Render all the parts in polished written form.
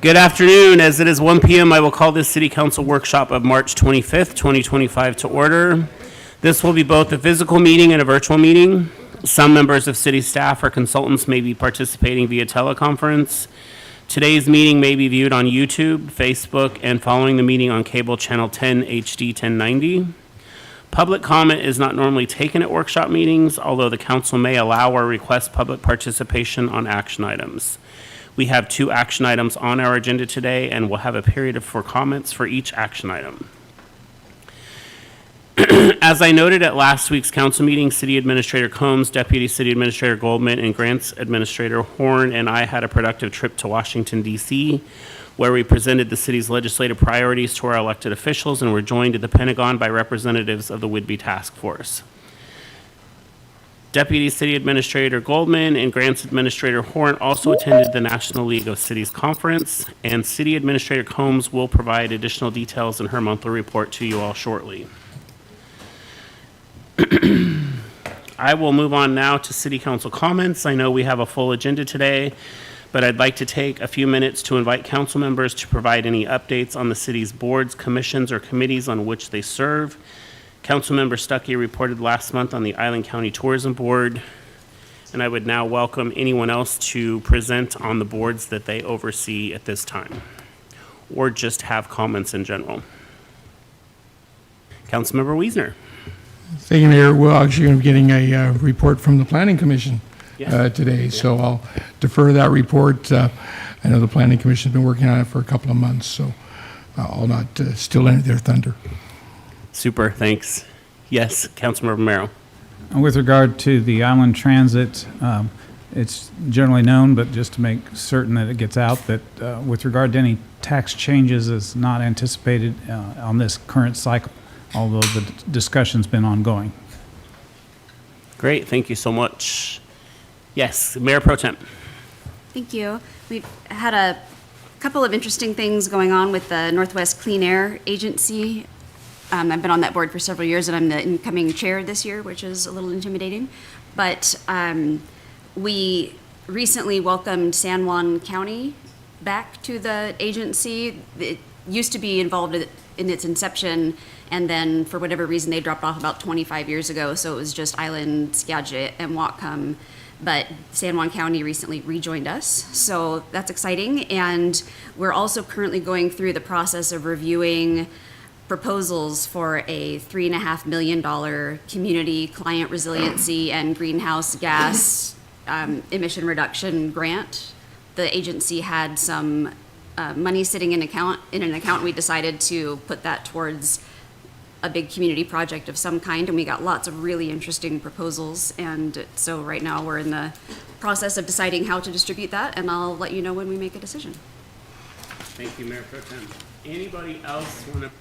Good afternoon. As it is 1 p.m., I will call this City Council workshop of March 25th, 2025 to order. This will be both a physical meeting and a virtual meeting. Some members of city staff or consultants may be participating via teleconference. Today's meeting may be viewed on YouTube, Facebook, and following the meeting on cable channel 10 HD 1090. Public comment is not normally taken at workshop meetings, although the council may allow or request public participation on action items. We have 2 action items on our agenda today, and we'll have a period for comments for each action item. As I noted at last week's council meeting, City Administrator Combs, Deputy City Administrator Goldman, and Grants Administrator Horn and I had a productive trip to Washington, D.C., where we presented the city's legislative priorities to our elected officials and were joined at the Pentagon by representatives of the Whidbey Task Force. Deputy City Administrator Goldman and Grants Administrator Horn also attended the National League of Cities Conference, and City Administrator Combs will provide additional details in her monthly report to you all shortly. I will move on now to City Council comments. I know we have a full agenda today, but I'd like to take a few minutes to invite council members to provide any updates on the city's boards, commissions, or committees on which they serve. Councilmember Stuckey reported last month on the Island County Tourism Board, and I would now welcome anyone else to present on the boards that they oversee at this time, or just have comments in general. Councilmember Wiesner. Thank you, Mayor. We're actually going to be getting a report from the Planning Commission today, so I'll defer that report. I know the Planning Commission has been working on it for a couple of months, so I'll not steal any of their thunder. Super, thanks. Yes, Councilmember Romero. With regard to the Island Transit, it's generally known, but just to make certain that it gets out, that with regard to any tax changes is not anticipated on this current cycle, although the discussion's been ongoing. Great, thank you so much. Yes, Mayor Pro Tem. Thank you. We've had a couple of interesting things going on with the Northwest Clean Air Agency. I've been on that board for several years, and I'm the incoming chair this year, which is a little intimidating. But we recently welcomed San Juan County back to the agency. It used to be involved in its inception, and then for whatever reason, they dropped off about 25 years ago. So it was just Island, Skagit, and Whatcom. But San Juan County recently rejoined us, so that's exciting. And we're also currently going through the process of reviewing proposals for a $3.5 million community client resiliency and greenhouse gas emission reduction grant. The agency had some money sitting in an account. We decided to put that towards a big community project of some kind, and we got lots of really interesting proposals. And so right now we're in the process of deciding how to distribute that, and I'll let you know when we make a decision. Thank you, Mayor Pro Tem. Anybody else want to present?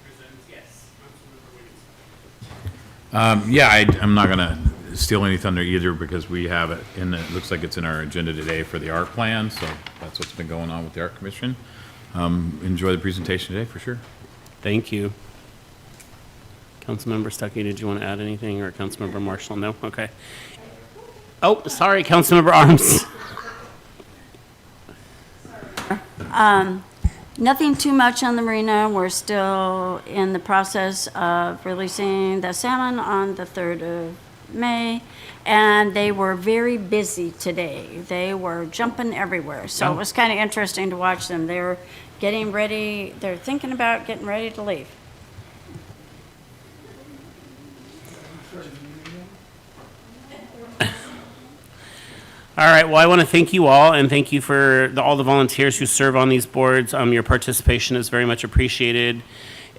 Yes, I'm not going to steal any thunder either, because we have it it looks like it's in our agenda today for the art plan, so that's what's been going on with the Art Commission. Enjoy the presentation today for sure. Thank you. Councilmember Stuckey, did you want to add anything, or Councilmember Marshall? No? Okay. Oh, sorry, Councilmember Arms. Nothing too much on the marina. We're still in the process of releasing the salmon on the 3rd of May, and they were very busy today. They were jumping everywhere, so it was kind of interesting to watch them. They were getting ready. They're thinking about getting ready to leave. All right, well, I want to thank you all, and thank you for all the volunteers who serve on these boards. Your participation is very much appreciated.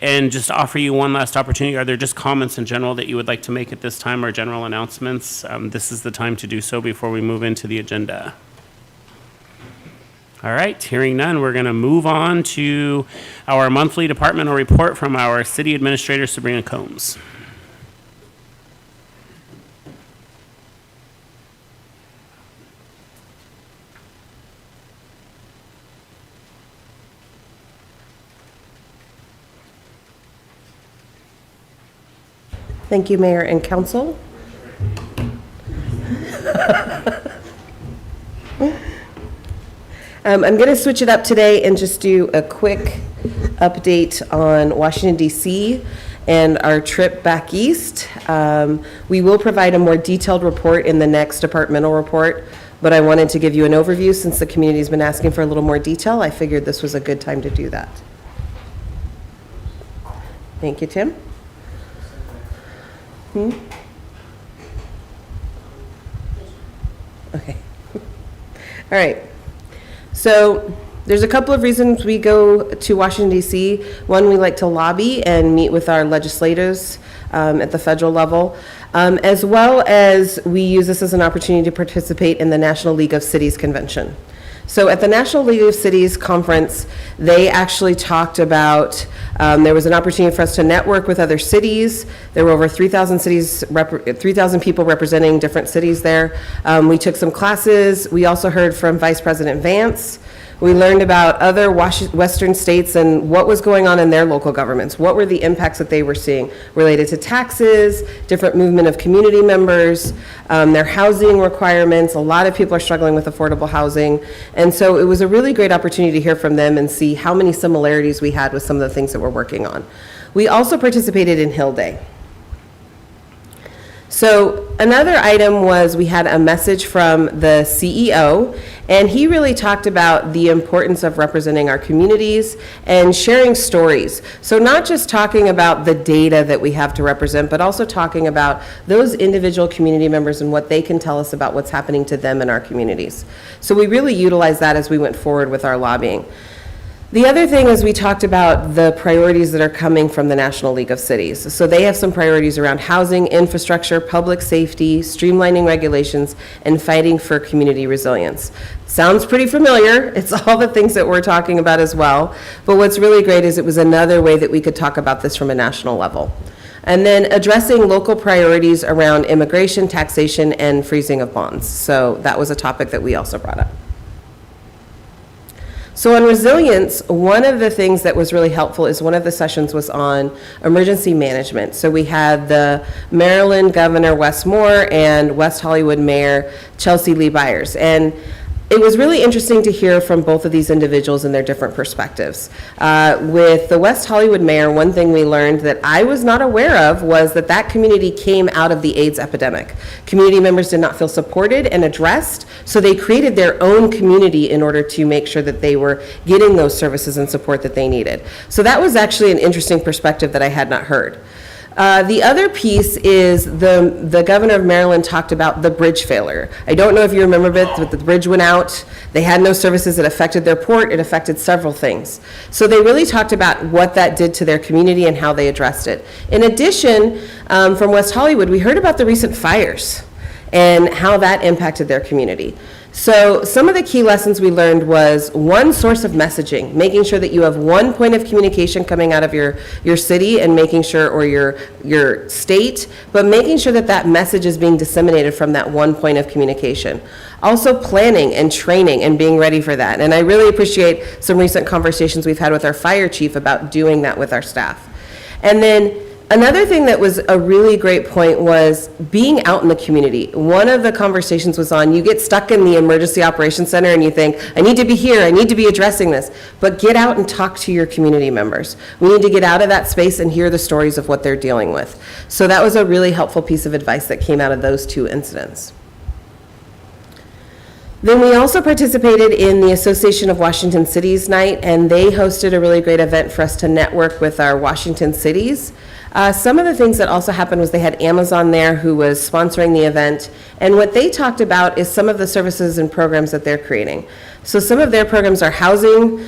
And just to offer you one last opportunity, are there just comments in general that you would like to make at this time, or general announcements? This is the time to do so before we move into the agenda. All right, hearing none, we're going to move on to our monthly departmental report from our City Administrator, Sabrina Combs. Thank you, Mayor and Council. I'm going to switch it up today and just do a quick update on Washington DC and our trip back east. We will provide a more detailed report in the next departmental report, but I wanted to give you an overview since the community's been asking for a little more detail. I figured this was a good time to do that. Thank you, Tim. Okay. All right. So there's a couple of reasons we go to Washington, D.C. One, we like to lobby and meet with our legislators at the federal level, as well as we use this as an opportunity to participate in the National League of Cities Convention. So at the National League of Cities Conference, they actually talked about, there was an opportunity for us to network with other cities. There were over 3,000 cities, 3,000 people representing different cities there. We took some classes. We also heard from Vice President Vance. We learned about other Western states and what was going on in their local governments. What were the impacts that they were seeing related to taxes, different movement of community members, their housing requirements. A lot of people are struggling with affordable housing. And so it was a really great opportunity to hear from them and see how many similarities we had with some of the things that we're working on. We also participated in Hill Day. So another item was we had a message from the CEO, and he really talked about the importance of representing our communities and sharing stories. So not just talking about the data that we have to represent, but also talking about those individual community members and what they can tell us about what's happening to them in our communities. So we really utilized that as we went forward with our lobbying. The other thing is we talked about the priorities that are coming from the National League of Cities. So they have some priorities around housing, infrastructure, public safety, streamlining regulations, and fighting for community resilience. Sounds pretty familiar. It's all the things that we're talking about as well. But what's really great is it was another way that we could talk about this from a national level. And then addressing local priorities around immigration, taxation, and freezing of bonds. So that was a topic that we also brought up. So on resilience, one of the things that was really helpful is one of the sessions was on emergency management. So we had the Maryland Governor Wes Moore and West Hollywood Mayor Chelsea Lee Byers. And it was really interesting to hear from both of these individuals and their different perspectives. With the West Hollywood mayor, one thing we learned that I was not aware of was that that community came out of the AIDS epidemic. Community members did not feel supported and addressed, so they created their own community in order to make sure that they were getting those services and support that they needed. So that was actually an interesting perspective that I had not heard. The other piece is the governor of Maryland talked about the bridge failure. I don't know if you remember it, but the bridge went out. They had no services. It affected their port. It affected several things. So they really talked about what that did to their community and how they addressed it. In addition, from West Hollywood, we heard about the recent fires and how that impacted their community. So some of the key lessons we learned was one source of messaging, making sure that you have one point of communication coming out of your city and making sure, or your state, but making sure that that message is being disseminated from that one point of communication. Also planning and training and being ready for that. And I really appreciate some recent conversations we've had with our fire chief about doing that with our staff. And then another thing that was a really great point was being out in the community. One of the conversations was on, you get stuck in the emergency operations center and you think, I need to be here, I need to be addressing this, but get out and talk to your community members. We need to get out of that space and hear the stories of what they're dealing with. So that was a really helpful piece of advice that came out of those two incidents. Then we also participated in the Association of Washington Cities Night, and they hosted a really great event for us to network with our Washington cities. Some of the things that also happened was they had Amazon there who was sponsoring the event, and what they talked about is some of the services and programs that they're creating. So some of their programs are housing,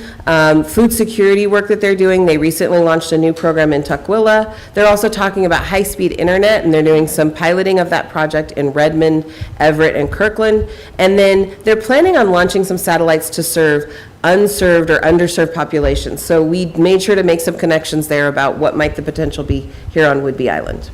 food security work that they're doing. They recently launched a new program in Tukwila. They're also talking about high-speed internet, and they're doing some piloting of that project in Redmond, Everett, and Kirkland. And then they're planning on launching some satellites to serve unserved or underserved populations. So we made sure to make some connections there about what might the potential be here on Whidbey Island.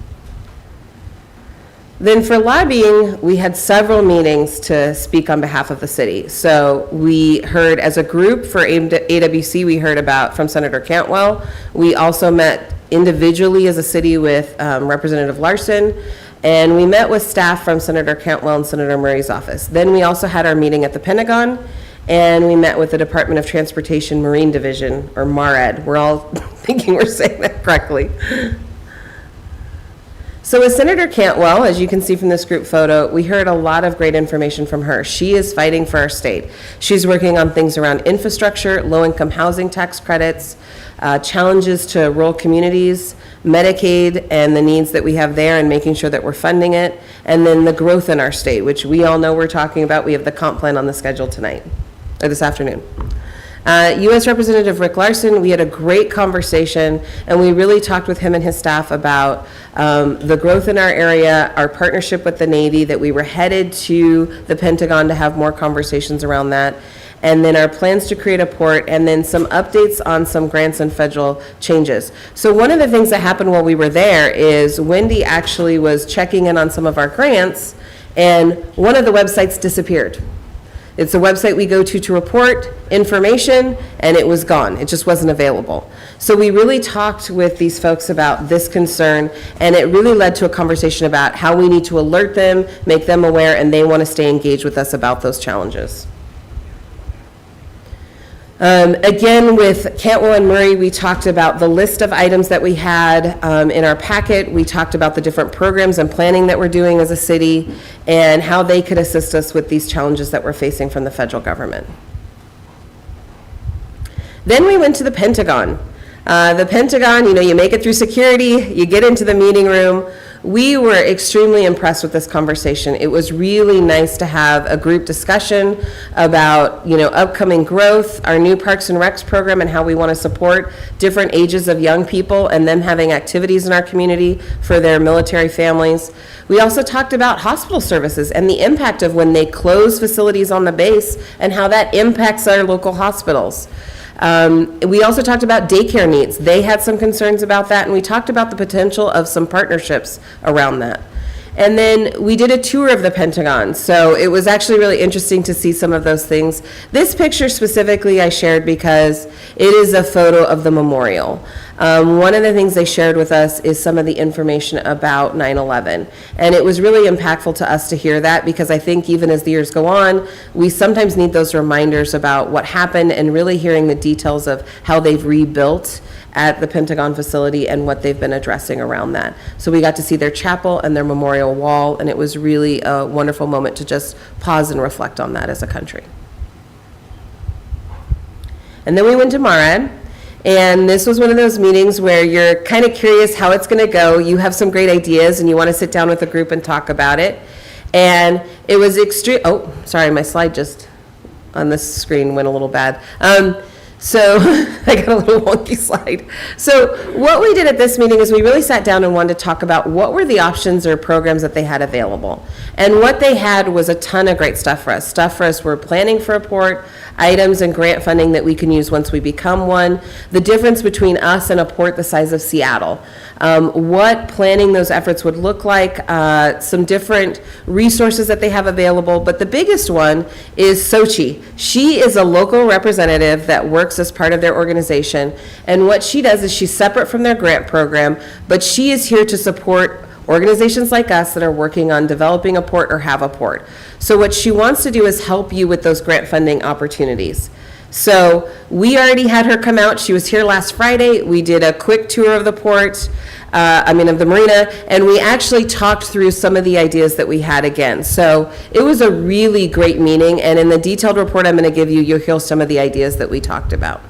Then for lobbying, we had several meetings to speak on behalf of the city. So we heard as a group for AWC, we heard about from Senator Cantwell. We also met individually as a city with Representative Larson, and we met with staff from Senator Cantwell and Senator Murray's office. Then we also had our meeting at the Pentagon, And we met with the Department of Transportation Marine Division, or MARAD. We're all thinking we're saying that correctly. So with Senator Cantwell, as you can see from this group photo, we heard a lot of great information from her. She is fighting for our state. She's working on things around infrastructure, low-income housing tax credits, challenges to rural communities, Medicaid and the needs that we have there and making sure that we're funding it, and then the growth in our state, which we all know we're talking about. We have the comp plan on the schedule tonight, or this afternoon. U.S. Representative Rick Larson, we had a great conversation, and we really talked with him and his staff about the growth in our area, our partnership with the Navy, that we were headed to the Pentagon to have more conversations around that, and then our plans to create a port, and then some updates on some grants and federal changes. So one of the things that happened while we were there is Wendy actually was checking in on some of our grants, and one of the websites disappeared. It's a website we go to report information, and it was gone. It just wasn't available. So we really talked with these folks about this concern, and it really led to a conversation about how we need to alert them, make them aware, and they want to stay engaged with us about those challenges. Again, with Cantwell and Murray, we talked about the list of items that we had in our packet. We talked about the different programs and planning that we're doing as a city and how they could assist us with these challenges that we're facing from the federal government. Then we went to the Pentagon. The Pentagon, you know, you make it through security, you get into the meeting room. We were extremely impressed with this conversation. It was really nice to have a group discussion about, you know, upcoming growth, our new Parks and Recs program, and how we want to support different ages of young people and them having activities in our community for their military families. We also talked about hospital services and the impact of when they close facilities on the base and how that impacts our local hospitals. We also talked about daycare needs. They had some concerns about that, and we talked about the potential of some partnerships around that. And then we did a tour of the Pentagon, so it was actually really interesting to see some of those things. This picture specifically I shared because it is a photo of the memorial. One of the things they shared with us is some of the information about 9/11, and it was really impactful to us to hear that, because I think even as the years go on, we sometimes need those reminders about what happened and really hearing the details of how they've rebuilt at the Pentagon facility and what they've been addressing around that. So we got to see their chapel and their memorial wall, and it was really a wonderful moment to just pause and reflect on that as a country. And then we went to MARAD, and this was one of those meetings where you're kind of curious how it's going to go. You have some great ideas, and you want to sit down with a group and talk about it. And it was extreme. Oh, sorry, my slide just on this screen went a little bad. So I got a little wonky slide. So what we did at this meeting is we really sat down and wanted to talk about what were the options or programs that they had available. And what they had was a ton of great stuff for us. Stuff for us, we're planning for a port, items and grant funding that we can use once we become one, the difference between us and a port the size of Seattle, what planning those efforts would look like, some different resources that they have available. But the biggest one is Sochi. She is a local representative that works as part of their organization, and what she does is she's separate from their grant program, but she is here to support organizations like us that are working on developing a port or have a port. So what she wants to do is help you with those grant funding opportunities. So we already had her come out. She was here last Friday. We did a quick tour of the port, of the marina, and we actually talked through some of the ideas that we had again. So it was a really great meeting, and in the detailed report I'm going to give you, you'll hear some of the ideas that we talked about.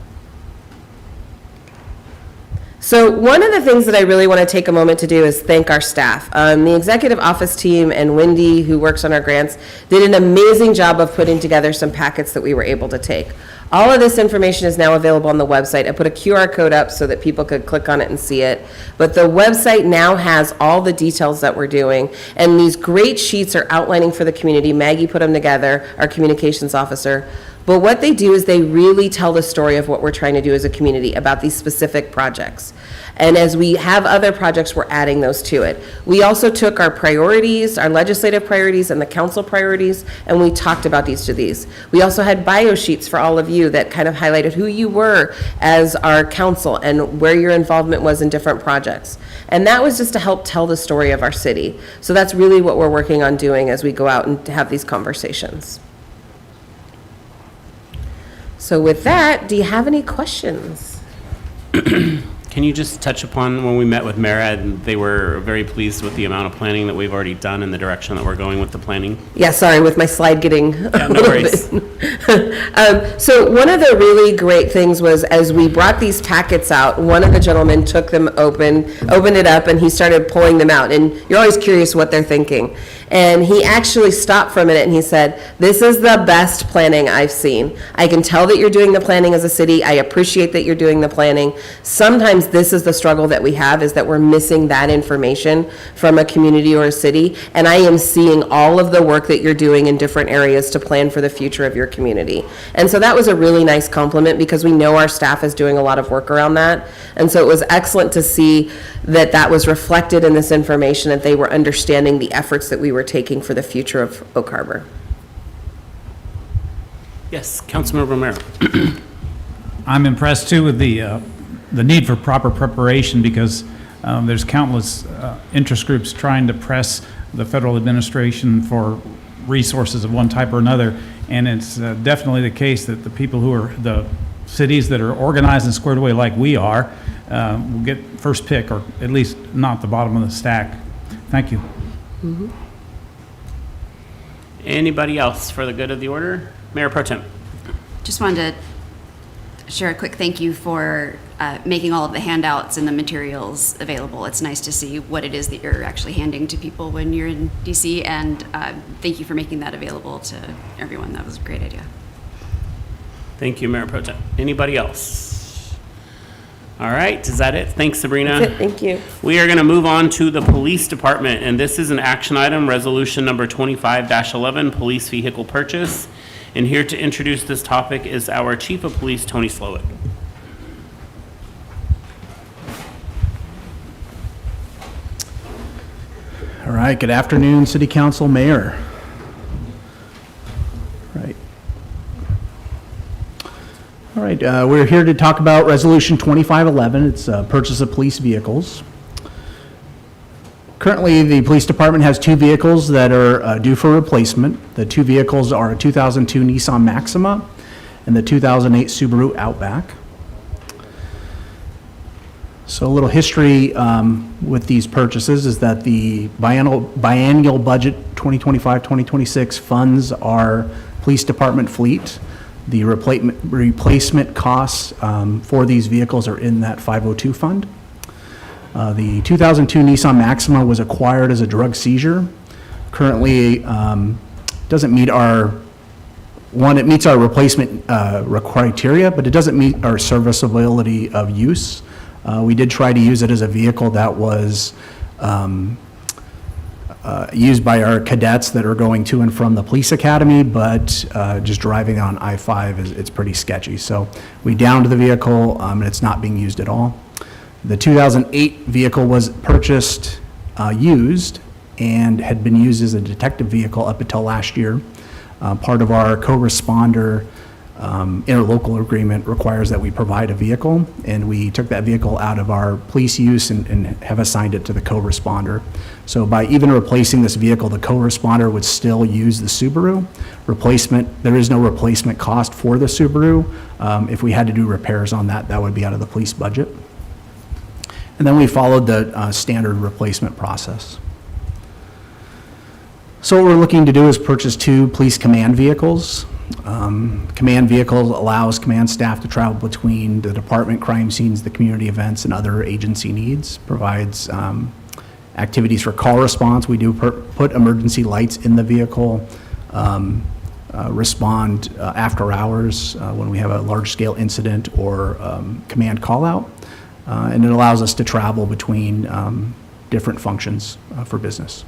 So one of the things that I really want to take a moment to do is thank our staff. The executive office team and Wendy, who works on our grants, did an amazing job of putting together some packets that we were able to take. All of this information is now available on the website. I put a QR code up so that people could click on it and see it. But the website now has all the details that we're doing, and these great sheets are outlining for the community. Maggie put them together, our communications officer. But what they do is they really tell the story of what we're trying to do as a community about these specific projects. And as we have other projects, we're adding those to it. We also took our priorities, our legislative priorities and the council priorities, and we talked about each of these. We also had bio sheets for all of you that kind of highlighted who you were as our council and where your involvement was in different projects. And that was just to help tell the story of our city. So that's really what we're working on doing as we go out and have these conversations. So with that, do you have any questions? Can you just touch upon when we met with Mara, and they were very pleased with the amount of planning that we've already done and the direction that we're going with the planning? Yeah, sorry, with my slide getting Yeah, a no little worries. bit. So one of the really great things was, as we brought these packets out, one of the gentlemen took them opened it up, and he started pulling them out. And you're always curious what they're thinking. And he actually stopped for a minute and he said, "This is the best planning I've seen. I can tell that you're doing the planning as a city. I appreciate that you're doing the planning. Sometimes this is the struggle that we have, is that we're missing that information from a community or a city. And I am seeing all of the work that you're doing in different areas to plan for the future of your community." And so that was a really nice compliment, because we know our staff is doing a lot of work around that. And so it was excellent to see that that was reflected in this information, that they were understanding the efforts that we were taking for the future of Oak Harbor. Yes, Councilmember Romero. I'm impressed too with the need for proper preparation, because there's countless interest groups trying to press the federal administration for resources of one type or another. And it's definitely the case that the people who are, the cities that are organized and squared away like we are, will get first pick, or at least not the bottom of the stack. Thank you. Anybody else for the good of the order? Mayor Pro Tem. Just wanted to share a quick thank you for making all of the handouts and the materials available. It's nice to see what it is that you're actually handing to people when you're in DC, and thank you for making that available to everyone. That was a great idea. Thank you, Mayor Pro Tem. Anybody else? All right, is that it? Thanks, Sabrina. That's it, thank you. We are going to move on to the Police Department, and this is an action item, Resolution Number 25-11, Police Vehicle Purchase. And here to introduce this topic is our Chief of Police, Tony Slowick. All right, good afternoon, City Council, Mayor. Right. All right, we're here to talk about Resolution 2511. It's purchase of police vehicles. Currently, the police department has two vehicles that are due for replacement. The two vehicles are a 2002 Nissan Maxima and the 2008 Subaru Outback. So a little history with these purchases is that the biennial budget 2025-2026 funds our police department fleet. The replacement costs for these vehicles are in that 502 fund. The 2002 Nissan Maxima was acquired as a drug seizure. Currently, doesn't meet it meets our replacement criteria, but it doesn't meet our serviceability of use. We did try to use it as a vehicle that was used by our cadets that are going to and from the police academy, but just driving on I-5 it's pretty sketchy. So we downed the vehicle, and it's not being used at all. The 2008 vehicle was purchased used and had been used as a detective vehicle up until last year. Part of our co-responder interlocal agreement requires that we provide a vehicle, and we took that vehicle out of our police use and have assigned it to the co-responder. So by even replacing this vehicle, the co-responder would still use the Subaru. There is no replacement cost for the Subaru. If we had to do repairs on that, that would be out of the police budget. And then we followed the standard replacement process. So what we're looking to do is purchase two police command vehicles. Command vehicles allows command staff to travel between the department, crime scenes, the community events, and other agency needs. Provides activities for call response. We do put emergency lights in the vehicle. Respond after hours when we have a large-scale incident or command call-out. And it allows us to travel between different functions for business.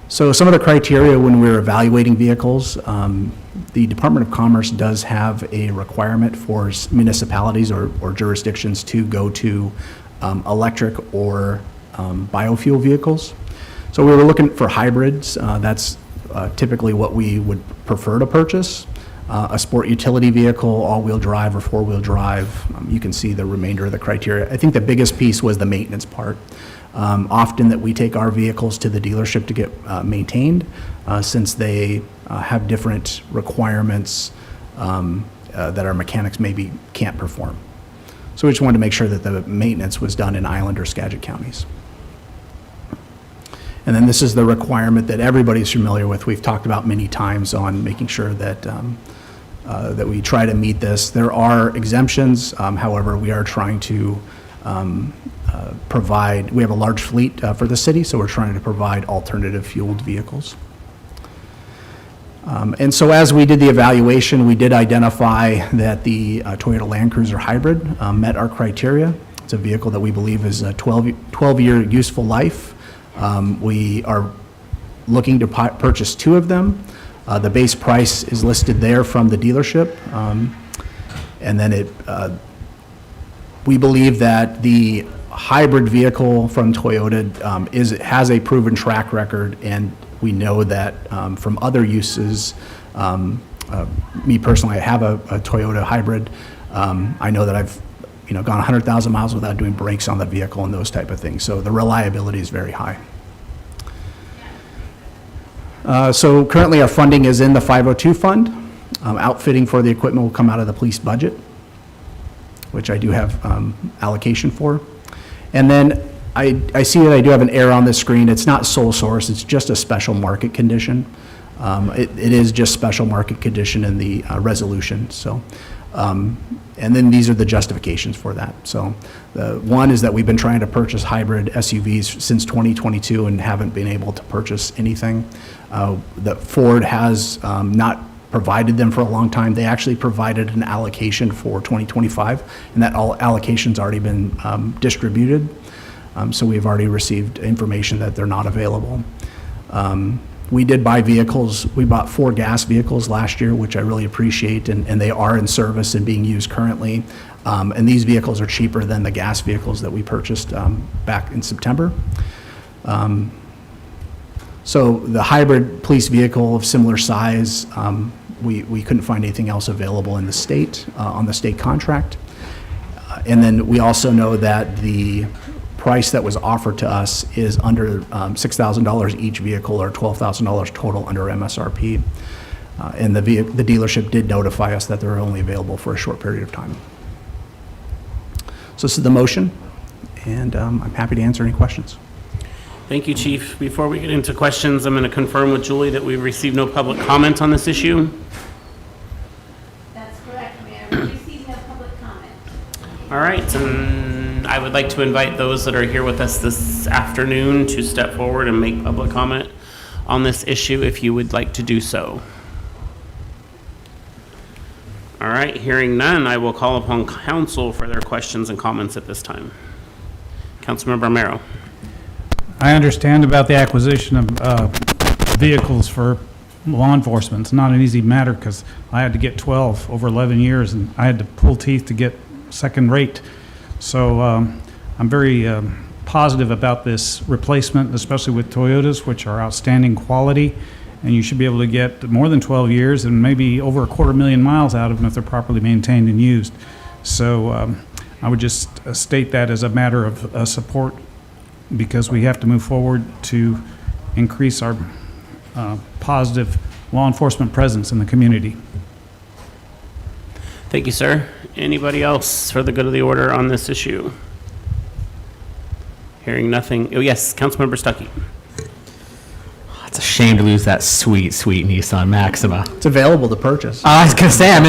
So some of the criteria when we're evaluating vehicles, the Department of Commerce does have a requirement for municipalities or jurisdictions to go to electric or biofuel vehicles. So we were looking for hybrids. That's typically what we would prefer to purchase. A sport utility vehicle, all-wheel drive or four-wheel drive. You can see the remainder of the criteria. I think the biggest piece was the maintenance part. Often that we take our vehicles to the dealership to get maintained, since they have different requirements that our mechanics maybe can't perform. So we just wanted to make sure that the maintenance was done in Island or Skagit counties. And then this is the requirement that everybody's familiar with. We've talked about many times on making sure that that we try to meet this. There are exemptions, however, we are trying to provide, we have a large fleet for the city, so we're trying to provide alternative fueled vehicles. And so as we did the evaluation, we did identify that the Toyota Land Cruiser Hybrid met our criteria. It's a vehicle that we believe is a 12-year useful life. We are looking to purchase 2 of them. The base price is listed there from the dealership. And then we believe that the hybrid vehicle from Toyota has a proven track record, and we know that from other uses, me personally, I have a Toyota hybrid. I know that I've gone 100,000 miles without doing brakes on the vehicle and those type of things. So the reliability is very high. So currently our funding is in the 502 fund. Outfitting for the equipment will come out of the police budget, which I do have allocation for. And then I see that I do have an error on this screen. It's not sole source, it's just a special market condition. It is just special market condition in the resolution. So, and then these are the justifications for that. So the one is that we've been trying to purchase hybrid SUVs since 2022 and haven't been able to purchase anything. That Ford has not provided them for a long time. They actually provided an allocation for 2025, and that allocation's already been distributed. So we've already received information that they're not available. We did buy vehicles. We bought 4 gas vehicles last year, which I really appreciate, and they are in service and being used currently. And these vehicles are cheaper than the gas vehicles that we purchased back in September. So the hybrid police vehicle of similar size, we couldn't find anything else available in the state, on the state contract. And then we also know that the price that was offered to us is under $6,000 each vehicle, or $12,000 total under MSRP. And the dealership did notify us that they're only available for a short period of time. So this is the motion, and I'm happy to answer any questions. Thank you, Chief. Before we get into questions, I'm going to confirm with Julie that we've received no public comment on this issue. That's correct, Mayor. We received no public comment. All right, and I would like to invite those that are here with us this afternoon to step forward and make public comment on this issue if you would like to do so. All right, hearing none, I will call upon council for their questions and comments at this time. Councilmember Romero. I understand about the acquisition of vehicles for law enforcement. It's not an easy matter because I had to get 12 over 11 years, and I had to pull teeth to get second rate. So I'm very positive about this replacement, especially with Toyotas, which are outstanding quality, and you should be able to get more than 12 years and maybe over 250,000 miles out of them if they're properly maintained and used. So I would just state that as a matter of support, because we have to move forward to increase our positive law enforcement presence in the community. Thank you, sir. Anybody else for the good of the order on this issue? Hearing nothing. Oh, yes, Councilmember Stuckey. It's a shame to lose that sweet, sweet Nissan Maxima. It's available to purchase. I was going to say, I'm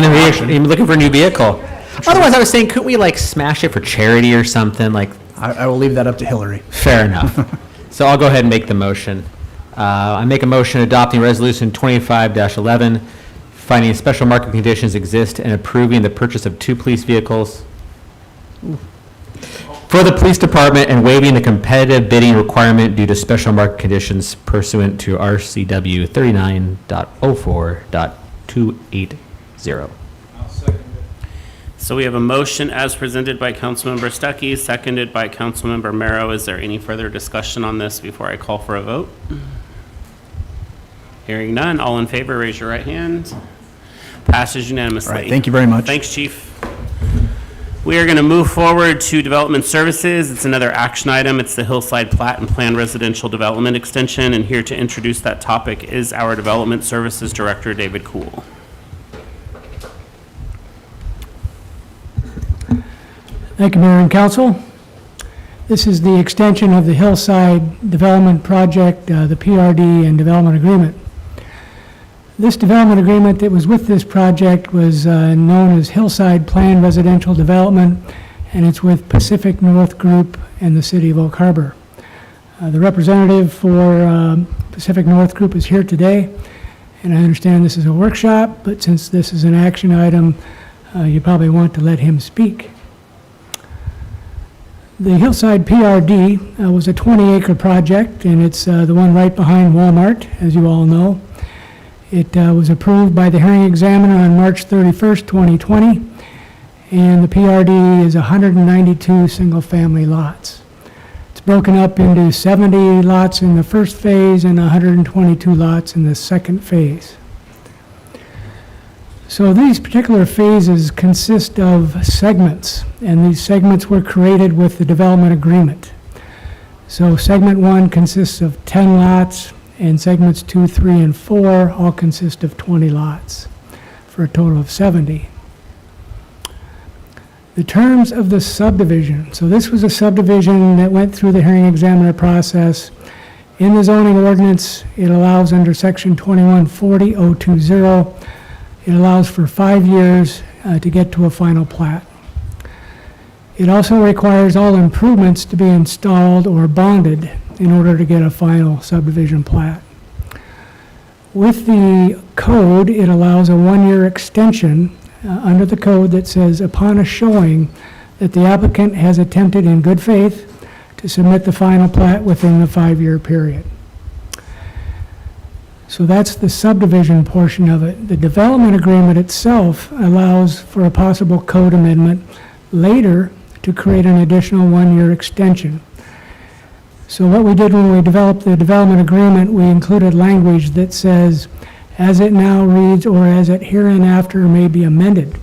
looking for a new vehicle. Otherwise, I was saying, couldn't we like smash it for charity or something? Like, I will leave that up to Hillary. fair enough. So I'll go ahead and make the motion. I make a motion adopting Resolution 25-11, finding special market conditions exist and approving the purchase of 2 police vehicles for the police department and waiving the competitive bidding requirement due to special market conditions pursuant to RCW 39.04.280. So we have a motion as presented by Councilmember Stuckey, seconded by Councilmember Mero. Is there any further discussion on this before I call for a vote? Hearing none, all in favor, raise your right hand. Passes unanimously. All right, thank you very much. Thanks, Chief. We are going to move forward to Development Services. It's another action item. It's the Hillside Plat and Plan Residential Development Extension, and here to introduce that topic is our Development Services Director, David Kuhl. Thank you, Mayor and Council. This is the extension of the Hillside Development Project, the PRD and Development Agreement. This development agreement that was with this project was known as Hillside Planned Residential Development, and it's with Pacific North Group and the City of Oak Harbor. The representative for Pacific North Group is here today, and I understand this is a workshop, but since this is an action item, you probably want to let him speak. The Hillside PRD was a 20-acre project, and it's the one right behind Walmart, as you all know. It was approved by the hearing examiner on March 31st, 2020, and the PRD is 192 single-family lots. It's broken up into 70 lots in the first phase and 122 lots in the second phase. So these particular phases consist of segments, and these segments were created with the development agreement. So segment 1 consists of 10 lots, and segments 2, 3, and 4 all consist of 20 lots, for a total of 70. The terms of the subdivision. So this was a subdivision that went through the hearing examiner process. In the zoning ordinance, it allows under section 2140.020, it allows for 5 years to get to a final plat. It also requires all improvements to be installed or bonded in order to get a final subdivision plat. With the code, it allows a 1-year extension under the code that says, upon a showing that the applicant has attempted in good faith to submit the final plat within the 5-year period. So that's the subdivision portion of it. The development agreement itself allows for a possible code amendment later to create an additional 1-year extension. So what we did when we developed the development agreement, we included language that says, as it now reads or as it hereinafter may be amended.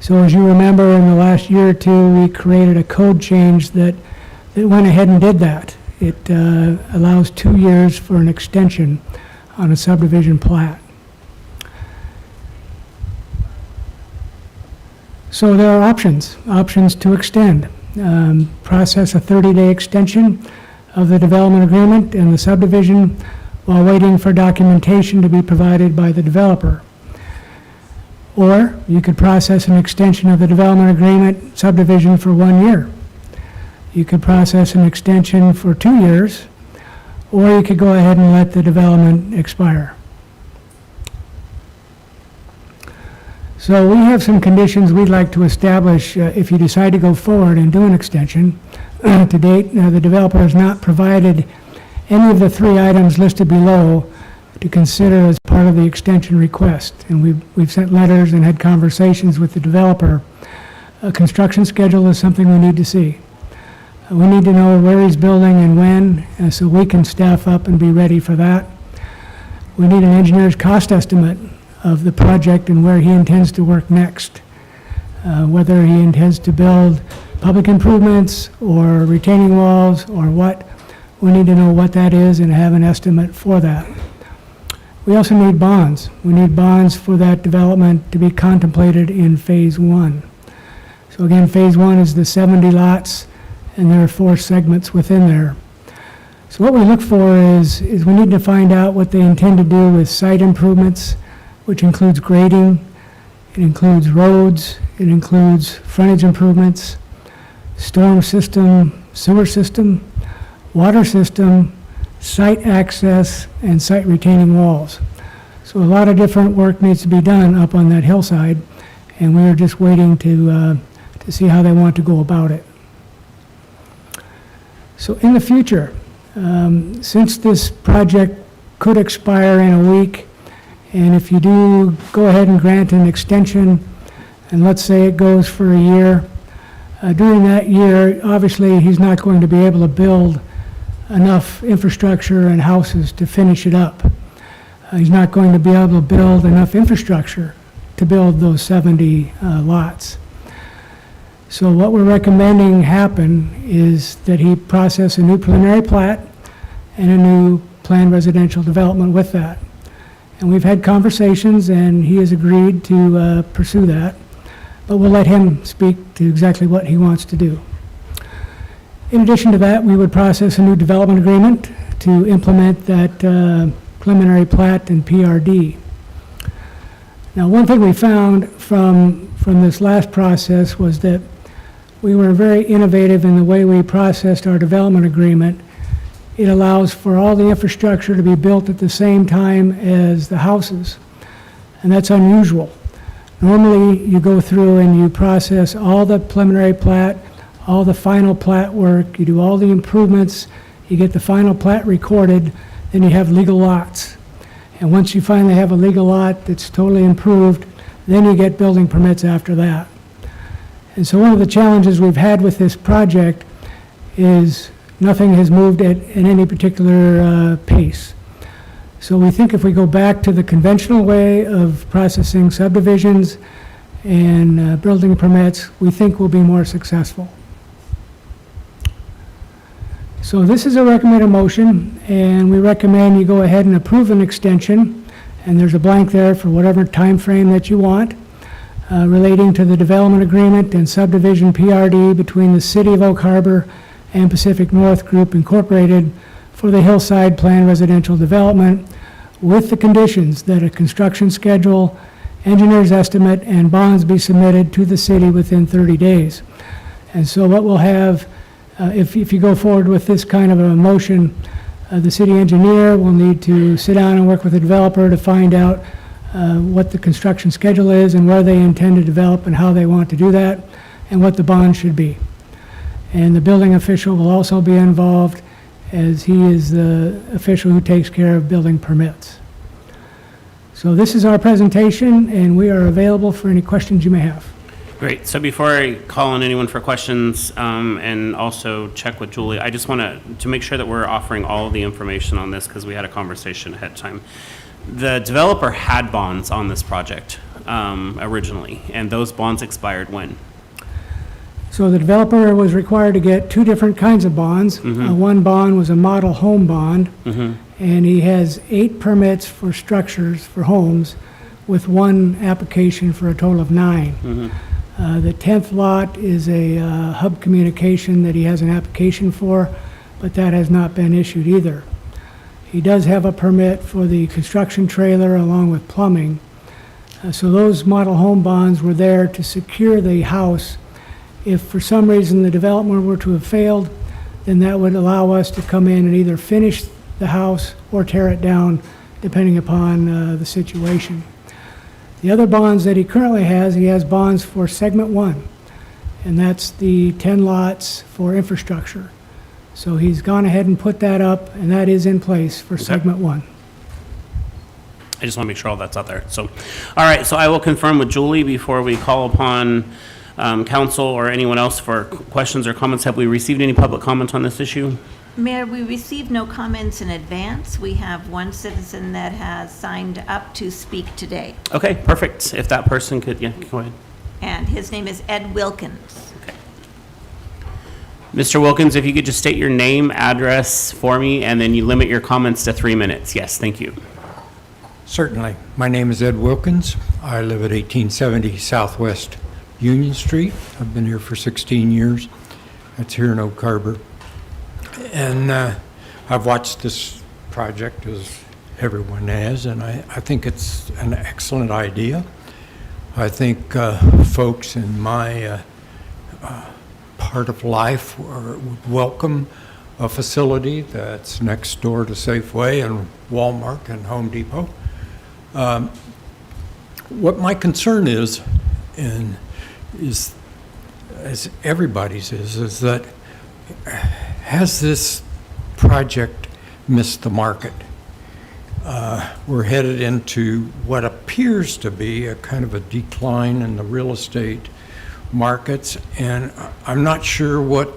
So as you remember, in the last year or two, we created a code change that went ahead and did that. It allows 2 years for an extension on a subdivision plat. So there are options to extend. Process a 30-day extension of the development agreement and the subdivision while waiting for documentation to be provided by the developer. Or you could process an extension of the development agreement subdivision for 1 year. You could process an extension for 2 years, or you could go ahead and let the development expire. So we have some conditions we'd like to establish if you decide to go forward and do an extension. To date, the developer has not provided any of the 3 items listed below to consider as part of the extension request. And we've sent letters and had conversations with the developer. A construction schedule is something we need to see. We need to know where he's building and when, so we can staff up and be ready for that. We need an engineer's cost estimate of the project and where he intends to work next. Whether he intends to build public improvements or retaining walls or what, we need to know what that is and have an estimate for that. We also need bonds. We need bonds for that development to be contemplated in phase 1. So again, phase 1 is the 70 lots, and there are 4 segments within there. So what we look for is we need to find out what they intend to do with site improvements, which includes grading, it includes roads, it includes frontage improvements, storm system, sewer system, water system, site access, and site retaining walls. So a lot of different work needs to be done up on that hillside, and we are just waiting to see how they want to go about it. So in the future, since this project could expire in a week, and if you do go ahead and grant an extension, and let's say it goes for a year, during that year, obviously, he's not going to be able to build enough infrastructure and houses to finish it up. He's not going to be able to build enough infrastructure to build those 70 lots. So what we're recommending happen is that he process a new preliminary plat and a new planned residential development with that. And we've had conversations, and he has agreed to pursue that. but we'll let him speak to exactly what he wants to do. In addition to that, we would process a new development agreement to implement that preliminary plat and PRD. Now, one thing we found from this last process was that we were very innovative in the way we processed our development agreement. It allows for all the infrastructure to be built at the same time as the houses, and that's unusual. Normally, you go through and you process all the preliminary plat, all the final plat work, you do all the improvements, you get the final plat recorded, then you have legal lots. And once you finally have a legal lot that's totally improved, then you get building permits after that. And so one of the challenges we've had with this project is nothing has moved at any particular pace. So we think if we go back to the conventional way of processing subdivisions and building permits, we think we'll be more successful. So this is a recommended motion, and we recommend you go ahead and approve an extension, and there's a blank there for whatever time frame that you want, relating to the development agreement and subdivision PRD between the City of Oak Harbor and Pacific North Group Incorporated for the Hillside Planned Residential Development, with the conditions that a construction schedule, engineer's estimate, and bonds be submitted to the city within 30 days. And so what we'll have, if you go forward with this kind of a motion, the city engineer will need to sit down and work with the developer to find out what the construction schedule is and where they intend to develop and how they want to do that, and what the bond should be. And the building official will also be involved, as he is the official who takes care of building permits. So this is our presentation, and we are available for any questions you may have. Great. So before I call on anyone for questions, and also check with Julie, I just want to make sure that we're offering all of the information on this, because we had a conversation ahead of time. The developer had bonds on this project originally, and those bonds expired when? So the developer was required to get two different kinds of bonds. One bond was a model home bond, and he has 8 permits for structures for homes, with one application for a total of 9. The 10th lot is a hub communication that he has an application for, but that has not been issued either. He does have a permit for the construction trailer along with plumbing. So those model home bonds were there to secure the house. If for some reason the development were to have failed, then that would allow us to come in and either finish the house or tear it down, depending upon the situation. The other bonds that he currently has, he has bonds for segment 1, and that's the 10 lots for infrastructure. So he's gone ahead and put that up, and that is in place for segment 1. I just want to make sure all that's out there. So, all right, so I will confirm with Julie before we call upon council or anyone else for questions or comments. Have we received any public comment on this issue? Mayor, we received no comments in advance. We have one citizen that has signed up to speak today, Okay, perfect. If that person could, yeah, go ahead. and his name is Ed Wilkins. Mr. Wilkins, if you could just state your name, address for me, and then you limit your comments to 3 minutes. Yes, thank you. Certainly. My name is Ed Wilkins. I live at 1870 Southwest Union Street. I've been here for 16 years. That's here in Oak Harbor. And I've watched this project, as everyone has, and I think it's an excellent idea. I think folks in my part of life would welcome a facility that's next door to Safeway and Walmart and Home Depot. What my concern is, and is as everybody's is that has this project missed the market? We're headed into what appears to be a kind of a decline in the real estate markets, and I'm not sure what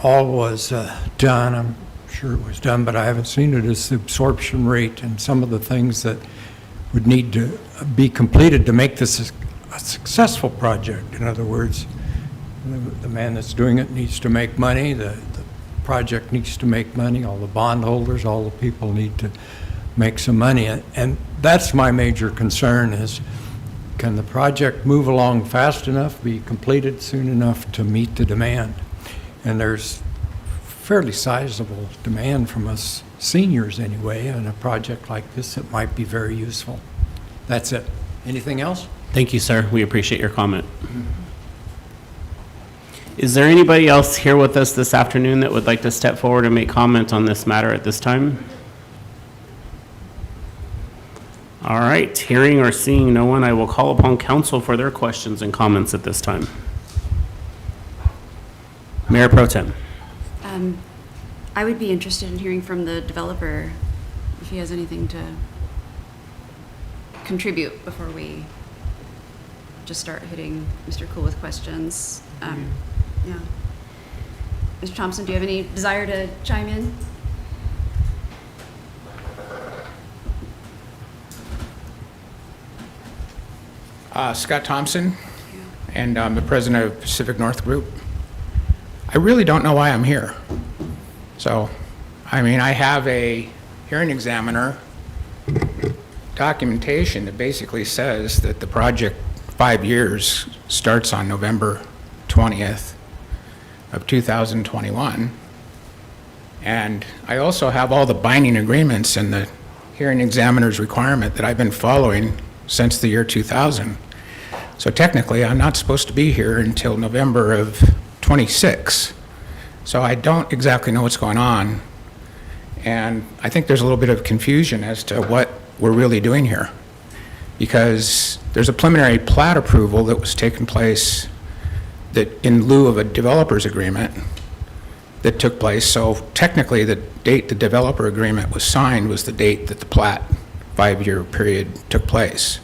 all was done. I'm sure it was done, but I haven't seen it as the absorption rate and some of the things that would need to be completed to make this a successful project. In other words, the man that's doing it needs to make money, the project needs to make money, all the bondholders, all the people need to make some money. And that's my major concern is, can the project move along fast enough, be completed soon enough to meet the demand? And there's fairly sizable demand from us seniors anyway, on a project like this, it might be very useful. That's it. Anything else? Thank you, sir. We appreciate your comment. Is there anybody else here with us this afternoon that would like to step forward and make comment on this matter at this time? All right, hearing or seeing no one, I will call upon council for their questions and comments at this time. Mayor Pro Tem. I would be interested in hearing from the developer if he has anything to contribute before we just start hitting Mr. Cool with questions. Yeah. Mr. Thompson, do you have any desire to chime in? Scott Thompson, and I'm the president of Pacific North Group. I really don't know why I'm here. So, I mean, I have a hearing examiner documentation that basically says that the project 5 years starts on November 20th of 2021. And I also have all the binding agreements and the hearing examiner's requirement that I've been following since the year 2000. So technically, I'm not supposed to be here until November of 26. So I don't exactly know what's going on. And I think there's a little bit of confusion as to what we're really doing here. Because there's a preliminary plat approval that was taking place that in lieu of a developer's agreement that took place. So technically, the date the developer agreement was signed was the date that the plat 5-year period took place.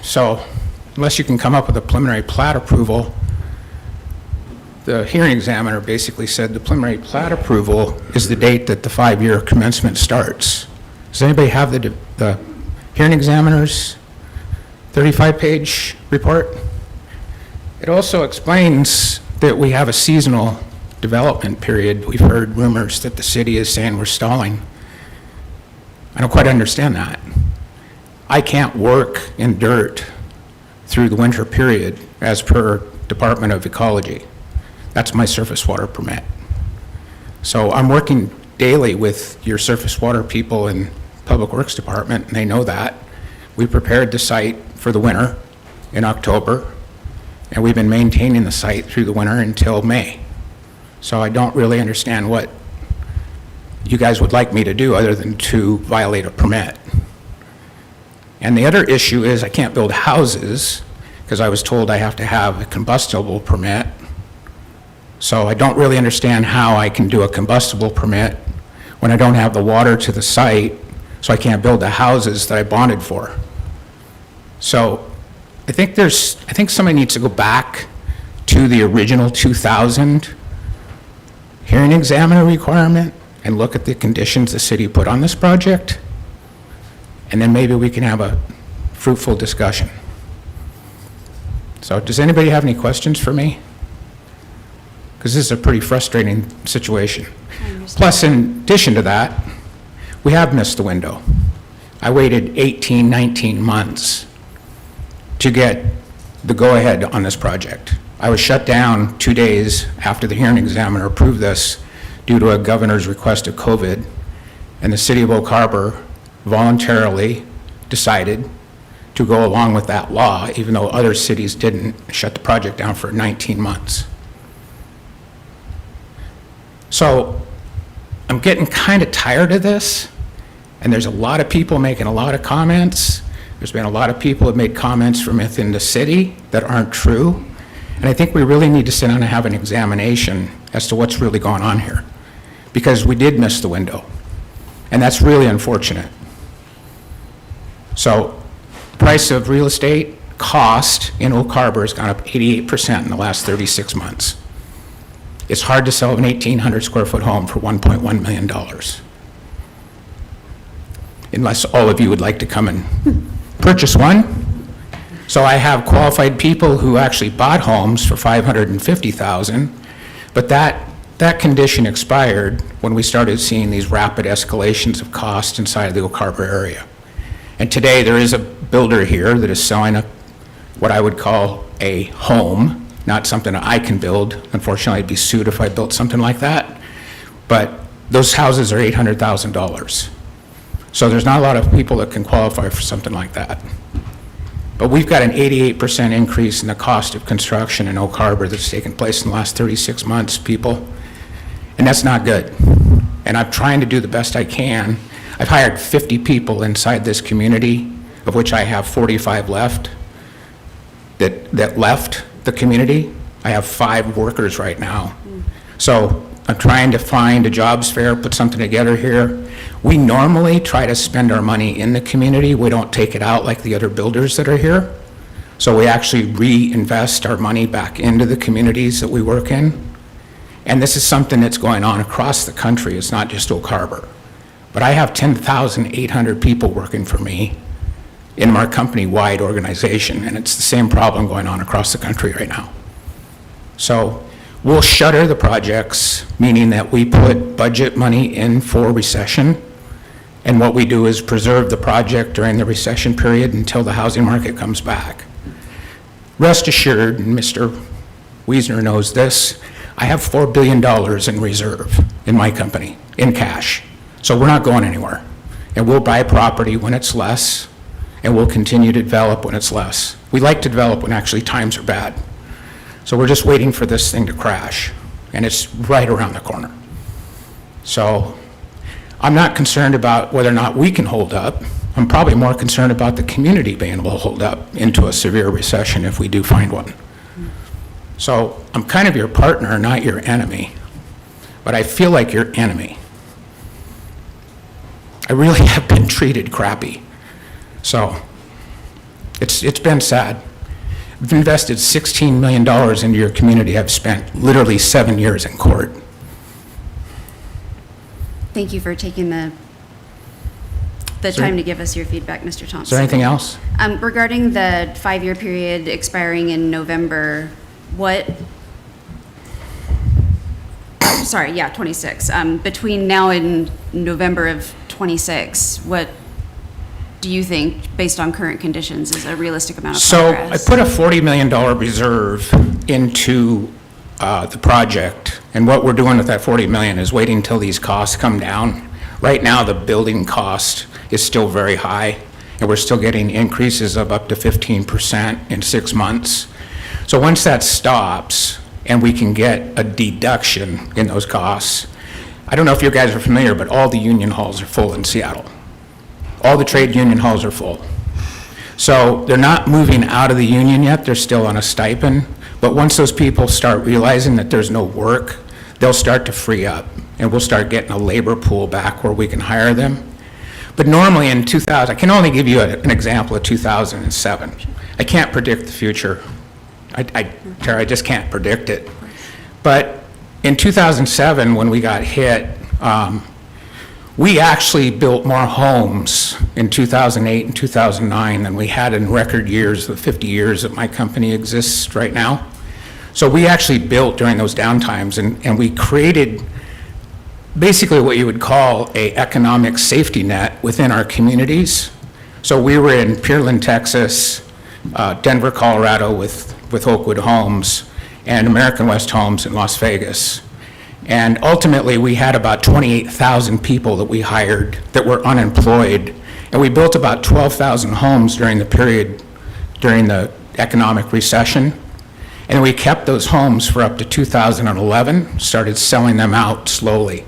So unless you can come up with a preliminary plat approval, the hearing examiner basically said the preliminary plat approval is the date that the 5-year commencement starts. Does anybody have the hearing examiner's 35-page report? It also explains that we have a seasonal development period. We've heard rumors that the city is saying we're stalling. I don't quite understand that. I can't work in dirt through the winter period as per Department of Ecology. That's my surface water permit. So I'm working daily with your surface water people in Public Works Department, and they know that. We prepared the site for the winter in October, and we've been maintaining the site through the winter until May. So I don't really understand what you guys would like me to do other than to violate a permit. And the other issue is I can't build houses because I was told I have to have a combustible permit. So I don't really understand how I can do a combustible permit when I don't have the water to the site, so I can't build the houses that I bonded for. So I think somebody needs to go back to the original 2000 hearing examiner requirement and look at the conditions the city put on this project, and then maybe we can have a fruitful discussion. So does anybody have any questions for me? Because this is a pretty frustrating situation. Plus, in addition to that, we have missed the window. I waited 18, 19 months to get the go-ahead on this project. I was shut down 2 days after the hearing examiner approved this due to a governor's request of COVID, and the city of Oak Harbor voluntarily decided to go along with that law, even though other cities didn't, shut the project down for 19 months. So I'm getting kind of tired of this, and there's a lot of people making a lot of comments. There's been a lot of people who have made comments from within the city that aren't true, and I think we really need to sit down and have an examination as to what's really going on here, because we did miss the window, and that's really unfortunate. So the price of real estate cost in Oak Harbor has gone up 88% in the last 36 months. It's hard to sell an 1,800 square foot home for $1.1 million. Unless all of you would like to come and purchase one. So I have qualified people who actually bought homes for $550,000, but that condition expired when we started seeing these rapid escalations of cost inside of the Oak Harbor area. And today there is a builder here that is selling what I would call a home, not something that I can build. Unfortunately, I'd be sued if I built something like that. But those houses are $800,000. So there's not a lot of people that can qualify for something like that. But we've got an 88% increase in the cost of construction in Oak Harbor that's taken place in the last 36 months, people. And that's not good. And I'm trying to do the best I can. I've hired 50 people inside this community, of which I have 45 left, that left the community. I have 5 workers right now. So I'm trying to find a jobs fair, put something together here. We normally try to spend our money in the community. We don't take it out like the other builders that are here. So we actually reinvest our money back into the communities that we work in. And this is something that's going on across the country. It's not just Oak Harbor. But I have 10,800 people working for me in our company-wide organization, and it's the same problem going on across the country right now. So we'll shutter the projects, meaning that we put budget money in for recession, and what we do is preserve the project during the recession period until the housing market comes back. Rest assured, and Mr. Wiesner knows this, I have $4 billion in reserve in my company, in cash. So we're not going anywhere. And we'll buy property when it's less, and we'll continue to develop when it's less. We like to develop when actually times are bad. So we're just waiting for this thing to crash, and it's right around the corner. So I'm not concerned about whether or not we can hold up. I'm probably more concerned about the community being able to hold up into a severe recession if we do find one. So I'm kind of your partner, not your enemy, but I feel like your enemy. I really have been treated crappy. So it's been sad. I've invested $16 million into your community. I've spent literally 7 years in court. Thank you for taking the time to give us your feedback, Mr. Thompson. Is there anything else? Regarding the 5-year period expiring in November, sorry, yeah, 26. Between now and November of 26, what do you think, based on current conditions, is a realistic amount of progress? So I put a $40 million reserve into the project, and what we're doing with that $40 million is waiting until these costs come down. Right now, the building cost is still very high, and we're still getting increases of up to 15% in 6 months. So once that stops, and we can get a deduction in those costs, I don't know if you guys are familiar, but all the union halls are full in Seattle. All the trade union halls are full. So they're not moving out of the union yet, they're still on a stipend, but once those people start realizing that there's no work, they'll start to free up, and we'll start getting a labor pool back where we can hire them. But normally in 2000, I can only give you an example of 2007. I can't predict the future. Tara, I just can't predict it. But in 2007, when we got hit, we actually built more homes in 2008 and 2009 than we had in record years, the 50 years that my company exists right now. So we actually built during those downtimes, and we created basically what you would call a economic safety net within our communities. So we were in Pearland, Texas, Denver, Colorado with Oakwood Homes, and American West Homes in Las Vegas. And ultimately, we had about 28,000 people that we hired that were unemployed, and we built about 12,000 homes during the period, during the economic recession. And we kept those homes for up to 2011, started selling them out slowly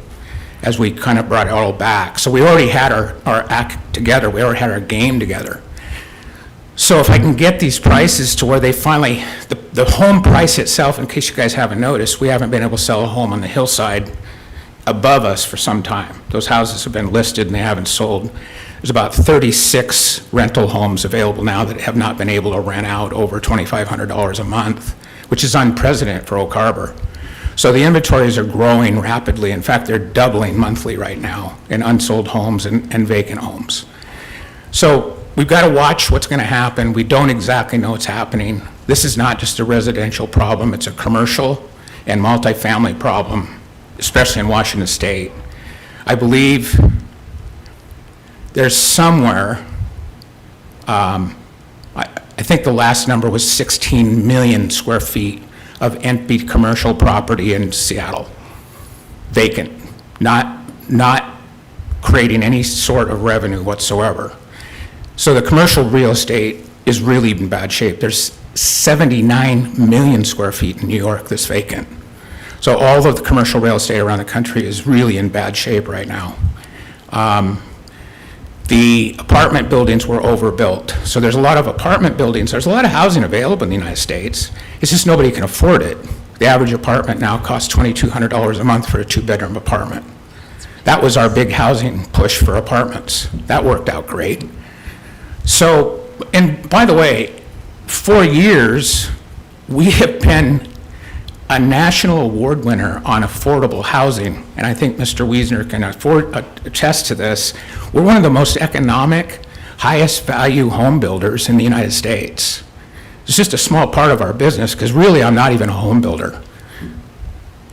as we kind of brought it all back. So we already had our act together, we already had our game together. So if I can get these prices to where they finally, the home price itself, in case you guys haven't noticed, we haven't been able to sell a home on the Hillside above us for some time. Those houses have been listed and they haven't sold. There's about 36 rental homes available now that have not been able to rent out over $2,500 a month, which is unprecedented for Oak Harbor. So the inventories are growing rapidly. In fact, they're doubling monthly right now in unsold homes and vacant homes. So we've got to watch what's going to happen. We don't exactly know what's happening. This is not just a residential problem, it's a commercial and multifamily problem, especially in Washington State. I believe there's somewhere I think the last number was 16 million square feet of empty commercial property in Seattle, vacant, not creating any sort of revenue whatsoever. So the commercial real estate is really in bad shape. There's 79 million square feet in New York that's vacant. So all of the commercial real estate around the country is really in bad shape right now. The apartment buildings were overbuilt. So there's a lot of apartment buildings. There's a lot of housing available in the United States. It's just nobody can afford it. The average apartment now costs $2,200 a month for a two-bedroom apartment. That was our big housing push for apartments. That worked out great. So, and by the way, for years, we have been a national award winner on affordable housing, and I think Mr. Wiesner can attest to this. We're one of the most economic, highest value home builders in the United States. It's just a small part of our business, because really I'm not even a home builder.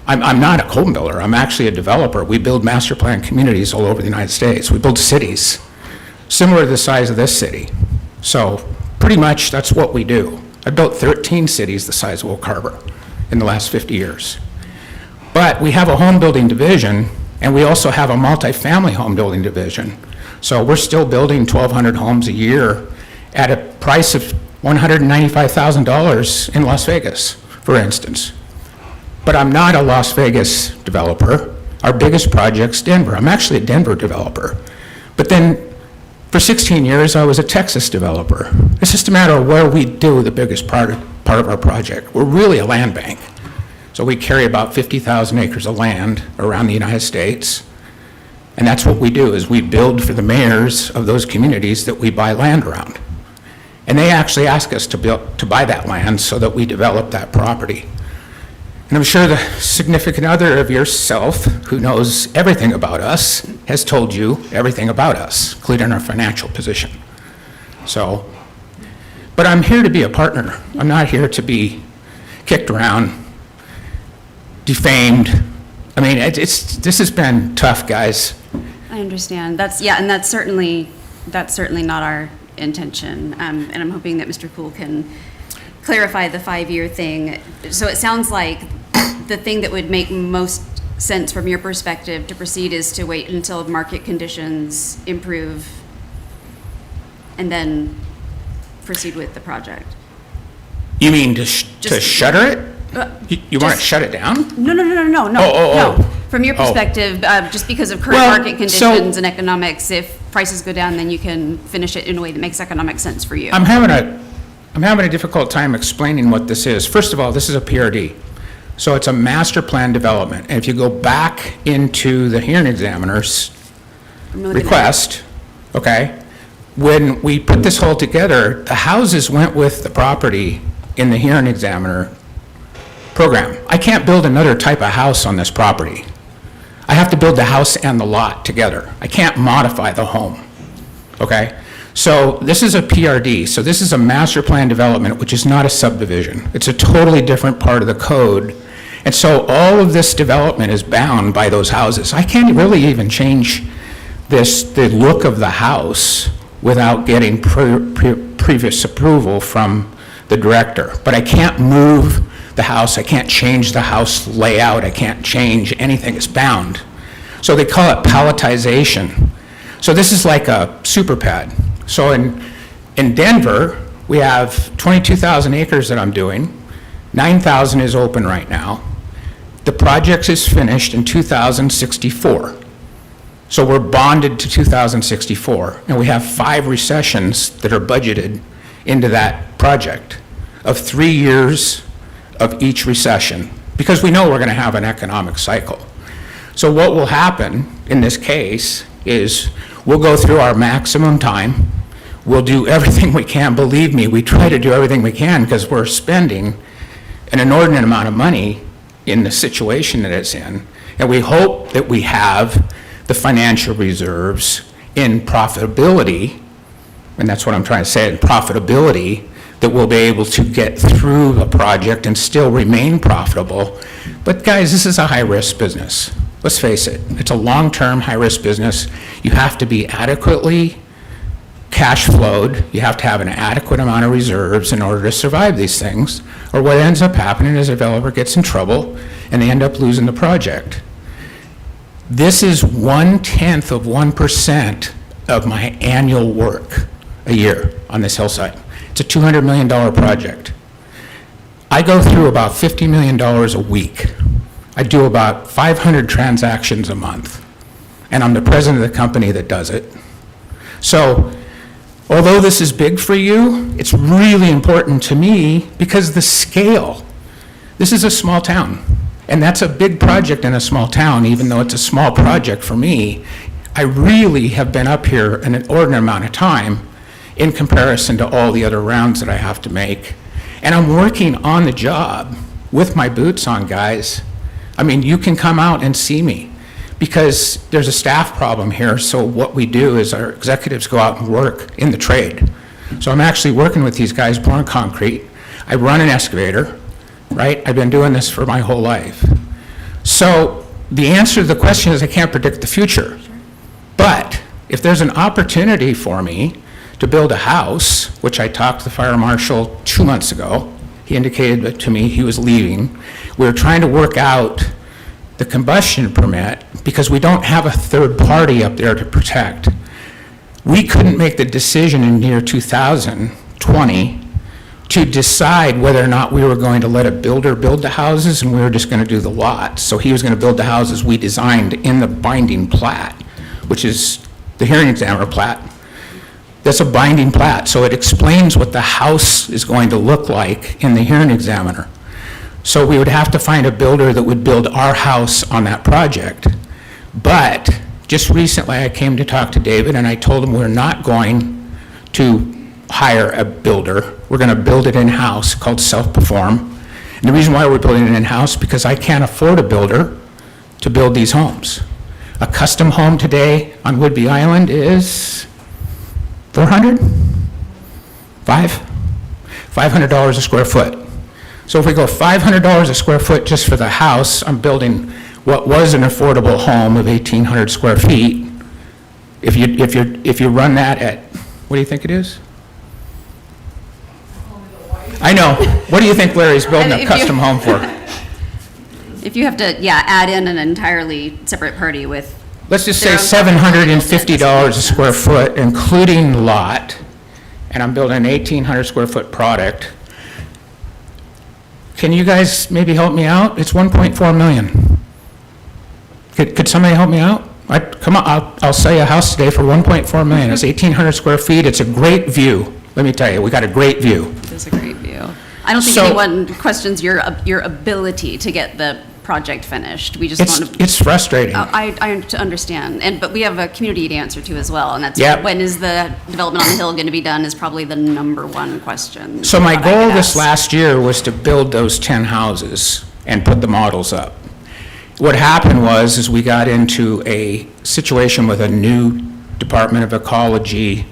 I'm not a home builder, I'm actually a developer. We build master plan communities all over the United States. We build cities, similar to the size of this city. So pretty much that's what we do. I built 13 cities the size of Oak Harbor in the last 50 years. But we have a home building division, and we also have a multifamily home building division. So we're still building 1,200 homes a year at a price of $195,000 in Las Vegas, for instance. But I'm not a Las Vegas developer. Our biggest project's Denver. I'm actually a Denver developer. But then for 16 years, I was a Texas developer. It's just a matter of where we do the biggest part of our project. We're really a land bank. So we carry about 50,000 acres of land around the United States. And that's what we do, is we build for the mayors of those communities that we buy land around. And they actually ask us to buy that land so that we develop that property. And I'm sure the significant other of yourself, who knows everything about us, has told you everything about us, including our financial position. So, but I'm here to be a partner. I'm not here to be kicked around, defamed. I mean, this has been tough, guys. I understand. And that's certainly not our intention. And I'm hoping that Mr. Poole can clarify the 5-year thing. So it sounds like the thing that would make most sense from your perspective to proceed is to wait until market conditions improve and then proceed with the project. You mean to shutter it? You want to shut it down? No. No. From your perspective, just because of current market conditions and economics, if prices go down, then you can finish it in a way that makes economic sense for you. I'm having a difficult time explaining what this is. First of all, this is a PRD. So it's a master plan development. And if you go back into the hearing examiner's request, okay, when we put this whole together, the houses went with the property in the hearing examiner program. I can't build another type of house on this property. I have to build the house and the lot together. I can't modify the home, okay? So this is a PRD, so this is a master plan development, which is not a subdivision. It's a totally different part of the code. And so all of this development is bound by those houses. I can't really even change the look of the house without getting previous approval from the director. But I can't move the house, I can't change the house layout, I can't change anything, it's bound. So they call it palletization. So this is like a super pad. So in Denver, we have 22,000 acres that I'm doing. 9,000 is open right now. The project is finished in 2064. So we're bonded to 2064, and we have 5 recessions that are budgeted into that project of 3 years of each recession, because we know we're going to have an economic cycle. So what will happen in this case is we'll go through our maximum time. We'll do everything we can. Believe me, we try to do everything we can because we're spending an inordinate amount of money in the situation that it's in. And we hope that we have the financial reserves in profitability, and that's what I'm trying to say, in profitability, that we'll be able to get through the project and still remain profitable. But guys, this is a high-risk business. Let's face it, it's a long-term, high-risk business. You have to be adequately cash flowed. You have to have an adequate amount of reserves in order to survive these things. Or what ends up happening is a developer gets in trouble and they end up losing the project. This is 1/10 of 1% of my annual work a year on this hillside. It's a $200 million project. I go through about $50 million a week. I do about 500 transactions a month, and I'm the president of the company that does it. So, although this is big for you, it's really important to me because the scale. This is a small town, and that's a big project in a small town, even though it's a small project for me. I really have been up here an inordinate amount of time in comparison to all the other rounds that I have to make. And I'm working on the job with my boots on, guys. I mean, you can come out and see me because there's a staff problem here. So what we do is our executives go out and work in the trade. So I'm actually working with these guys pouring concrete. I run an excavator, right? I've been doing this for my whole life. So the answer to the question is I can't predict the future. But if there's an opportunity for me to build a house, which I talked to the fire marshal 2 months ago, he indicated to me he was leaving. We were trying to work out the combustion permit because we don't have a third party up there to protect. We couldn't make the decision in year 2020 to decide whether or not we were going to let a builder build the houses and we were just going to do the lots. So he was going to build the houses we designed in the binding plat, which is the hearing examiner plat. That's a binding plat, so it explains what the house is going to look like in the hearing examiner. So we would have to find a builder that would build our house on that project. But just recently I came to talk to David and I told him we're not going to hire a builder. We're going to build it in-house, called self-perform. And the reason why we're building it in-house, because I can't afford a builder to build these homes. A custom home today on Whidbey Island is $400? $500 a square foot. So if we go $500 a square foot just for the house, I'm building what was an affordable home of 1,800 square feet. If you run that at, what do you think it is? I know. What do you think Larry's building a custom home for? If you have to, add in an entirely separate party with. Let's just say $750 a square foot, including lot, and I'm building an 1,800 square foot product. Can you guys maybe help me out? It's 1.4 million. Could somebody help me out? Come on, I'll sell you a house today for 1.4 million. It's 1,800 square feet. It's a great view. Let me tell you, we got a great view. It is a great view. I don't think anyone questions your ability to get the project finished. We just want to. It's frustrating. I understand, but we have a community to answer to as well, and that's when is the development on the hill going to be done is probably the #1 question. So my goal this last year was to build those 10 houses and put the models up. What happened is we got into a situation with a new Department of Ecology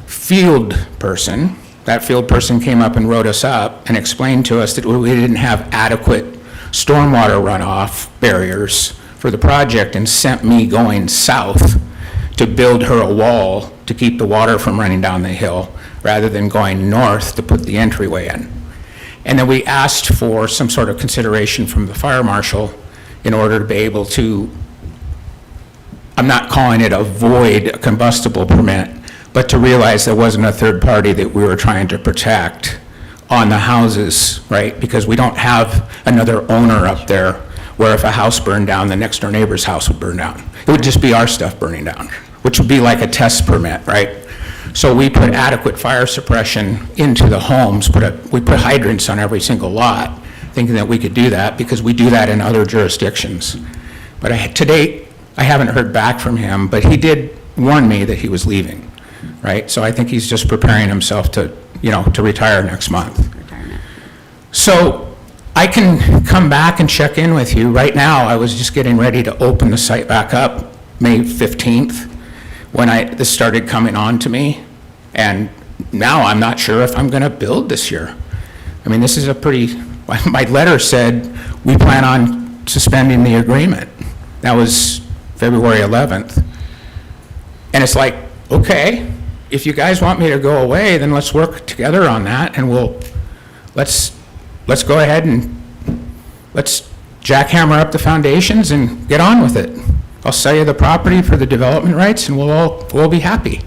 field person. That field person came up and wrote us up and explained to us that we didn't have adequate stormwater runoff barriers for the project and sent me going south to build her a wall to keep the water from running down the hill rather than going north to put the entryway in. And then we asked for some sort of consideration from the fire marshal in order to be able to, I'm not calling it avoid a combustible permit, but to realize there wasn't a third party that we were trying to protect on the houses, right? Because we don't have another owner up there where if a house burned down, the next door neighbor's house would burn down. It would just be our stuff burning down, which would be like a test permit, right? So we put adequate fire suppression into the homes, we put hydrants on every single lot, thinking that we could do that because we do that in other jurisdictions. But to date, I haven't heard back from him, but he did warn me that he was leaving, right? So I think he's just preparing himself to retire next month. So I can come back and check in with you. Right now, I was just getting ready to open the site back up May 15th when this started coming on to me. And now I'm not sure if I'm going to build this year. I mean, this is my letter said we plan on suspending the agreement. That was February 11th. And it's like, okay, if you guys want me to go away, then let's work together on that, and let's go ahead and let's jackhammer up the foundations and get on with it. I'll sell you the property for the development rights, and we'll be happy.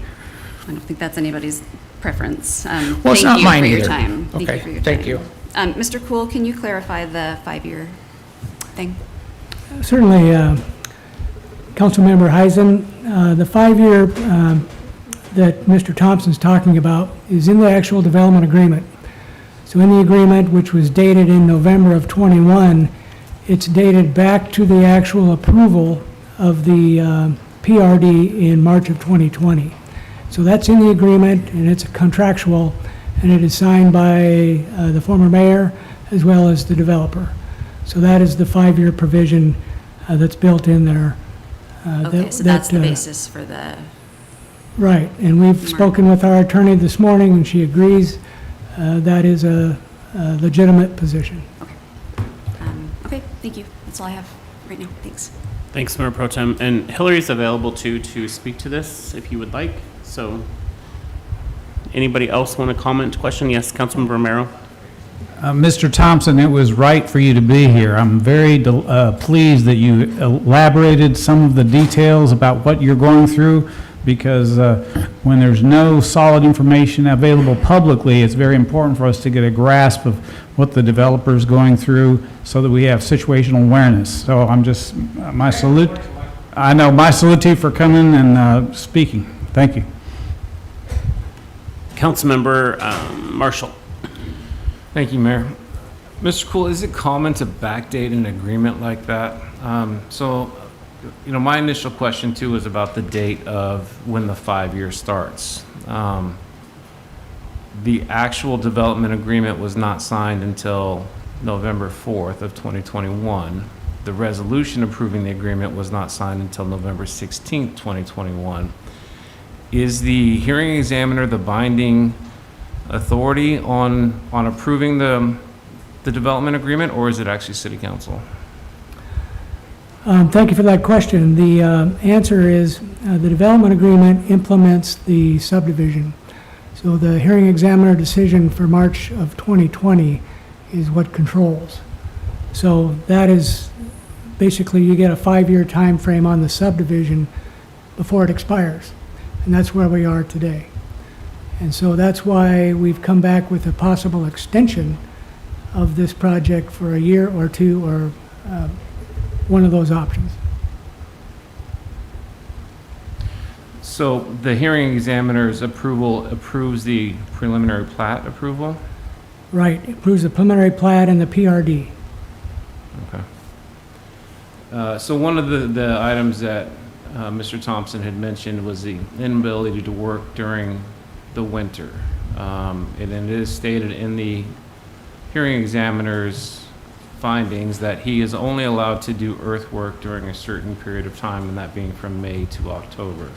I don't think that's anybody's preference. Well, it's not mine either. Thank you for your time. Okay, Thank you for your thank time. you. Mr. Cool, can you clarify the 5-year thing? Certainly, Councilmember Heisen, the 5-year that Mr. Thompson's talking about is in the actual development agreement. So in the agreement, which was dated in November of '21, it's dated back to the actual approval of the PRD in March of 2020. So that's in the agreement, and it's contractual, and it is signed by the former mayor as well as the developer. So that is the 5-year provision that's built in there. Okay, so that's the basis for the, Right, and we've spoken with our attorney this morning, and she agrees that is a legitimate position. okay, thank you. That's all I have right now. Thanks. Thanks, Mayor Pro Tem. And Hillary's available too to speak to this if you would like. So anybody else want to comment, question? Yes, Councilman Romero. Mr. Thompson, it was right for you to be here. I'm very pleased that you elaborated some of the details about what you're going through, because when there's no solid information available publicly, it's very important for us to get a grasp of what the developer's going through so that we have situational awareness. So I'm just, my salute to you for coming and speaking. Thank you. Councilmember Marshall. Thank you, Mayor. Mr. Cool, is it common to backdate an agreement like that? My initial question too was about the date of when the 5-year starts. The actual development agreement was not signed until November 4th of 2021. The resolution approving the agreement was not signed until November 16th, 2021. Is the hearing examiner the binding authority on approving the development agreement, or is it actually City Council? Thank you for that question. The answer is the development agreement implements the subdivision. So the hearing examiner decision for March of 2020 is what controls. So that is basically, you get a 5-year time frame on the subdivision before it expires. And that's where we are today. And so that's why we've come back with a possible extension of this project for a year or two, or one of those options. So the hearing examiner's approval approves the preliminary plat approval? Right, it approves the preliminary plat and the PRD. Okay. So one of the items that Mr. Thompson had mentioned was the inability to work during the winter. And it is stated in the hearing examiner's findings that he is only allowed to do earthwork during a certain period of time, and that being from May to October.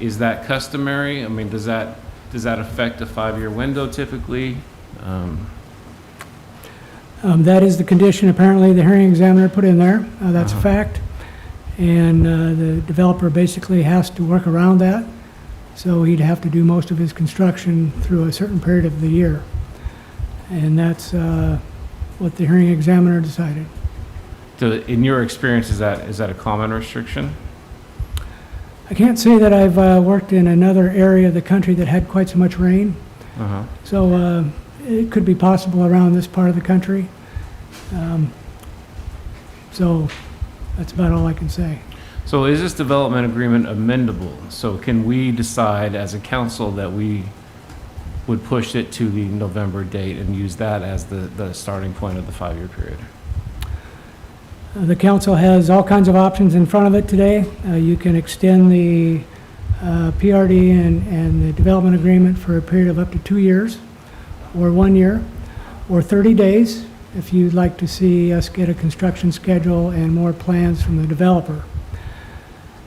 Is that customary? I mean, does that affect a 5-year window typically? That is the condition apparently the hearing examiner put in there. That's a fact. And the developer basically has to work around that. So he'd have to do most of his construction through a certain period of the year. And that's what the hearing examiner decided. So in your experience, is that a common restriction? I can't say that I've worked in another area of the country that had quite so much rain. So it could be possible around this part of the country. So that's about all I can say. So is this development agreement amendable? So can we decide as a council that we would push it to the November date and use that as the starting point of the 5-year period? The council has all kinds of options in front of it today. You can extend the PRD and the development agreement for a period of up to 2 years, or 1 year, or 30 days, if you'd like to see us get a construction schedule and more plans from the developer.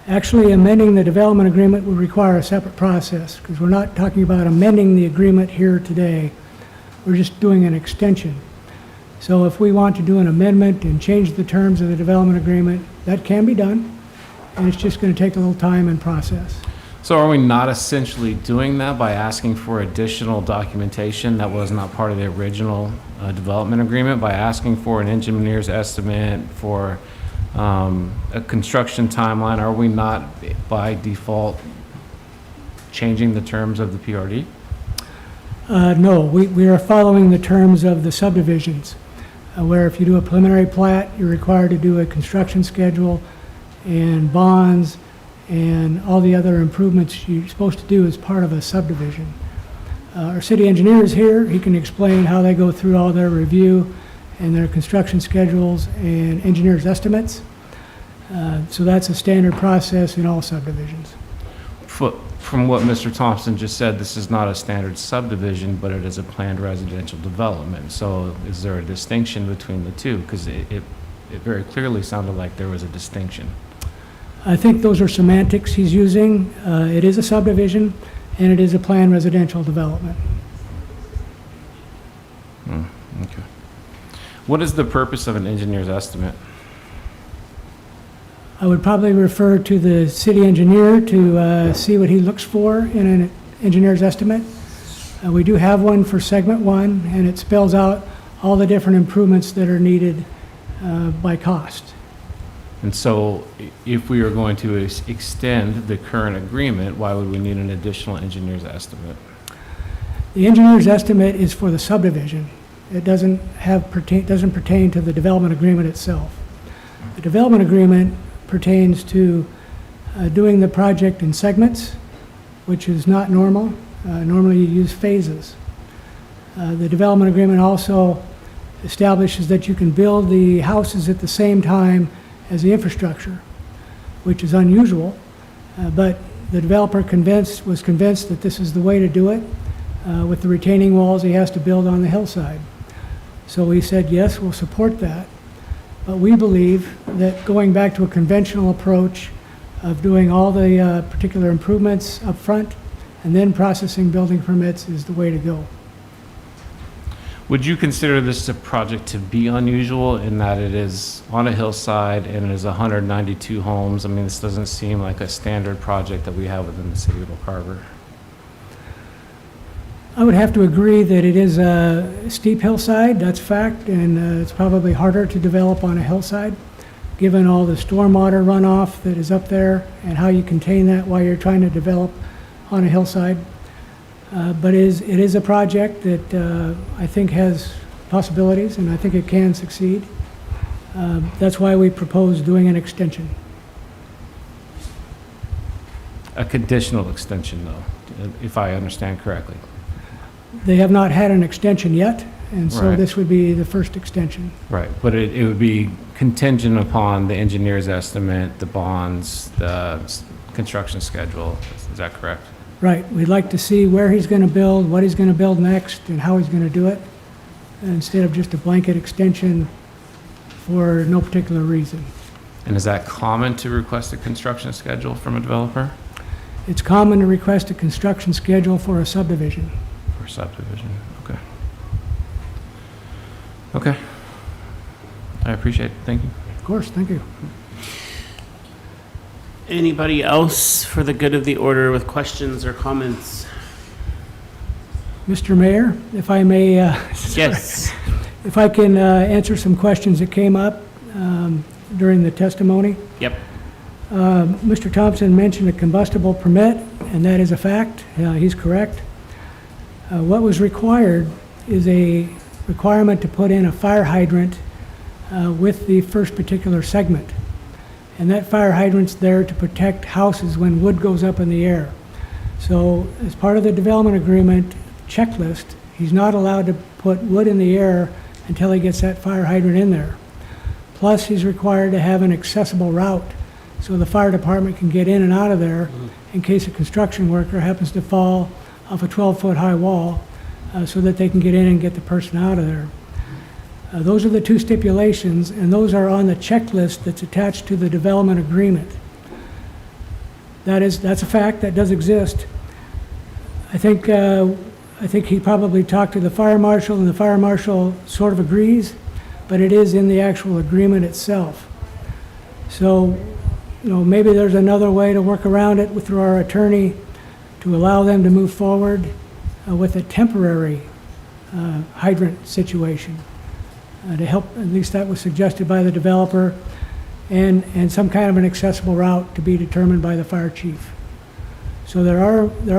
Actually, amending the development agreement would require a separate process, because we're not talking about amending the agreement here today. We're just doing an extension. So if we want to do an amendment and change the terms of the development agreement, that can be done, and it's just going to take a little time and process. So are we not essentially doing that by asking for additional documentation that was not part of the original development agreement, by asking for an engineer's estimate for a construction timeline? Are we not by default changing the terms of the PRD? No, we are following the terms of the subdivisions, where if you do a preliminary plat, you're required to do a construction schedule and bonds and all the other improvements you're supposed to do as part of a subdivision. Our city engineer is here. He can explain how they go through all their review and their construction schedules and engineer's estimates. So that's a standard process in all subdivisions. From what Mr. Thompson just said, this is not a standard subdivision, but it is a planned residential development. So is there a distinction between the two? Because it very clearly sounded like there was a distinction. I think those are semantics he's using. It is a subdivision, and it is a planned residential development. Okay. What is the purpose of an engineer's estimate? I would probably refer to the city engineer to see what he looks for in an engineer's estimate. We do have one for segment 1, and it spells out all the different improvements that are needed by cost. And so if we are going to extend the current agreement, why would we need an additional engineer's estimate? The engineer's estimate is for the subdivision. It doesn't pertain to the development agreement itself. The development agreement pertains to doing the project in segments, which is not normal. Normally you use phases. The development agreement also establishes that you can build the houses at the same time as the infrastructure, which is unusual, but the developer was convinced that this is the way to do it. With the retaining walls he has to build on the hillside. So we said, yes, we'll support that. But we believe that going back to a conventional approach of doing all the particular improvements up front and then processing building permits is the way to go. Would you consider this a project to be unusual in that it is on a hillside and it is 192 homes? I mean, this doesn't seem like a standard project that we have within the city of Oak Harbor. I would have to agree that it is a steep hillside, that's fact, and it's probably harder to develop on a hillside, given all the stormwater runoff that is up there and how you contain that while you're trying to develop on a hillside. But it is a project that I think has possibilities, and I think it can succeed. That's why we propose doing an extension. A conditional extension, though, if I understand correctly. They have not had an extension yet, and so Right. this would be the first extension. Right, but it would be contingent upon the engineer's estimate, the bonds, the construction schedule. Is that correct? Right, we'd like to see where he's going to build, what he's going to build next, and how he's going to do it, instead of just a blanket extension for no particular reason. And is that common to request a construction schedule from a developer? It's common to request a construction schedule for a subdivision. For subdivision, okay. Okay. I appreciate it, thank you. Of course, thank you. Anybody else for the good of the order with questions or comments? Mr. Mayor, if I may, Yes. if I can answer some questions that came up during the testimony. Yep. Mr. Thompson mentioned a combustible permit, and that is a fact. He's correct. What was required is a requirement to put in a fire hydrant with the first particular segment. And that fire hydrant's there to protect houses when wood goes up in the air. So as part of the development agreement checklist, he's not allowed to put wood in the air until he gets that fire hydrant in there. Plus, he's required to have an accessible route so the fire department can get in and out of there in case a construction worker happens to fall off a 12-foot high wall, so that they can get in and get the person out of there. Those are the two stipulations, and those are on the checklist that's attached to the development agreement. That's a fact, that does exist. I think he probably talked to the fire marshal, and the fire marshal sort of agrees, but it is in the actual agreement itself. So maybe there's another way to work around it through our attorney to allow them to move forward with a temporary hydrant situation to help, at least that was suggested by the developer, and some kind of an accessible route to be determined by the fire chief. So there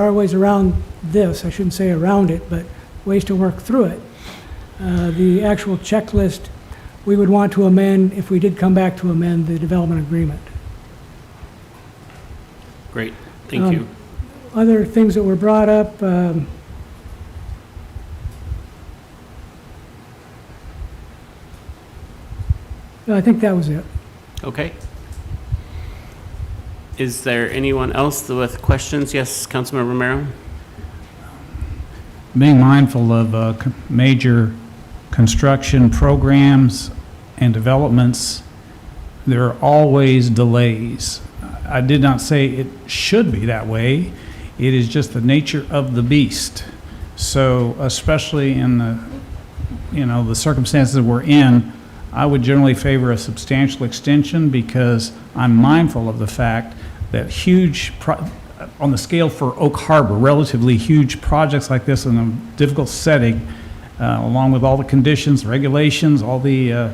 are ways around this, I shouldn't say around it, but ways to work through it. The actual checklist, we would want to amend, if we did come back to amend the development agreement. Great, thank you. Other things that were brought up, I think that was it. Okay. Is there anyone else with questions? Yes, Councilmember Romero? Being mindful of major construction programs and developments, there are always delays. I did not say it should be that way. It is just the nature of the beast. So especially in the circumstances that we're in, I would generally favor a substantial extension because I'm mindful of the fact that on the scale for Oak Harbor, relatively huge projects like this in a difficult setting, along with all the conditions, regulations, all the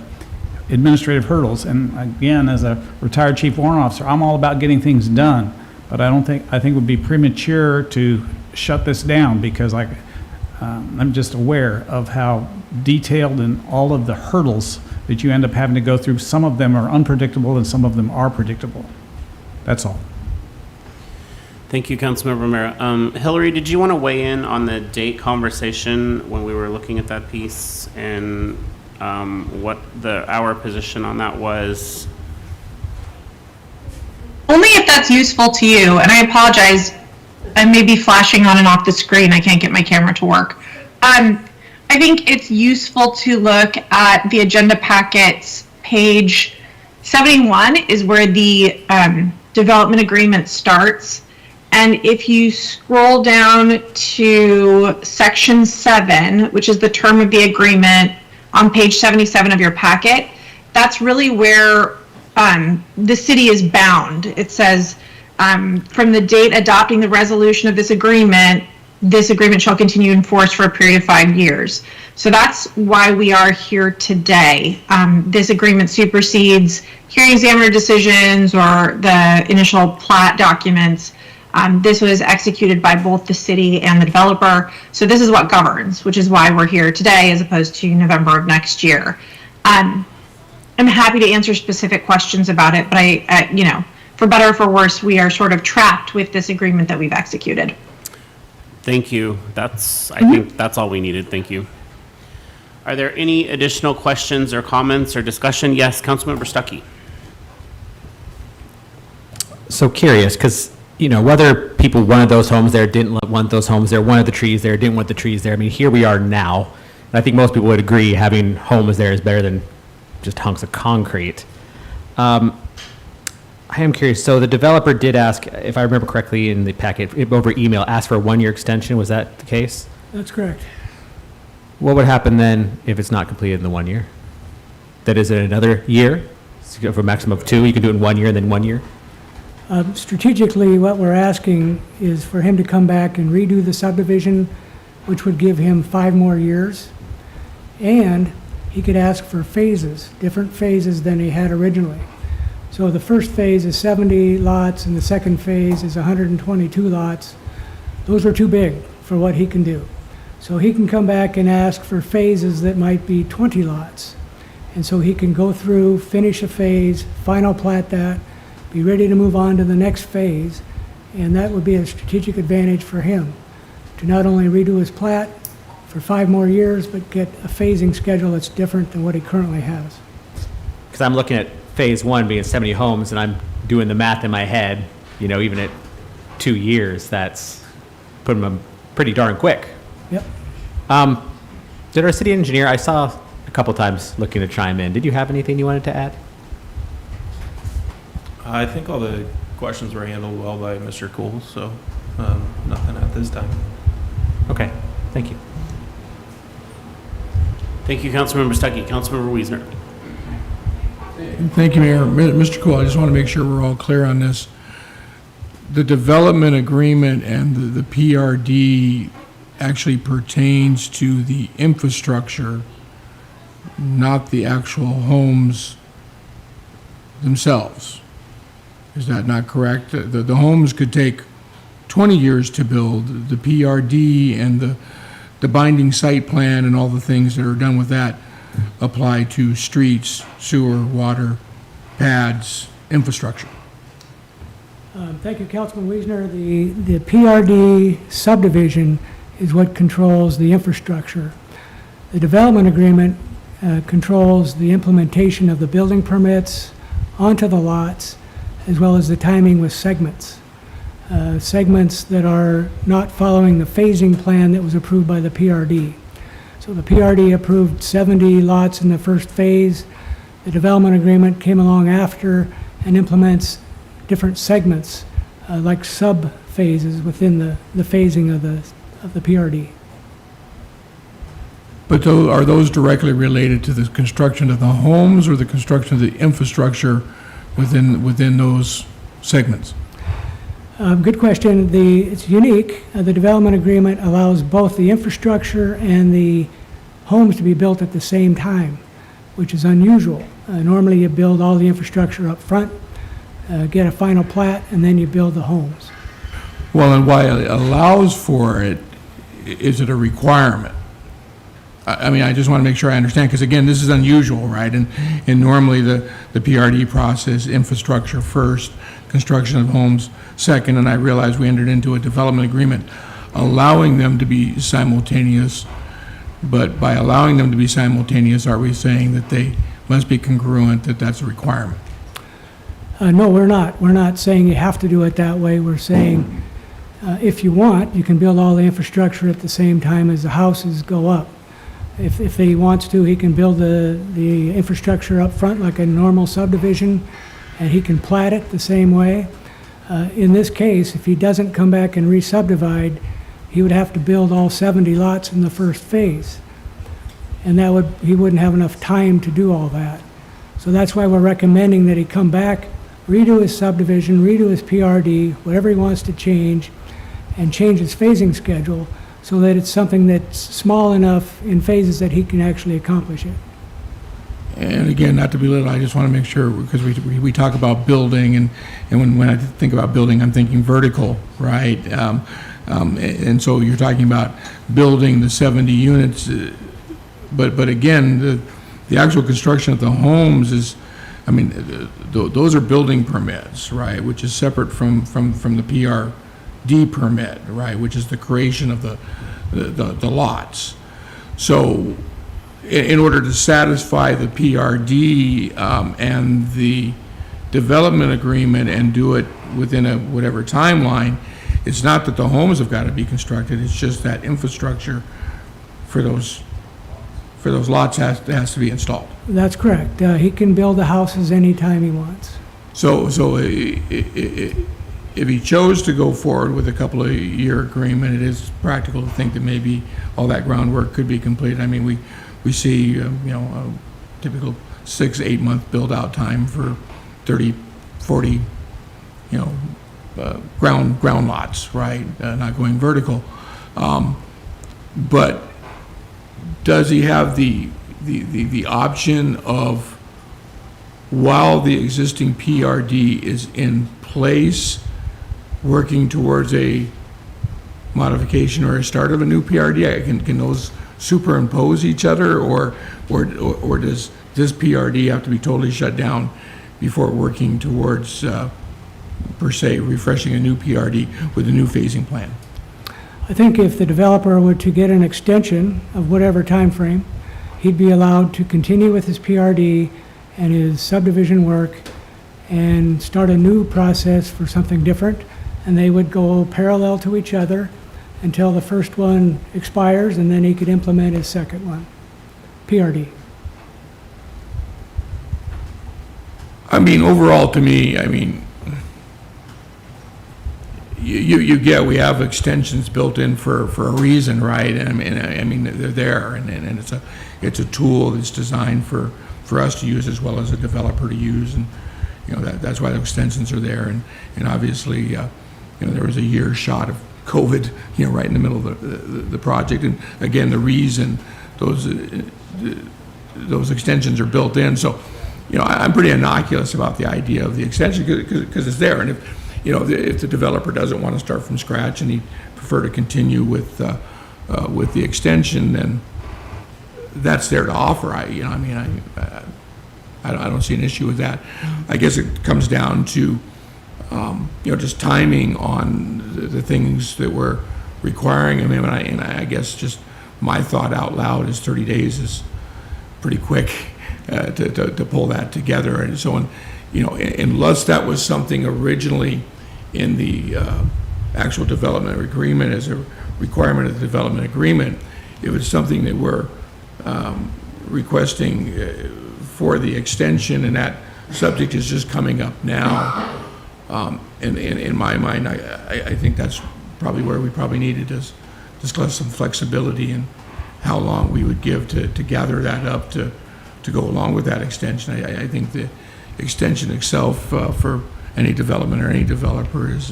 administrative hurdles. And again, as a retired chief warrant officer, I'm all about getting things done. But I think it would be premature to shut this down because I'm just aware of how detailed and all of the hurdles that you end up having to go through. Some of them are unpredictable and some of them are predictable. That's all. Thank you, Councilmember Romero. Hillary, did you want to weigh in on the date conversation when we were looking at that piece and what our position on that was? Only if that's useful to you, and I apologize, I may be flashing on and off the screen. I can't get my camera to work. I think it's useful to look at the agenda packets. Page 71 is where the development agreement starts. And if you scroll down to section 7, which is the term of the agreement on page 77 of your packet, that's really where the city is bound. It says, from the date adopting the resolution of this agreement shall continue in force for a period of 5 years. So that's why we are here today. This agreement supersedes hearing examiner decisions or the initial plat documents. This was executed by both the city and the developer. So this is what governs, which is why we're here today as opposed to November of next year. I'm happy to answer specific questions about it, but for better or for worse, we are sort of trapped with this agreement that we've executed. Thank you. I think that's all we needed. Thank you. Are there any additional questions or comments or discussion? Yes, Councilmember Stuckey. So curious, because, whether people wanted those homes there, didn't want those homes there, wanted the trees there, didn't want the trees there. I mean, here we are now. And I think most people would agree having homes there is better than just hunks of concrete. I am curious. So the developer did ask, if I remember correctly in the packet, over email, asked for a 1-year extension. Was that the case? That's correct. What would happen then if it's not completed in the 1 year? That is it another year? So for a maximum of 2, you can do it in 1 year and then 1 year? Strategically, what we're asking is for him to come back and redo the subdivision, which would give him 5 more years. And he could ask for phases, different phases than he had originally. So the first phase is 70 lots and the second phase is 122 lots. Those are too big for what he can do. So he can come back and ask for phases that might be 20 lots. And so he can go through, finish a phase, final plat that, be ready to move on to the next phase. And that would be a strategic advantage for him to not only redo his plat for 5 more years, but get a phasing schedule that's different than what he currently has. Because I'm looking at phase 1 being 70 homes and I'm doing the math in my head, even at 2 years, that's putting them pretty darn quick. Yep. Did our city engineer, I saw a couple times looking to chime in. Did you have anything you wanted to add? I think all the questions were handled well by Mr. Cool, so nothing at this time. Okay, thank you. Thank you, Councilmember Stuckey. Councilmember Wiesner. Thank you, Mayor. Mr. Cool, I just want to make sure we're all clear on this. The development agreement and the PRD actually pertains to the infrastructure, not the actual homes themselves. Is that not correct? The homes could take 20 years to build. The PRD and the binding site plan and all the things that are done with that apply to streets, sewer, water, pads, infrastructure. Thank you, Councilman Wiesner. The PRD subdivision is what controls the infrastructure. The development agreement controls the implementation of the building permits onto the lots, as well as the timing with segments. Segments that are not following the phasing plan that was approved by the PRD. So the PRD approved 70 lots in the first phase. The development agreement came along after and implements different segments, like sub-phases within the phasing of the PRD. But are those directly related to the construction of the homes or the construction of the infrastructure within those segments? Good question. It's unique. The development agreement allows both the infrastructure and the homes to be built at the same time, which is unusual. Normally you build all the infrastructure up front, get a final plat, and then you build the homes. Well, and why it allows for it, is it a requirement? I mean, I just want to make sure I understand, because again, this is unusual, right? And normally the PRD process, infrastructure first, construction of homes second, and I realize we entered into a development agreement allowing them to be simultaneous, but by allowing them to be simultaneous, are we saying that they must be congruent, that that's a requirement? No, we're not. We're not saying you have to do it that way. We're saying if you want, you can build all the infrastructure at the same time as the houses go up. If he wants to, he can build the infrastructure up front like a normal subdivision, and he can plat it the same way. In this case, if he doesn't come back and re-subdivide, he would have to build all 70 lots in the first phase. And he wouldn't have enough time to do all that. So that's why we're recommending that he come back, redo his subdivision, redo his PRD, whatever he wants to change, and change his phasing schedule so that it's something that's small enough in phases that he can actually accomplish it. And again, not to belittle, I just want to make sure, because we talk about building, and when I think about building, I'm thinking vertical, right? And so you're talking about building the 70 units, but again, the actual construction of the homes is, I mean, those are building permits, right? Which is separate from the PRD permit, right? Which is the creation of the lots. So in order to satisfy the PRD and the development agreement and do it within a whatever timeline, it's not that the homes have got to be constructed, it's just that infrastructure for those lots has to be installed. That's correct. He can build the houses anytime he wants. So if he chose to go forward with a couple of year agreement, it is practical to think that maybe all that groundwork could be completed. I mean, we see, a typical 6-8 month build out time for 30, 40, ground lots, right? Not going vertical. But does he have the option of, while the existing PRD is in place, working towards a modification or a start of a new PRD? Can those superimpose each other, or does this PRD have to be totally shut down before working towards, per se, refreshing a new PRD with a new phasing plan? I think if the developer were to get an extension of whatever time frame, he'd be allowed to continue with his PRD and his subdivision work and start a new process for something different, and they would go parallel to each other until the first one expires, and then he could implement his second one, PRD. I mean, overall, to me, I mean, you get, we have extensions built in for a reason, right? And I mean they're there, and it's a tool that's designed for for us to use as well as a developer to use, and, you know, that's why the extensions are there, and obviously, you know, there was a year shot of COVID, you know, right in the middle of the project, and again, the reason those extensions are built in, so, you know, I'm pretty innocuous about the idea of the extension, because it's there, and if, you know, if the developer doesn't want to start from scratch and he'd prefer to continue with the extension, then that's there to offer. I don't see an issue with that. I guess it comes down to, you know, just timing on the things that we're requiring. I mean, and I guess just my thought out loud is 30 days is pretty quick to pull that together. And so, you know, unless that was something originally in the actual development agreement as a requirement of the development agreement, it was something that we're requesting for the extension, and that subject is just coming up now. And in my mind, I think that's probably where we probably needed to discuss some flexibility in how long we would give to gather that up to go along with that extension. I think the extension itself for any development or any developer is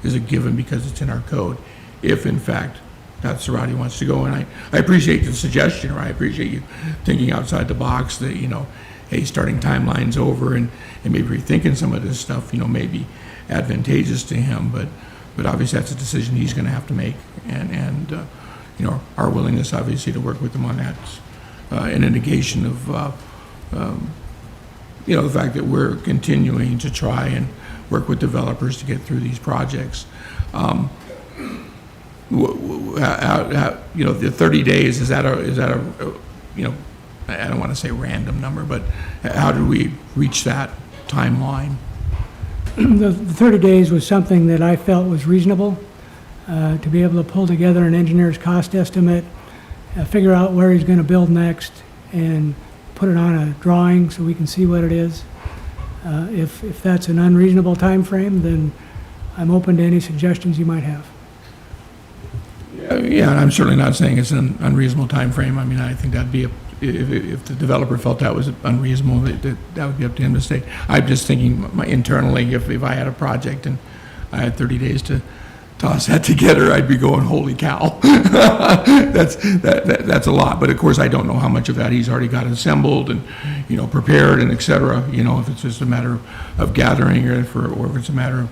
a given because it's in our code, if in fact that's the route he wants to go. And I appreciate the suggestion, or I appreciate you thinking outside the box that, you know, hey, starting timelines over and maybe rethinking some of this stuff, you know, may be advantageous to him, but obviously that's a decision he's going to have to make, and you know, our willingness obviously to work with him on that, an indication of you know, the fact that we're continuing to try and work with developers to get through these projects. You know, the 30 days, is that a you know, I don't want to say random number, but how did we reach that timeline? The 30 days was something that I felt was reasonable, to be able to pull together an engineer's cost estimate, figure out where he's going to build next, and put it on a drawing so we can see what it is. If that's an unreasonable time frame, then I'm open to any suggestions you might have. Yeah, and I'm certainly not saying it's an unreasonable time frame. I mean, I think that'd be if the developer felt that was unreasonable, that would be up to him to state. I'm just thinking internally, if I had a project and I had 30 days to toss that together, I'd be going, holy cow. That's a lot. But of course, I don't know how much of that he's already got assembled and, you know, prepared and et cetera. You know, if it's just a matter of gathering, or if it's a matter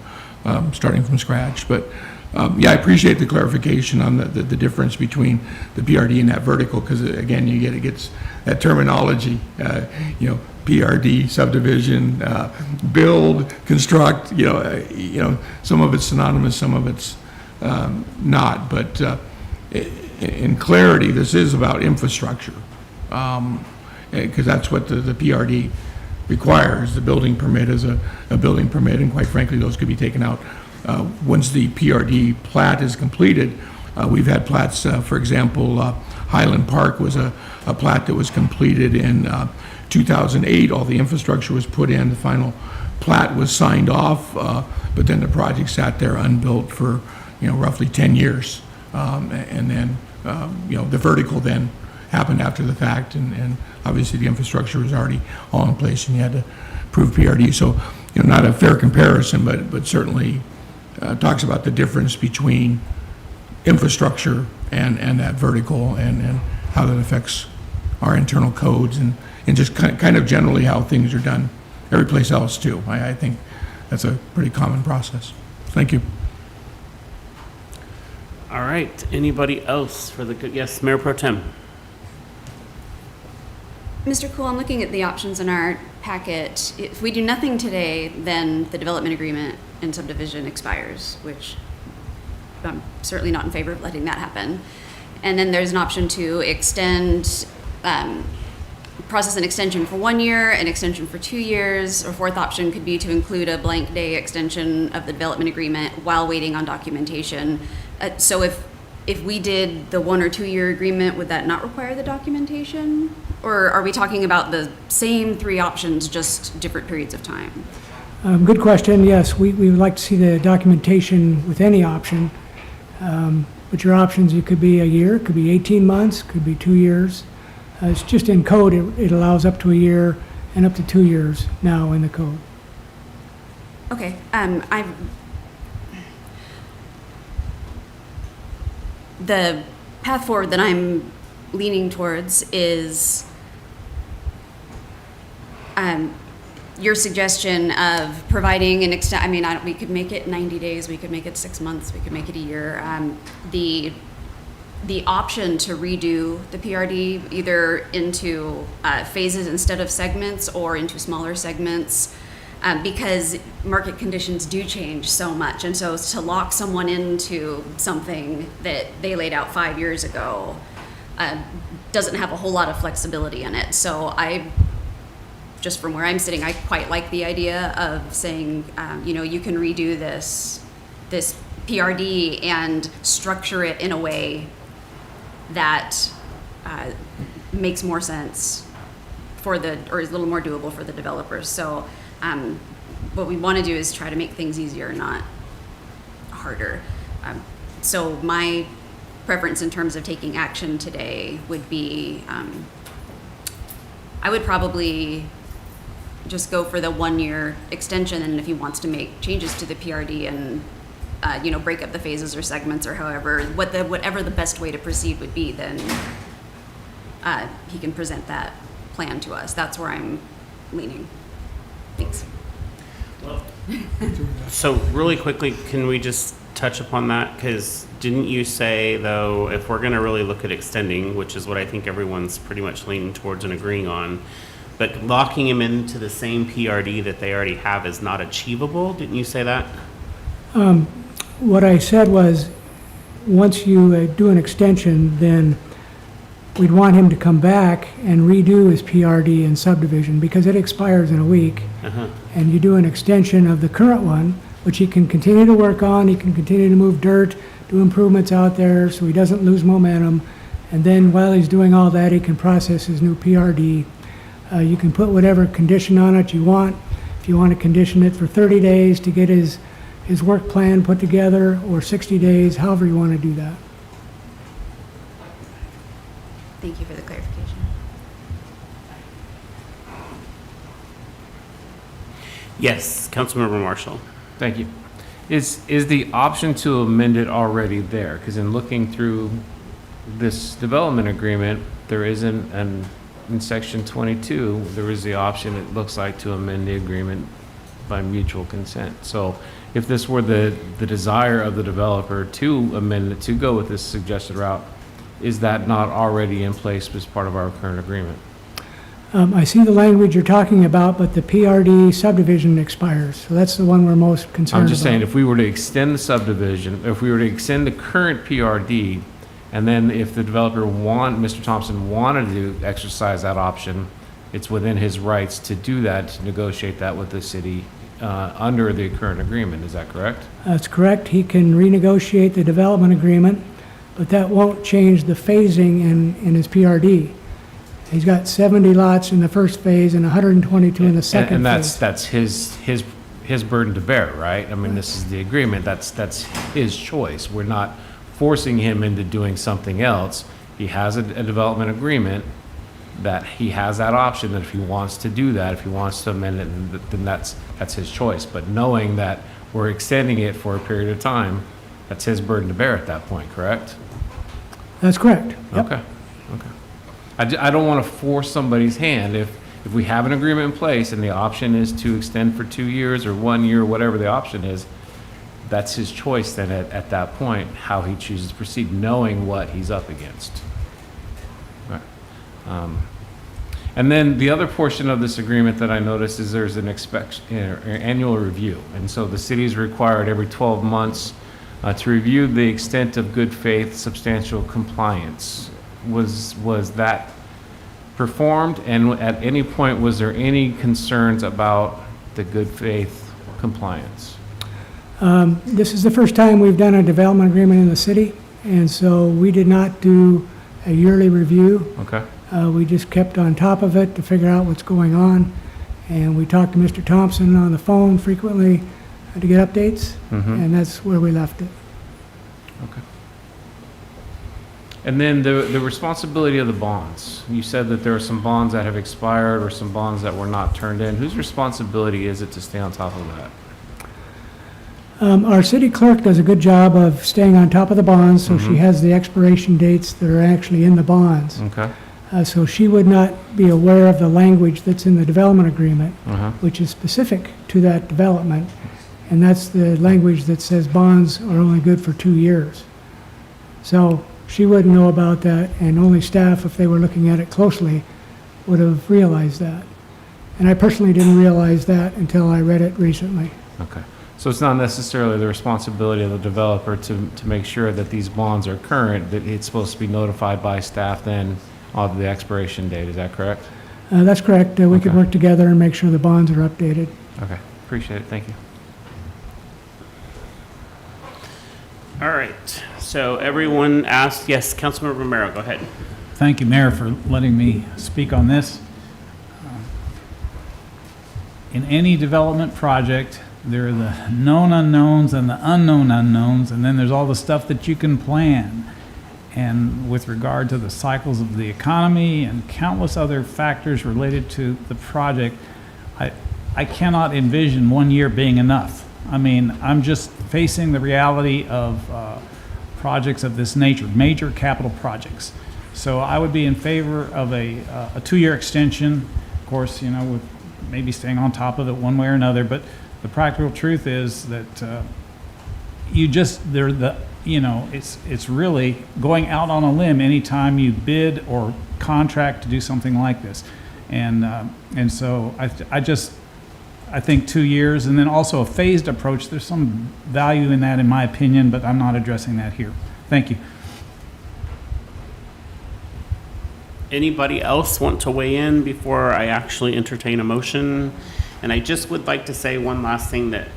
of starting from scratch. But yeah, I appreciate the clarification on the difference between the PRD and that vertical, because again, it gets that terminology, you know, PRD, subdivision, build, construct, you know, some of it's synonymous, some of it's not, but in clarity, this is about infrastructure, because that's what the PRD requires. The building permit is a building permit, and quite frankly, those could be taken out once the PRD plat is completed. We've had plats, for example, Highland Park was a plat that was completed in 2008. All the infrastructure was put in, the final plat was signed off, but then the project sat there unbuilt for, you know, roughly 10 years. And then, you know, the vertical then happened after the fact, and obviously the infrastructure was already all in place and you had to prove PRD. So, you know, not a fair comparison, but certainly talks about the difference between infrastructure and that vertical, and how that affects our internal codes, and just kind of generally how things are done every place else too. I think that's a pretty common process. Thank you. All right, anybody else for the good? Yes, Mayor Pro Tem. Mr. Cool, I'm looking at the options in our packet. If we do nothing today, then the development agreement and subdivision expires, which I'm certainly not in favor of letting that happen. And then there's an option to extend, process an extension for 1 year, an extension for 2 years, or fourth option could be to include a blank day extension of the development agreement while waiting on documentation. So if we did the 1 or 2 year agreement, would that not require the documentation? Or are we talking about the same three options, just different periods of time? Good question. Yes, we would like to see the documentation with any option. But your options, it could be a year, could be 18 months, could be 2 years. It's just in code, it allows up to a year and up to 2 years now in the code. Okay, the path forward that I'm leaning towards is your suggestion of providing an extent, I mean, we could make it 90 days, we could make it 6 months, we could make it a year. The option to redo the PRD either into phases instead of segments or into smaller segments, because market conditions do change so much. And so to lock someone into something that they laid out 5 years ago doesn't have a whole lot of flexibility in it. So just from where I'm sitting, I quite like the idea of saying, you can redo this PRD and structure it in a way that makes more sense or is a little more doable for the developers. So what we want to do is try to make things easier, not harder. So my preference in terms of taking action today would be, I would probably just go for the 1-year extension, and if he wants to make changes to the PRD and break up the phases or segments or however, whatever the best way to proceed would be, then he can present that plan to us. That's where I'm leaning. Thanks. So really quickly, can we just touch upon that? Because didn't you say, though, if we're going to really look at extending, which is what I think everyone's pretty much leaning towards and agreeing on, but locking him into the same PRD that they already have is not achievable? Didn't you say that? What I said was, once you do an extension, then we'd want him to come back and redo his PRD and subdivision, because it expires in a week. And you do an extension of the current one, which he can continue to work on, he can continue to move dirt, do improvements out there so he doesn't lose momentum. And then while he's doing all that, he can process his new PRD. You can put whatever condition on it you want. If you want to condition it for 30 days to get his work plan put together, or 60 days, however you want to do that. Thank you for the clarification. Yes, Councilmember Marshall. Thank you. Is the option to amend it already there? Because in looking through this development agreement, there isn't in section 22, there is the option, it looks like, to amend the agreement by mutual consent. So if this were the desire of the developer to amend it, to go with this suggested route, is that not already in place as part of our current agreement? I see the language you're talking about, but the PRD subdivision expires, so that's the one we're most concerned about. I'm just saying, if we were to extend the subdivision, if we were to extend the current PRD, and then if the developer Mr. Thompson wanted to exercise that option, it's within his rights to do that, to negotiate that with the city under the current agreement. Is that correct? That's correct. He can renegotiate the development agreement, but that won't change the phasing in his PRD. He's got 70 lots in the first phase and 122 in the second phase. And that's his burden to bear, right? I mean, this is the agreement. That's his choice. We're not forcing him into doing something else. He has a development agreement that he has that option, that if he wants to do that, if he wants to amend it, then that's his choice. But knowing that we're extending it for a period of time, that's his burden to bear at that point, correct? That's correct. Yep. Okay. I don't want to force somebody's hand. If we have an agreement in place and the option is to extend for 2 years or 1 year, whatever the option is, that's his choice then at that point, how he chooses to proceed, knowing what he's up against. Right. And then the other portion of this agreement that I noticed is there's an annual review. And so the city is required every 12 months to review the extent of good faith substantial compliance. Was that performed? And at any point, was there any concerns about the good faith compliance? This is the first time we've done a development agreement in the city, and so we did not do a yearly review. Okay. We just kept on top of it to figure out what's going on, and we talked to Mr. Thompson on the phone frequently to get updates, and that's where we left it. Okay. And then the responsibility of the bonds. You said that there are some bonds that have expired or some bonds that were not turned in. Whose responsibility is it to stay on top of that? Our city clerk does a good job of staying on top of the bonds, so she has the expiration dates that are actually in the bonds. Okay. So she would not be aware of the language that's in the development agreement, Uh-huh. which is specific to that development. And that's the language that says bonds are only good for 2 years. So she wouldn't know about that, and only staff, if they were looking at it closely, would have realized that. And I personally didn't realize that until I read it recently. Okay. So it's not necessarily the responsibility of the developer to make sure that these bonds are current, that it's supposed to be notified by staff then of the expiration date, is that correct? That's correct. We could Okay. work together and make sure the bonds are updated. Okay, appreciate it, thank you. All right, so everyone asked, yes, Councilmember Romero, go ahead. Thank you, Mayor, for letting me speak on this. In any development project, there are the known unknowns and the unknown unknowns, and then there's all the stuff that you can plan. And with regard to the cycles of the economy and countless other factors related to the project, I cannot envision 1 year being enough. I mean, I'm just facing the reality of projects of this nature, major capital projects. So I would be in favor of a 2-year extension. Of course, you know, with maybe staying on top of it one way or another, but the practical truth is that it's really going out on a limb anytime you bid or contract to do something like this. And so I think 2 years, and then also a phased approach. There's some value in that, in my opinion, but I'm not addressing that here. Thank you. Anybody else want to weigh in before I actually entertain a motion? And I just would like to say one last thing, that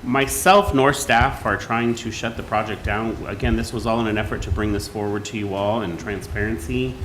myself nor staff are trying to shut the project down. Again, this was all in an effort to bring this forward to you all in transparency.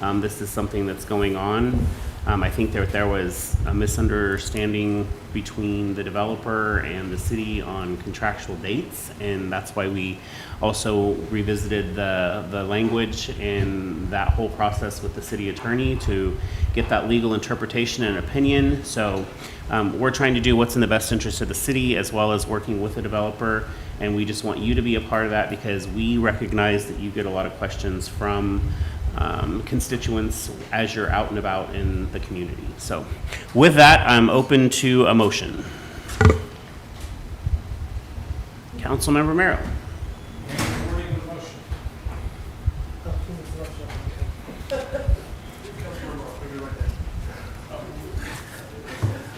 This is something that's going on. I think there was a misunderstanding between the developer and the city on contractual dates, and that's why we also revisited the language and that whole process with the city attorney to get that legal interpretation and opinion. So we're trying to do what's in the best interest of the city, as well as working with the developer, and we just want you to be a part of that, because we recognize that you get a lot of questions from constituents as you're out and about in the community. So with that, I'm open to a motion. Councilmember Merrill.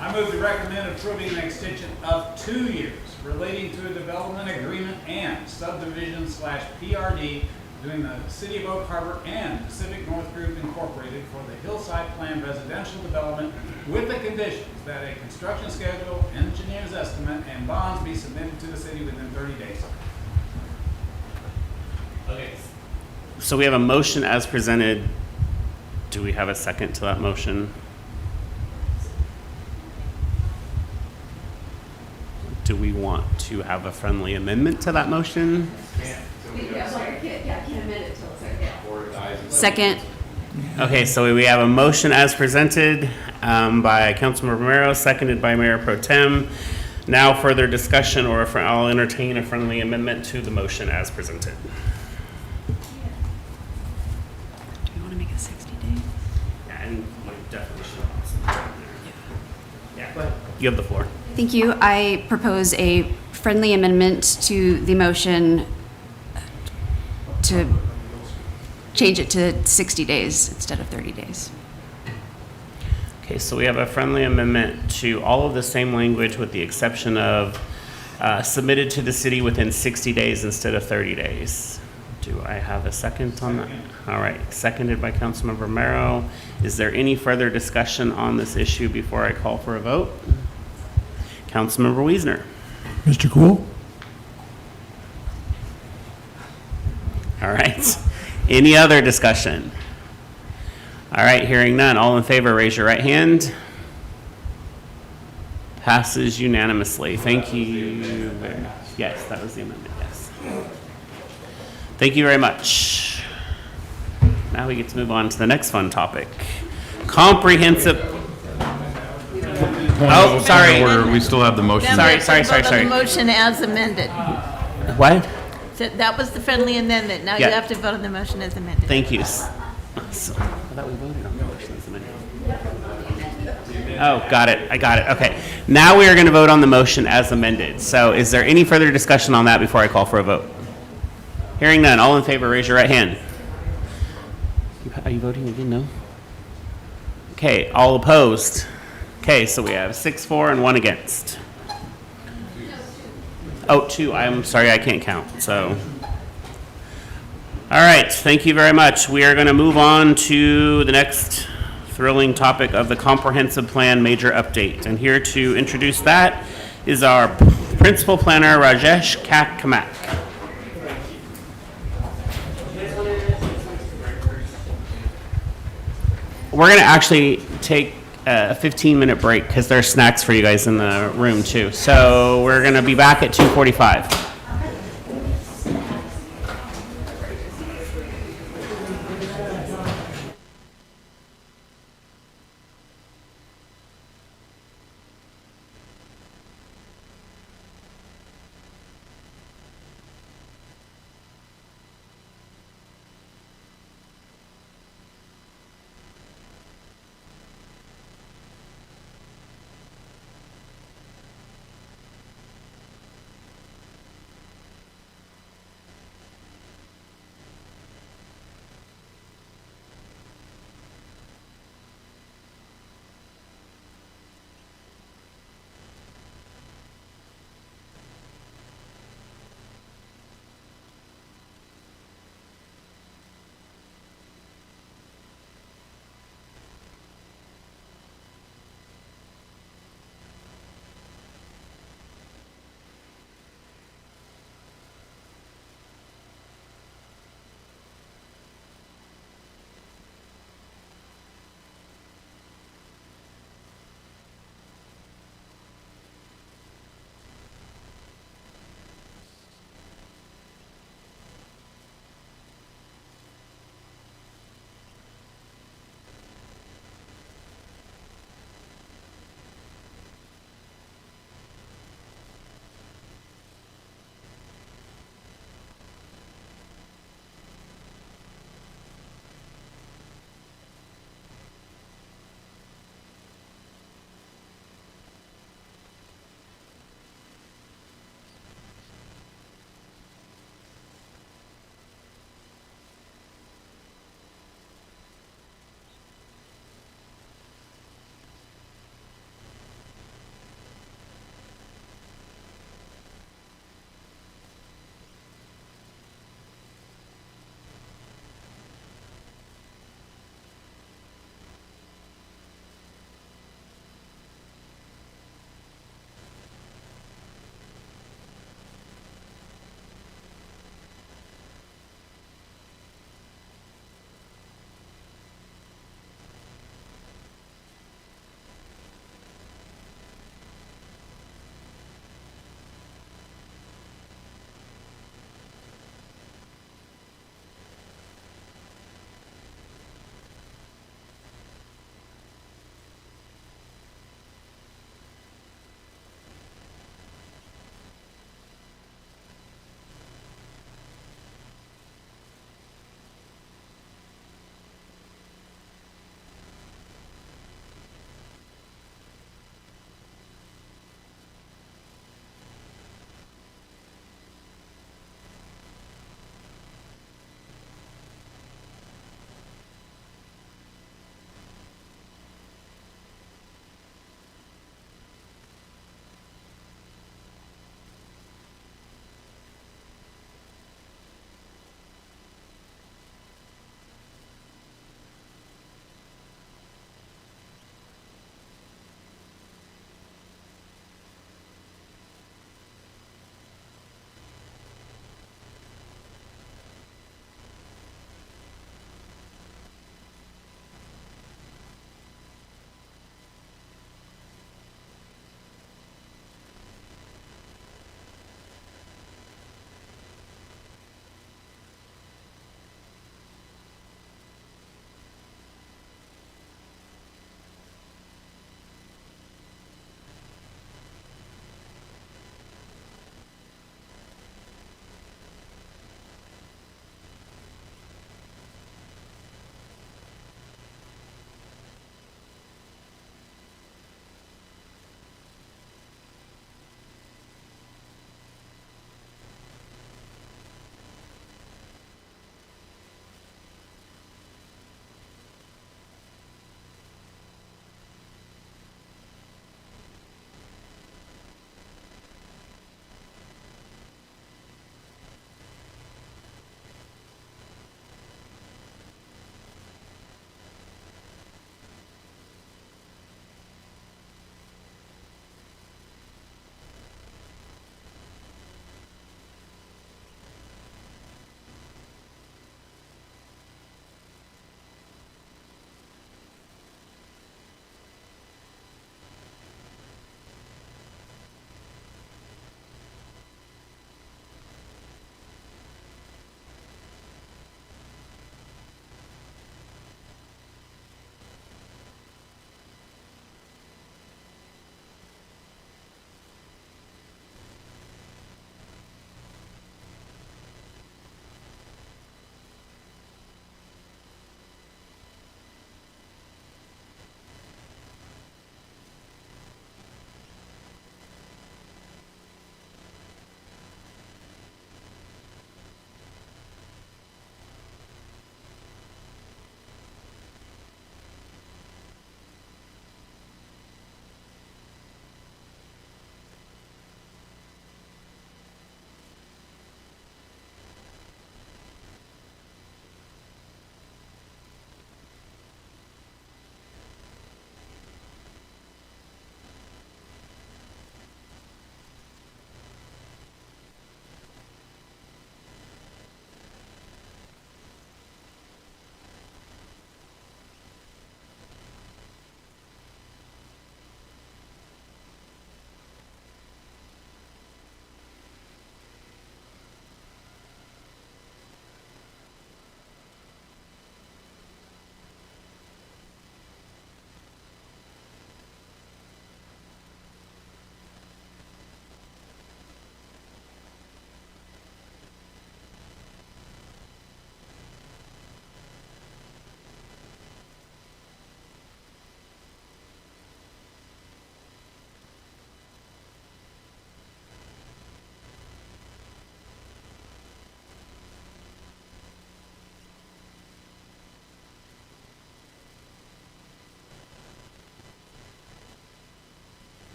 I move to recommend approving an extension of 2 years relating to a development agreement and subdivision/PRD between the City of Oak Harbor and Pacific North Group Incorporated for the Hillside Plan residential development, with the conditions that a construction schedule, engineer's estimate, and bonds be submitted to the city within 30 days. Okay. So we have a motion as presented. Do we have a second to that motion? Do we want to have a friendly amendment to that motion? Second. Okay, so we have a motion as presented by Councilmember Romero, seconded by Mayor Pro Tem. Now further discussion, or I'll entertain a friendly amendment to the motion as presented. Do you want to make it 60 days? Yeah, and you definitely should. Yeah, go ahead. You have the floor. Thank you. I propose a friendly amendment to the motion to change it to 60 days instead of 30 days. Okay, so we have a friendly amendment to all of the same language, with the exception of submitted to the city within 60 days instead of 30 days. Do I have a second on that? All right, seconded by Councilmember Romero. Is there any further discussion on this issue before I call for a vote? Councilmember Wiesner. Mr. Cool? All right. Any other discussion? All right, hearing none. All in favor, raise your right hand. Passes unanimously. Thank you. Yes, that was the amendment, yes. Thank you very much. Now we get to move on to the next fun topic. Comprehensive, oh, sorry. We still have the motion. Sorry. The motion as amended. What? So that was the friendly amendment. Now you Yeah. have to vote on the motion as amended. Thank you. So, I thought we voted on the motion as amended. Oh, got it. I got it. Okay. Now we are going to vote on the motion as amended. So is there any further discussion on that before I call for a vote? Hearing none. All in favor, raise your right hand. Are you voting again? No? Okay. All opposed? Okay. So we have 6 for and 1 against. Oh, 2. I'm sorry. I can't count. So. All right. Thank you very much. We are going to move on to the next thrilling topic of the comprehensive plan major update. And here to introduce that is our principal planner, Rajesh Kamak. We're going to actually take a 15-minute break because there's snacks for you guys in the room too. So we're going to be back at 2:45.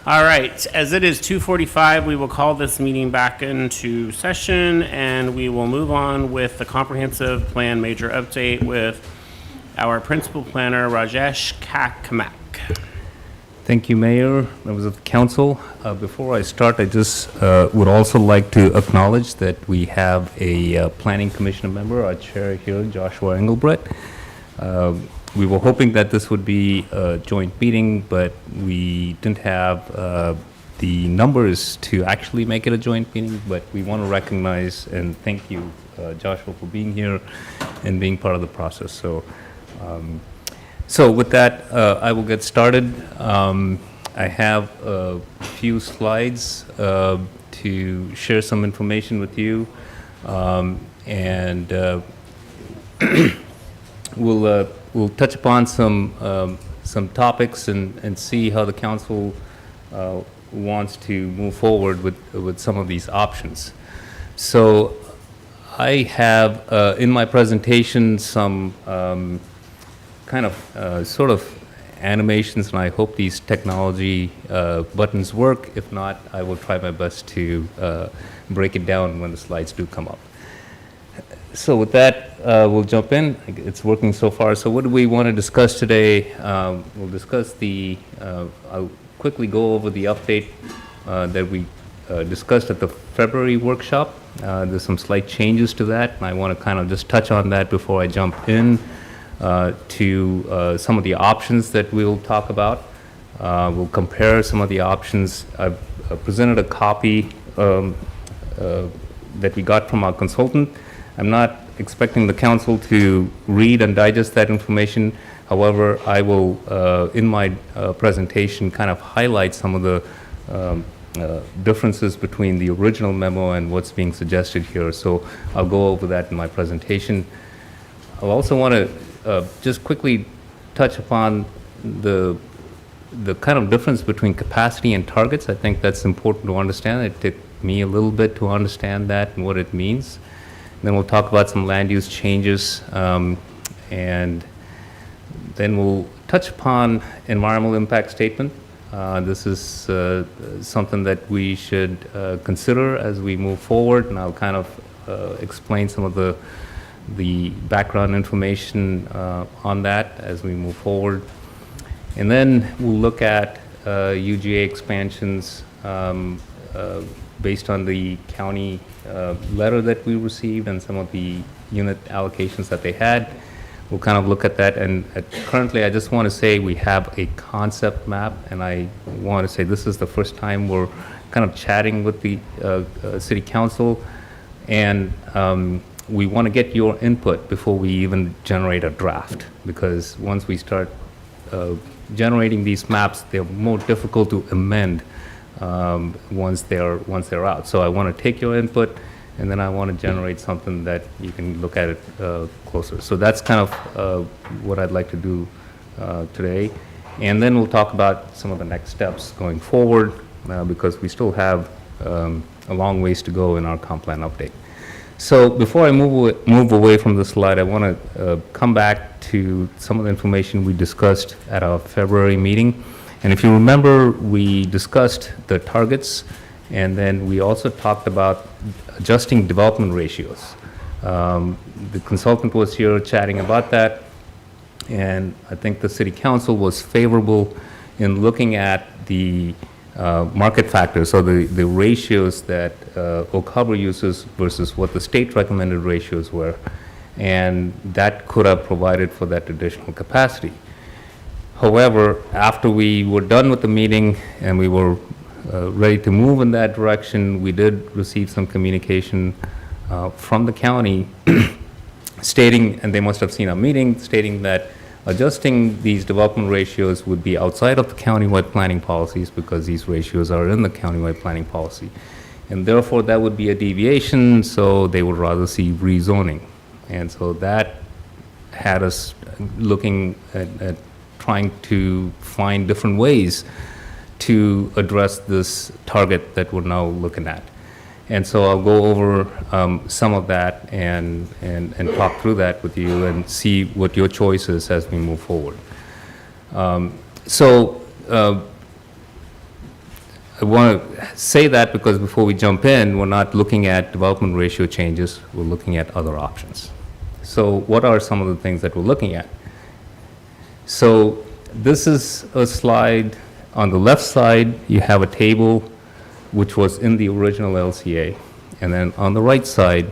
All right, as it is 2:45, we will call this meeting back into session, and we will move on with the comprehensive plan major update with our principal planner, Rajesh Kamak. Thank you, Mayor, members of the council. Before I start, I just would also like to acknowledge that we have a planning commission member, our chair here, Joshua Engelbrett. We were hoping that this would be a joint meeting, but we didn't have the numbers to actually make it a joint meeting, but we want to recognize and thank you, Joshua, for being here and being part of the process. So with that, I will get started. I have a few slides to share some information with you, and we'll touch upon some topics and see how the council wants to move forward with some of these options. So I have in my presentation some kind of sort of animations, and I hope these technology buttons work. If not, I will try my best to break it down when the slides do come up. So with that, we'll jump in. It's working so far. So what do we want to discuss today? We'll discuss I'll quickly go over the update that we discussed at the February workshop. There's some slight changes to that, and I want to kind of just touch on that before I jump in to some of the options that we'll talk about. We'll compare some of the options. I've presented a copy that we got from our consultant. I'm not expecting the council to read and digest that information. However, I will, in my presentation, kind of highlight some of the differences between the original memo and what's being suggested here. So I'll go over that in my presentation. I also want to just quickly touch upon the kind of difference between capacity and targets. I think that's important to understand. It took me a little bit to understand that and what it means. Then we'll talk about some land use changes, and then we'll touch upon environmental impact statement. This is something that we should consider as we move forward, and I'll kind of explain some of the background information on that as we move forward. And then we'll look at UGA expansions based on the county letter that we received and some of the unit allocations that they had. We'll kind of look at that, and currently I just want to say we have a concept map, and I want to say this is the first time we're kind of chatting with the city council, and we want to get your input before we even generate a draft, because once we start generating these maps, they're more difficult to amend once they're out. So I want to take your input, and then I want to generate something that you can look at it closer. So that's kind of what I'd like to do today. And then we'll talk about some of the next steps going forward, because we still have a long ways to go in our comp plan update. So before I move away from the slide, I want to come back to some of the information we discussed at our February meeting. And if you remember, we discussed the targets, and then we also talked about adjusting development ratios. The consultant was here chatting about that, and I think the city council was favorable in looking at the market factors, so the ratios that Oak Harbor uses versus what the state recommended ratios were, and that could have provided for that additional capacity. However, after we were done with the meeting and we were ready to move in that direction, we did receive some communication from the county stating, and they must have seen our meeting, stating that adjusting these development ratios would be outside of the countywide planning policies, because these ratios are in the countywide planning policy. And therefore, that would be a deviation, so they would rather see rezoning. And so that had us looking at trying to find different ways to address this target that we're now looking at. And so I'll go over some of that and talk through that with you and see what your choice is as we move forward. I want to say that because before we jump in, we're not looking at development ratio changes, we're looking at other options. So what are some of the things that we're looking at? So this is a slide. On the left side, you have a table which was in the original LCA. And then on the right side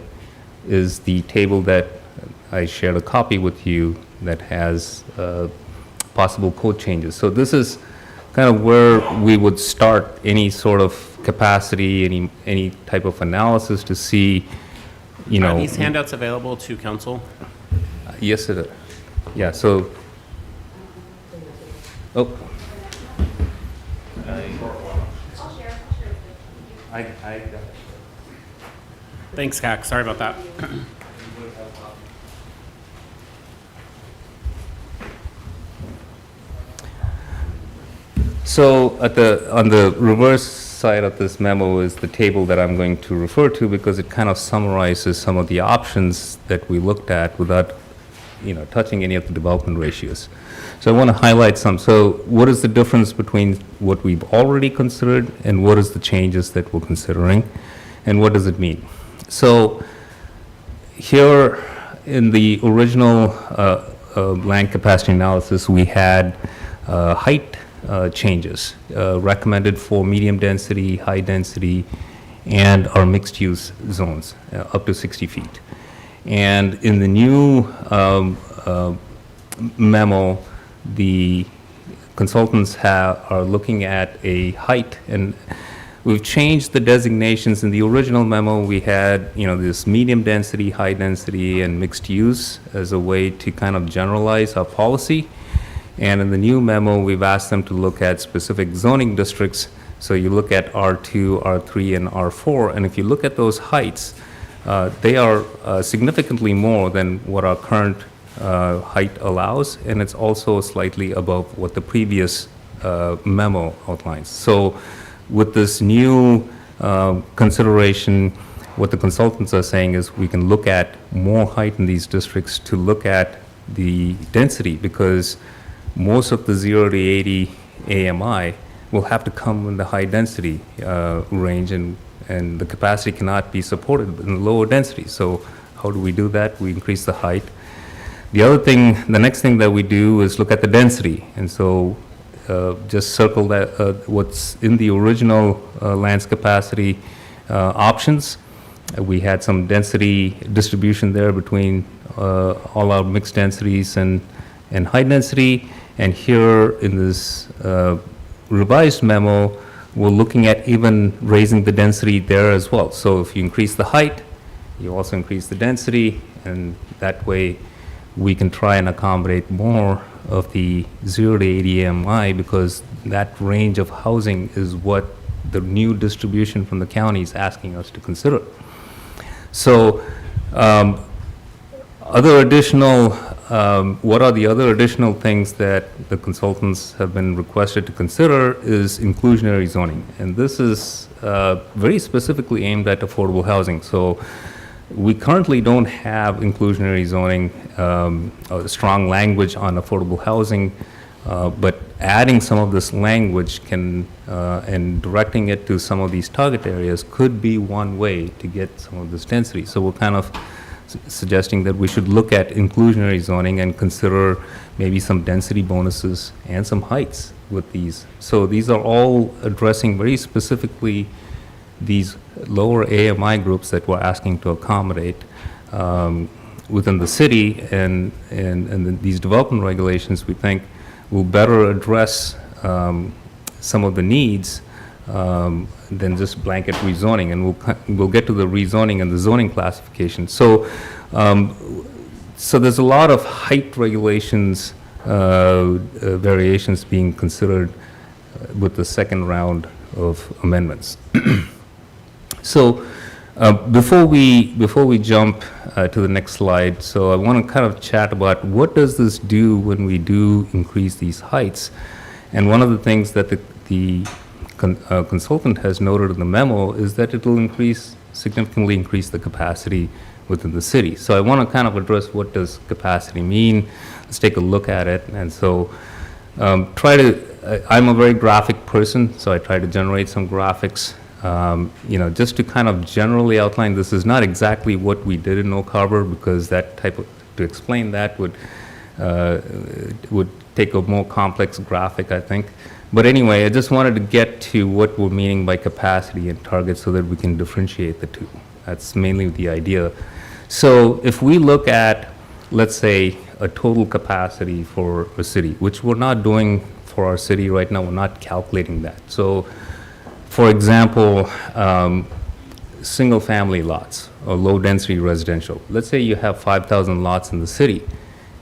is the table that I shared a copy with you that has possible code changes. So this is kind of where we would start any sort of capacity, any type of analysis to see, you know. Are these handouts available to council? Yes, it is. Yeah, so, oh. I got it. Thanks, CAC. Sorry about that. So on the reverse side of this memo is the table that I'm going to refer to because it kind of summarizes some of the options that we looked at without, you know, touching any of the development ratios. So I want to highlight some. So what is the difference between what we've already considered and what is the changes that we're considering and what does it mean? So here in the original land capacity analysis, we had height changes recommended for medium density, high density, and our mixed use zones up to 60 feet. And in the new memo, the consultants are looking at a height, and we've changed the designations. In the original memo, we had, you know, this medium density, high density, and mixed use as a way to kind of generalize our policy. And in the new memo, we've asked them to look at specific zoning districts. So you look at R2, R3, and R4, and if you look at those heights, they are significantly more than what our current height allows, and it's also slightly above what the previous memo outlines. So with this new consideration, what the consultants are saying is we can look at more height in these districts to look at the density, because most of the 0 to 80 AMI will have to come in the high density range, and the capacity cannot be supported in the lower density. So how do we do that? We increase the height. The next thing that we do is look at the density. And so just circle that what's in the original lands capacity options. We had some density distribution there between all our mixed densities and high density. And here in this revised memo, we're looking at even raising the density there as well. So if you increase the height, you also increase the density, and that way we can try and accommodate more of the 0 to 80 AMI, because that range of housing is what the new distribution from the county is asking us to consider. So what are the other additional things that the consultants have been requested to consider is inclusionary zoning. And this is very specifically aimed at affordable housing. So we currently don't have inclusionary zoning, strong language on affordable housing, but adding some of this language and directing it to some of these target areas could be one way to get some of this density. So we're kind of suggesting that we should look at inclusionary zoning and consider maybe some density bonuses and some heights with these. So these are all addressing very specifically these lower AMI groups that we're asking to accommodate within the city, and these development regulations we think will better address some of the needs than just blanket rezoning, and we'll get to the rezoning and the zoning classification. So there's a lot of height regulations variations being considered with the second round of amendments. So before we jump to the next slide, so I want to kind of chat about what does this do when we do increase these heights. And one of the things that the consultant has noted in the memo is that it will significantly increase the capacity within the city. So I want to kind of address what does capacity mean. Let's take a look at it. And so try to I'm a very graphic person, so I try to generate some graphics, just to kind of generally outline. This is not exactly what we did in Oak Harbor, because to explain that would take a more complex graphic, I think. But anyway, I just wanted to get to what we're meaning by capacity and target so that we can differentiate the two. That's mainly the idea. So if we look at, let's say, a total capacity for a city, which we're not doing for our city right now, we're not calculating that. So, for example, single-family lots or low-density residential. Let's say you have 5,000 lots in the city,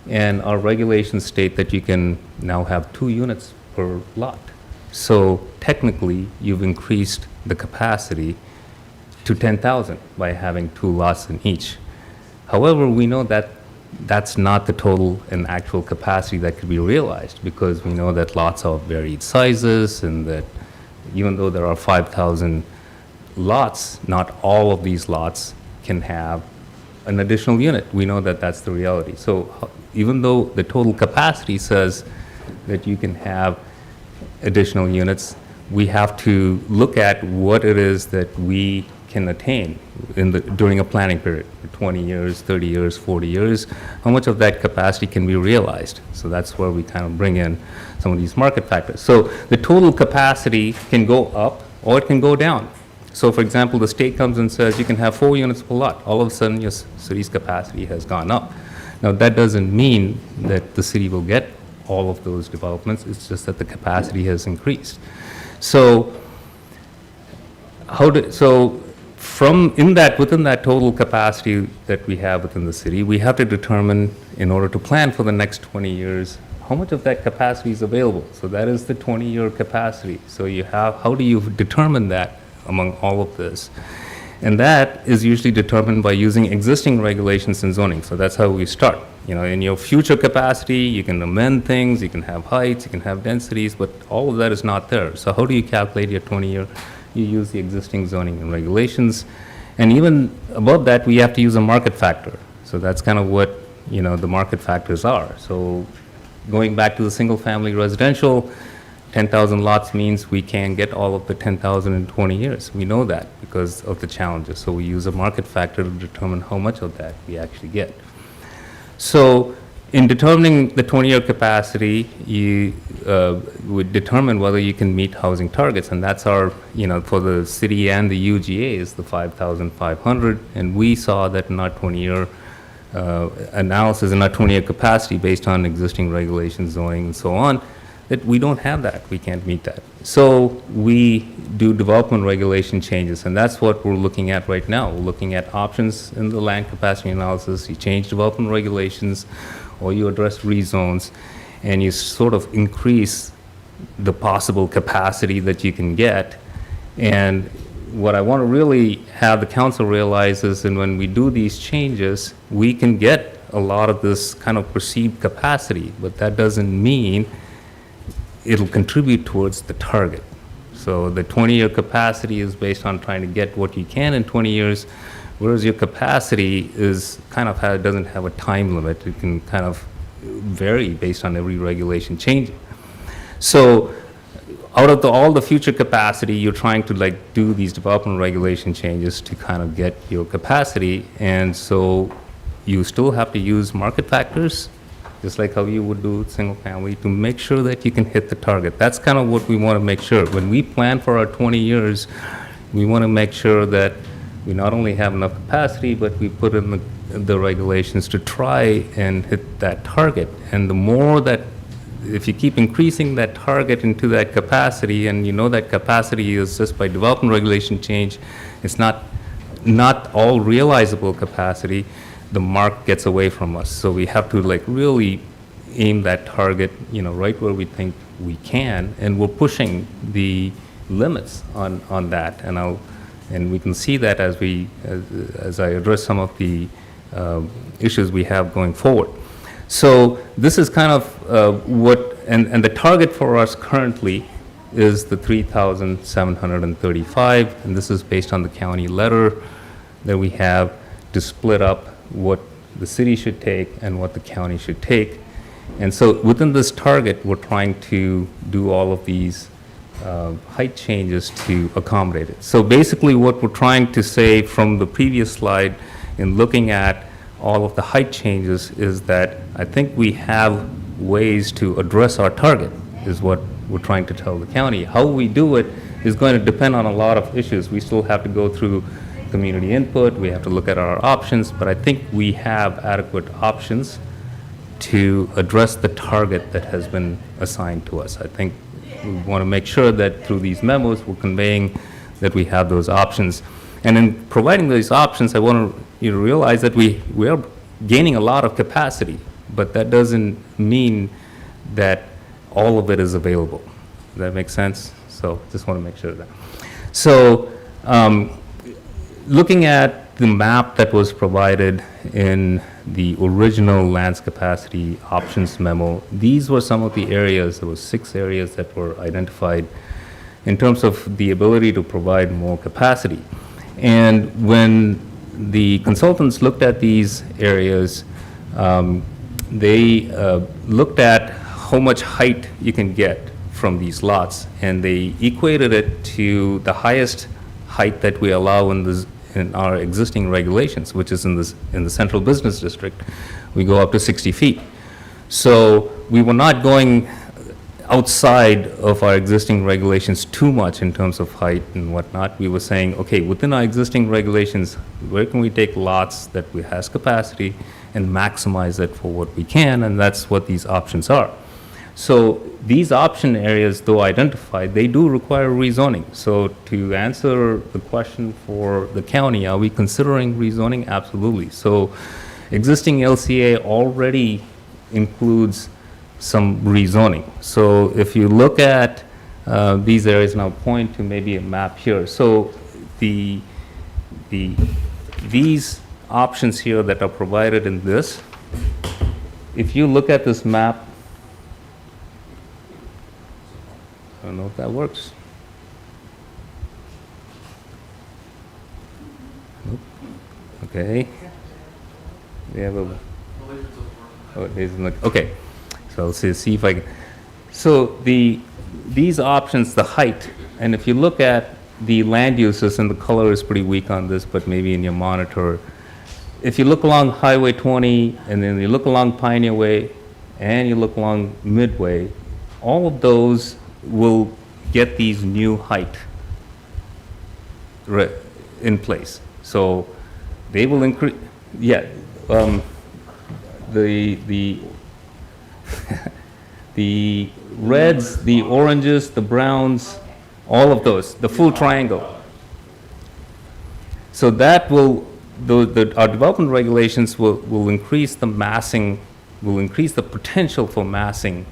and our regulations state that you can now have 2 units per lot. So technically, you've increased the capacity to 10,000 by having 2 lots in each. However, we know that that's not the total and actual capacity that could be realized, because we know that lots are of varied sizes, and that even though there are 5,000 lots, not all of these lots can have an additional unit. We know that that's the reality. So even though the total capacity says that you can have additional units, we have to look at what it is that we can attain during a planning period, 20 years, 30 years, 40 years, how much of that capacity can be realized? So that's where we kind of bring in some of these market factors. So the total capacity can go up or it can go down. So for example, the state comes and says you can have 4 units per lot. All of a sudden, your city's capacity has gone up. Now, that doesn't mean that the city will get all of those developments. It's just that the capacity has increased. So within that total capacity that we have within the city, we have to determine, in order to plan for the next 20 years, how much of that capacity is available. So that is the 20-year capacity. So how do you determine that among all of this? And that is usually determined by using existing regulations and zoning. So that's how we start. In your future capacity, you can amend things, you can have heights, you can have densities, but all of that is not there. So how do you calculate your 20-year? You use the existing zoning and regulations. And even above that, we have to use a market factor. So that's kind of what, the market factors are. So going back to the single-family residential, 10,000 lots means we can't get all of the 10,000 in 20 years. We know that because of the challenges. So we use a market factor to determine how much of that we actually get. So in determining the 20-year capacity, you would determine whether you can meet housing targets. And that's our, for the city and the UGA is the 5,500. And we saw that in our 20-year analysis, in our 20-year capacity based on existing regulations, zoning, and so on, that we don't have that. We can't meet that. So we do development regulation changes, and that's what we're looking at right now. We're looking at options in the land capacity analysis. You change development regulations, or you address rezones, and you sort of increase the possible capacity that you can get. And what I want to really have the council realize is that when we do these changes, we can get a lot of this kind of perceived capacity, but that doesn't mean it'll contribute towards the target. So the 20-year capacity is based on trying to get what you can in 20 years, whereas your capacity is kind of doesn't have a time limit. It can kind of vary based on every regulation changing. So out of all the future capacity, you're trying to do these development regulation changes to kind of get your capacity, and so you still have to use market factors, just like how you would do single family, to make sure that you can hit the target. That's kind of what we want to make sure. When we plan for our 20 years, we want to make sure that we not only have enough capacity, but we put in the regulations to try and hit that target. And the more that, if you keep increasing that target into that capacity, and that capacity is just by development regulation change, it's not all realizable capacity, the mark gets away from us. So we have to really aim that target, right where we think we can, and we're pushing the limits on that. And we can see that as I address some of the issues we have going forward. So this is kind of and the target for us currently is the 3,735, and this is based on the county letter that we have to split up what the city should take and what the county should take. And so within this target, we're trying to do all of these height changes to accommodate it. So basically what we're trying to say from the previous slide in looking at all of the height changes is that I think we have ways to address our target, is what we're trying to tell the county. How we do it is going to depend on a lot of issues. We still have to go through community input, we have to look at our options, but I think we have adequate options to address the target that has been assigned to us. I think we want to make sure that through these memos, we're conveying that we have those options. And in providing those options, I want you to realize that we are gaining a lot of capacity, but that doesn't mean that all of it is available. Does that make sense? So just want to make sure of that. So looking at the map that was provided in the original lands capacity options memo, these were some of the areas, there were 6 areas that were identified in terms of the ability to provide more capacity. And when the consultants looked at these areas, they looked at how much height you can get from these lots, and they equated it to the highest height that we allow in our existing regulations, which is in the central business district. We go up to 60 feet. So we were not going outside of our existing regulations too much in terms of height and whatnot. We were saying, okay, within our existing regulations, where can we take lots that we has capacity and maximize it for what we can, and that's what these options are. So these option areas, though identified, they do require rezoning. So to answer the question for the county, are we considering rezoning? Absolutely. So existing LCA already includes some rezoning. So if you look at these areas, and I'll point to maybe a map here. So these options here that are provided in this, if you look at this map, I don't know if that works. Nope. Okay. We have a. Oh, it isn't like, okay. So let's see if I can. So these options, the height, and if you look at the land uses, and the color is pretty weak on this, but maybe in your monitor. If you look along Highway 20, and then you look along Pioneer Way, and you look along Midway, all of those will get these new height in place. So they will increase, yeah, the the reds, the oranges, the browns, all of those, the full triangle. So that will, our development regulations will increase the massing, will increase the potential for massing,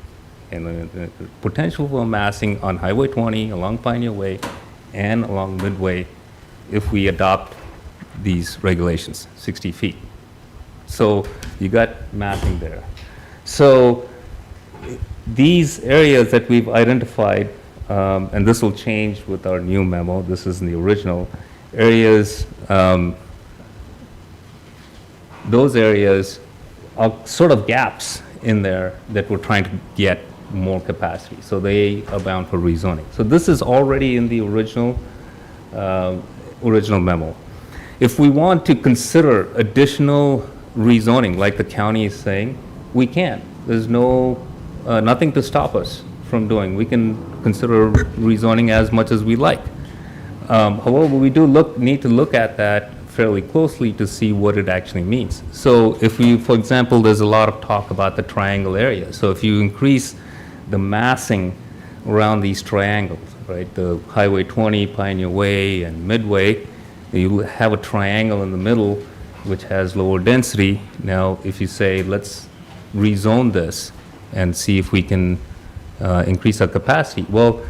and the potential for massing on Highway 20, along Pioneer Way, and along Midway, if we adopt these regulations, 60 feet. So you got massing there. So these areas that we've identified, and this will change with our new memo, this is in the original, areas, those areas are sort of gaps in there that we're trying to get more capacity. So they are bound for rezoning. So this is already in the original memo. If we want to consider additional rezoning, like the county is saying, we can. There's nothing to stop us from doing. We can consider rezoning as much as we like. However, we do need to look at that fairly closely to see what it actually means. So if we, for example, there's a lot of talk about the triangle area. So if you increase the massing around these triangles, right, the Highway 20, Pioneer Way, and Midway, you have a triangle in the middle which has lower density. Now, if you say, let's rezone this and see if we can increase our capacity, well,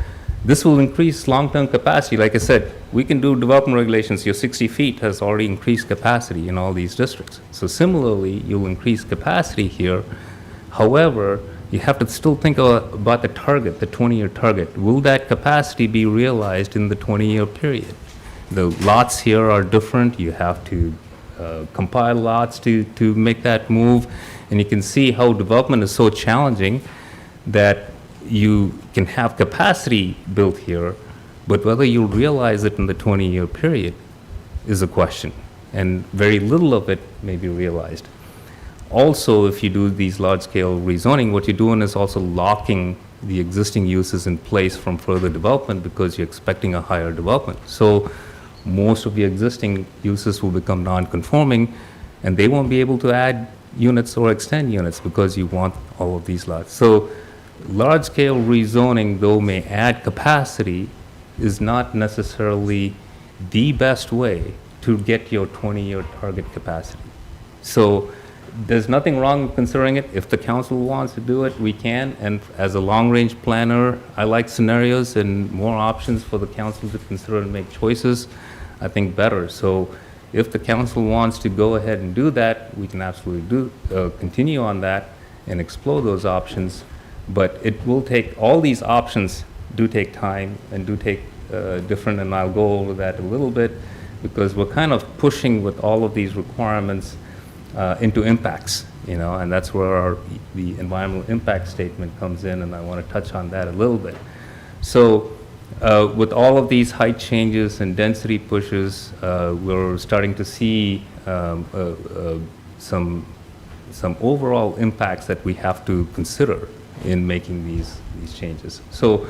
this will increase long-term capacity. Like I said, we can do development regulations. Your 60 feet has already increased capacity in all these districts. So similarly, you'll increase capacity here. However, you have to still think about the target, the 20-year target. Will that capacity be realized in the 20-year period? The lots here are different. You have to compile lots to make that move. And you can see how development is so challenging that you can have capacity built here, but whether you realize it in the 20-year period is a question, and very little of it may be realized. Also, if you do these large-scale rezoning, what you're doing is also locking the existing uses in place from further development because you're expecting a higher development. So most of the existing uses will become non-conforming, and they won't be able to add units or extend units because you want all of these lots. So large-scale rezoning, though may add capacity, is not necessarily the best way to get your 20-year target capacity. So there's nothing wrong with considering it. If the council wants to do it, we can. And as a long-range planner, I like scenarios and more options for the council to consider and make choices. I think better. So if the council wants to go ahead and do that, we can absolutely continue on that and explore those options. But it will take, all these options do take time and do take different, and I'll go over that a little bit, because we're kind of pushing with all of these requirements into impacts, and that's where the environmental impact statement comes in, and I want to touch on that a little bit. So with all of these height changes and density pushes, we're starting to see some overall impacts that we have to consider in making these changes. So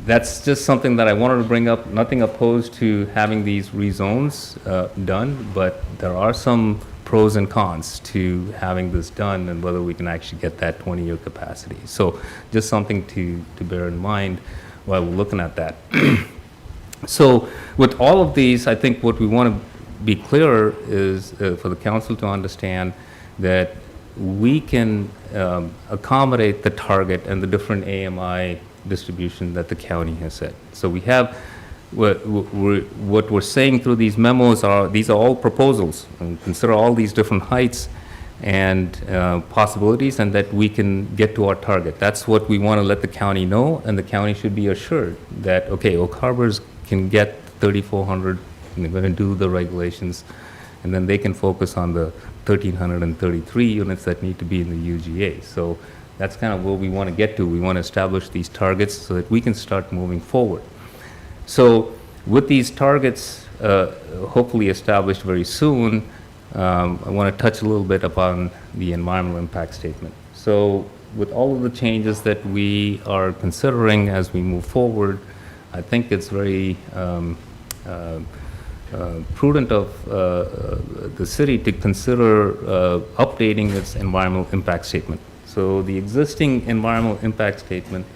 that's just something that I wanted to bring up. Nothing opposed to having these rezones done, but there are some pros and cons to having this done and whether we can actually get that 20-year capacity. So just something to bear in mind while we're looking at that. So with all of these, I think what we want to be clear is for the council to understand that we can accommodate the target and the different AMI distribution that the county has set. So we have, what we're saying through these memos are, these are all proposals, and consider all these different heights and possibilities, and that we can get to our target. That's what we want to let the county know, and the county should be assured that, okay, Oak Harbors can get 3,400, and they're going to do the regulations, and then they can focus on the 1,333 units that need to be in the UGA. So that's kind of where we want to get to. We want to establish these targets so that we can start moving forward. So with these targets hopefully established very soon, I want to touch a little bit upon the environmental impact statement. So with all of the changes that we are considering as we move forward, I think it's very prudent of the city to consider updating its environmental impact statement. So the existing environmental impact statement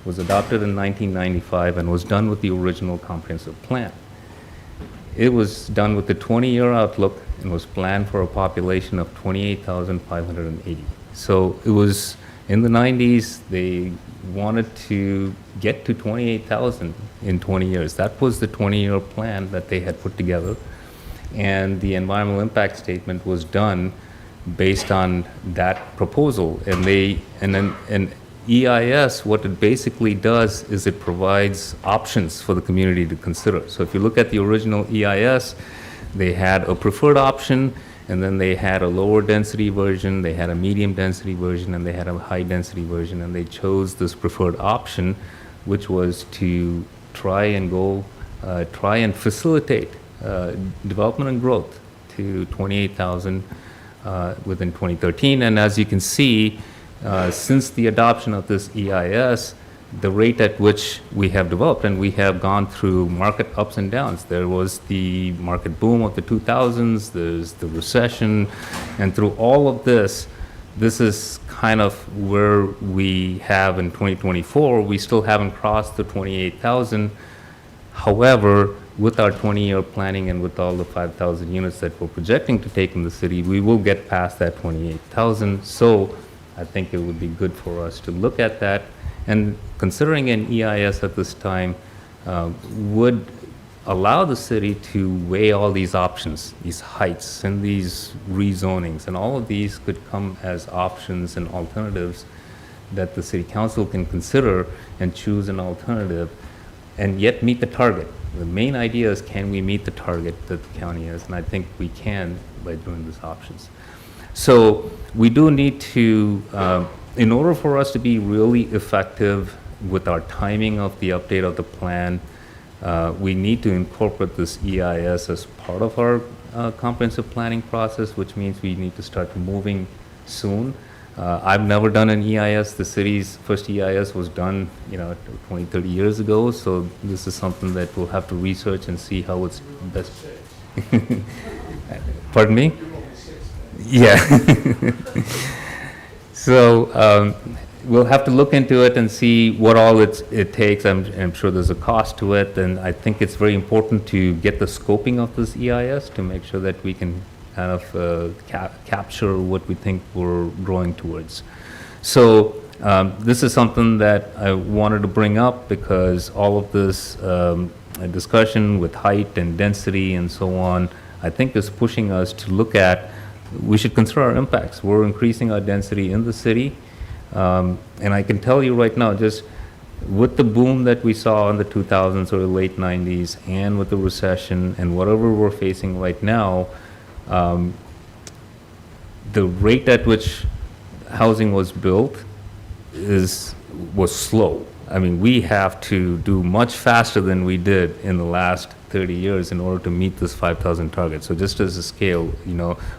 was adopted in 1995 and was done with the original comprehensive plan. It was done with the 20-year outlook and was planned for a population of 28,580. So it was in the 90s, they wanted to get to 28,000 in 20 years. That was the 20-year plan that they had put together. And the environmental impact statement was done based on that proposal. And EIS, what it basically does is it provides options for the community to consider. So if you look at the original EIS, they had a preferred option, and then they had a lower density version, they had a medium density version, and they had a high density version, and they chose this preferred option, which was to try and facilitate development and growth to 28,000 within 2013. And as you can see, since the adoption of this EIS, the rate at which we have developed, and we have gone through market ups and downs. There was the market boom of the 2000s, there's the recession, and through all of this, this is kind of where we have in 2024, we still haven't crossed the 28,000. However, with our 20-year planning and with all the 5,000 units that we're projecting to take in the city, we will get past that 28,000. So I think it would be good for us to look at that. And considering an EIS at this time would allow the city to weigh all these options, these heights and these rezonings, and all of these could come as options and alternatives that the city council can consider and choose an alternative and yet meet the target. The main idea is, can we meet the target that the county has? And I think we can by doing these options. So we do need to, in order for us to be really effective with our timing of the update of the plan, we need to incorporate this EIS as part of our comprehensive planning process, which means we need to start moving soon. I've never done an EIS. The city's first EIS was done, 20, 30 years ago. So this is something that we'll have to research and see how it's best. Pardon me? Yeah. So we'll have to look into it and see what all it takes. I'm sure there's a cost to it, and I think it's very important to get the scoping of this EIS to make sure that we can kind of capture what we think we're growing towards. So this is something that I wanted to bring up because all of this discussion with height and density and so on, I think is pushing us to look at, we should consider our impacts. We're increasing our density in the city. And I can tell you right now, just with the boom that we saw in the 2000s or the late 90s and with the recession and whatever we're facing right now, the rate at which housing was built was slow. I mean, we have to do much faster than we did in the last 30 years in order to meet this 5,000 target. So just as a scale,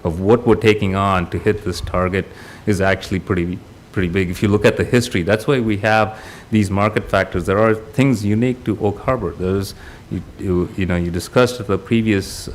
of what we're taking on to hit this target is actually pretty big. If you look at the history, that's why we have these market factors. There are things unique to Oak Harbor. There's, you discussed the previous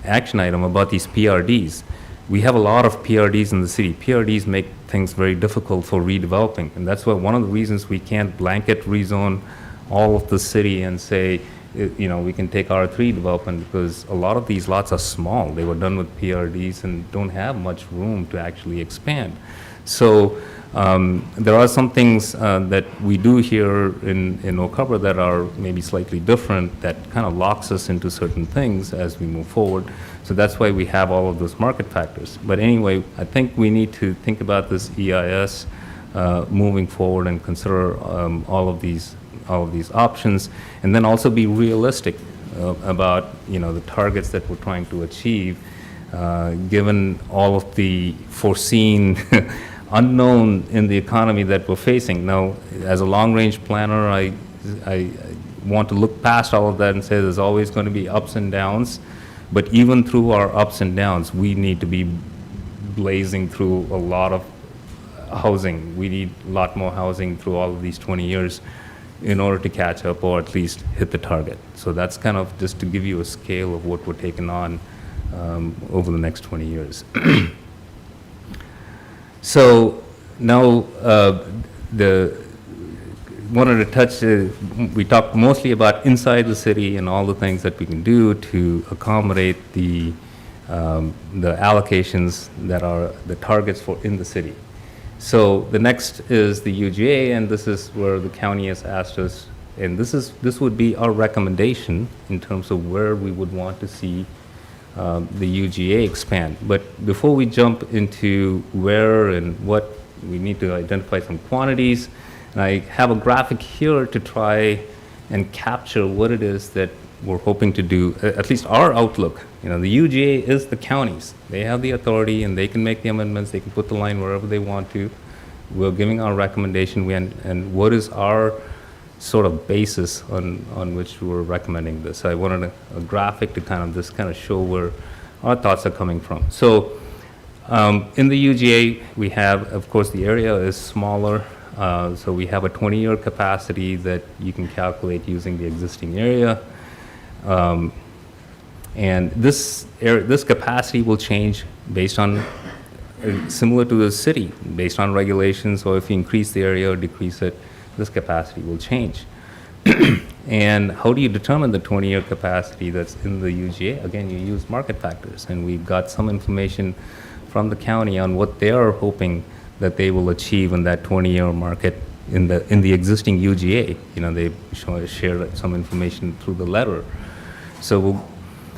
action item about these PRDs. We have a lot of PRDs in the city. PRDs make things very difficult for redeveloping, and that's why one of the reasons we can't blanket rezone all of the city and say, we can take R3 development, because a lot of these lots are small. They were done with PRDs and don't have much room to actually expand. So there are some things that we do here in Oak Harbor that are maybe slightly different, that kind of locks us into certain things as we move forward. So that's why we have all of those market factors. But anyway, I think we need to think about this EIS moving forward and consider all of these options, and then also be realistic about the targets that we're trying to achieve, given all of the foreseen unknown in the economy that we're facing. Now, as a long-range planner, I want to look past all of that and say there's always going to be ups and downs, but even through our ups and downs, we need to be blazing through a lot of housing. We need a lot more housing through all of these 20 years in order to catch up or at least hit the target. So that's kind of just to give you a scale of what we're taking on over the next 20 years. So now wanted to touch, we talked mostly about inside the city and all the things that we can do to accommodate the allocations that are the targets for in the city. So the next is the UGA, and this is where the county has asked us, and this would be our recommendation in terms of where we would want to see the UGA expand. But before we jump into where and what, we need to identify some quantities. And I have a graphic here to try and capture what it is that we're hoping to do, at least our outlook. The UGA is the counties. They have the authority and they can make the amendments, they can put the line wherever they want to. We're giving our recommendation, and what is our sort of basis on which we're recommending this. I wanted a graphic to kind of show where our thoughts are coming from. So in the UGA, we have, of course, the area is smaller. So we have a 20-year capacity that you can calculate using the existing area. And this capacity will change based on, similar to the city, based on regulations, or if you increase the area or decrease it, this capacity will change. And how do you determine the 20-year capacity that's in the UGA? Again, you use market factors, and we've got some information from the county on what they are hoping that they will achieve in that 20-year market in the existing UGA. They shared some information through the letter. So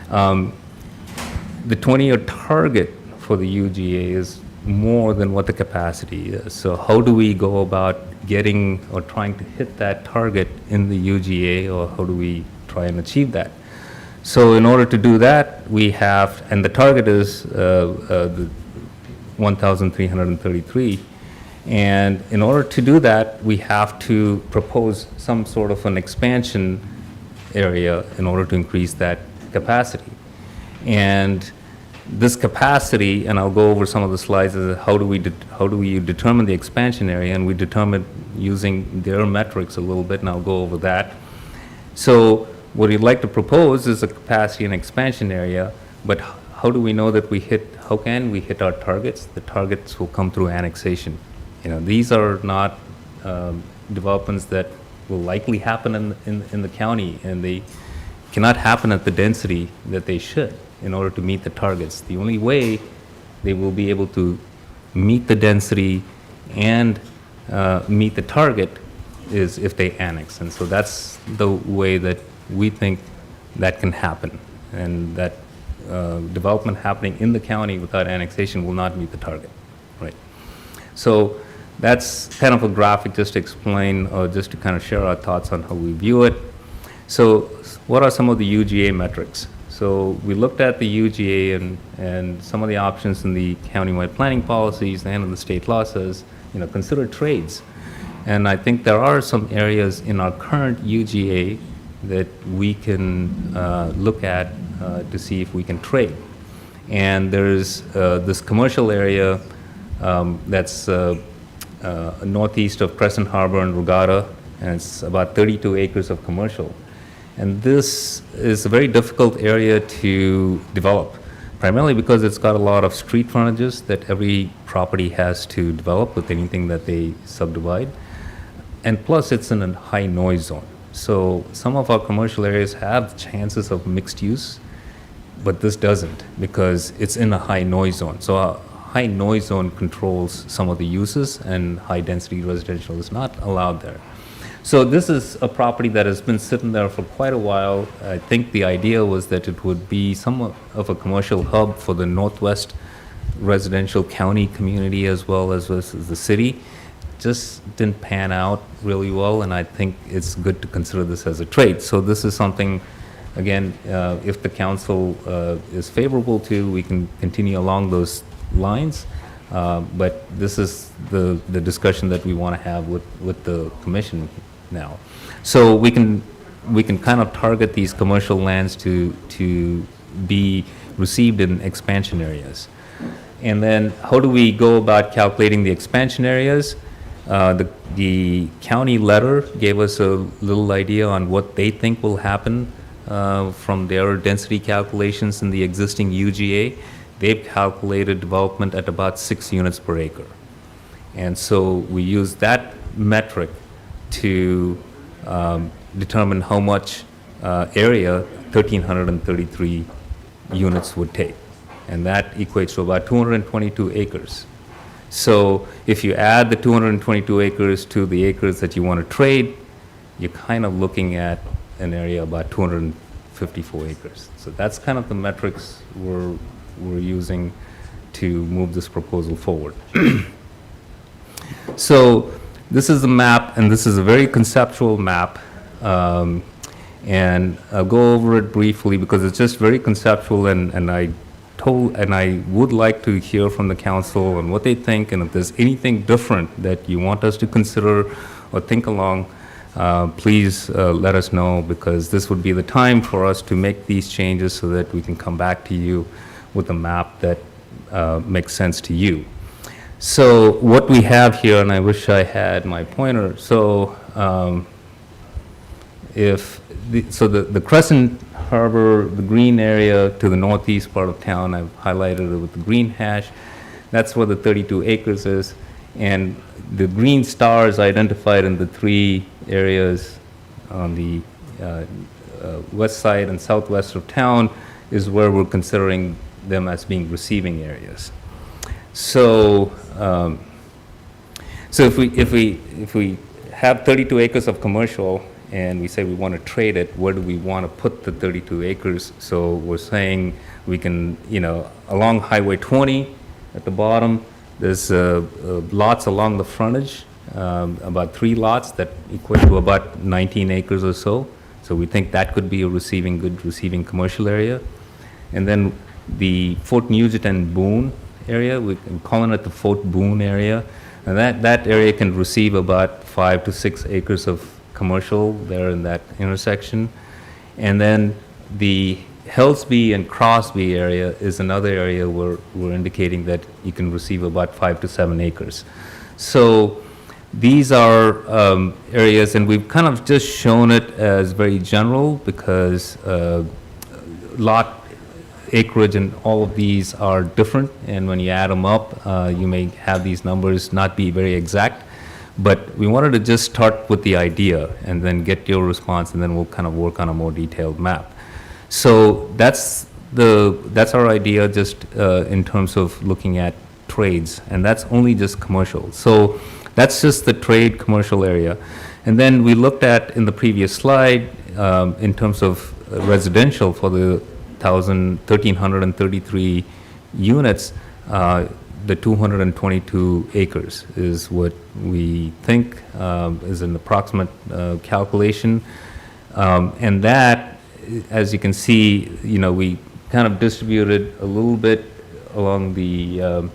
the 20-year target for the UGA is more than what the capacity is. So how do we go about getting or trying to hit that target in the UGA, or how do we try and achieve that? So in order to do that, we have, and the target is the 1,333. And in order to do that, we have to propose some sort of an expansion area in order to increase that capacity. And this capacity, and I'll go over some of the slides, is how do we determine the expansion area, and we determine using their metrics a little bit, and I'll go over that. So what we'd like to propose is a capacity and expansion area, but how do we know that how can we hit our targets? The targets will come through annexation. These are not developments that will likely happen in the county, and they cannot happen at the density that they should in order to meet the targets. The only way they will be able to meet the density and meet the target is if they annex. And so that's the way that we think that can happen, and that development happening in the county without annexation will not meet the target, right? So that's kind of a graphic just to explain, or just to kind of share our thoughts on how we view it. So what are some of the UGA metrics? So we looked at the UGA and some of the options in the countywide planning policies and in the state law says, consider trades. And I think there are some areas in our current UGA that we can look at to see if we can trade. And there's this commercial area that's northeast of Crescent Harbor and Regatta, and it's about 32 acres of commercial. And this is a very difficult area to develop, primarily because it's got a lot of street frontages that every property has to develop with anything that they subdivide. And plus, it's in a high noise zone. So some of our commercial areas have chances of mixed use, but this doesn't because it's in a high noise zone. So a high noise zone controls some of the uses, and high density residential is not allowed there. So this is a property that has been sitting there for quite a while. I think the idea was that it would be somewhat of a commercial hub for the Northwest residential county community as well as the city. Just didn't pan out really well, and I think it's good to consider this as a trade. So this is something, again, if the council is favorable to, we can continue along those lines. But this is the discussion that we want to have with the commission now. So we can kind of target these commercial lands to be received in expansion areas. And then how do we go about calculating the expansion areas? The county letter gave us a little idea on what they think will happen from their density calculations in the existing UGA. They've calculated development at about 6 units per acre. And so we use that metric to determine how much area 1,333 units would take. And that equates to about 222 acres. So if you add the 222 acres to the acres that you want to trade, you're kind of looking at an area about 254 acres. So that's kind of the metrics we're using to move this proposal forward. So this is the map, and this is a very conceptual map. And I'll go over it briefly because it's just very conceptual, and I would like to hear from the council on what they think, and if there's anything different that you want us to consider or think along, please let us know, because this would be the time for us to make these changes so that we can come back to you with a map that makes sense to you. So what we have here, and I wish I had my pointer, so the Crescent Harbor, the green area to the northeast part of town, I've highlighted it with the green hash. That's where the 32 acres is. And the green stars identified in the 3 areas on the west side and southwest of town is where we're considering them as being receiving areas. So, if we have 32 acres of commercial, and we say we want to trade it, where do we want to put the 32 acres? So we're saying we can, along Highway 20 at the bottom, there's lots along the frontage, about 3 lots that equate to about 19 acres or so. So we think that could be a good receiving commercial area. And then the Fort Nugent and Boone area, we're calling it the Fort Boone area. And that area can receive about 5 to 6 acres of commercial there in that intersection. And then the Hillside and Crosby area is another area where we're indicating that you can receive about 5 to 7 acres. So these are areas, and we've kind of just shown it as very general because lot acreage and all of these are different, and when you add them up, you may have these numbers not be very exact. But we wanted to just start with the idea and then get your response, and then we'll kind of work on a more detailed map. So that's our idea, just in terms of looking at trades, and that's only just commercial. So that's just the trade commercial area. And then we looked at in the previous slide in terms of residential for the 1,333 units, the 222 acres is what we think is an approximate calculation. And that, as you can see, we kind of distributed a little bit along the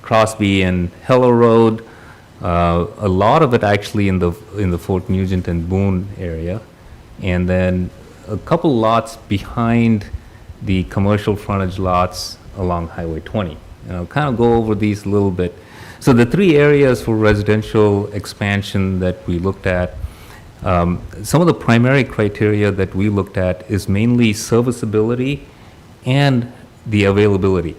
Crosby and Heller Road. A lot of it actually in the Fort Nugent and Boone area, and then a couple lots behind the commercial frontage lots along Highway 20. And I'll kind of go over these a little bit. So the three areas for residential expansion that we looked at, some of the primary criteria that we looked at is mainly serviceability and the availability.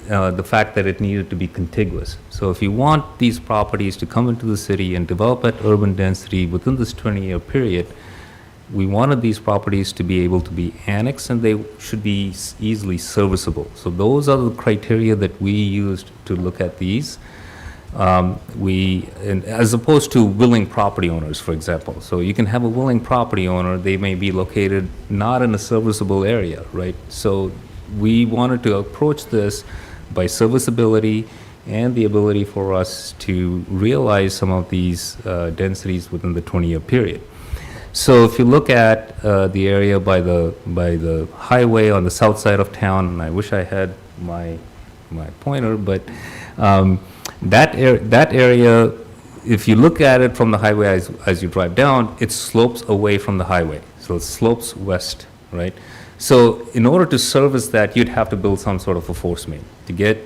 The fact that it needed to be contiguous. So if you want these properties to come into the city and develop at urban density within this 20-year period, we wanted these properties to be able to be annexed, and they should be easily serviceable. So those are the criteria that we used to look at these. As opposed to willing property owners, for example. So you can have a willing property owner, they may be located not in a serviceable area, right? So we wanted to approach this by serviceability and the ability for us to realize some of these densities within the 20-year period. So if you look at the area by the highway on the south side of town, and I wish I had my pointer, but that area, if you look at it from the highway as you drive down, it slopes away from the highway. So it slopes west, right? So in order to service that, you'd have to build some sort of a force main to get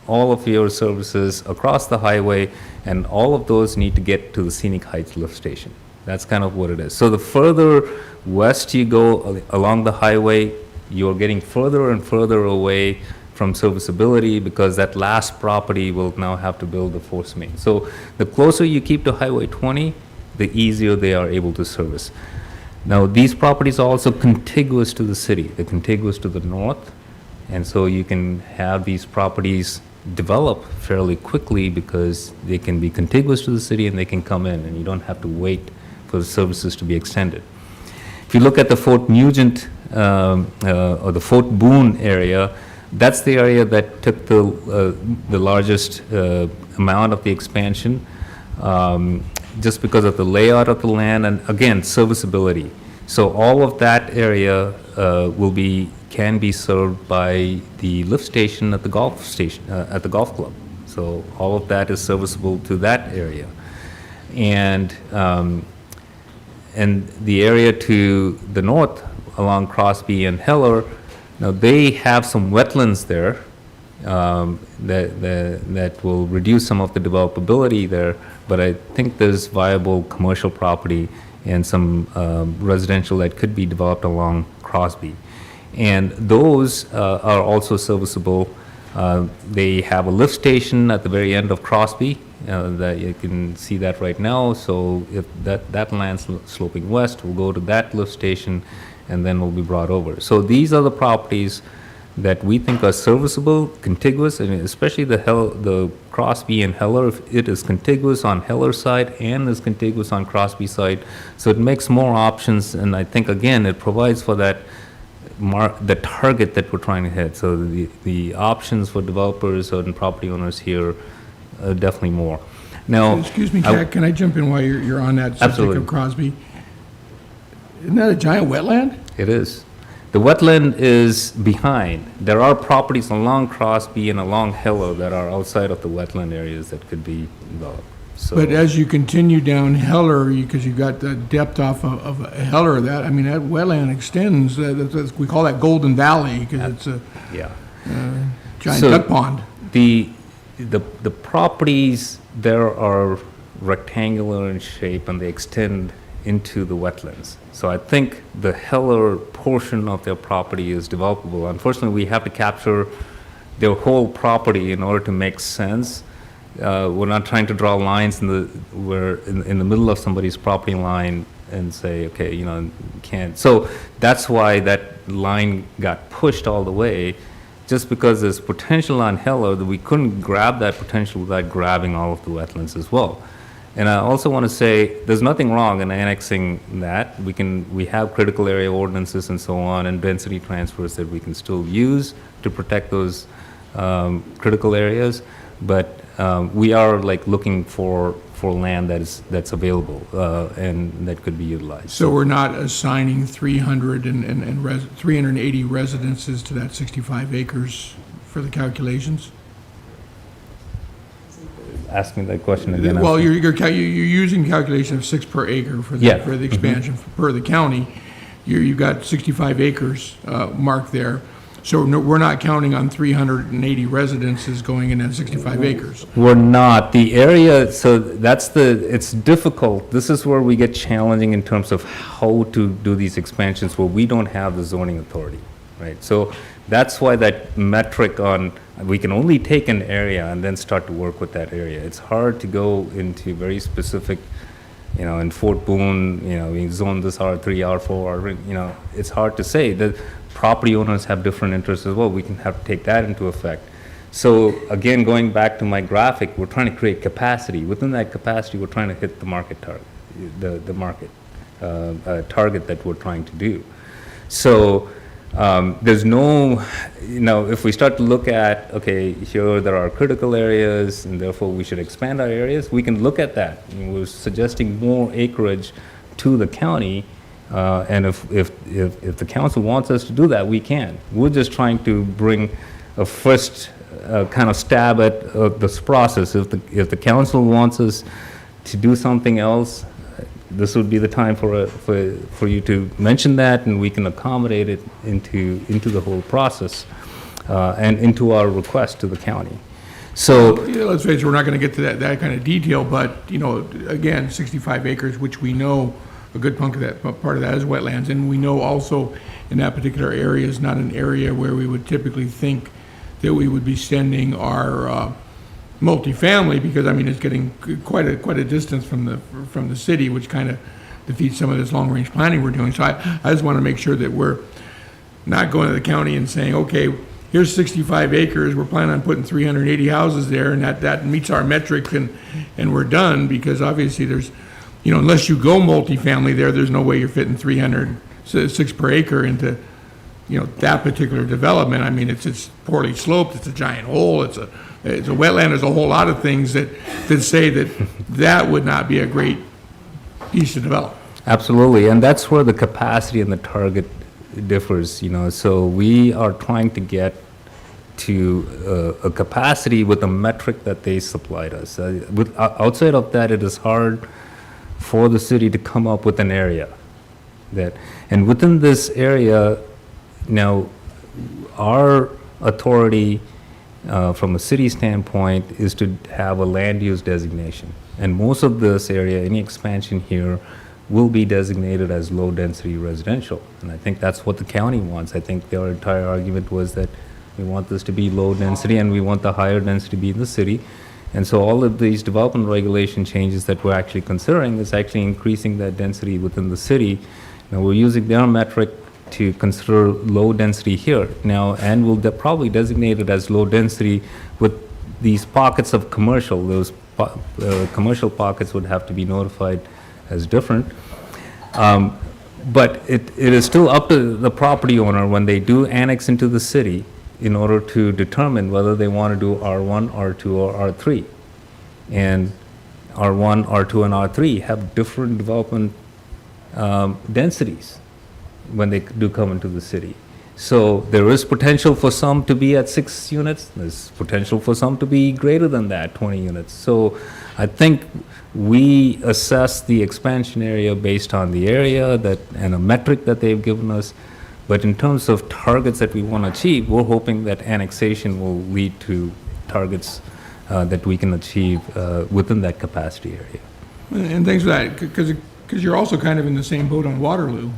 all of your services across the highway, and all of those need to get to the Scenic Heights lift station. That's kind of what it is. So the further west you go along the highway, you're getting further and further away from serviceability, because that last property will now have to build a force main. So the closer you keep to Highway 20, the easier they are able to service. Now, these properties are also contiguous to the city. They're contiguous to the north, and so you can have these properties develop fairly quickly because they can be contiguous to the city and they can come in, and you don't have to wait for the services to be extended. If you look at the Fort Nugent or the Fort Boone area, that's the area that took the largest amount of the expansion, just because of the layout of the land and, again, serviceability. So all of that area can be served by the lift station at the golf station, at the golf club. So all of that is serviceable to that area. And the area to the north along Crosby and Heller, now they have some wetlands there that will reduce some of the developability there, but I think there's viable commercial property and some residential that could be developed along Crosby. And those are also serviceable. They have a lift station at the very end of Crosby, that you can see that right now. So if that land sloping west will go to that lift station and then will be brought over. So these are the properties that we think are serviceable, contiguous, and especially the Crosby and Heller. If it is contiguous on Heller side and is contiguous on Crosby side, so it makes more options, and I think, again, it provides for that the target that we're trying to hit. So the options for developers and property owners here are definitely more. Now, Excuse me, Jack, can I jump in while you're on that subject Absolutely. of Crosby? Isn't that a giant wetland? It is. The wetland is behind. There are properties along Crosby and along Hiller that are outside of the wetland areas that could be developed. So, But as you continue down Heller, because you've got the depth off of Heller, that wetland extends, we call that Golden Valley, because it's a yeah. giant So duck pond. The properties there are rectangular in shape and they extend into the wetlands. So I think the Heller portion of their property is developable. Unfortunately, we have to capture their whole property in order to make sense. We're not trying to draw lines in the middle of somebody's property line and say, okay, you can't. So that's why that line got pushed all the way, just because there's potential on Heller that we couldn't grab that potential without grabbing all of the wetlands as well. And I also want to say, there's nothing wrong in annexing that. We have critical area ordinances and so on, and density transfers that we can still use to protect those critical areas. But we are looking for land that's available and that could be utilized. So we're not assigning 380 residences to that 65 acres for the calculations? Ask me that question again. Well, you're using calculation of 6 per acre for the expansion per the county. You've got 65 acres marked there. So we're not counting on 380 residences going in at 65 acres. We're not. The area, so it's difficult. This is where we get challenging in terms of how to do these expansions where we don't have the zoning authority, right? So that's why that metric we can only take an area and then start to work with that area. It's hard to go into very specific, in Fort Boone, we zone this R3, R4, it's hard to say. The property owners have different interests as well. We can have to take that into effect. So again, going back to my graphic, we're trying to create capacity. Within that capacity, we're trying to hit the market target, the market target that we're trying to do. So there's no, if we start to look at, okay, here there are critical areas and therefore we should expand our areas, we can look at that. We're suggesting more acreage to the county, and if the council wants us to do that, we can. We're just trying to bring a first kind of stab at this process. If the council wants us to do something else, this would be the time for you to mention that, and we can accommodate it into the whole process and into our request to the county. So let's face it, we're not going to get to that kind of detail, but again, 65 acres, which we know a good part of that is wetlands, and we know also in that particular area is not an area where we would typically think that we would be sending our multifamily, because it's getting quite a distance from the city, which kind of defeats some of this long-range planning we're doing. So I just want to make sure that we're not going to the county and saying, okay, here's 65 acres, we're planning on putting 380 houses there, and that meets our metric, and we're done, because obviously there's, unless you go multifamily there's no way you're fitting 306 per acre into, that particular development. It's poorly sloped, it's a giant hole, it's a wetland, there's a whole lot of things that say that would not be a great piece to develop. Absolutely, and that's where the capacity and the target differs, so we are trying to get to a capacity with a metric that they supplied us. Outside of that, it is hard for the city to come up with an area and within this area, now our authority from a city standpoint is to have a land use designation, and most of this area, any expansion here, will be designated as low density residential, and I think that's what the county wants. I think their entire argument was that we want this to be low density and we want the higher density to be in the city. And so all of these development regulation changes that we're actually considering is actually increasing that density within the city. Now we're using their metric to consider low density here now, and we'll probably designate it as low density with these pockets of commercial. Those commercial pockets would have to be notified as different. But it is still up to the property owner when they do annex into the city in order to determine whether they want to do R1, R2, or R3. And R1, R2, and R3 have different development densities when they do come into the city. So there is potential for some to be at 6 units, there's potential for some to be greater than that, 20 units. So I think we assess the expansion area based on the area that, and a metric that they've given us. But in terms of targets that we want to achieve, we're hoping that annexation will lead to targets that we can achieve within that capacity area. And thanks for that, because you're also kind of in the same boat on Waterloo,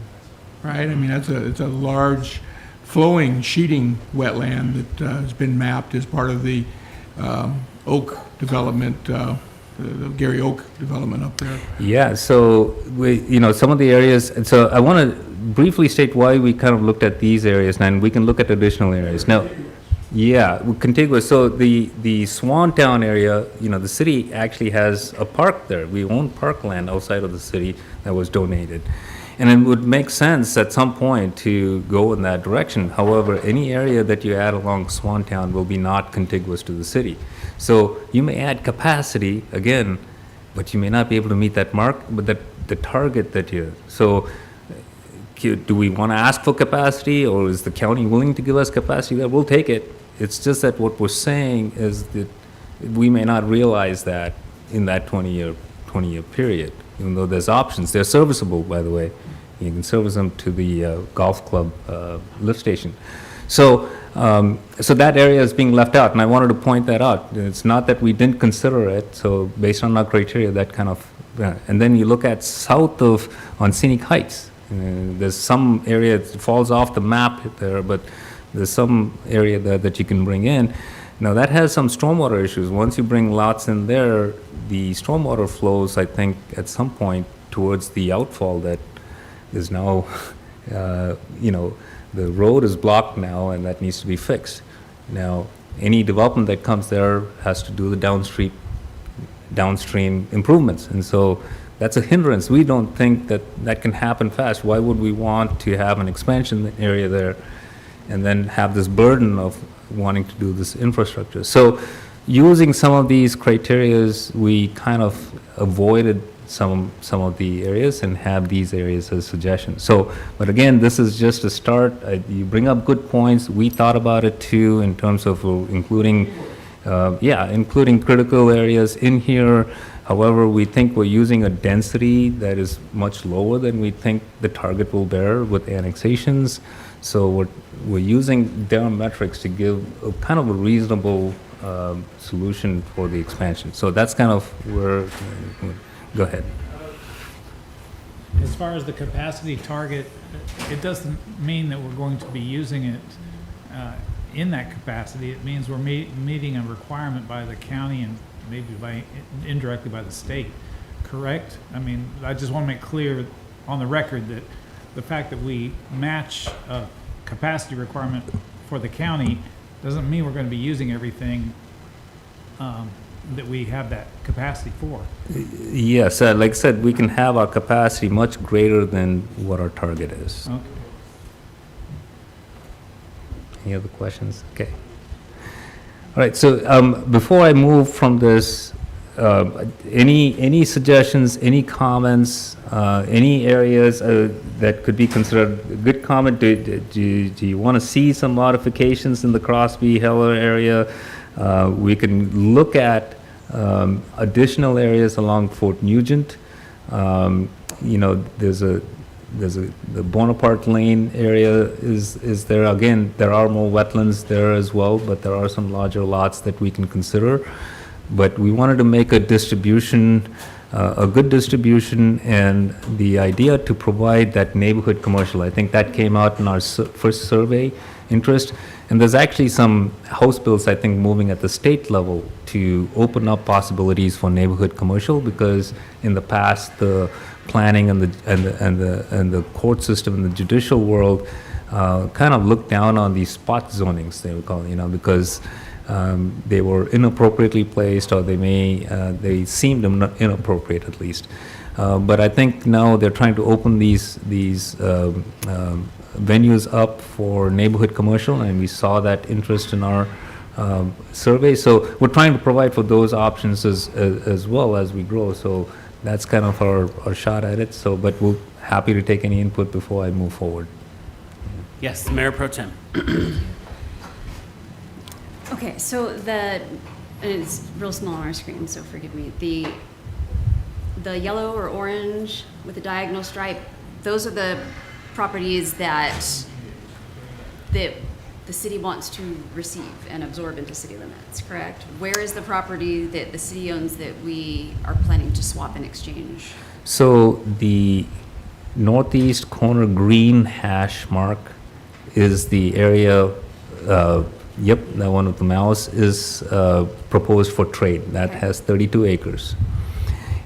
right? I mean, it's a large flowing sheeting wetland that has been mapped as part of the Oak development, the Gary Oak development up there. Yeah, so some of the areas, and so I want to briefly state why we kind of looked at these areas, and we can look at additional areas. Now, yeah, we're contiguous. So the Swantown area, the city actually has a park there. We own parkland outside of the city that was donated. And it would make sense at some point to go in that direction. However, any area that you add along Swantown will be not contiguous to the city. So you may add capacity, again, but you may not be able to meet that mark, but the target that you, so do we want to ask for capacity, or is the county willing to give us capacity there? We'll take it. It's just that what we're saying is that we may not realize that in that 20-year period, even though there's options. They're serviceable, by the way. You can service them to the golf club lift station. So that area is being left out, and I wanted to point that out. It's not that we didn't consider it, so based on our criteria, that kind of, and then you look at south of, on Scenic Heights, there's some area that falls off the map there, but there's some area there that you can bring in. Now, that has some stormwater issues. Once you bring lots in there, the stormwater flows, I think, at some point towards the outfall that is now, the road is blocked now, and that needs to be fixed. Now, any development that comes there has to do the downstream improvements, and so that's a hindrance. We don't think that can happen fast. Why would we want to have an expansion area there and then have this burden of wanting to do this infrastructure? So using some of these criterias, we kind of avoided some of the areas and have these areas as suggestions. So, but again, this is just a start. You bring up good points. We thought about it too in terms of including critical areas in here. However, we think we're using a density that is much lower than we think the target will bear with annexations. So we're using their metrics to give a kind of a reasonable solution for the expansion. So that's kind of where, go ahead. As far as the capacity target, it doesn't mean that we're going to be using it in that capacity. It means we're meeting a requirement by the county and maybe indirectly by the state, correct? I mean, I just want to make clear on the record that the fact that we match a capacity requirement for the county doesn't mean we're going to be using everything that we have that capacity for. Yes, like I said, we can have our capacity much greater than what our target is. Okay. Any other questions? Okay. All right, so before I move from this, any suggestions, any comments, any areas that could be considered a good comment? Do you want to see some modifications in the Crosby Heller area? We can look at additional areas along Fort Nugent. There's the Bonaparte Lane area is there. Again, there are more wetlands there as well, but there are some larger lots that we can consider. But we wanted to make a distribution, a good distribution, and the idea to provide that neighborhood commercial. I think that came out in our first survey interest. And there's actually some House bills, I think, moving at the state level to open up possibilities for neighborhood commercial, because in the past, the planning and the court system and the judicial world kind of looked down on these spot zonings, they were called, because they were inappropriately placed, or they seemed inappropriate at least. But I think now they're trying to open these venues up for neighborhood commercial, and we saw that interest in our survey. So we're trying to provide for those options as well as we grow. So that's kind of our shot at it. So, but we're happy to take any input before I move forward. Yes, Mayor Pro Tem. Okay, so and it's real small on our screen, so forgive me. The yellow or orange with the diagonal stripe, those are the properties that the city wants to receive and absorb into city limits, correct? Where is the property that the city owns that we are planning to swap and exchange? So the northeast corner green hash mark is the area, yep, that one with the mouse is proposed for trade. That has 32 acres.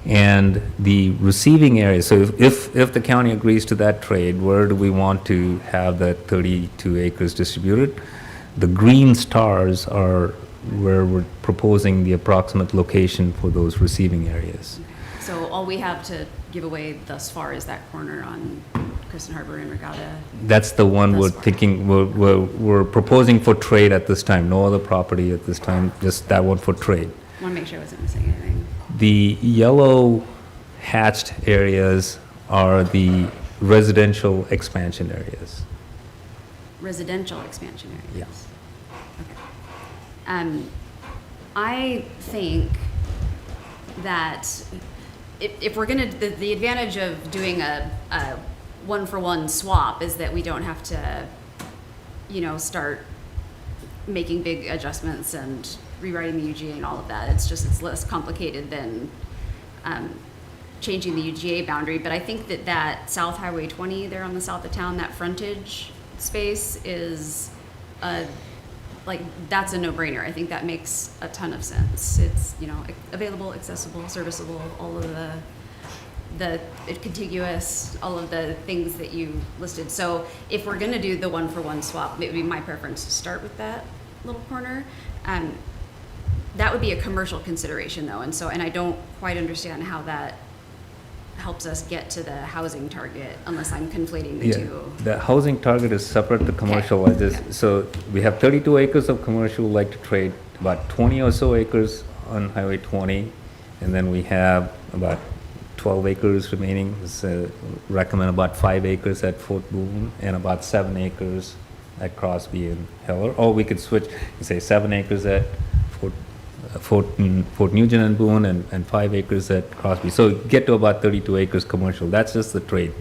And the receiving area, so if the county agrees to that trade, where do we want to have that 32 acres distributed? The green stars are where we're proposing the approximate location for those receiving areas. So all we have to give away thus far is that corner on Kristen Harbor and Regatta. That's the one we're Thus far. thinking, we're proposing for trade at this time. No other property at this time, just that one for trade. I want to make sure I wasn't missing anything. The yellow hatched areas are the residential expansion areas. Residential expansion areas? Yes. Okay. I think that if we're gonna, the advantage of doing a one-for-one swap is that we don't have to, start making big adjustments and rewriting the UGA and all of that. It's less complicated than changing the UGA boundary. But I think that South Highway 20 there on the south of town, that frontage space is that's a no-brainer. I think that makes a ton of sense. It's, available, accessible, serviceable, all of the contiguous, all of the things that you listed. So if we're gonna do the one-for-one swap, it would be my preference to start with that little corner. That would be a commercial consideration though, and I don't quite understand how that helps us get to the housing target unless I'm conflating the two. The housing target is separate to commercial. So we have 32 acres of commercial we'd like to trade, about 20 or so acres on Highway 20, and then we have about 12 acres remaining. So recommend about 5 acres at Fort Boone and about 7 acres at Crosby and Heller. Or we could switch and say 7 acres at Fort Nugent and Boone and 5 acres at Crosby. So get to about 32 acres commercial. That's just the trade.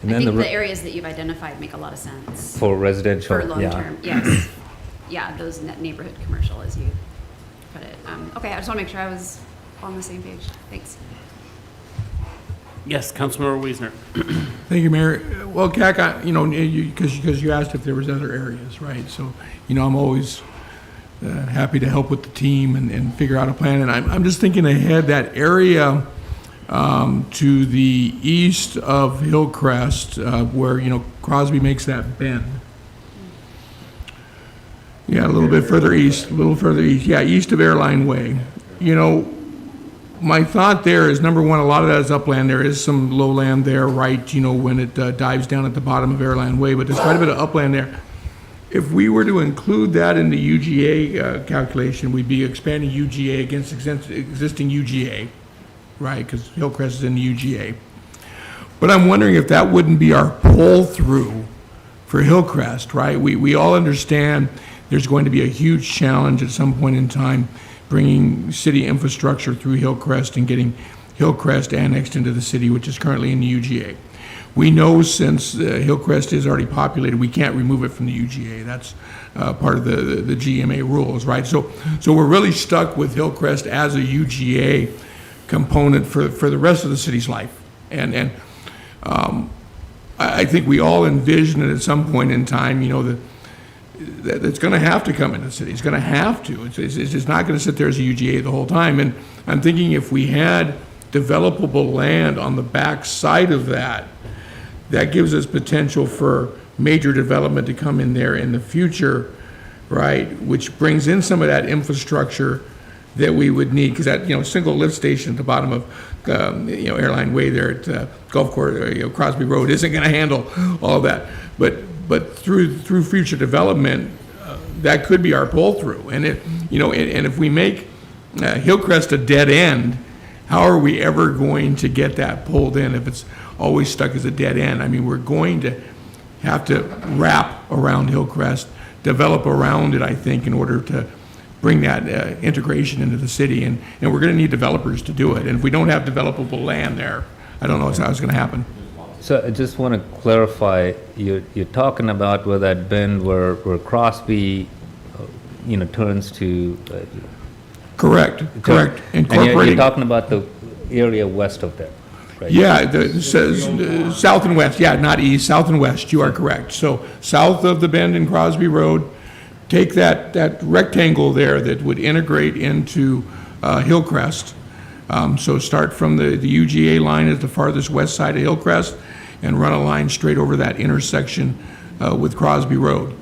And I think the areas that you've identified make a lot of sense. For residential, For long-term, yes. Yeah, those neighborhood commercial, as you put it. Okay, I just want to make sure I was on the same page. Thanks. Yes, Councilmember Wiesner. Thank you, Mayor. Well, CAC, because you asked if there was other areas, right? So, I'm always happy to help with the team and figure out a plan. And I'm just thinking ahead, that area to the east of Hillcrest, where, Crosby makes that bend. Yeah, a little bit further east, Yeah, east of Airline Way. My thought there is, number one, a lot of that is upland. There is some lowland there, right, when it dives down at the bottom of Airline Way, but there's quite a bit of upland there. If we were to include that in the UGA calculation, we'd be expanding UGA against existing UGA, right, because Hillcrest is in the UGA. But I'm wondering if that wouldn't be our pull-through for Hillcrest, right? We all understand there's going to be a huge challenge at some point in time bringing city infrastructure through Hillcrest and getting Hillcrest annexed into the city, which is currently in the UGA. We know since Hillcrest is already populated, we can't remove it from the UGA. That's part of the GMA rules, right? So we're really stuck with Hillcrest as a UGA component for the rest of the city's life. And I think we all envision it at some point in time, that it's going to have to come into the city. It's going to have to. It's just not going to sit there as a UGA the whole time. And I'm thinking if we had developable land on the back side of that, that gives us potential for major development to come in there in the future, right? Which brings in some of that infrastructure that we would need, because that, single lift station at the bottom of, Airline Way there at Golf Course, Crosby Road isn't going to handle all of that. But through future development, that could be our pull through. And if we make Hillcrest a dead end, how are we ever going to get that pulled in if it's always stuck as a dead end? I mean, we're going to have to wrap around Hillcrest, develop around it, I think, in order to bring that integration into the city. And we're going to need developers to do it. And if we don't have developable land there, I don't know how it's going to happen. So I just want to clarify, you're talking about where that bend where Crosby, turns to. Correct. And you're talking about the area west of there, right? Yeah, it says south and west, yeah, not east, south and west, you are correct. So south of the bend in Crosby Road, take that rectangle there that would integrate into Hillcrest. So start from the UGA line at the farthest west side of Hillcrest and run a line straight over that intersection with Crosby Road.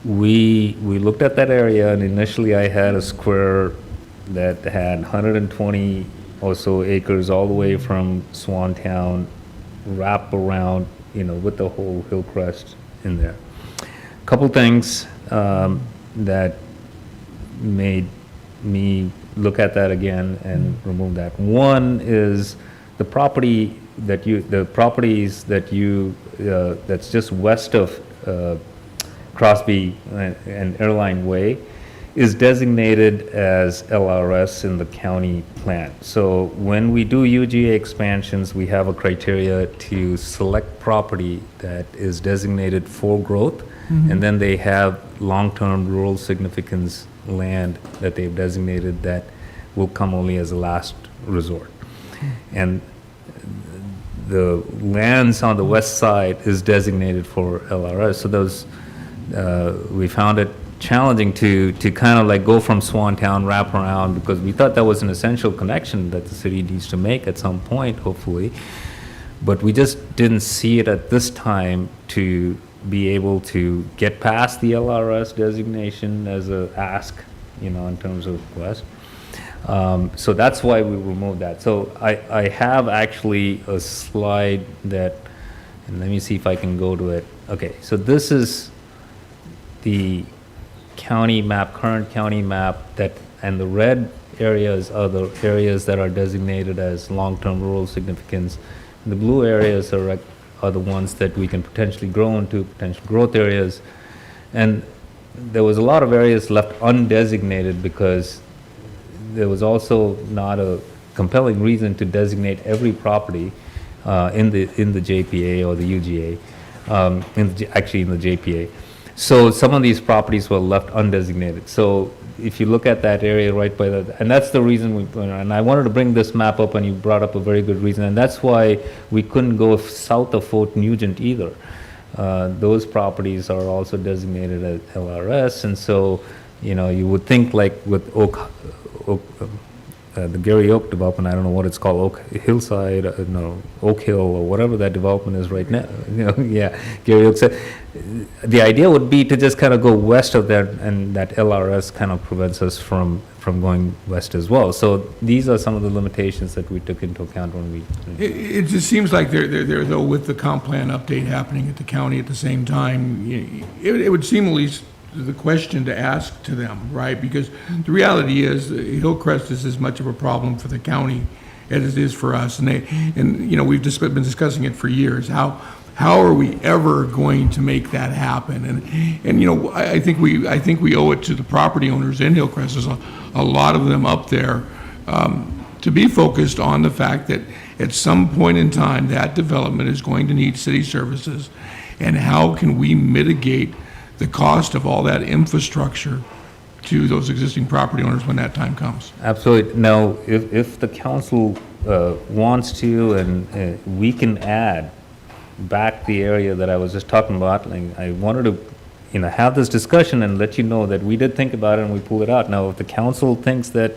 We looked at that area, and initially I had a square that had 120 or so acres all the way from Swantown, wrap around, with the whole Hillcrest in there. Couple things that made me look at that again and remove that. One is the properties that's just west of Crosby and Airline Way is designated as LRS in the county plan. So when we do UGA expansions, we have a criteria to select property that is designated for growth, and then they have long-term rural significance land that they've designated that will come only as a last resort. And the lands on the west side is designated for LRS. So those, we found it challenging to kind of like go from Swantown, wrap around, because we thought that was an essential connection that the city needs to make at some point, hopefully. But we just didn't see it at this time to be able to get past the LRS designation as a ask, in terms of request. So that's why we removed that. So I have actually a slide that, and let me see if I can go to it. Okay, so this is the county map, current county map, and the red areas are the areas that are designated as long-term rural significance. The blue areas are the ones that we can potentially grow into, potential growth areas. And there was a lot of areas left undesignated because there was also not a compelling reason to designate every property in the JPA or the UGA, actually in the JPA. So some of these properties were left undesignated. So if you look at that area right by that, and that's the reason and I wanted to bring this map up, and you brought up a very good reason, and that's why we couldn't go south of Fort Nugent either. Those properties are also designated as LRS, and so, you would think like with the Gary Oak development, I don't know what it's called, Hillside, Oak Hill, or whatever that development is right now. Gary Oak said, the idea would be to just kind of go west of that, and that LRS kind of prevents us from going west as well. So these are some of the limitations that we took into account when we. It just seems like they're though, with the comp plan update happening at the county at the same time, it would seem at least the question to ask to them, right? Because the reality is Hillcrest is as much of a problem for the county as it is for us. And we've just been discussing it for years. How are we ever going to make that happen? And I think we owe it to the property owners in Hillcrest. There's a lot of them up there to be focused on the fact that at some point in time that development is going to need city services, and how can we mitigate the cost of all that infrastructure to those existing property owners when that time comes. Absolutely. Now, if the council wants to, and we can add back the area that I was just talking about, like I wanted to, have this discussion and let you know that we did think about it and we pulled it out. Now, if the council thinks that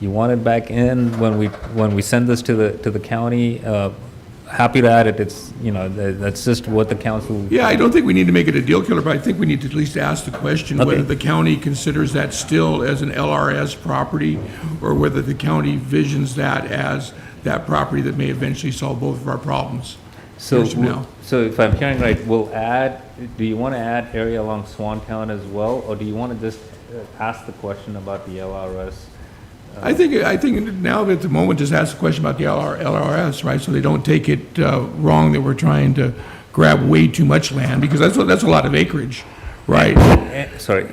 you want it back in when we send this to the county, happy to add it. It's, that's just what the council. Yeah, I don't think we need to make it a deal killer, but I think we need to at least ask the question whether the county considers that still as an LRS property, or whether the county visions that as that property that may eventually solve both of our problems. So if I'm hearing right, do you want to add area along Swantown as well, or do you want to just ask the question about the LRS I think now at the moment, just ask the question about the LRS, right? So they don't take it wrong that we're trying to grab way too much land, because that's a lot of acreage, right? Sorry,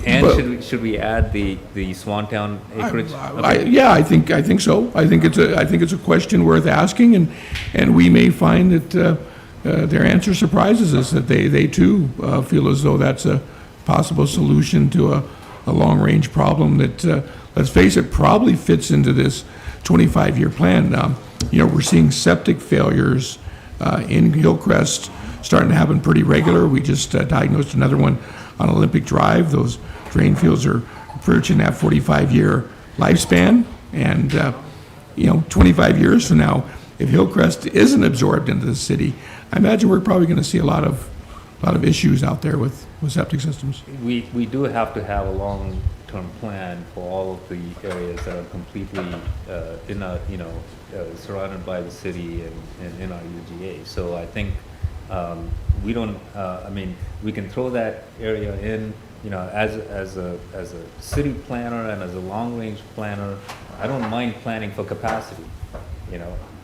and But- should we add the Swantown acreage? Yeah, I think so. I think it's a question worth asking, and we may find that their answer surprises us, that they too feel as though that's a possible solution to a long-range problem that, let's face it, probably fits into this 25-year plan. We're seeing septic failures in Hillcrest starting to happen pretty regular. We just diagnosed another one on Olympic Drive. Those drain fields are approaching that 45-year lifespan. And, 25 years from now, if Hillcrest isn't absorbed into the city, I imagine we're probably going to see a lot of issues out there with septic systems. We do have to have a long-term plan for all of the areas that are completely surrounded by the city and in our UGA. So I think we don't. We can throw that area in. As a city planner and as a long-range planner, I don't mind planning for capacity.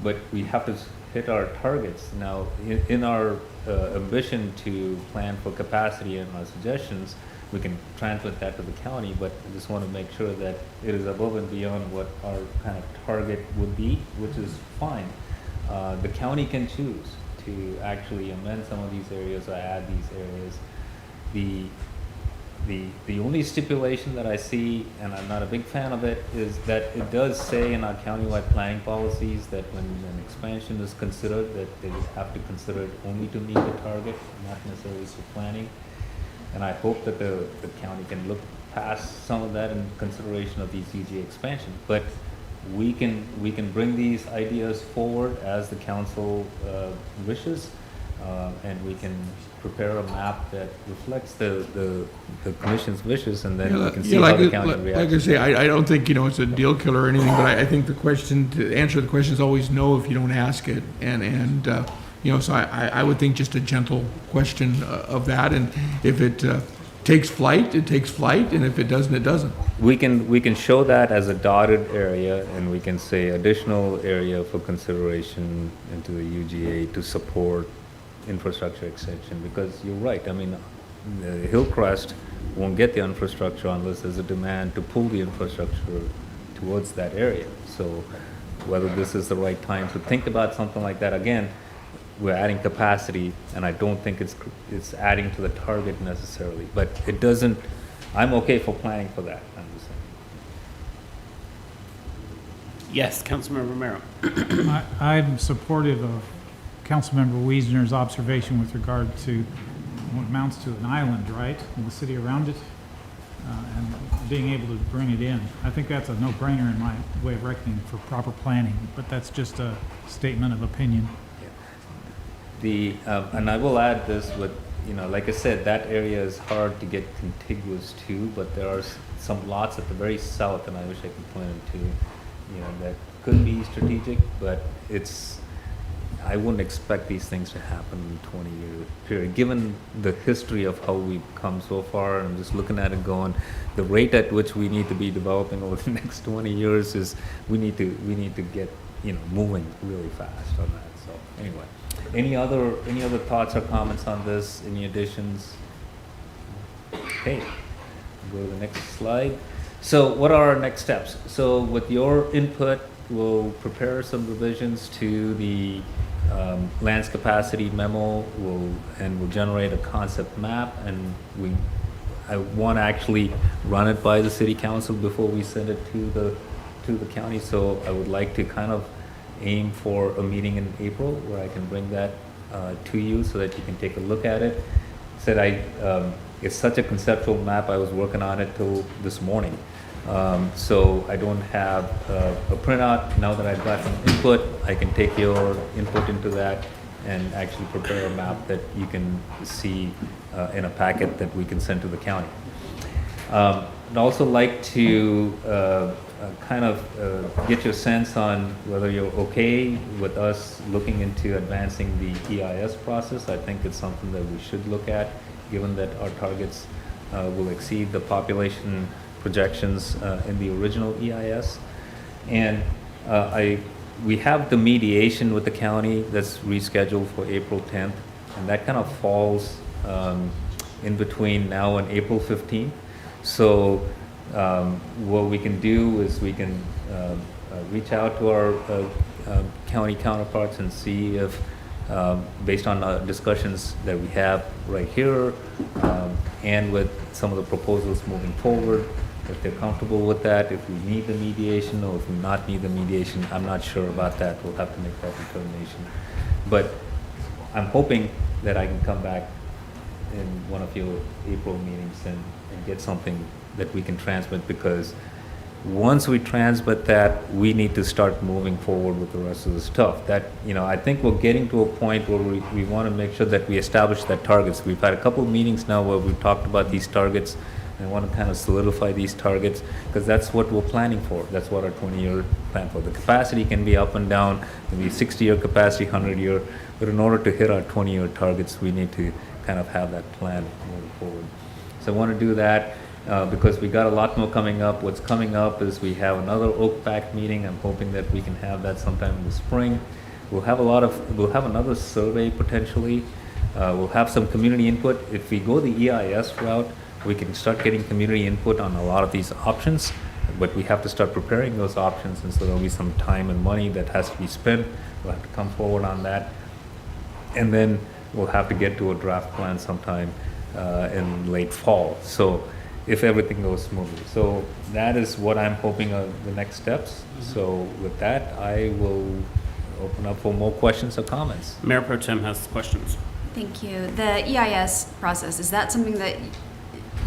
But we have to hit our targets. Now, in our ambition to plan for capacity and our suggestions, we can transmit that to the county, but I just want to make sure that it is above and beyond what our kind of target would be, which is fine. The county can choose to actually amend some of these areas or add these areas. The only stipulation that I see, and I'm not a big fan of it, is that it does say in our countywide planning policies that when an expansion is considered, that they have to consider it only to meet the target, not necessarily for planning. And I hope that the county can look past some of that in consideration of these UGA expansion. But we can bring these ideas forward as the council wishes, and we can prepare a map that reflects the commission's wishes, and then we can see how the county reacts. Like I say, I don't think, it's a deal killer or anything, but I think the question, to answer the question is always no if you don't ask it. And so I would think just a gentle question of that, and if it takes flight, it takes flight, and if it doesn't, it doesn't. We can show that as a dotted area, and we can say additional area for consideration into the UGA to support infrastructure extension, because you're right. Hillcrest won't get the infrastructure unless there's a demand to pull the infrastructure towards that area. So whether this is the right time to think about something like that, again, we're adding capacity, and I don't think it's adding to the target necessarily, but it doesn't. I'm okay for planning for that. I'm just saying. Yes, Councilmember Romero. I'm supportive of Councilmember Wiesner's observation with regard to what amounts to an island, right, and the city around it, and being able to bring it in. I think that's a no-brainer in my way of reckoning for proper planning, but that's just a statement of opinion. And I will add this with, like I said, that area is hard to get contiguous to, but there are some lots at the very south, and I wish I could point them to, that could be strategic, but I wouldn't expect these things to happen in a 20-year period. Given the history of how we've come so far, and I'm just looking at it going, the rate at which we need to be developing over the next 20 years is we need to get moving really fast on that. So anyway, any other thoughts or comments on this? Any additions? Okay, go to the next slide. So what are our next steps? So with your input, we'll prepare some revisions to the lands capacity memo. We'll generate a concept map, and I want to actually run it by the city council before we send it to the county. So I would like to kind of aim for a meeting in April where I can bring that to you so that you can take a look at it. It's such a conceptual map. I was working on it till this morning. So I don't have a printout. Now that I've got some input, I can take your input into that and actually prepare a map that you can see in a packet that we can send to the county. I'd also like to get your sense on whether you're okay with us looking into advancing the EIS process. I think it's something that we should look at, given that our targets will exceed the population projections in the original EIS. And we have the mediation with the county that's rescheduled for April 10th, and that kind of falls in between now and April 15th. So what we can do is we can reach out to our county counterparts and see if, based on discussions that we have right here, and with some of the proposals moving forward, if they're comfortable with that, if we need the mediation or if we not need the mediation, I'm not sure about that. We'll have to make that determination. But I'm hoping that I can come back in one of your April meetings and get something that we can transmit, because once we transmit that, we need to start moving forward with the rest of the stuff. That, I think we're getting to a point where we want to make sure that we establish that targets. We've had a couple of meetings now where we've talked about these targets, and want to kind of solidify these targets, because that's what we're planning for. That's what our 20-year plan for. The capacity can be up and down, can be 60-year capacity, 100-year, but in order to hit our 20-year targets, we need to kind of have that plan moving forward. So I want to do that. Because we got a lot more coming up. What's coming up is we have another OPAC meeting. I'm hoping that we can have that sometime in the spring. We'll have another survey potentially. We'll have some community input. If we go the EIS route, we can start getting community input on a lot of these options, but we have to start preparing those options, and so there'll be some time and money that has to be spent. We'll have to come forward on that. And then we'll have to get to a draft plan sometime in late fall. So if everything goes smoothly. So that is what I'm hoping are the next steps. So with that, I will open up for more questions or comments. Mayor Pro Tem has questions. Thank you. The EIS process, is that something that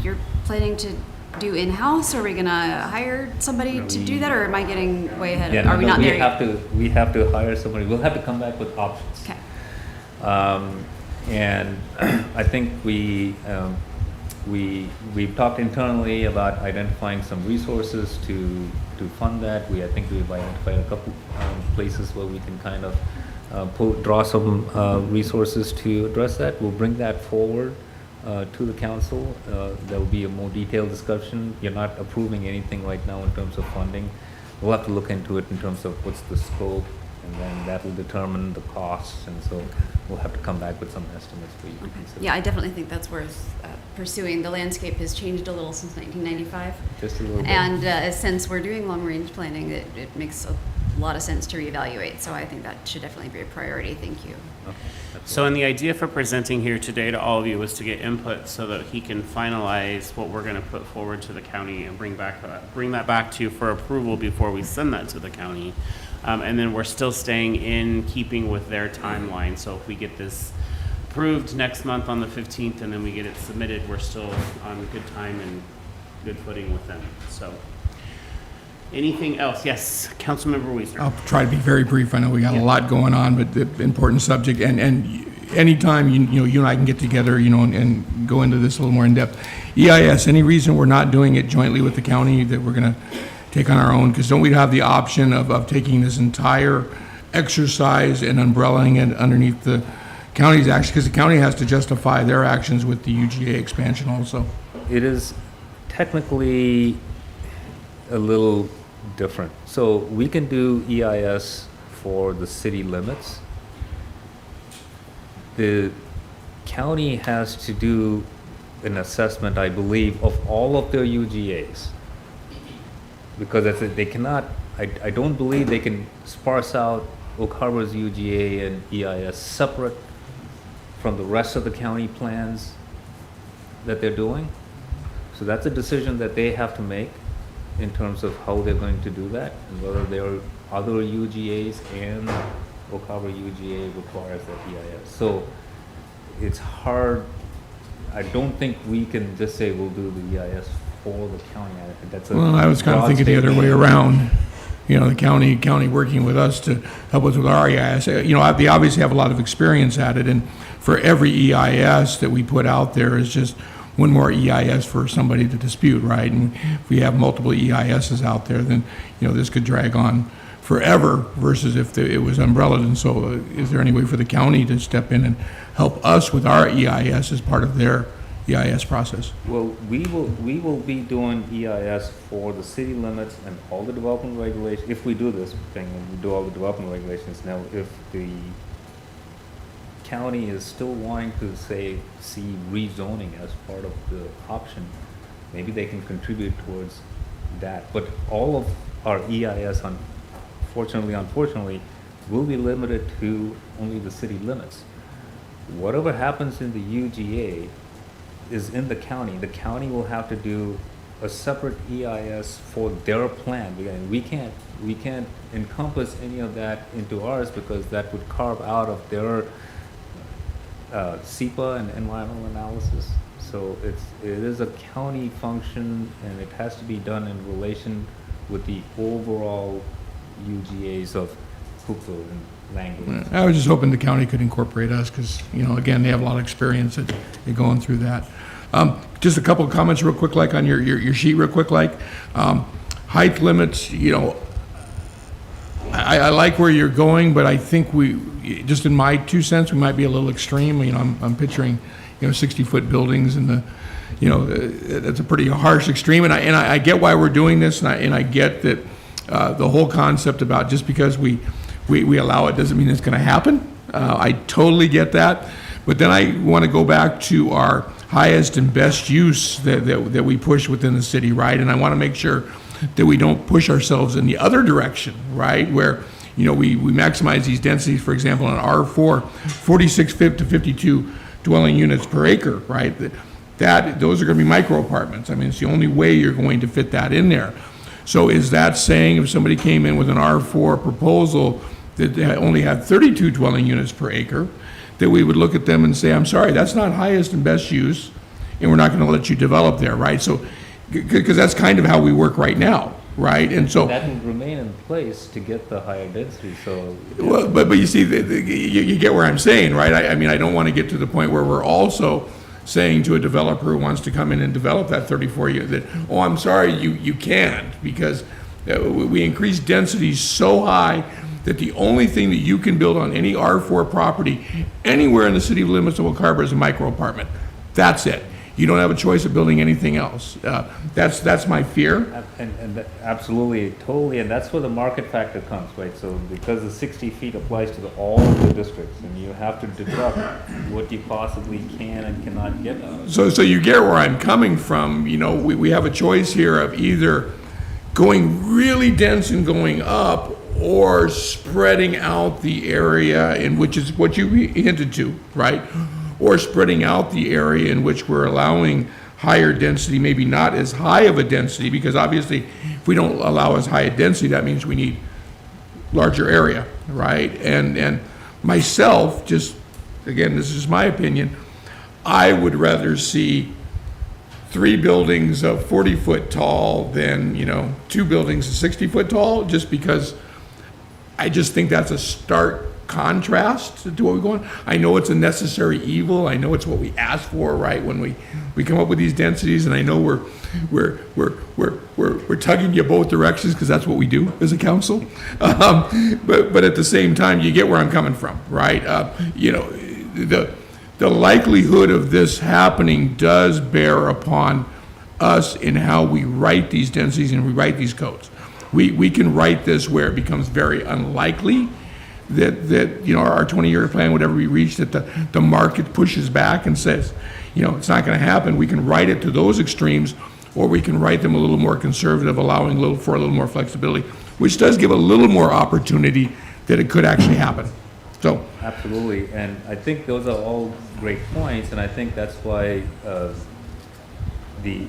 you're planning to do in-house? Are we going to hire somebody to do that, or am I getting way ahead? Yeah, Are we not there yet? We have to hire somebody. We'll have to come back with options. Okay. And I think we've talked internally about identifying some resources to fund that. I think we've identified a couple places where we can kind of draw some resources to address that. We'll bring that forward to the council. There will be a more detailed discussion. You're not approving anything right now in terms of funding. We'll have to look into it in terms of what's the scope, and then that will determine the costs, and so we'll have to come back with some estimates for you to consider. Yeah, I definitely think that's worth pursuing. The landscape has changed a little since 1995. Just a little bit. And since we're doing long-range planning, it makes a lot of sense to reevaluate. So I think that should definitely be a priority. Thank you. Okay. So, and the idea for presenting here today to all of you was to get input so that he can finalize what we're going to put forward to the county and bring that back to you for approval before we send that to the county. And then we're still staying in keeping with their timeline. So if we get this approved next month on the 15th and then we get it submitted, we're still on good time and good footing with them. So anything else? Yes, Councilmember Weiser. I'll try to be very brief. I know we got a lot going on, but the important subject, and anytime you and I can get together, and go into this a little more in depth. EIS, any reason we're not doing it jointly with the county, that we're going to take on our own? Because don't we have the option of taking this entire exercise and umbrellaing it underneath the county's action? Because the county has to justify their actions with the UGA expansion also. It is technically a little different. So we can do EIS for the city limits. The county has to do an assessment, I believe, of all of their UGAs. Because they cannot, I don't believe they can sparse out Oak Harbor's UGA and EIS separate from the rest of the county plans that they're doing. So that's a decision that they have to make in terms of how they're going to do that, and whether there are other UGAs and Oak Harbor UGA requires that EIS. So it's hard. I don't think we can just say we'll do the EIS for the county. I think that's a Well, I was kind of thinking the other way around. The county working with us to help us with our EIS. They obviously have a lot of experience at it, and for every EIS that we put out there is just one more EIS for somebody to dispute, right? And if we have multiple EISs out there, then, this could drag on forever versus if it was umbrellaed. And so is there any way for the county to step in and help us with our EIS as part of their EIS process. Well, we will be doing EIS for the city limits and all the development regulations, if we do this thing, and we do all the development regulations. Now, if the county is still wanting to see rezoning as part of the option, maybe they can contribute towards that. But all of our EIS, unfortunately, will be limited to only the city limits. Whatever happens in the UGA is in the county. The county will have to do a separate EIS for their plan. We can't encompass any of that into ours because that would carve out of their SEPA and environmental analysis. So it is a county function, and it has to be done in relation with the overall UGAs of Hooper and Langley. I was just hoping the county could incorporate us because, again, they have a lot of experience at going through that. Just a couple of comments real quick, like on your sheet real quick, like height limits, I like where you're going, but I think just in my 2 cents, we might be a little extreme. I'm picturing, 60-foot buildings and that's a pretty harsh extreme. And I get why we're doing this, and I get that the whole concept about just because we allow it doesn't mean it's going to happen. I totally get that. But then I want to go back to our highest and best use that we push within the city, right? And I want to make sure that we don't push ourselves in the other direction, right? Where, we maximize these densities, for example, on R4, 46 to 52 dwelling units per acre, right? Those are going to be micro apartments. I mean, it's the only way you're going to fit that in there. So is that saying if somebody came in with an R4 proposal that only had 32 dwelling units per acre, that we would look at them and say, I'm sorry, that's not highest and best use, and we're not going to let you develop there, right? So, because that's kind of how we work right now, right? And so that would remain in place to get the higher density. So, well, but you see, you get where I'm saying, right? I mean, I don't want to get to the point where we're also saying to a developer who wants to come in and develop that 34 unit that, oh, I'm sorry, you can't, because we increase density so high that the only thing that you can build on any R4 property anywhere in the city limits of Oak Harbor is a micro apartment. That's it. You don't have a choice of building anything else. That's my fear. And absolutely, totally, and that's where the market factor comes, right? So because the 60 feet applies to all of the districts, and you have to deduct what you possibly can and cannot get out of it. So you get where I'm coming from. We have a choice here of either going really dense and going up, or spreading out the area in which is what you hinted to, right? Or spreading out the area in which we're allowing higher density, maybe not as high of a density, because obviously if we don't allow as high a density, that means we need larger area, right? And myself, just, again, this is my opinion, I would rather see 3 buildings of 40-foot tall than, 2 buildings of 60-foot tall, just because I just think that's a stark contrast to what we're going. I know it's a necessary evil. I know it's what we ask for, right? When we come up with these densities, and I know we're tugging you both directions because that's what we do as a council. But at the same time, you get where I'm coming from, right? The likelihood of this happening does bear upon us in how we write these densities and we write these codes. We can write this where it becomes very unlikely that our 20-year plan would ever be reached, that the market pushes back and says, it's not going to happen. We can write it to those extremes, or we can write them a little more conservative, allowing for a little more flexibility, which does give a little more opportunity that it could actually happen. So absolutely, and I think those are all great points, and I think that's why you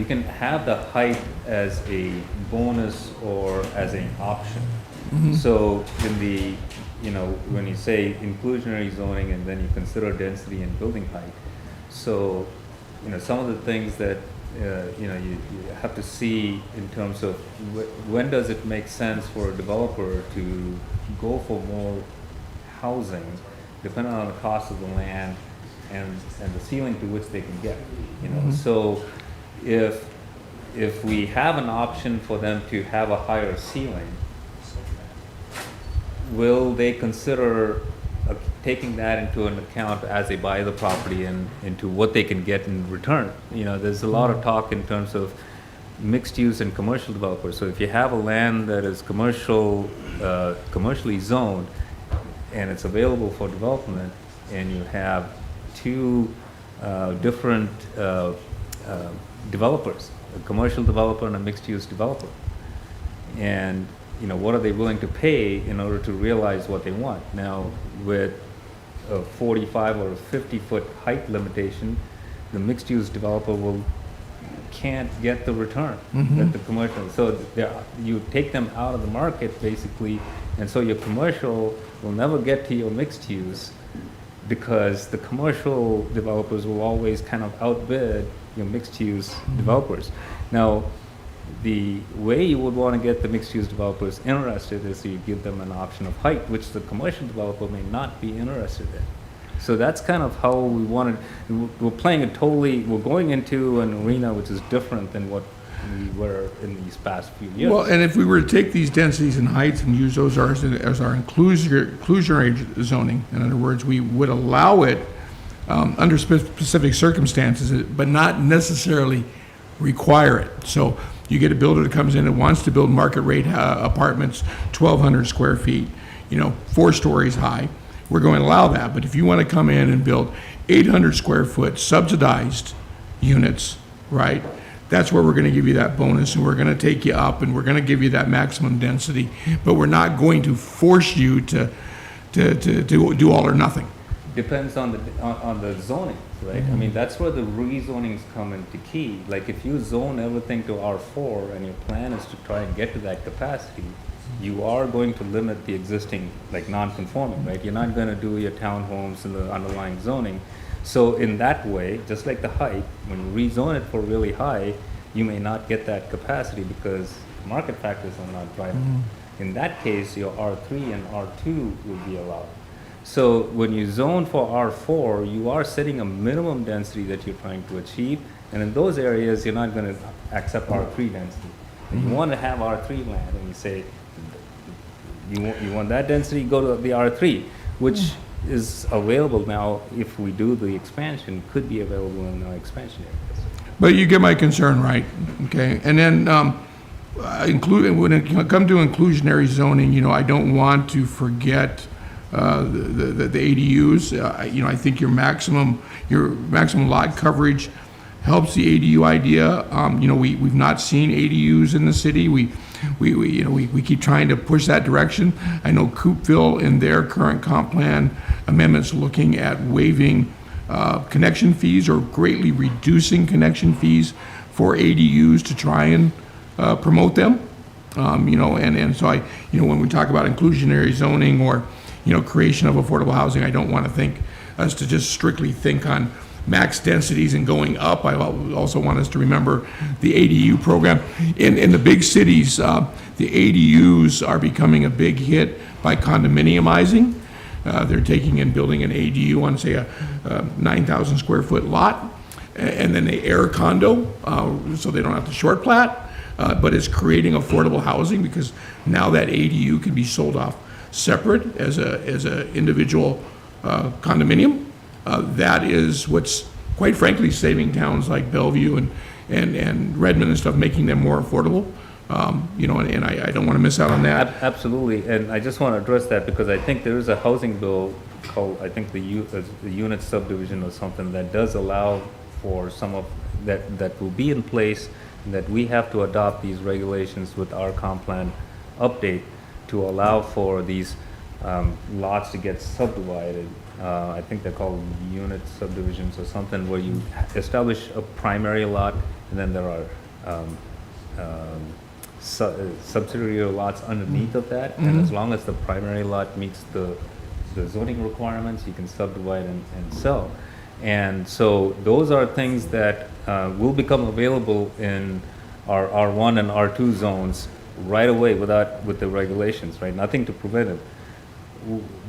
can have the height as a bonus or as an option. Mm-hmm. So in the, when you say inclusionary zoning and then you consider density and building height, so, some of the things that, you have to see in terms of when does it make sense for a developer to go for more housing, depending on the cost of the land and the ceiling to which they can get, Mm-hmm. So if we have an option for them to have a higher ceiling, will they consider taking that into an account as they buy the property and into what they can get in return. You know, there's a lot of talk in terms of mixed use and commercial developers. So if you have a land that is commercially zoned and it's available for development, and you have two different developers, a commercial developer and a mixed use developer, and you know, what are they willing to pay in order to realize what they want? Now, with a 45 or a 50-foot height limitation, the mixed-use developer can't get the return that the commercial. So you take them out of the market, basically, and so your commercial will never get to your mixed-use because the commercial developers will always kind of outbid your mixed-use developers. Now, the way you would want to get the mixed-use developers interested is you give them an option of height, which the commercial developer may not be interested in. So that's kind of how we wanted. We're going into an arena which is different than what we were in these past few years. Well, and if we were to take these densities and heights and use those as our inclusionary zoning, in other words, we would allow it under specific circumstances, but not necessarily require it. So you get a builder that comes in and wants to build market rate apartments, 1,200 square feet, 4 stories high. We're going to allow that. But if you want to come in and build 800 square foot subsidized units, right? That's where we're going to give you that bonus, and we're going to take you up, and we're going to give you that maximum density. But we're not going to force you to do all or nothing. Depends on the zoning, right? I mean, that's where the rezonings come into key. Like if you zone everything to R4 and your plan is to try and get to that capacity, you are going to limit the existing, like non-conforming, right? You're not going to do your townhomes in the underlying zoning. So in that way, just like the height, when you rezone it for really high, you may not get that capacity because market factors are not driving. In that case, your R3 and R2 will be allowed. So when you zone for R4, you are setting a minimum density that you're trying to achieve, and in those areas, you're not going to accept R3 density. And you want to have R3 land, and you say, you want that density, go to the R3, which is available now if we do the expansion, could be available in our expansion areas. But you get my concern, right? Okay, and then when it comes to inclusionary zoning, I don't want to forget the ADUs. I think your maximum lot coverage helps the ADU idea. We've not seen ADUs in the city. We keep trying to push that direction. I know Coopville in their current comp plan amendments looking at waiving connection fees or greatly reducing connection fees for ADUs to try and promote them. And so when we talk about inclusionary zoning or creation of affordable housing, I don't want to think us to just strictly think on max densities and going up. I also want us to remember the ADU program. In the big cities, the ADUs are becoming a big hit by condominiumizing. They're taking and building an ADU on, say, a 9,000 square foot lot, and then they air condo, so they don't have to short plat, but it's creating affordable housing because now that ADU can be sold off separate as a individual condominium. That is what's quite frankly saving towns like Bellevue and Redmond and stuff, making them more affordable. And I don't want to miss out on that. Absolutely, and I just want to address that because I think there is a housing bill called, I think the unit subdivision or something that does allow for some of that will be in place, that we have to adopt these regulations with our comp plan update to allow for these lots to get subdivided. I think they're called unit subdivisions or something, where you establish a primary lot and then there are subsidiary lots underneath of that, and as long as the primary lot meets the zoning requirements, you can subdivide and sell. And so those are things that will become available in our R1 and R2 zones right away with the regulations, right? Nothing to prevent it.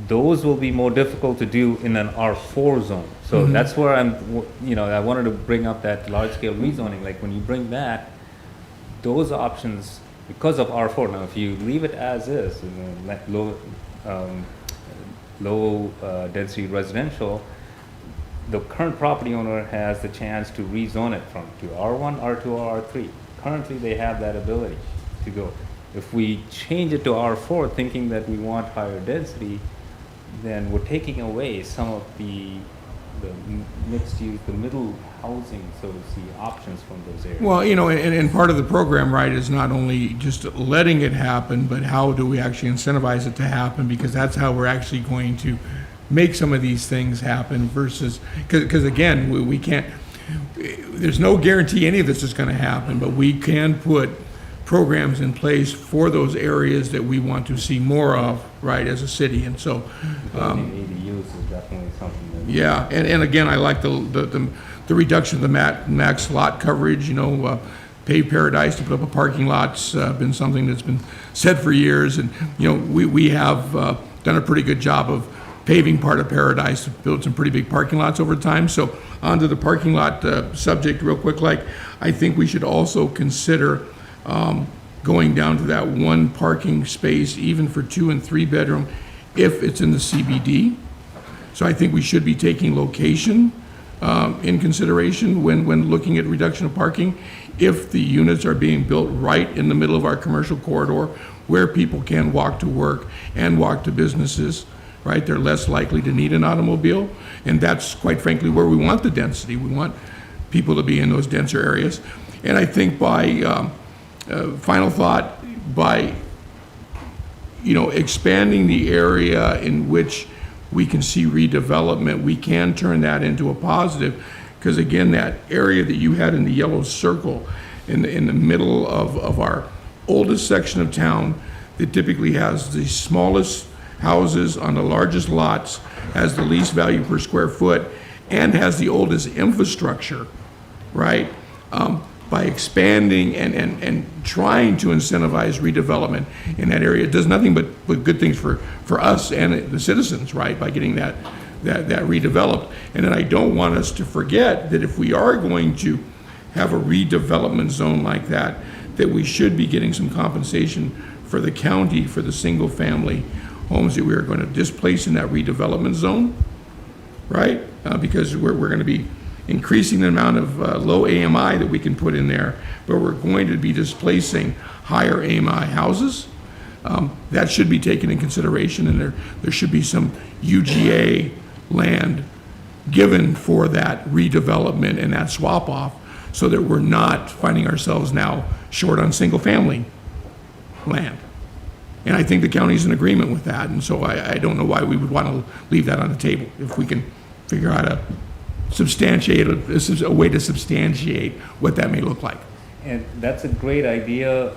Those will be more difficult to do in an R4 zone. So that's where I wanted to bring up that large-scale rezoning. Like when you bring that, those options, because of R4, now if you leave it as is, low density residential, the current property owner has the chance to rezone it from to R1, R2, or R3. Currently, they have that ability to go. If we change it to R4, thinking that we want higher density, then we're taking away some of the mixed use, the middle housing, so to see, options from those areas. Well, and part of the program, right, is not only just letting it happen, but how do we actually incentivize it to happen? Because that's how we're actually going to make some of these things happen versus, because again, we can't, there's no guarantee any of this is going to happen, but we can put programs in place for those areas that we want to see more of, right, as a city. And so, ADUs is definitely something that. yeah, and again, I like the reduction of the max lot coverage, paved paradise to put up a parking lot's been something that's been said for years. And, we have done a pretty good job of paving part of Paradise to build some pretty big parking lots over time. So onto the parking lot subject real quick, I think we should also consider going down to that one parking space, even for 2 and 3 bedroom, if it's in the CBD. So I think we should be taking location in consideration when looking at reduction of parking. If the units are being built right in the middle of our commercial corridor where people can walk to work and walk to businesses, right, they're less likely to need an automobile. And that's quite frankly where we want the density. We want people to be in those denser areas. And I think by, final thought, by, expanding the area in which we can see redevelopment, we can turn that into a positive. Because again, that area that you had in the yellow circle in the middle of our oldest section of town that typically has the smallest houses on the largest lots, has the least value per square foot, and has the oldest infrastructure, right? By expanding and trying to incentivize redevelopment in that area, it does nothing but good things for us and the citizens, right? By getting that redeveloped. And then I don't want us to forget that if we are going to have a redevelopment zone like that, that we should be getting some compensation for the county for the single-family homes that we are going to displace in that redevelopment zone, right? Because we're going to be increasing the amount of low AMI that we can put in there, but we're going to be displacing higher AMI houses. That should be taken in consideration, and there should be some UGA land given for that redevelopment and that swap off, so that we're not finding ourselves now short on single-family land. And I think the county's in agreement with that, and so I don't know why we would want to leave that on the table. If we can figure out a way to substantiate what that may look like. And that's a great idea.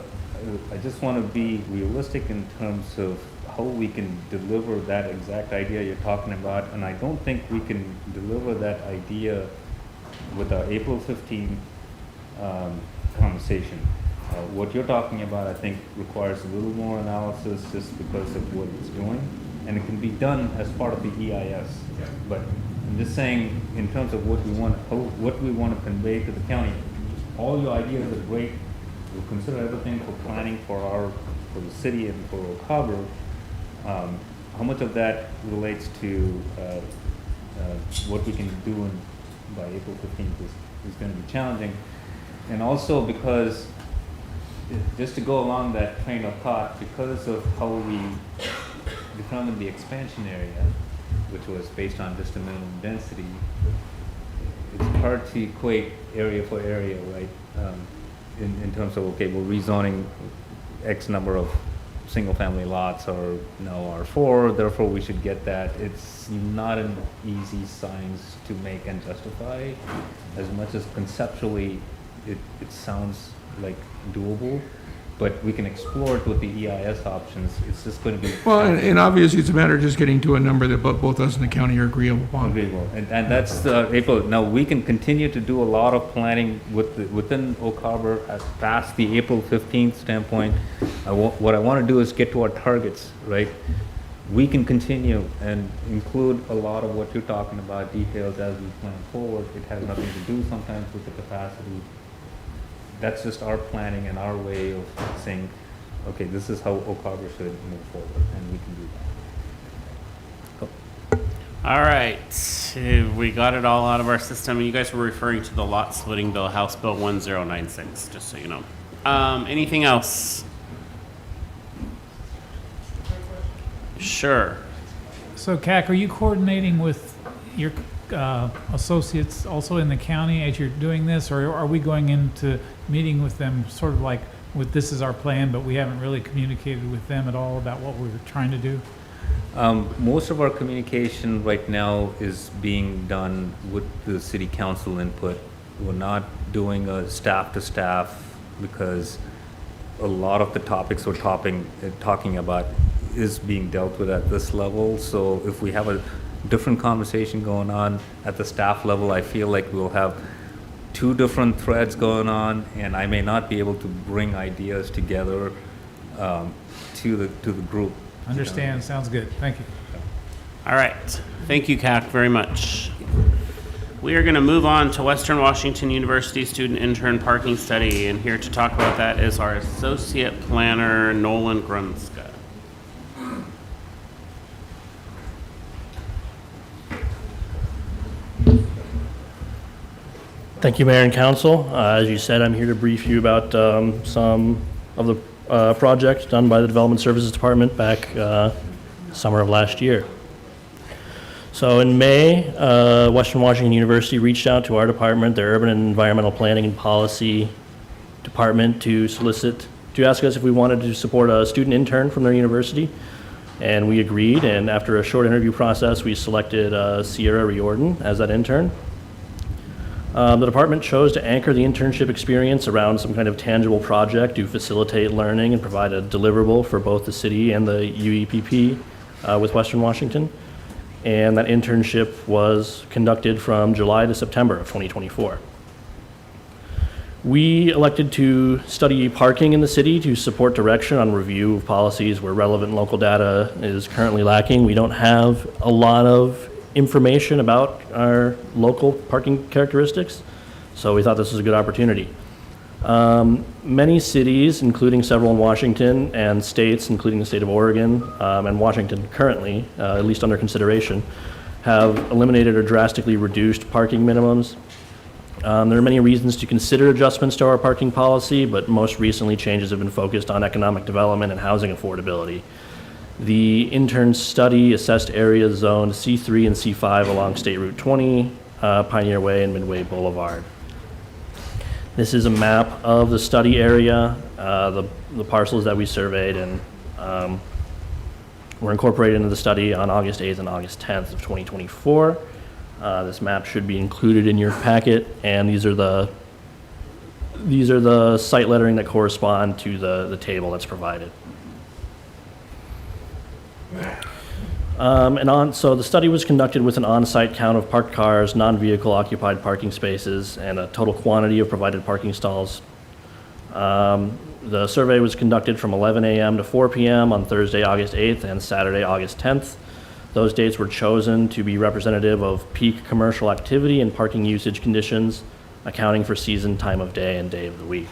I just want to be realistic in terms of how we can deliver that exact idea you're talking about, and I don't think we can deliver that idea with our April 15 conversation. What you're talking about, I think, requires a little more analysis just because of what it's doing, and it can be done as part of the EIS. But I'm just saying, in terms of what we want to convey to the county, all your ideas are great. We'll consider everything for planning for the city and for Oak Harbor. How much of that relates to what we can do by April 15th is going to be challenging, and also because, just to go along that train of thought, because of how we determined the expansion area, which was based on just a minimum density, it's hard to equate area for area, right? In terms of, okay, we're rezoning X number of single-family lots, or no, R4, therefore we should get that. It's not an easy science to make and justify, as much as conceptually it sounds like doable, but we can explore it with the EIS options. It's just going to be... Well, and obviously it's a matter of just getting to a number that both us and the county are agreeable upon. Agreeable. And that's April. Now, we can continue to do a lot of planning within Oak Harbor as past the April 15th standpoint. What I want to do is get to our targets, right? We can continue and include a lot of what you're talking about, details as we plan forward. It has nothing to do sometimes with the capacity. That's just our planning and our way of saying, okay, this is how Oak Harbor should move forward, and we can do that. Cool. All right, we got it all out of our system. You guys were referring to the lot splitting bill, House Bill 1096, just so you know. Anything else? Sure. So, CAC, are you coordinating with your associates also in the county as you're doing this, or are we going into meeting with them sort of like with this is our plan, but we haven't really communicated with them at all about what we're trying to do? Most of our communication right now is being done with the city council input. We're not doing a staff to staff because a lot of the topics we're talking about is being dealt with at this level. So if we have a different conversation going on at the staff level, I feel like we'll have two different threads going on, and I may not be able to bring ideas together to the group. Understand, sounds good, thank you. All right, thank you, CAC, very much. We are going to move on to Western Washington University Student Intern Parking Study, and here to talk about that is our Associate Planner, Nolan Grunska. Thank you, Mayor and Council. As you said, I'm here to brief you about some of the projects done by the Development Services Department back summer of last year. So in May, Western Washington University reached out to our department, their Urban and Environmental Planning and Policy Department, to ask us if we wanted to support a student intern from their university. And we agreed, and after a short interview process, we selected Sierra Riordan as that intern. The department chose to anchor the internship experience around some kind of tangible project to facilitate learning and provide a deliverable for both the city and the UEPP with Western Washington. And that internship was conducted from July to September of 2024. We elected to study parking in the city to support direction on review of policies where relevant local data is currently lacking. We don't have a lot of information about our local parking characteristics, so we thought this was a good opportunity. Many cities, including several in Washington, and states, including the state of Oregon, and Washington currently, at least under consideration, have eliminated or drastically reduced parking minimums. There are many reasons to consider adjustments to our parking policy, but most recently changes have been focused on economic development and housing affordability. The intern study assessed areas zoned C3 and C5 along State Route 20, Pioneer Way, and Midway Boulevard. This is a map of the study area, the parcels that we surveyed, and were incorporated into the study on August 8th and August 10th of 2024. This map should be included in your packet, and these are the site lettering that correspond to the table that's provided. So the study was conducted with an on-site count of parked cars, non-vehicle occupied parking spaces, and a total quantity of provided parking stalls. The survey was conducted from 11 a.m. to 4 p.m. on Thursday, August 8th, and Saturday, August 10th. Those dates were chosen to be representative of peak commercial activity and parking usage conditions, accounting for season, time of day, and day of the week.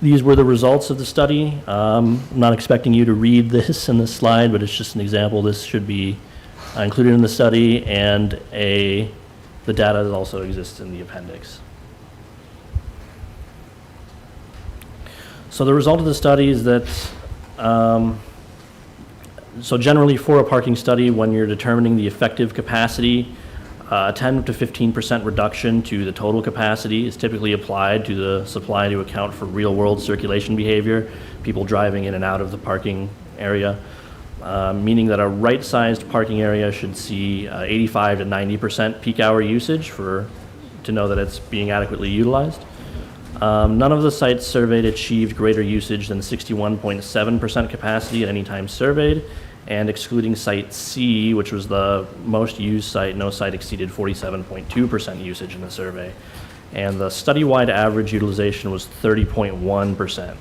These were the results of the study. I'm not expecting you to read this in this slide, but it's just an example. This should be included in the study, and the data that also exists in the appendix. So the result of the study is that, so generally for a parking study, when you're determining the effective capacity, 10 to 15% reduction to the total capacity is typically applied to the supply to account for real-world circulation behavior, people driving in and out of the parking area, meaning that a right-sized parking area should see 85 to 90% peak hour usage to know that it's being adequately utilized. None of the sites surveyed achieved greater usage than 61.7% capacity at any time surveyed, and excluding site C, which was the most used site, no site exceeded 47.2% usage in the survey. And the study-wide average utilization was 30.1%.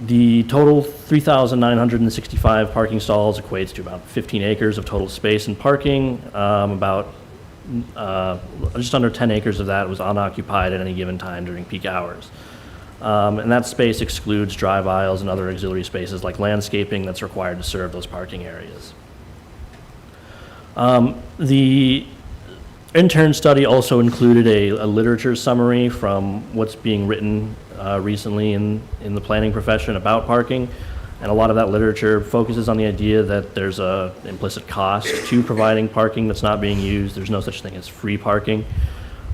The total 3,965 parking stalls equates to about 15 acres of total space and parking. Just under 10 acres of that was unoccupied at any given time during peak hours. And that space excludes drive aisles and other auxiliary spaces like landscaping that's required to serve those parking areas. The intern study also included a literature summary from what's being written recently in the planning profession about parking. And a lot of that literature focuses on the idea that there's a implicit cost to providing parking that's not being used. There's no such thing as free parking.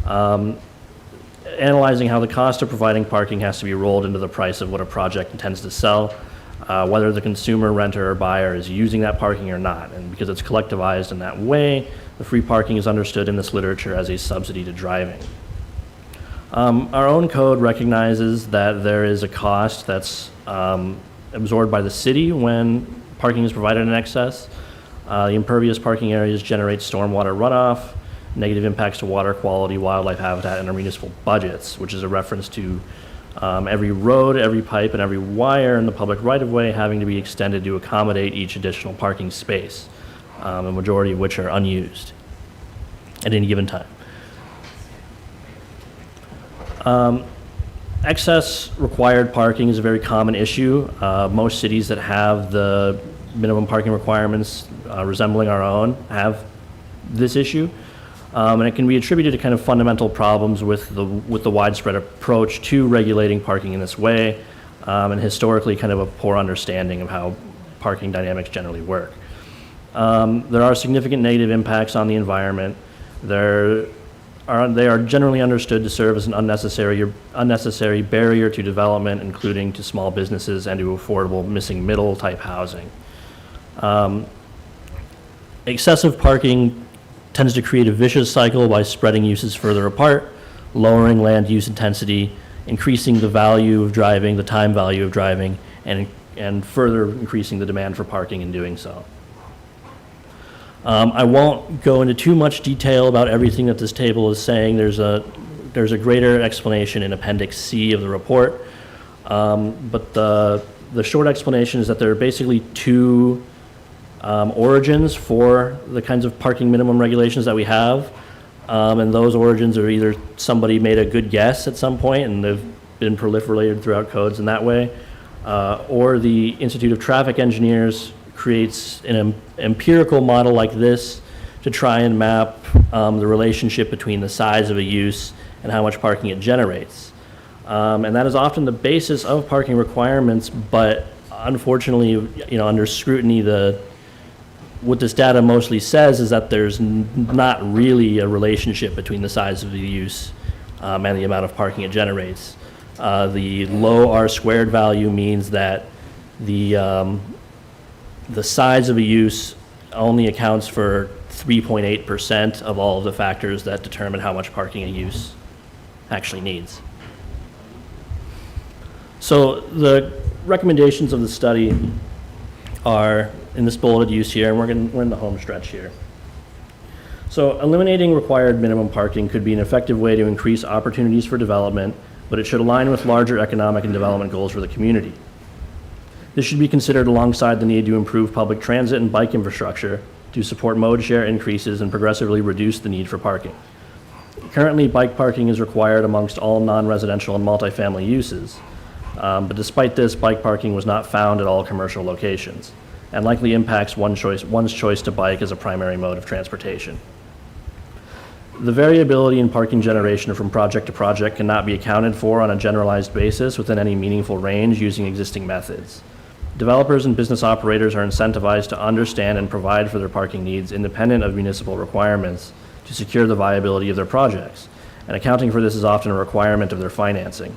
Analyzing how the cost of providing parking has to be rolled into the price of what a project intends to sell, whether the consumer, renter, or buyer is using that parking or not. And because it's collectivized in that way, the free parking is understood in this literature as a subsidy to driving. Our own code recognizes that there is a cost that's absorbed by the city when parking is provided in excess. The impervious parking areas generate stormwater runoff, negative impacts to water quality, wildlife habitat, and our municipal budgets, which is a reference to every road, every pipe, and every wire in the public right-of-way having to be extended to accommodate each additional parking space, a majority of which are unused at any given time. Excess required parking is a very common issue. Most cities that have the minimum parking requirements resembling our own have this issue. And it can be attributed to kind of fundamental problems with the widespread approach to regulating parking in this way, and historically kind of a poor understanding of how parking dynamics generally work. There are significant negative impacts on the environment. They are generally understood to serve as an unnecessary barrier to development, including to small businesses and to affordable missing middle type housing. Excessive parking tends to create a vicious cycle by spreading uses further apart, lowering land use intensity, increasing the value of driving, the time value of driving, and further increasing the demand for parking in doing so. I won't go into too much detail about everything that this table is saying. There's a greater explanation in Appendix C of the report, but the short explanation is that there are basically two origins for the kinds of parking minimum regulations that we have. And those origins are either somebody made a good guess at some point and they've been proliferated throughout codes in that way, or the Institute of Traffic Engineers creates an empirical model like this to try and map the relationship between the size of a use and how much parking it generates. And that is often the basis of parking requirements, but unfortunately, under scrutiny, what this data mostly says is that there's not really a relationship between the size of the use and the amount of parking it generates. The low R squared value means that the size of a use only accounts for 3.8% of all of the factors that determine how much parking a use actually needs. So the recommendations of the study are in this bulleted use here, and we're in the home stretch here. So eliminating required minimum parking could be an effective way to increase opportunities for development, but it should align with larger economic and development goals for the community. This should be considered alongside the need to improve public transit and bike infrastructure to support mode share increases and progressively reduce the need for parking. Currently, bike parking is required amongst all non-residential and multifamily uses, but despite this, bike parking was not found at all commercial locations and likely impacts one's choice to bike as a primary mode of transportation. The variability in parking generation from project to project cannot be accounted for on a generalized basis within any meaningful range using existing methods. Developers and business operators are incentivized to understand and provide for their parking needs independent of municipal requirements to secure the viability of their projects, and accounting for this is often a requirement of their financing.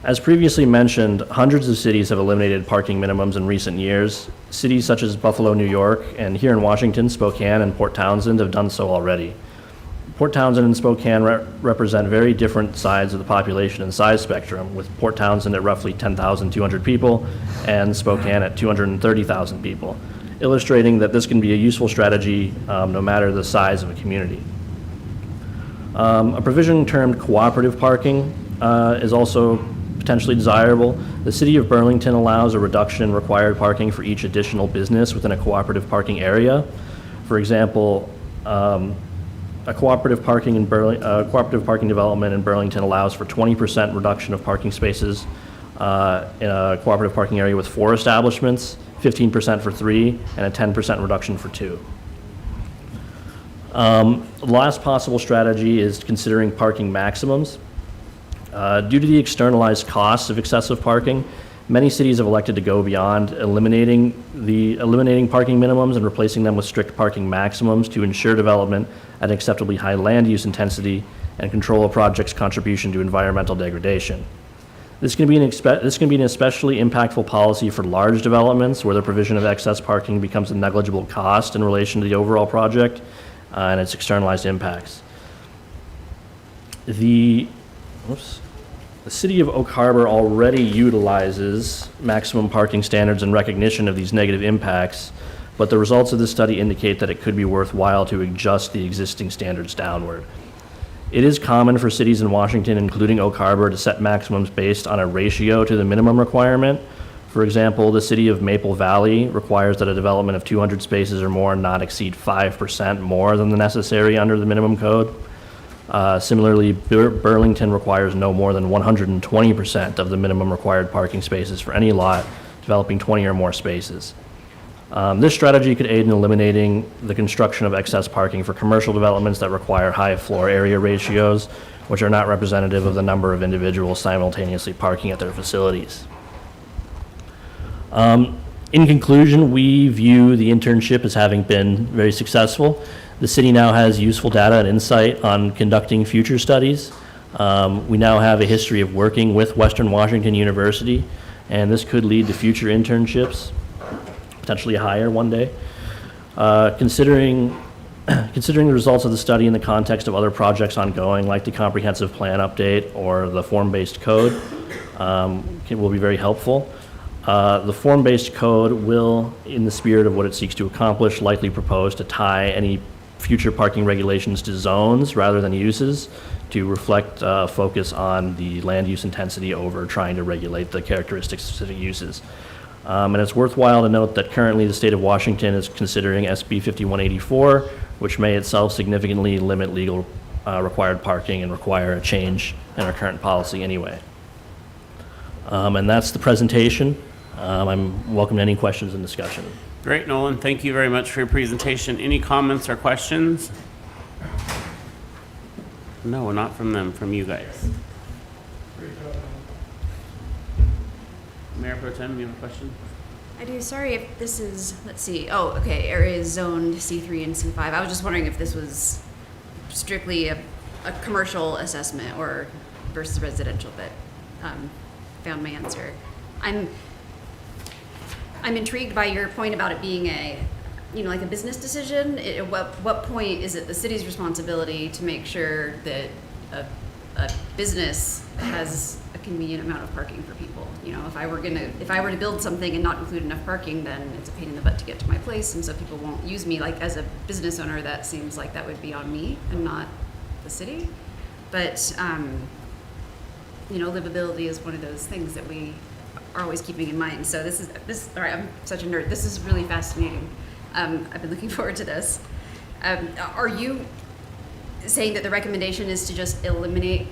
As previously mentioned, hundreds of cities have eliminated parking minimums in recent years. Cities such as Buffalo, New York, and here in Washington, Spokane and Port Townsend have done so already. Port Townsend and Spokane represent very different sides of the population and size spectrum, with Port Townsend at roughly 10,200 people and Spokane at 230,000 people, illustrating that this can be a useful strategy no matter the size of a community. A provision termed cooperative parking is also potentially desirable. The city of Burlington allows a reduction in required parking for each additional business within a cooperative parking area. For example, a cooperative parking development in Burlington allows for 20% reduction of parking spaces in a cooperative parking area with 4 establishments, 15% for 3, and a 10% reduction for 2. The last possible strategy is considering parking maximums. Due to the externalized costs of excessive parking, many cities have elected to go beyond eliminating parking minimums and replacing them with strict parking maximums to ensure development at an acceptably high land use intensity and control a project's contribution to environmental degradation. This can be an especially impactful policy for large developments where the provision of excess parking becomes a negligible cost in relation to the overall project and its externalized impacts. The city of Oak Harbor already utilizes maximum parking standards in recognition of these negative impacts, but the results of this study indicate that it could be worthwhile to adjust the existing standards downward. It is common for cities in Washington, including Oak Harbor, to set maximums based on a ratio to the minimum requirement. For example, the city of Maple Valley requires that a development of 200 spaces or more not exceed 5% more than the necessary under the minimum code. Similarly, Burlington requires no more than 120% of the minimum required parking spaces for any lot developing 20 or more spaces. This strategy could aid in eliminating the construction of excess parking for commercial developments that require high floor area ratios, which are not representative of the number of individuals simultaneously parking at their facilities. In conclusion, we view the internship as having been very successful. The city now has useful data and insight on conducting future studies. We now have a history of working with Western Washington University, and this could lead to future internships, potentially higher one day. Considering the results of the study in the context of other projects ongoing, like the comprehensive plan update or the form-based code, will be very helpful. The form-based code will, in the spirit of what it seeks to accomplish, likely propose to tie any future parking regulations to zones rather than uses to reflect focus on the land use intensity over trying to regulate the characteristics of specific uses. And it's worthwhile to note that currently the state of Washington is considering SB 5184, which may itself significantly limit legal required parking and require a change in our current policy anyway. And that's the presentation. I'm welcome to any questions and discussion. Great, Nolan. Thank you very much for your presentation. Any comments or questions? No, not from them, from you guys. Mayor Pro Tem, you have a question? I do. Sorry if this is, let's see. Oh, okay. Areas zoned C3 and C5. I was just wondering if this was strictly a commercial assessment or versus residential, but found my answer. I'm intrigued by your point about it being like a business decision. At what point is it the city's responsibility to make sure that a business has a convenient amount of parking for people? You know, if I were to build something and not include enough parking, then it's a pain in the butt to get to my place, and so people won't use me. Like, as a business owner, that seems like that would be on me and not the city. But livability is one of those things that we are always keeping in mind. So this. All right, I'm such a nerd. This is really fascinating. I've been looking forward to this. Are you saying that the recommendation is to just eliminate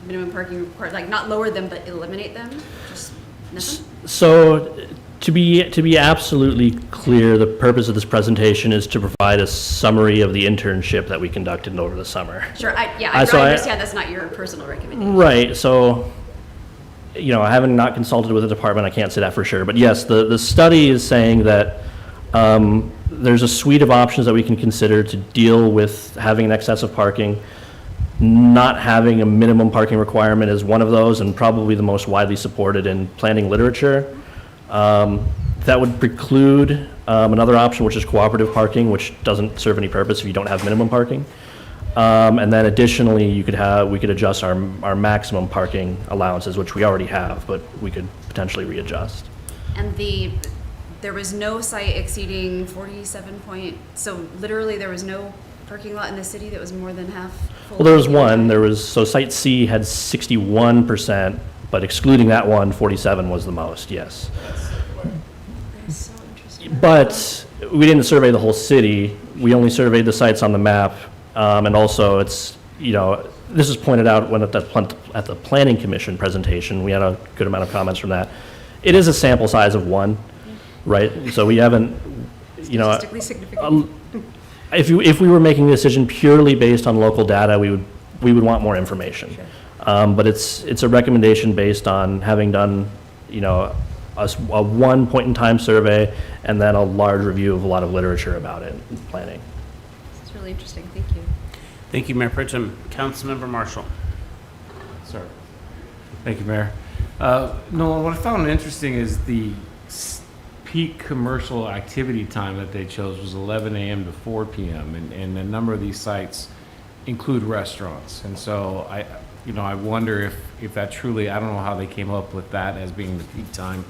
minimum parking required, like not lower them, but eliminate them? Just nothing? So to be absolutely clear, the purpose of this presentation is to provide a summary of the internship that we conducted over the summer. Sure. I understand that's not your personal recommendation. Right. So, I haven't not consulted with the department. I can't say that for sure. But yes, the study is saying that there's a suite of options that we can consider to deal with having an excess of parking. Not having a minimum parking requirement is one of those, and probably the most widely supported in planning literature. That would preclude another option, which is cooperative parking, which doesn't serve any purpose if you don't have minimum parking. And then additionally, we could adjust our maximum parking allowances, which we already have, but we could potentially readjust. And there was no site exceeding 47 point, so literally there was no parking lot in the city that was more than half full? Well, there was one. So Site C had 61%, but excluding that one, 47 was the most, yes. That's so interesting. But we didn't survey the whole city. We only surveyed the sites on the map And also, it's, this is pointed out when at the Planning Commission presentation, we had a good amount of comments from that. It is a sample size of 1, right? So we haven't, Statistically significant. if we were making a decision purely based on local data, we would want more information. But it's a recommendation based on having done, a one point in time survey and then a large review of a lot of literature about it in planning. It's really interesting. Thank you. Thank you, Mayor Pritcham. Councilmember Marshall. Sorry. Thank you, Mayor. Nolan, what I found interesting is the peak commercial activity time that they chose was 11 a.m. to 4 p.m. And a number of these sites include restaurants. And so I wonder if that truly, I don't know how they came up with that as being the peak time.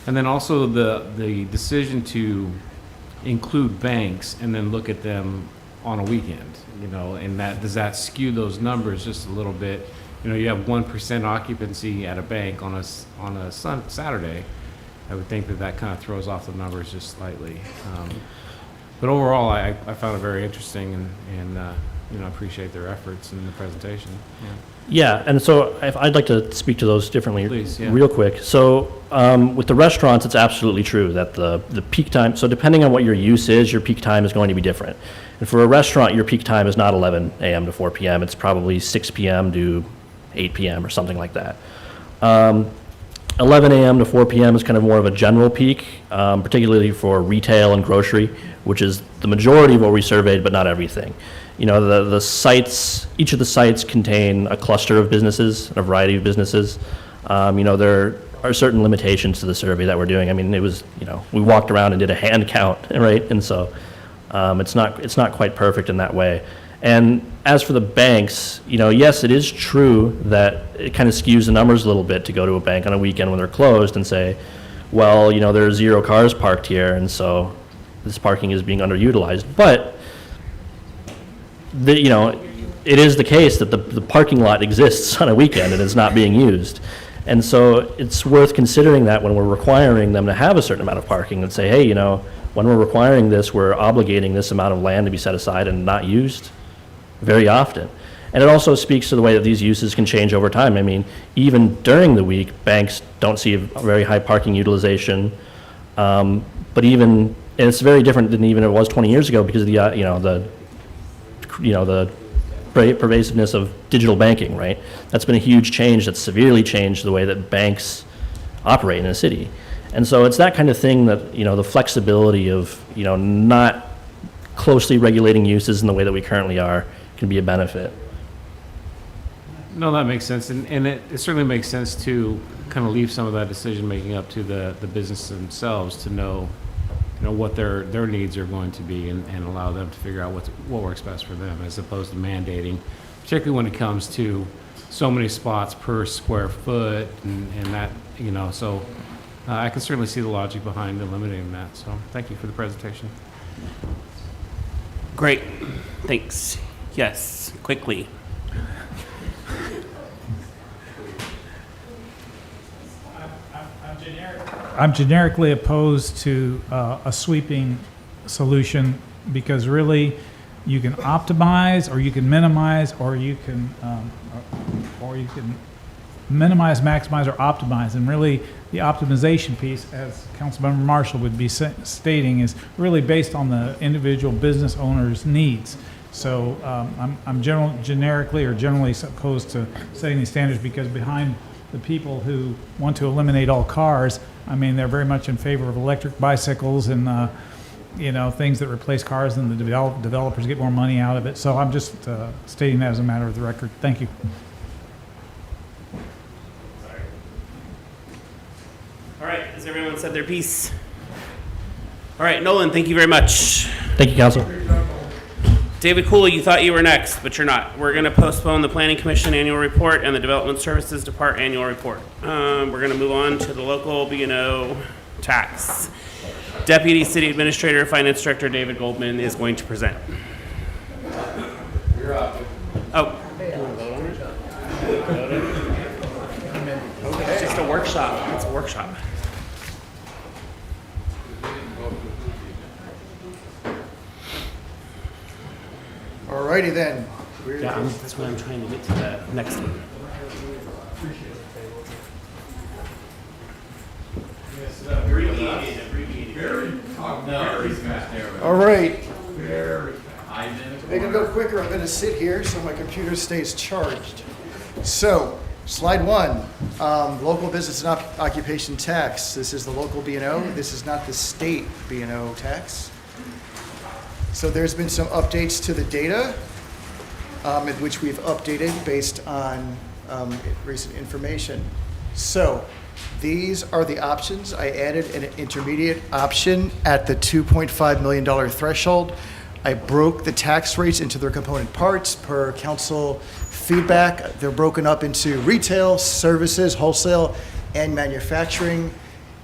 And then also the decision to include banks and then look at them on a weekend, and does that skew those numbers just a little bit? You have 1% occupancy at a bank on a Saturday. I would think that kind of throws off the numbers just slightly. But overall, I found it very interesting and appreciate their efforts in the presentation. Yeah, and so I'd like to speak to those differently. Please, yeah. Real quick. So with the restaurants, it's absolutely true that the peak time, so depending on what your use is, your peak time is going to be different. And for a restaurant, your peak time is not 11 a.m. to 4 p.m. It's probably 6 p.m. to 8 p.m. or something like that. 11 a.m. to 4 p.m. is kind of more of a general peak, particularly for retail and grocery, which is the majority of what we surveyed, but not everything. The sites, each of the sites contain a cluster of businesses, a variety of businesses. There are certain limitations to the survey that we're doing. I mean, it was, we walked around and did a hand count, right? And so it's not quite perfect in that way. And as for the banks, yes, it is true that it kind of skews the numbers a little bit to go to a bank on a weekend when they're closed and say, well, there are 0 cars parked here, and so this parking is being underutilized. But it is the case that the parking lot exists on a weekend and is not being used. And so it's worth considering that when we're requiring them to have a certain amount of parking and say, hey, when we're requiring this, we're obligating this amount of land to be set aside and not used very often. And it also speaks to the way that these uses can change over time. I mean, even during the week, banks don't see a very high parking utilization. But and it's very different than even it was 20 years ago because of the pervasiveness of digital banking, right? That's been a huge change that's severely changed the way that banks operate in a city. And so it's that kind of thing that, the flexibility of, not closely regulating uses in the way that we currently are can be a benefit. No, that makes sense. And it certainly makes sense to kind of leave some of that decision-making up to the businesses themselves to know what their needs are going to be and allow them to figure out what works best for them, as opposed to mandating, particularly when it comes to so many spots per square foot and that, so I can certainly see the logic behind eliminating that. So thank you for the presentation. Great. Thanks. Yes, quickly. I'm generically opposed to a sweeping solution because really you can optimize or you can minimize or you can minimize, maximize, or optimize. And really the optimization piece, as Councilmember Marshall would be stating, is really based on the individual business owner's needs. So I'm generically opposed to setting these standards because behind the people who want to eliminate all cars, I mean, they're very much in favor of electric bicycles and, things that replace cars, and the developers get more money out of it. So I'm just stating that as a matter of the record. Thank you. All right, has everyone said their piece? All right, Nolan, thank you very much. Thank you, Council. David Cooley, you thought you were next, but you're not. We're going to postpone the Planning Commission annual report and the Development Services Department annual report. We're going to move on to the local B&O tax. Deputy City Administrator, Finance Director David Goldman is going to present. You're up. Oh. It's just a workshop. It's a workshop. All right. righty then. Yeah, that's why I'm trying to get to the next one. All right. Make it go quicker. I'm going to sit here so my computer stays charged. So, slide one, local business and occupation tax. This is the local B&O. This is not the state B&O tax. So there's been some updates to the data, in which we've updated based on recent information. So these are the options. I added an intermediate option at the $2.5 million threshold. I broke the tax rates into their component parts per council feedback. They're broken up into retail, services, wholesale, and manufacturing.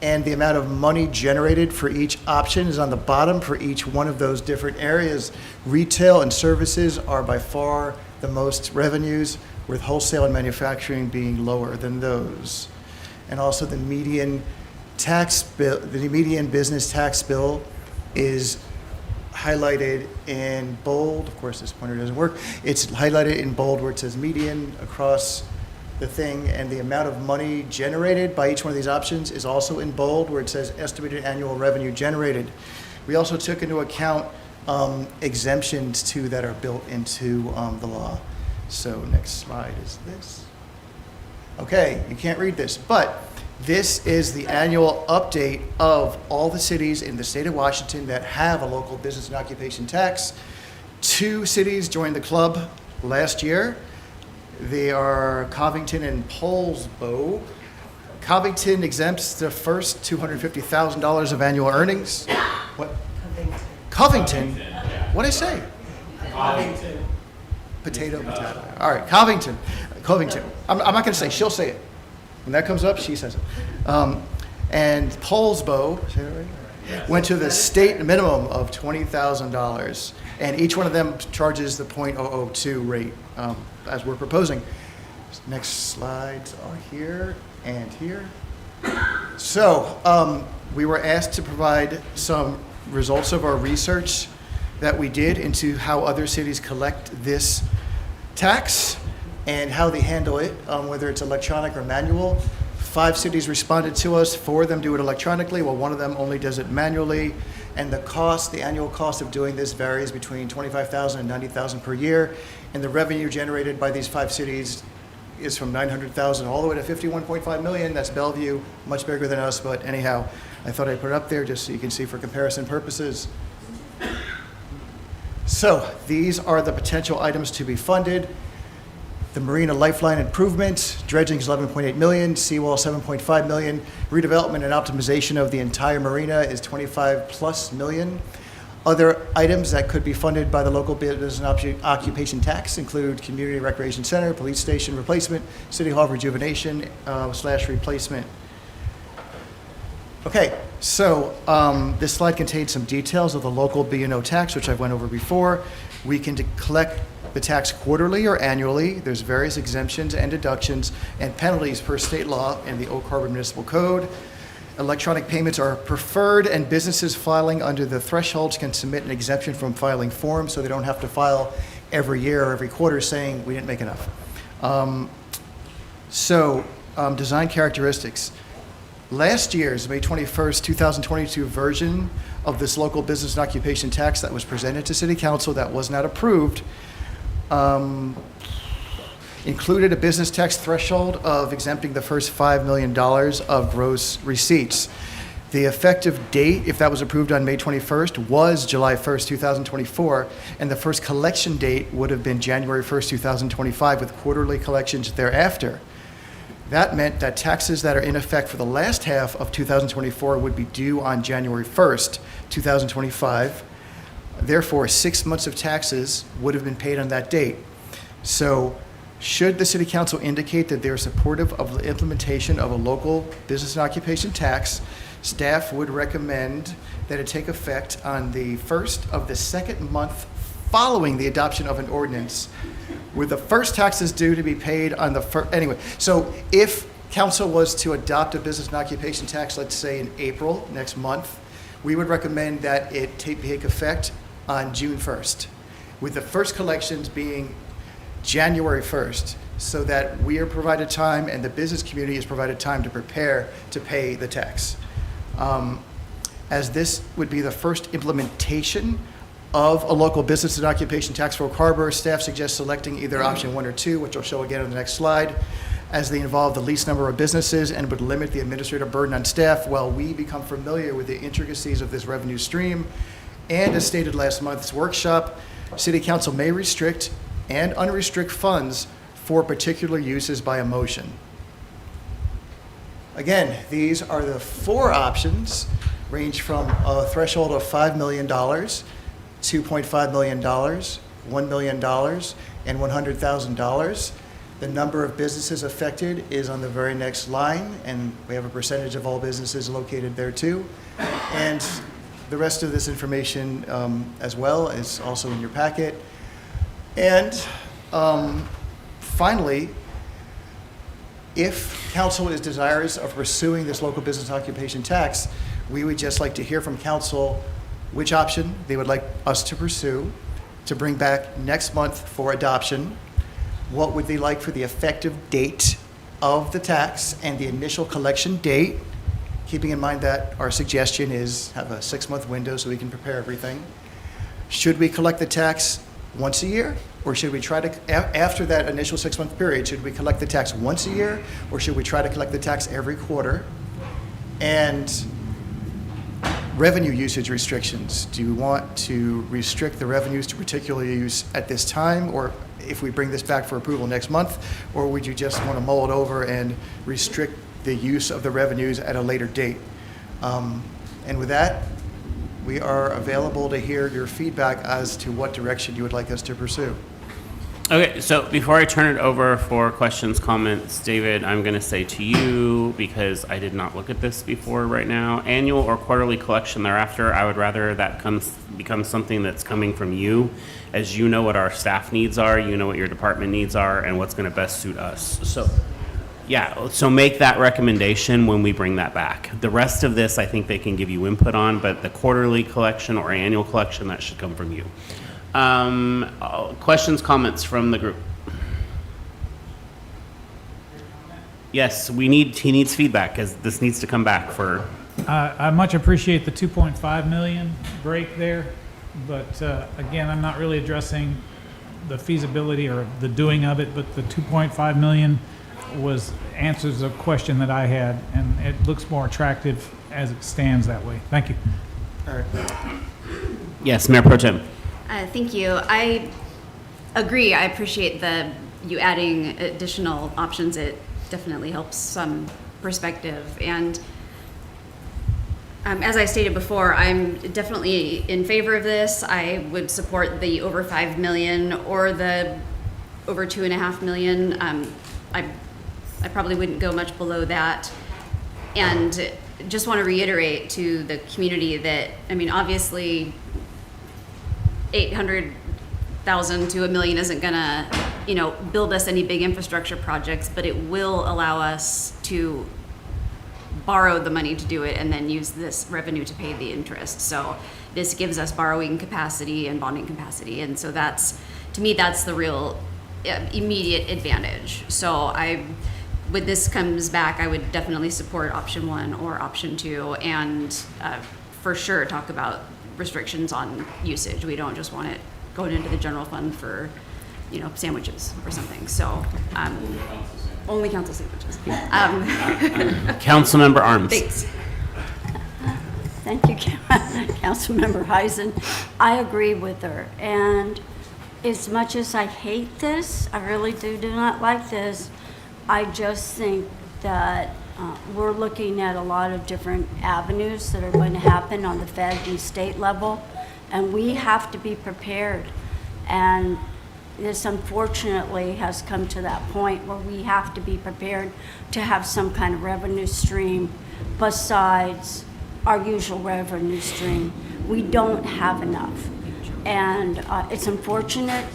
And the amount of money generated for each option is on the bottom for each one of those different areas. Retail and services are by far the most revenues, with wholesale and manufacturing being lower than those. And also the median tax bill, the median business tax bill is highlighted in bold. Of course, this pointer doesn't work. It's highlighted in bold where it says median across the thing, and the amount of money generated by each one of these options is also in bold where it says estimated annual revenue generated. We also took into account exemptions too that are built into the law. So next slide is this. Okay, you can't read this, but this is the annual update of all the cities in the state of Washington that have a local business and occupation tax. 2 cities joined the club last year. They are Covington and Poulsbo. Covington exempts the first $250,000 of annual earnings. What? Covington? What'd I say? Covington. Potato. All right, Covington. I'm not going to say. She'll say it. When that comes up, she says it. And Poulsbo, say that right? Went to the state minimum of $20,000, and each one of them charges the .002 rate, as we're proposing. Next slides are here and here. So we were asked to provide some results of our research that we did into how other cities collect this tax and how they handle it, whether it's electronic or manual. 5 cities responded to us. 4 of them do it electronically, while 1 of them only does it manually. And the annual cost of doing this varies between $25,000 and $90,000 per year. And the revenue generated by these 5 cities is from $900,000 all the way to $51.5 million. That's Bellevue, much bigger than us, but anyhow, I thought I'd put it up there just so you can see for comparison purposes. So these are the potential items to be funded. The Marina Lifeline improvement, dredging is $11.8 million, seawall $7.5 million, redevelopment and optimization of the entire marina is $25+ million. Other items that could be funded by the local business and occupation tax include community recreation center, police station replacement, city hall rejuvenation / replacement. Okay, so this slide contains some details of the local B&O tax, which I've went over before. We can collect the tax quarterly or annually. There's various exemptions and deductions and penalties per state law and the Oak Harbor Municipal Code. Electronic payments are preferred, and businesses filing under the thresholds can submit an exemption from filing forms, so they don't have to file every year or every quarter saying we didn't make enough. Design characteristics. Last year's May 21st, 2022 version of this local business and occupation tax that was presented to City Council that was not approved included a business tax threshold of exempting the first $5 million of gross receipts. The effective date, if that was approved on May 21st, was July 1st, 2024, and the first collection date would have been January 1st, 2025, with quarterly collections thereafter. That meant that taxes that are in effect for the last half of 2024 would be due on January 1st, 2025. Therefore, 6 months of taxes would have been paid on that date. So, should the City Council indicate that they're supportive of the implementation of a local business and occupation tax, staff would recommend that it take effect on the first of the second month following the adoption of an ordinance, with the first taxes due to be paid on the first. Anyway, so if council was to adopt a business and occupation tax, let's say in April, next month, we would recommend that it take effect on June 1st. with the first collections being January 1st, so that we are provided time and the business community is provided time to prepare to pay the tax. As this would be the first implementation of a local business and occupation tax for Oak Harbor, staff suggests selecting either option 1 or 2, which I'll show again on the next slide, as they involve the least number of businesses and would limit the administrative burden on staff while we become familiar with the intricacies of this revenue stream. And as stated last month's workshop, City Council may restrict and unrestrict funds for particular uses by a motion. Again, these are the 4 options, range from a threshold of $5 million, $2.5 million, $1 million, and $100,000. The number of businesses affected is on the very next line, and we have a percentage of all businesses located there too. And the rest of this information as well is also in your packet. And finally, if council is desirous of pursuing this local business occupation tax, we would just like to hear from council which option they would like us to pursue to bring back next month for adoption. What would they like for the effective date of the tax and the initial collection date, keeping in mind that our suggestion is have a 6-month window so we can prepare everything. Should we collect the tax once a year, or should we try to, after that initial 6-month period, should we collect the tax once a year, or should we try to collect the tax every quarter? And revenue usage restrictions. Do you want to restrict the revenues to particular use at this time, or if we bring this back for approval next month, or would you just want to mull it over and restrict the use of the revenues at a later date? And with that, we are available to hear your feedback as to what direction you would like us to pursue. Okay, so before I turn it over for questions, comments, David, I'm going to say to you, because I did not look at this before right now, annual or quarterly collection thereafter, I would rather that become something that's coming from you, as you know what our staff needs are, you know what your department needs are, and what's going to best suit us. So, yeah, so make that recommendation when we bring that back. The rest of this, I think they can give you input on, but the quarterly collection or annual collection, that should come from you. Questions, comments from the group? Yes, he needs feedback because this needs to come back for. I much appreciate the 2.5 million break there, but again, I'm not really addressing the feasibility or the doing of it, but the 2.5 million answers a question that I had, and it looks more attractive as it stands that way. Thank you. All right. Yes, Mayor Pro Tem. Thank you. I agree. I appreciate you adding additional options. It definitely helps some perspective. And as I stated before, I'm definitely in favor of this. I would support the over 5 million or the over 2.5 million. I probably wouldn't go much below that. And just want to reiterate to the community that, I mean, obviously, 800,000 to $1 million isn't gonna, build us any big infrastructure projects, but it will allow us to borrow the money to do it and then use this revenue to pay the interest. So this gives us borrowing capacity and bonding capacity, and so to me, that's the real immediate advantage. So when this comes back, I would definitely support option 1 or option 2, and for sure talk about restrictions on usage. We don't just want it going into the general fund for, sandwiches or something. So, only council sandwiches. Councilmember Arms. Thanks. Thank you, Councilmember Heisen. I agree with her. And as much as I hate this, I really do not like this, I just think that we're looking at a lot of different avenues that are going to happen on the fed and state level, and we have to be prepared. And this unfortunately has come to that point where we have to be prepared to have some kind of revenue stream besides our usual revenue stream. We don't have enough. And it's unfortunate.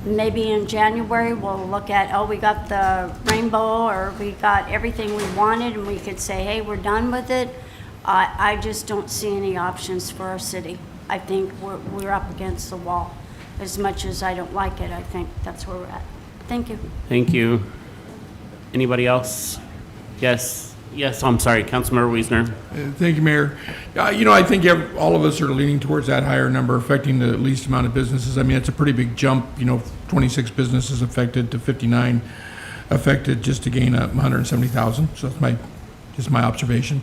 Maybe in January we'll look at, we got the rainbow, or we got everything we wanted, and we could say, hey, we're done with it. I just don't see any options for our city. I think we're up against the wall. as much as I don't like it, I think that's where we're at. Thank you. Thank you. Anybody else? Yes, I'm sorry, Councilmember Wiesner. Thank you, Mayor. I think all of us are leaning towards that higher number, affecting the least amount of businesses. I mean, it's a pretty big jump, 26 businesses affected to 59 affected, just to gain 170,000. So that's just my observation.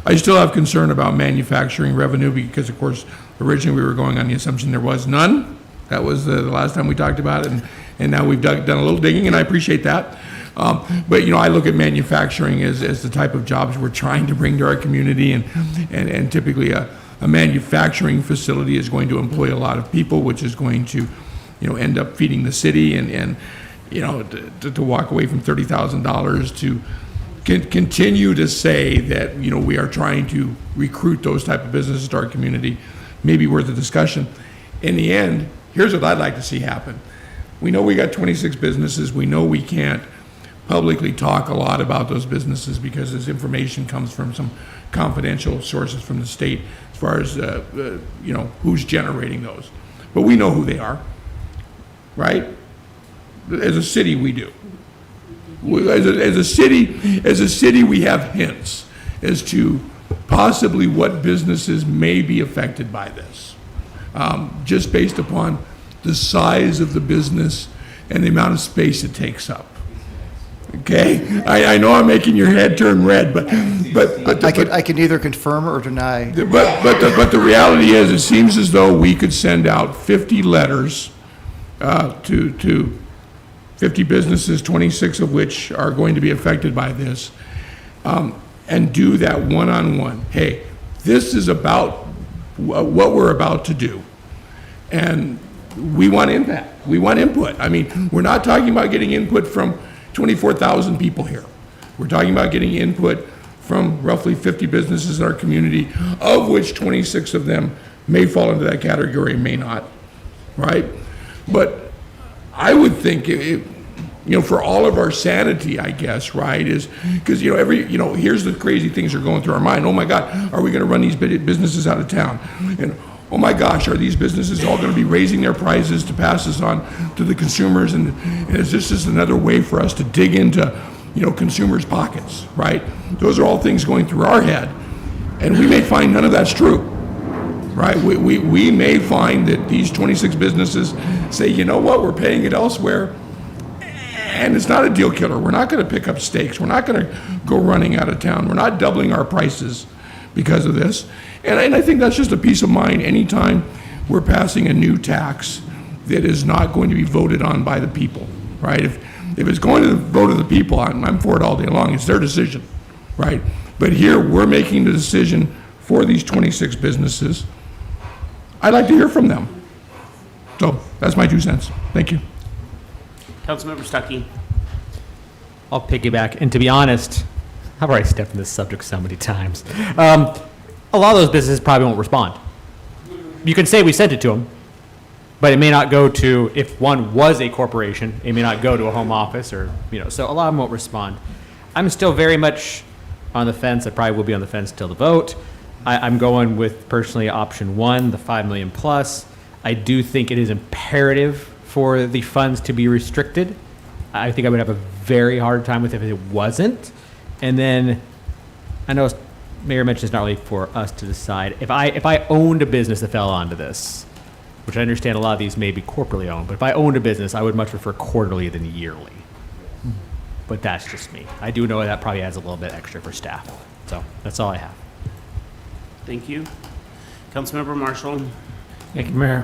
I still have concern about manufacturing revenue because, of course, originally we were going on the assumption there was none. That was the last time we talked about it, and now we've done a little digging, and I appreciate that. But I look at manufacturing as the type of jobs we're trying to bring to our community, and typically a manufacturing facility is going to employ a lot of people, which is going to, end up feeding the city, and to walk away from $30,000 to continue to say that we are trying to recruit those type of businesses to our community may be worth a discussion. In the end, here's what I'd like to see happen. We know we got 26 businesses. We know we can't publicly talk a lot about those businesses because this information comes from some confidential sources from the state as far as who's generating those. But we know who they are, right? As a city, we do. As a city, we have hints as to possibly what businesses may be affected by this, just based upon the size of the business and the amount of space it takes up. Okay, I know I'm making your head turn red, but I can neither confirm or deny. But the reality is, it seems as though we could send out 50 letters to 50 businesses, 26 of which are going to be affected by this, and do that one-on-one. Hey, this is about what we're about to do, and we want impact. We want input. I mean, we're not talking about getting input from 24,000 people here. We're talking about getting input from roughly 50 businesses in our community, of which 26 of them may fall into that category, may not, right? But I would think, for all of our sanity, I guess, right, is because, here's the crazy things that are going through our mind. Oh my God, are we going to run these businesses out of town? And oh my gosh, are these businesses all going to be raising their prices to pass this on to the consumers? And is this just another way for us to dig into, consumers' pockets, right? Those are all things going through our head. And we may find none of that's true, right? We may find that these 26 businesses say, you know what, we're paying it elsewhere, and it's not a deal killer. We're not going to pick up stakes. We're not going to go running out of town. We're not doubling our prices because of this. And I think that's just a peace of mind anytime we're passing a new tax that is not going to be voted on by the people, right? If it's going to the vote of the people, I'm for it all day long. It's their decision, right? But here, we're making the decision for these 26 businesses. I'd like to hear from them. So that's my 2 cents. Thank you. Councilmember Stuckey. I'll piggyback, and to be honest, I've already stepped on this subject so many times. A lot of those businesses probably won't respond. You can say we sent it to them, but it may not go to, if one was a corporation, it may not go to a home office or, so a lot of them won't respond. I'm still very much on the fence. I probably will be on the fence till the vote. I'm going with personally option 1, the 5 million plus. I do think it is imperative for the funds to be restricted. I think I would have a very hard time with it if it wasn't. And then I know Mayor mentioned it's not really for us to decide. If I owned a business that fell onto this, which I understand a lot of these may be corporately owned, but if I owned a business, I would much prefer quarterly than yearly. But that's just me. I do know that probably adds a little bit extra for staff. So that's all I have. Thank you. Councilmember Marshall. Thank you, Mayor.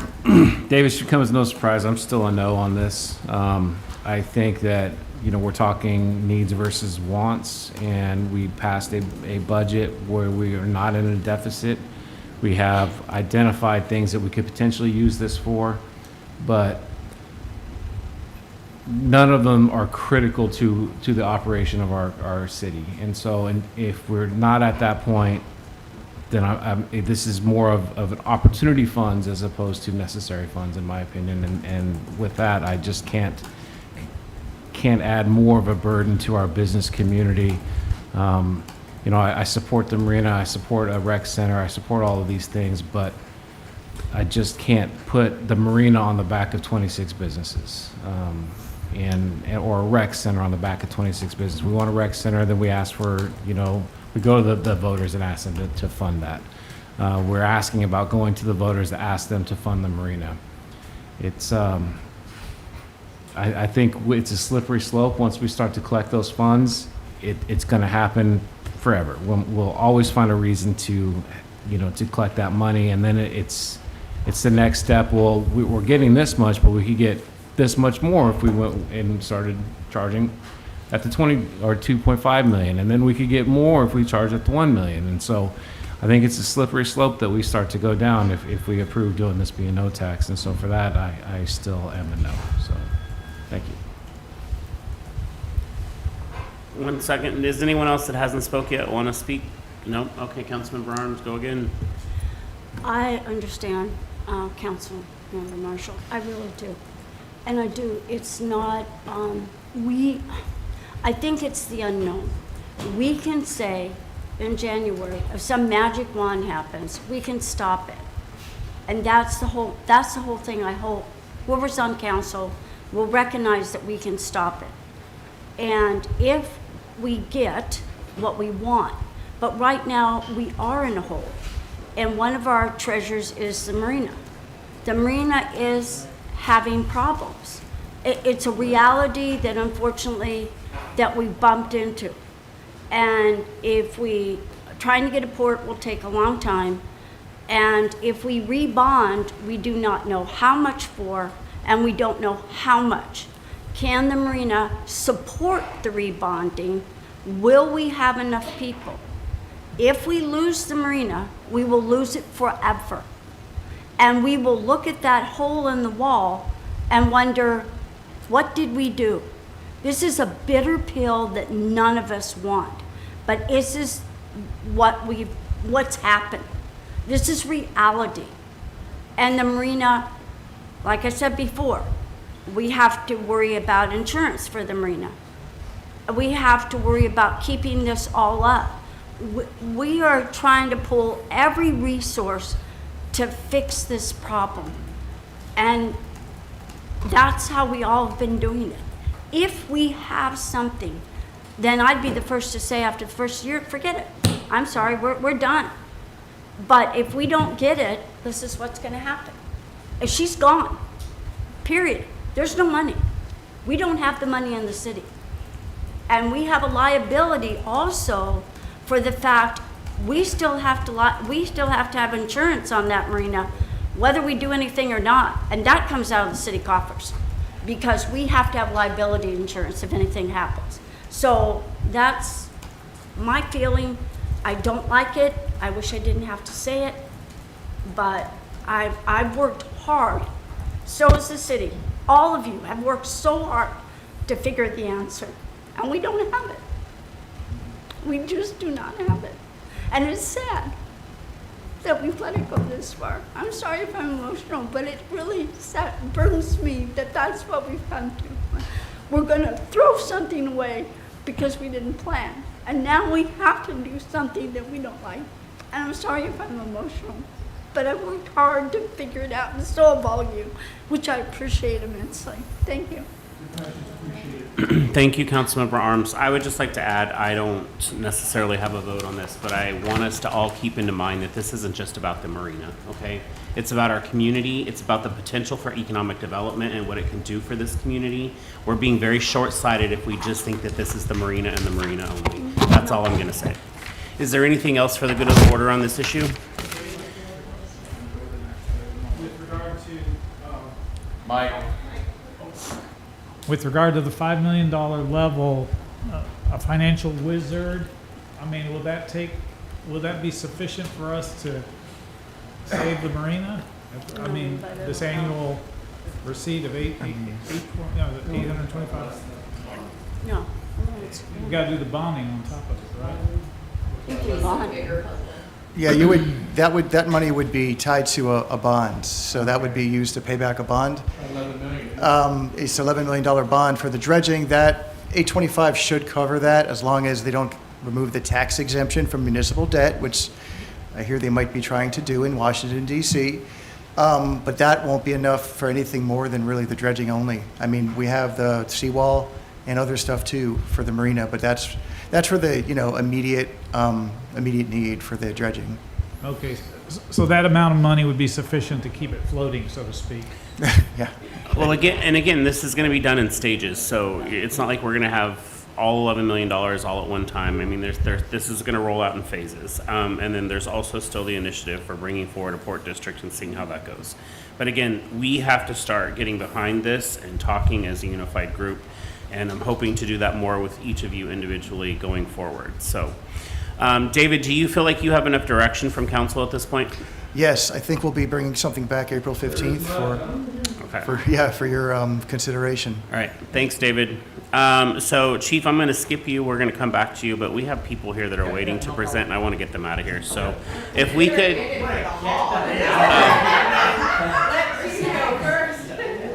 David, should come as no surprise. I'm still a no on this. I think that, we're talking needs versus wants, and we passed a budget where we are not in a deficit. We have identified things that we could potentially use this for, but none of them are critical to the operation of our city. And so, if we're not at that point, then this is more of an opportunity funds as opposed to necessary funds, in my opinion. And with that, I just can't add more of a burden to our business community. I support the marina, I support a rec center, I support all of these things, but I just can't put the marina on the back of 26 businesses, or a rec center on the back of 26 businesses. We want a rec center, then we ask for, we go to the voters and ask them to fund that. We're asking about going to the voters to ask them to fund the marina. It's, I think it's a slippery slope. Once we start to collect those funds, it's going to happen forever. We'll always find a reason to collect that money, and then it's the next step. Well, we're getting this much, but we could get this much more if we went and started charging at the 20 or 2.5 million, and then we could get more if we charge at the 1 million. And so I think it's a slippery slope that we start to go down if we approve doing this B&O tax. And so for that, I still am a no. So thank you. 1 second. Is anyone else that hasn't spoke yet want to speak? No? Okay, Councilmember Arms, go again. I understand, Councilmember Marshall. I really do. And I do. It's not, I think it's the unknown. We can say in January, if some magic wand happens, we can stop it. And that's the whole thing. I hope whoever's on council will recognize that we can stop it. And if we get what we want, but right now we are in a hole. And one of our treasures is the marina. The marina is having problems. It's a reality that unfortunately that we bumped into. And if trying to get a port will take a long time. And if we rebond, we do not know how much for, and we don't know how much. Can the marina support the rebonding? Will we have enough people? If we lose the marina, we will lose it forever. And we will look at that hole in the wall and wonder, what did we do? This is a bitter pill that none of us want. But this is what's happened. This is reality. And the marina, like I said before, we have to worry about insurance for the marina. We have to worry about keeping this all up. We are trying to pull every resource to fix this problem. And that's how we all have been doing it. If we have something, then I'd be the first to say after the first year, forget it. I'm sorry, we're done. But if we don't get it, this is what's gonna happen. If she's gone, period. There's no money. We don't have the money in the city. And we have a liability also for the fact we still have to have insurance on that marina, whether we do anything or not. And that comes out of the city coffers because we have to have liability insurance if anything happens. So that's my feeling. I don't like it. I wish I didn't have to say it, but I've worked hard. So has the city. All of you have worked so hard to figure the answer, and we don't have it. We just do not have it. And it's sad that we've let it go this far. I'm sorry if I'm emotional, but it really burns me that that's what we've come to. We're gonna throw something away because we didn't plan. And now we have to do something that we don't like. And I'm sorry if I'm emotional, but I've worked hard to figure it out, and so have all of you, which I appreciate immensely. Thank you. Thank you, Councilmember Arms. I would just like to add, I don't necessarily have a vote on this, but I want us to all keep into mind that this isn't just about the marina, okay? It's about our community. It's about the potential for economic development and what it can do for this community. We're being very short-sighted if we just think that this is the marina and the marina only. That's all I'm gonna say. Is there anything else for the good of the order on this issue? With regard to the $5 million level, a financial wizard, I mean, will that be sufficient for us to save the marina? I mean, this annual receipt of 825? No. We gotta do the bonding on top of it, right? You can bond. Yeah, that money would be tied to a bond, so that would be used to pay back a bond. 11 million. It's $11 million bond for the dredging. That 825 should cover that as long as they don't remove the tax exemption from municipal debt, which I hear they might be trying to do in Washington, D.C. But that won't be enough for anything more than really the dredging only. I mean, we have the seawall and other stuff too for the marina, but that's for the, immediate need for the dredging. Okay, so that amount of money would be sufficient to keep it floating, so to speak? Yeah. Well, again, this is going to be done in stages, so it's not like we're going to have all $11 million all at one time. I mean, this is going to roll out in phases. And then there's also still the initiative for bringing forward a port district and seeing how that goes. But again, we have to start getting behind this and talking as a unified group. And I'm hoping to do that more with each of you individually going forward. So, David, do you feel like you have enough direction from council at this point? Yes, I think we'll be bringing something back April 15th for your consideration. All right, thanks, David. So, Chief, I'm going to skip you. We're going to come back to you, but we have people here that are waiting to present, and I want to get them out of here. So, if we could.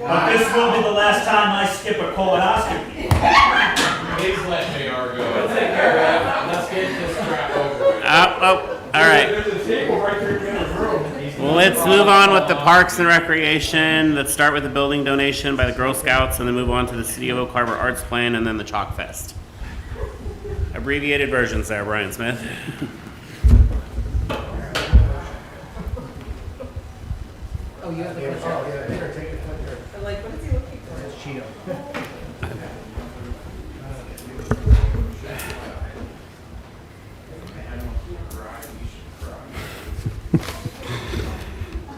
But this will be the last time I skip a colonoscopy. Please let JR go. We'll take care of that. Let's get this crap over with. All right. There's a table right here in the room. Well, let's move on with the Parks and Recreation. Let's start with the building donation by the Girl Scouts and then move on to the City of Oak Harbor Arts Plan and then the Chalk Fest. Abbreviated versions there, Brian Smith. Oh, you have the picture? Here, take it. I'm like, what is he looking for? It's Cheeto.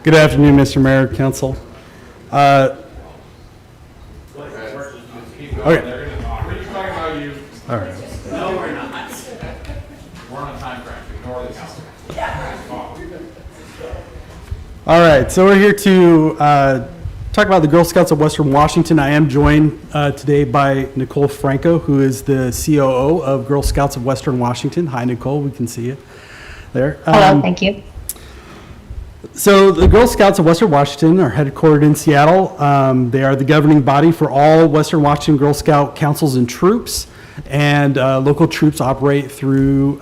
Good afternoon, Mr. Mayor, Council. Okay. We're just talking about you. All right. No, we're not. We're on a time crunch. Ignore the council. All right, so we're here to talk about the Girl Scouts of Western Washington. I am joined today by Nicole Franco, who is the COO of Girl Scouts of Western Washington. Hi, Nicole. We can see you there. Hello, thank you. So the Girl Scouts of Western Washington are headquartered in Seattle. They are the governing body for all Western Washington Girl Scout councils and troops, and local troops operate through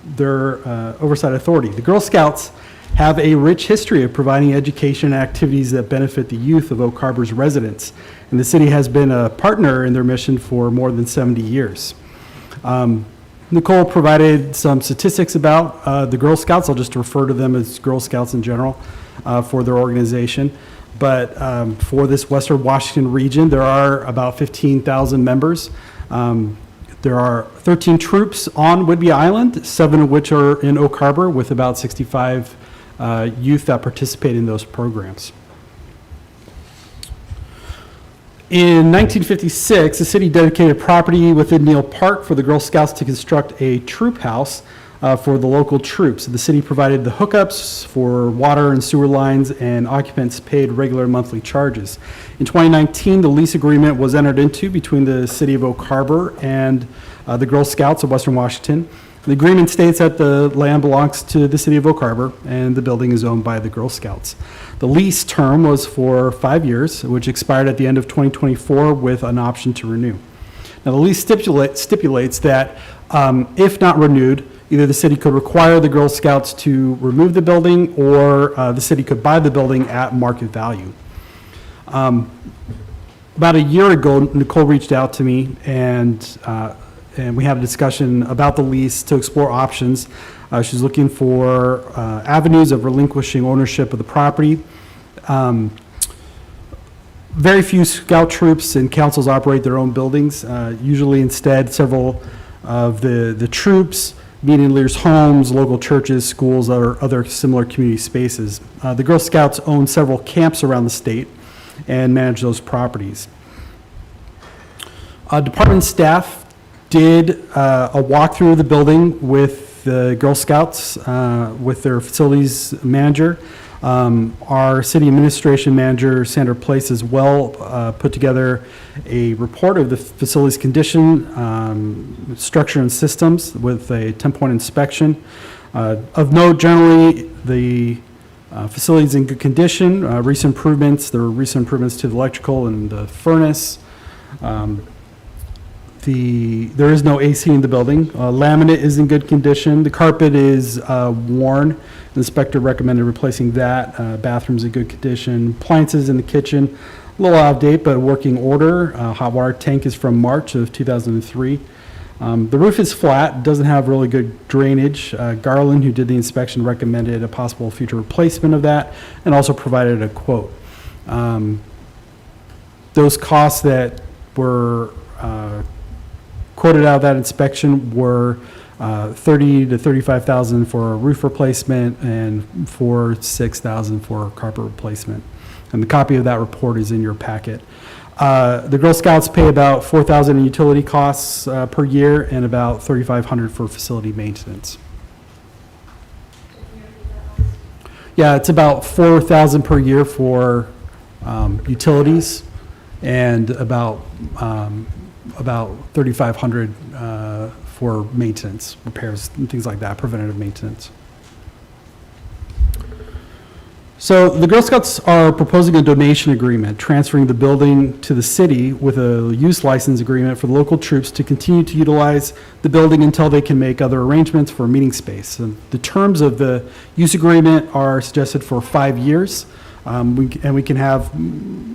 their oversight authority. The Girl Scouts have a rich history of providing education and activities that benefit the youth of Oak Harbor's residents, and the city has been a partner in their mission for more than 70 years. Nicole provided some statistics about the Girl Scouts. I'll just refer to them as Girl Scouts in general for their organization. But for this Western Washington region, there are about 15,000 members. There are 13 troops on Whidbey Island, 7 of which are in Oak Harbor, with about 65 youth that participate in those programs. In 1956, the city dedicated property within Neal Park for the Girl Scouts to construct a troop house for the local troops. The city provided the hookups for water and sewer lines, and occupants paid regular monthly charges. In 2019, the lease agreement was entered into between the City of Oak Harbor and the Girl Scouts of Western Washington. The agreement states that the land belongs to the City of Oak Harbor and the building is owned by the Girl Scouts. The lease term was for 5 years, which expired at the end of 2024 with an option to renew. Now, the lease stipulates that if not renewed, either the city could require the Girl Scouts to remove the building or the city could buy the building at market value. About a year ago, Nicole reached out to me and we had a discussion about the lease to explore options. She's looking for avenues of relinquishing ownership of the property. Very few scout troops and councils operate their own buildings. Usually instead, several of the troops meet in leaders' homes, local churches, schools, or other similar community spaces. The Girl Scouts own several camps around the state and manage those properties. Department staff did a walkthrough of the building with the Girl Scouts, with their facilities manager. Our city administration manager, Sandra Place, as well put together a report of the facilities condition, structure and systems with a 10-point inspection. Of note, generally, the facility is in good condition. There were recent improvements to the electrical and the furnace. There is no AC in the building. Laminate is in good condition. The carpet is worn. The inspector recommended replacing that. Bathroom's in good condition. Appliances in the kitchen, a little out of date, but working order. Hot water tank is from March of 2003. The roof is flat, doesn't have really good drainage. Garland, who did the inspection, recommended a possible future replacement of that and also provided a quote. Those costs that were quoted out of that inspection were $30,000 to $35,000 for a roof replacement and $6,000 for carpet replacement. And the copy of that report is in your packet. The Girl Scouts pay about $4,000 in utility costs per year and about $3,500 for facility maintenance. Yeah, it's about $4,000 per year for utilities and about $3,500 for maintenance, repairs, and things like that, preventative maintenance. So the Girl Scouts are proposing a donation agreement, transferring the building to the city with a use license agreement for the local troops to continue to utilize the building until they can make other arrangements for meeting space. And the terms of the use agreement are suggested for 5 years, and we can have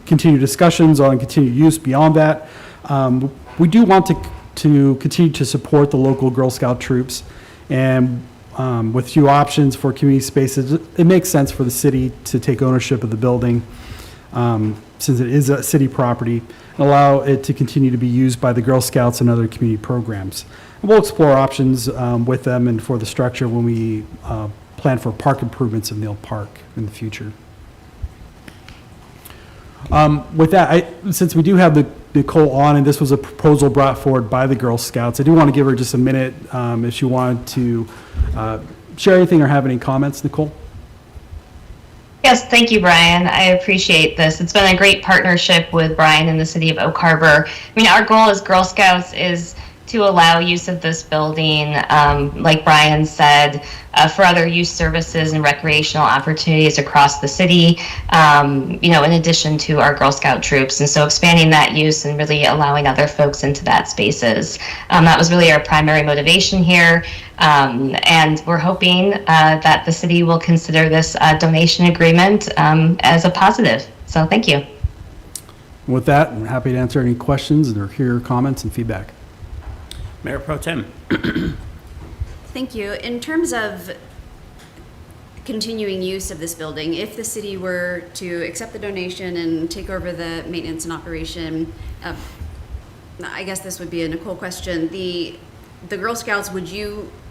continued discussions on continued use beyond that. We do want to continue to support the local Girl Scout troops, and with few options for community spaces, it makes sense for the city to take ownership of the building since it is a city property and allow it to continue to be used by the Girl Scouts and other community programs. And we'll explore options with them and for the structure when we plan for park improvements in Neal Park in the future. With that, since we do have Nicole on, and this was a proposal brought forward by the Girl Scouts, I do want to give her just a minute if she wanted to share anything or have any comments. Nicole? Yes, thank you, Brian. I appreciate this. It's been a great partnership with Brian and the city of Oak Harbor. I mean, our goal as Girl Scouts is to allow use of this building, like Brian said, for other youth services and recreational opportunities across the city, in addition to our Girl Scout troops. And so expanding that use and really allowing other folks into that spaces. That was really our primary motivation here. And we're hoping that the city will consider this donation agreement as a positive. So thank you. With that, I'm happy to answer any questions or hear comments and feedback. Mayor Pro Tem. Thank you. In terms of continuing use of this building, if the city were to accept the donation and take over the maintenance and operation, I guess this would be a Nicole question. The Girl Scouts,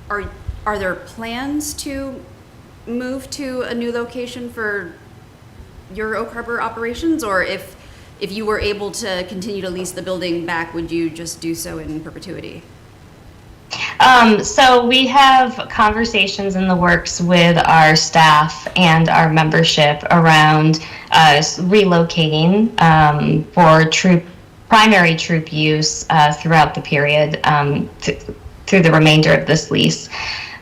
are there plans to move to a new location for your Oak Harbor operations, or if you were able to continue to lease the building back, would you just do so in perpetuity? So we have conversations in the works with our staff and our membership around relocating for primary troop use throughout the period through the remainder of this lease.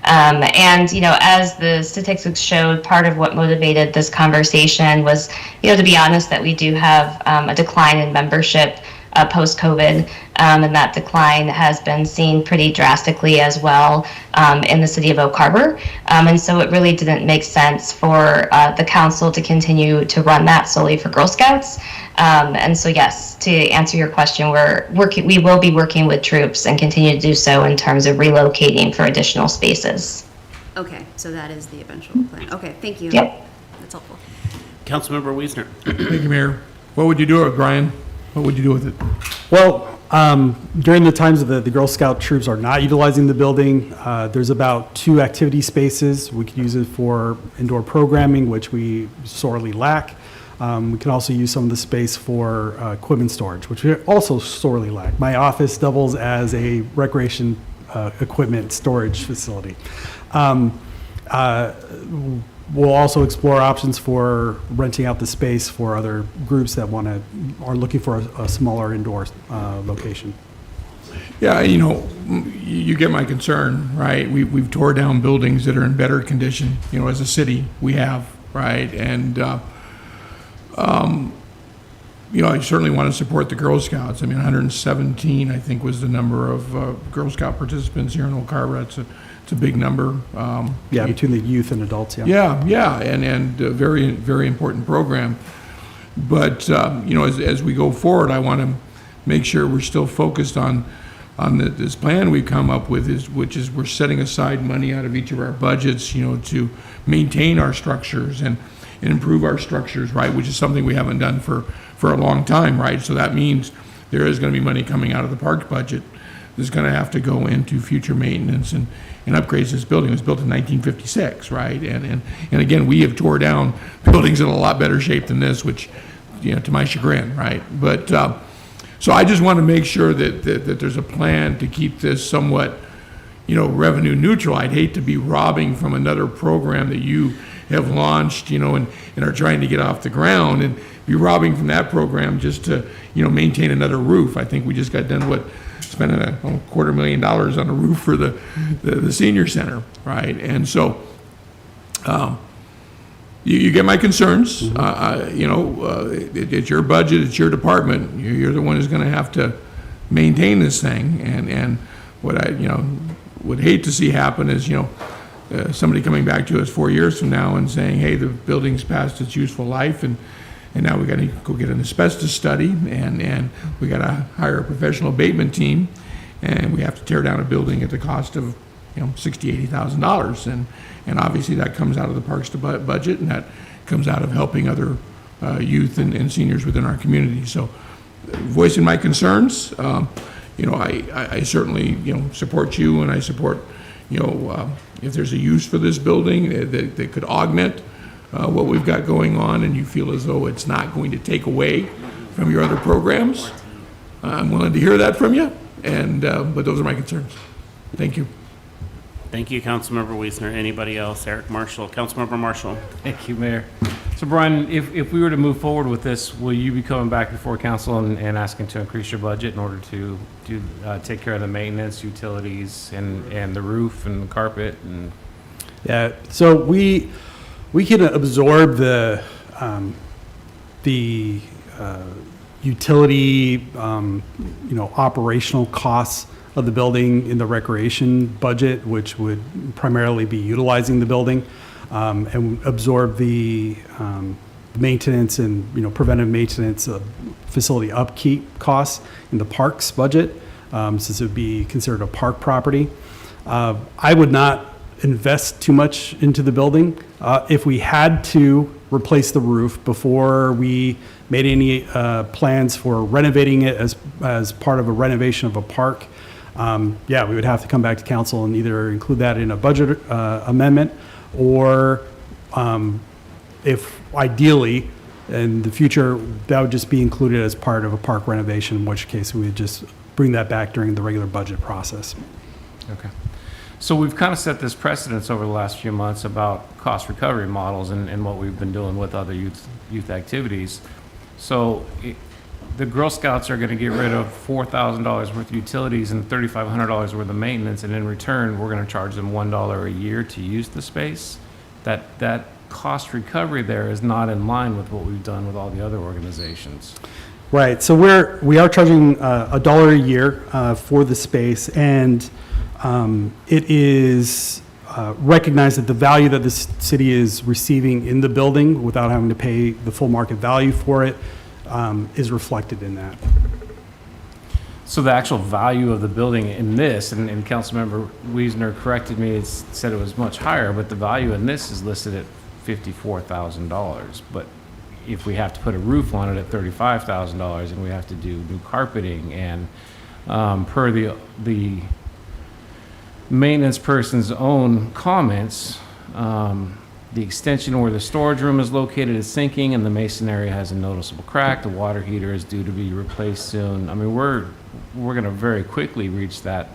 And, as the statistics showed, part of what motivated this conversation was, to be honest, that we do have a decline in membership post-COVID, and that decline has been seen pretty drastically as well in the city of Oak Harbor. And so it really didn't make sense for the council to continue to run that solely for Girl Scouts. And so, yes, to answer your question, we will be working with troops and continue to do so in terms of relocating for additional spaces. Okay, so that is the eventual plan. Okay, thank you. Yep. That's helpful. Councilmember Wiesner. Thank you, Mayor. What would you do with it, Brian? What would you do with it? Well, during the times of the Girl Scout troops are not utilizing the building, there's about 2 activity spaces. We could use it for indoor programming, which we sorely lack. We can also use some of the space for equipment storage, which we also sorely lack. My office doubles as a recreation equipment storage facility. We'll also explore options for renting out the space for other groups that are looking for a smaller indoor location. Yeah, you get my concern, right? We've tore down buildings that are in better condition, as a city we have, right? And I certainly want to support the Girl Scouts. I mean, 117, I think, was the number of Girl Scout participants here in Old Carver. It's a big number. Yeah, between the youth and adults, yeah. Yeah, and a very, very important program. But, as we go forward, I want to make sure we're still focused on this plan we've come up with, which is we're setting aside money out of each of our budgets, to maintain our structures and improve our structures, right, which is something we haven't done for a long time, right? So that means there is going to be money coming out of the park budget that's going to have to go into future maintenance and upgrades to this building. It was built in 1956, right? And again, we have tore down buildings in a lot better shape than this, which, to my chagrin, right? But, so I just want to make sure that there's a plan to keep this somewhat, revenue neutral. I'd hate to be robbing from another program that you have launched, and are trying to get off the ground, and be robbing from that program just to, maintain another roof. I think we just got done spending $250,000 on a roof for the senior center, right? And so, you get my concerns. It's your budget, it's your department. You're the one who's going to have to maintain this thing. And what I, would hate to see happen is, somebody coming back to us 4 years from now and saying, hey, the building's past its useful life, and now we got to go get an asbestos study, and we got to hire a professional abatement team, and we have to tear down a building at the cost of $60,000-$80,000, and obviously that comes out of the parks budget, and that comes out of helping other youth and seniors within our community. So, voicing my concerns, I certainly support you, and I support if there's a use for this building that could augment what we've got going on, and you feel as though it's not going to take away from your other programs, I'm willing to hear that from you. But those are my concerns. Thank you. Thank you, Councilmember Wiesner. Anybody else? Eric Marshall. Councilmember Marshall. Thank you, Mayor. So, Brian, if we were to move forward with this, will you be coming back before council and asking to increase your budget in order to take care of the maintenance, utilities, and the roof and the carpet? And Yeah, so we can absorb the utility, operational costs of the building in the recreation budget, which would primarily be utilizing the building, and absorb the maintenance and, preventive maintenance of facility upkeep costs in the parks budget, since it would be considered a park property. I would not invest too much into the building. If we had to replace the roof before we made any plans for renovating it as part of a renovation of a park, we would have to come back to council and either include that in a budget amendment, or if ideally in the future that would just be included as part of a park renovation, in which case we would just bring that back during the regular budget process. Okay. So we've kind of set this precedence over the last few months about cost recovery models and what we've been doing with other youth activities. So the Girl Scouts are going to get rid of $4,000 worth of utilities and $3,500 worth of maintenance, and in return, we're going to charge them $1 a year to use the space. That cost recovery there is not in line with what we've done with all the other organizations. Right. So we are charging $1 a year for the space, and it is recognized that the value that this city is receiving in the building, without having to pay the full market value for it, is reflected in that. So the actual value of the building in this, and Councilmember Wiesner corrected me, it said it was much higher, but the value in this is listed at $54,000. But if we have to put a roof on it at $35,000, and we have to do new carpeting, and per the maintenance person's own comments, the extension where the storage room is located is sinking, and the masonry has a noticeable crack. The water heater is due to be replaced soon. I mean, we're going to very quickly reach that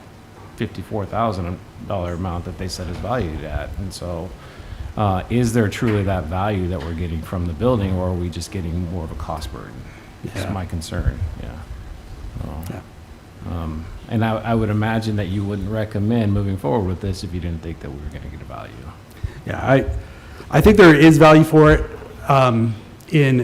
$54,000 amount that they said is valued at. And so, is there truly that value that we're getting from the building, or are we just getting more of a cost burden? That's my concern. And I would imagine that you wouldn't recommend moving forward with this if you didn't think that we were going to get a value. Yeah, I think there is value for it. in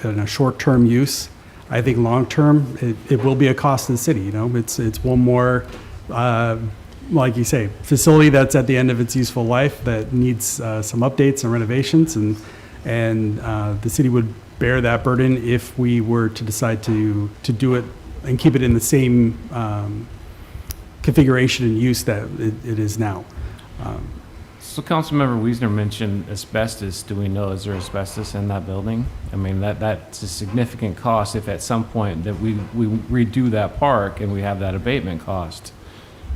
a short-term use. I think long-term, it will be a cost to the city, you know? It's one more, like you say, facility that's at the end of its useful life that needs some updates and renovations, and the city would bear that burden if we were to decide to do it and keep it in the same configuration and use that it is now. So Councilmember Wiesner mentioned asbestos. Do we know, is there asbestos in that building? I mean, that's a significant cost if at some point that we redo that park and we have that abatement cost.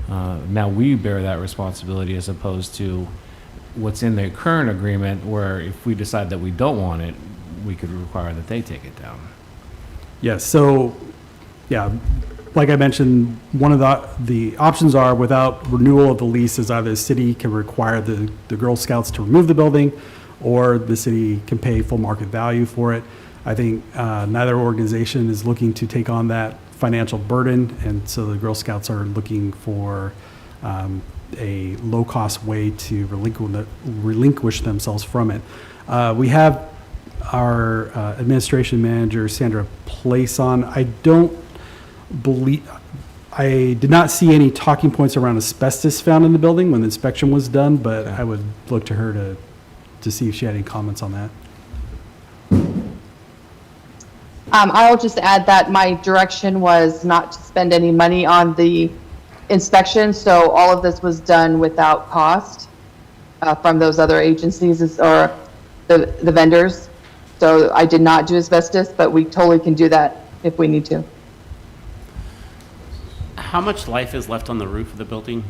Now we bear that responsibility as opposed to what's in the current agreement where if we decide that we don't want it, we could require that they take it down. Yes, so, yeah, like I mentioned, one of the options are without renewal of the lease is either the city can require the Girl Scouts to remove the building or the city can pay full market value for it. I think neither organization is looking to take on that financial burden, and so the Girl Scouts are looking for a low-cost way to relinquish themselves from it. We have our administration manager, Sandra Place, on. I did not see any talking points around asbestos found in the building when the inspection was done, but I would look to her to see if she had any comments on that. I'll just add that my direction was not to spend any money on the inspection, so all of this was done without cost from those other agencies or the vendors. So I did not do asbestos, but we totally can do that if we need to. How much life is left on the roof of the building?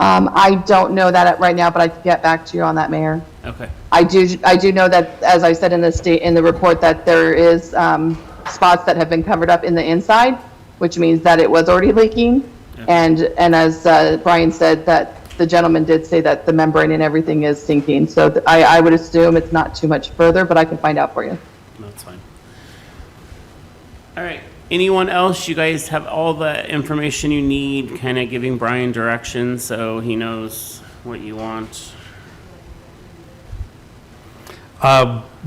I don't know that right now, but I can get back to you on that, Mayor. Okay. I do know that, as I said in the report, that there is spots that have been covered up in the inside, which means that it was already leaking. Okay. And as Brian said, that the gentleman did say that the membrane and everything is sinking. So I would assume it's not too much further, but I can find out for you. That's fine. All right. Anyone else? You guys have all the information you need, kind of giving Brian direction so he knows what you want.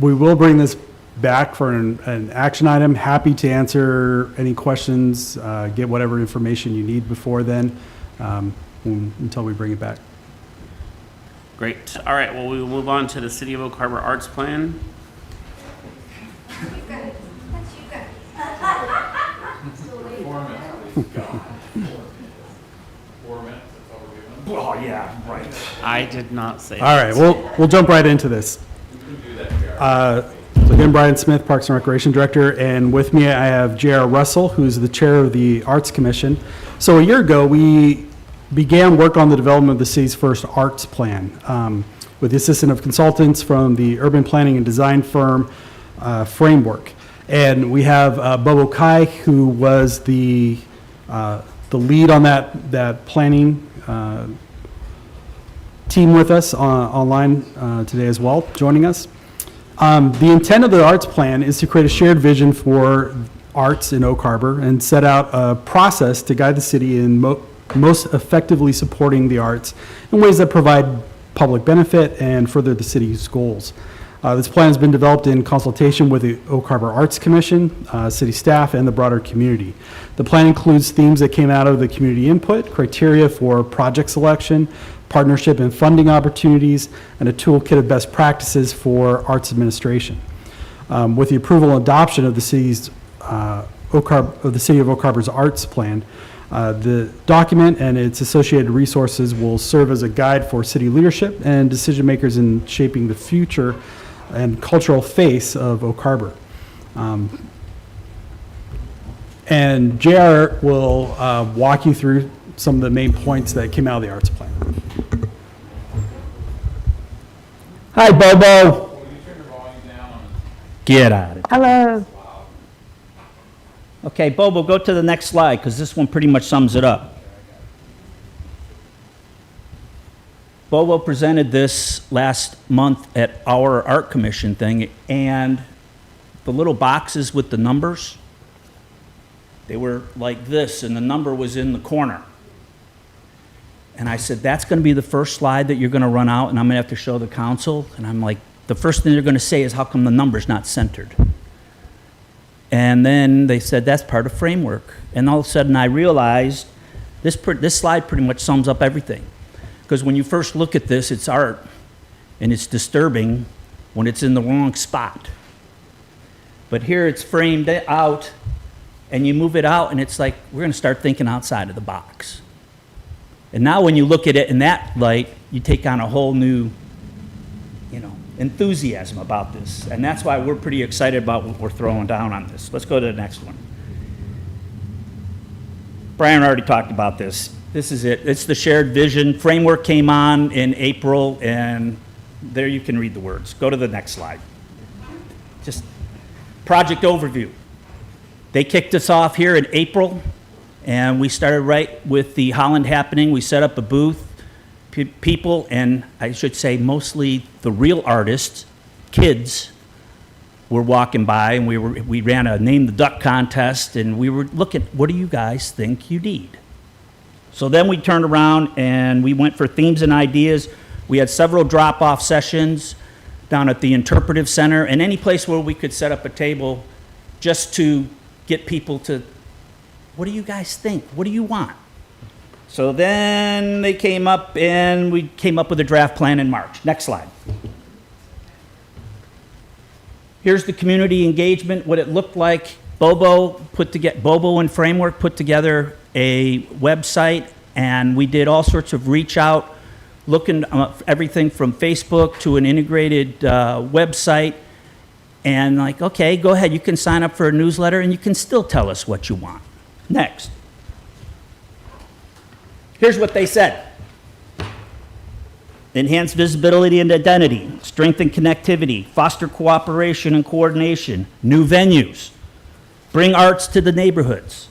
We will bring this back for an action item. Happy to answer any questions, get whatever information you need before then, until we bring it back. Great. All right. Well, we will move on to the City of Oak Harbor Arts Plan. Oh, yeah, right. I did not say All right, we'll jump right into this. So again, Brian Smith, Parks and Recreation Director, and with me I have J.R. Russell, who's the Chair of the Arts Commission. So a year ago, we began work on the development of the city's first arts plan with the assistance of consultants from the urban planning and design firm Framework. And we have Bobo Kai, who was the lead on that planning team with us online today as well, joining us. The intent of the arts plan is to create a shared vision for arts in Oak Harbor and set out a process to guide the city in most effectively supporting the arts in ways that provide public benefit and further the city's goals. This plan has been developed in consultation with the Oak Harbor Arts Commission, city staff, and the broader community. The plan includes themes that came out of the community input, criteria for project selection, partnership and funding opportunities, and a toolkit of best practices for arts administration. With the approval and adoption of the City of Oak Harbor's arts plan, the document and its associated resources will serve as a guide for city leadership and decision makers in shaping the future and cultural face of Oak Harbor. And JR will walk you through some of the main points that came out of the arts plan. Hi, Bobo. Get out of it. Hello. Okay, Bobo, go to the next slide, because this one pretty much sums it up. Bobo presented this last month at our art commission thing, and the little boxes with the numbers, they were like this, and the number was in the corner. And I said, that's going to be the first slide that you're going to run out, and I'm going to have to show the council. And I'm like, the first thing they're going to say is, how come the number's not centered? And then they said, that's part of framework. And all of a sudden I realized this slide pretty much sums up everything. Because when you first look at this, it's art, and it's disturbing when it's in the wrong spot. But here it's framed out, and you move it out, and it's like, we're going to start thinking outside of the box. And now when you look at it in that light, you take on a whole new, enthusiasm about this. And that's why we're pretty excited about what we're throwing down on this. Let's go to the next one. Brian already talked about this. This is it. It's the shared vision. Framework came on in April, and there you can read the words. Go to the next slide. Just project overview. They kicked us off here in April, and we started right with the Holland Happening. We set up a booth. People, and I should say mostly the real artists, kids, were walking by, and we ran a Name the Duck contest, and we were looking, what do you guys think you need? So then we turned around and we went for themes and ideas. We had several drop-off sessions down at the Interpretive Center, and any place where we could set up a table just to get people to, what do you guys think? What do you want? So then they came up, and we came up with a draft plan in March. Next slide. Here's the community engagement, what it looked like. Bobo and Framework put together a website, and we did all sorts of reach out, looking everything from Facebook to an integrated website. And like, okay, go ahead, you can sign up for a newsletter, and you can still tell us what you want. Next. Here's what they said. Enhance visibility and identity, strengthen connectivity, foster cooperation and coordination, new venues, bring arts to the neighborhoods,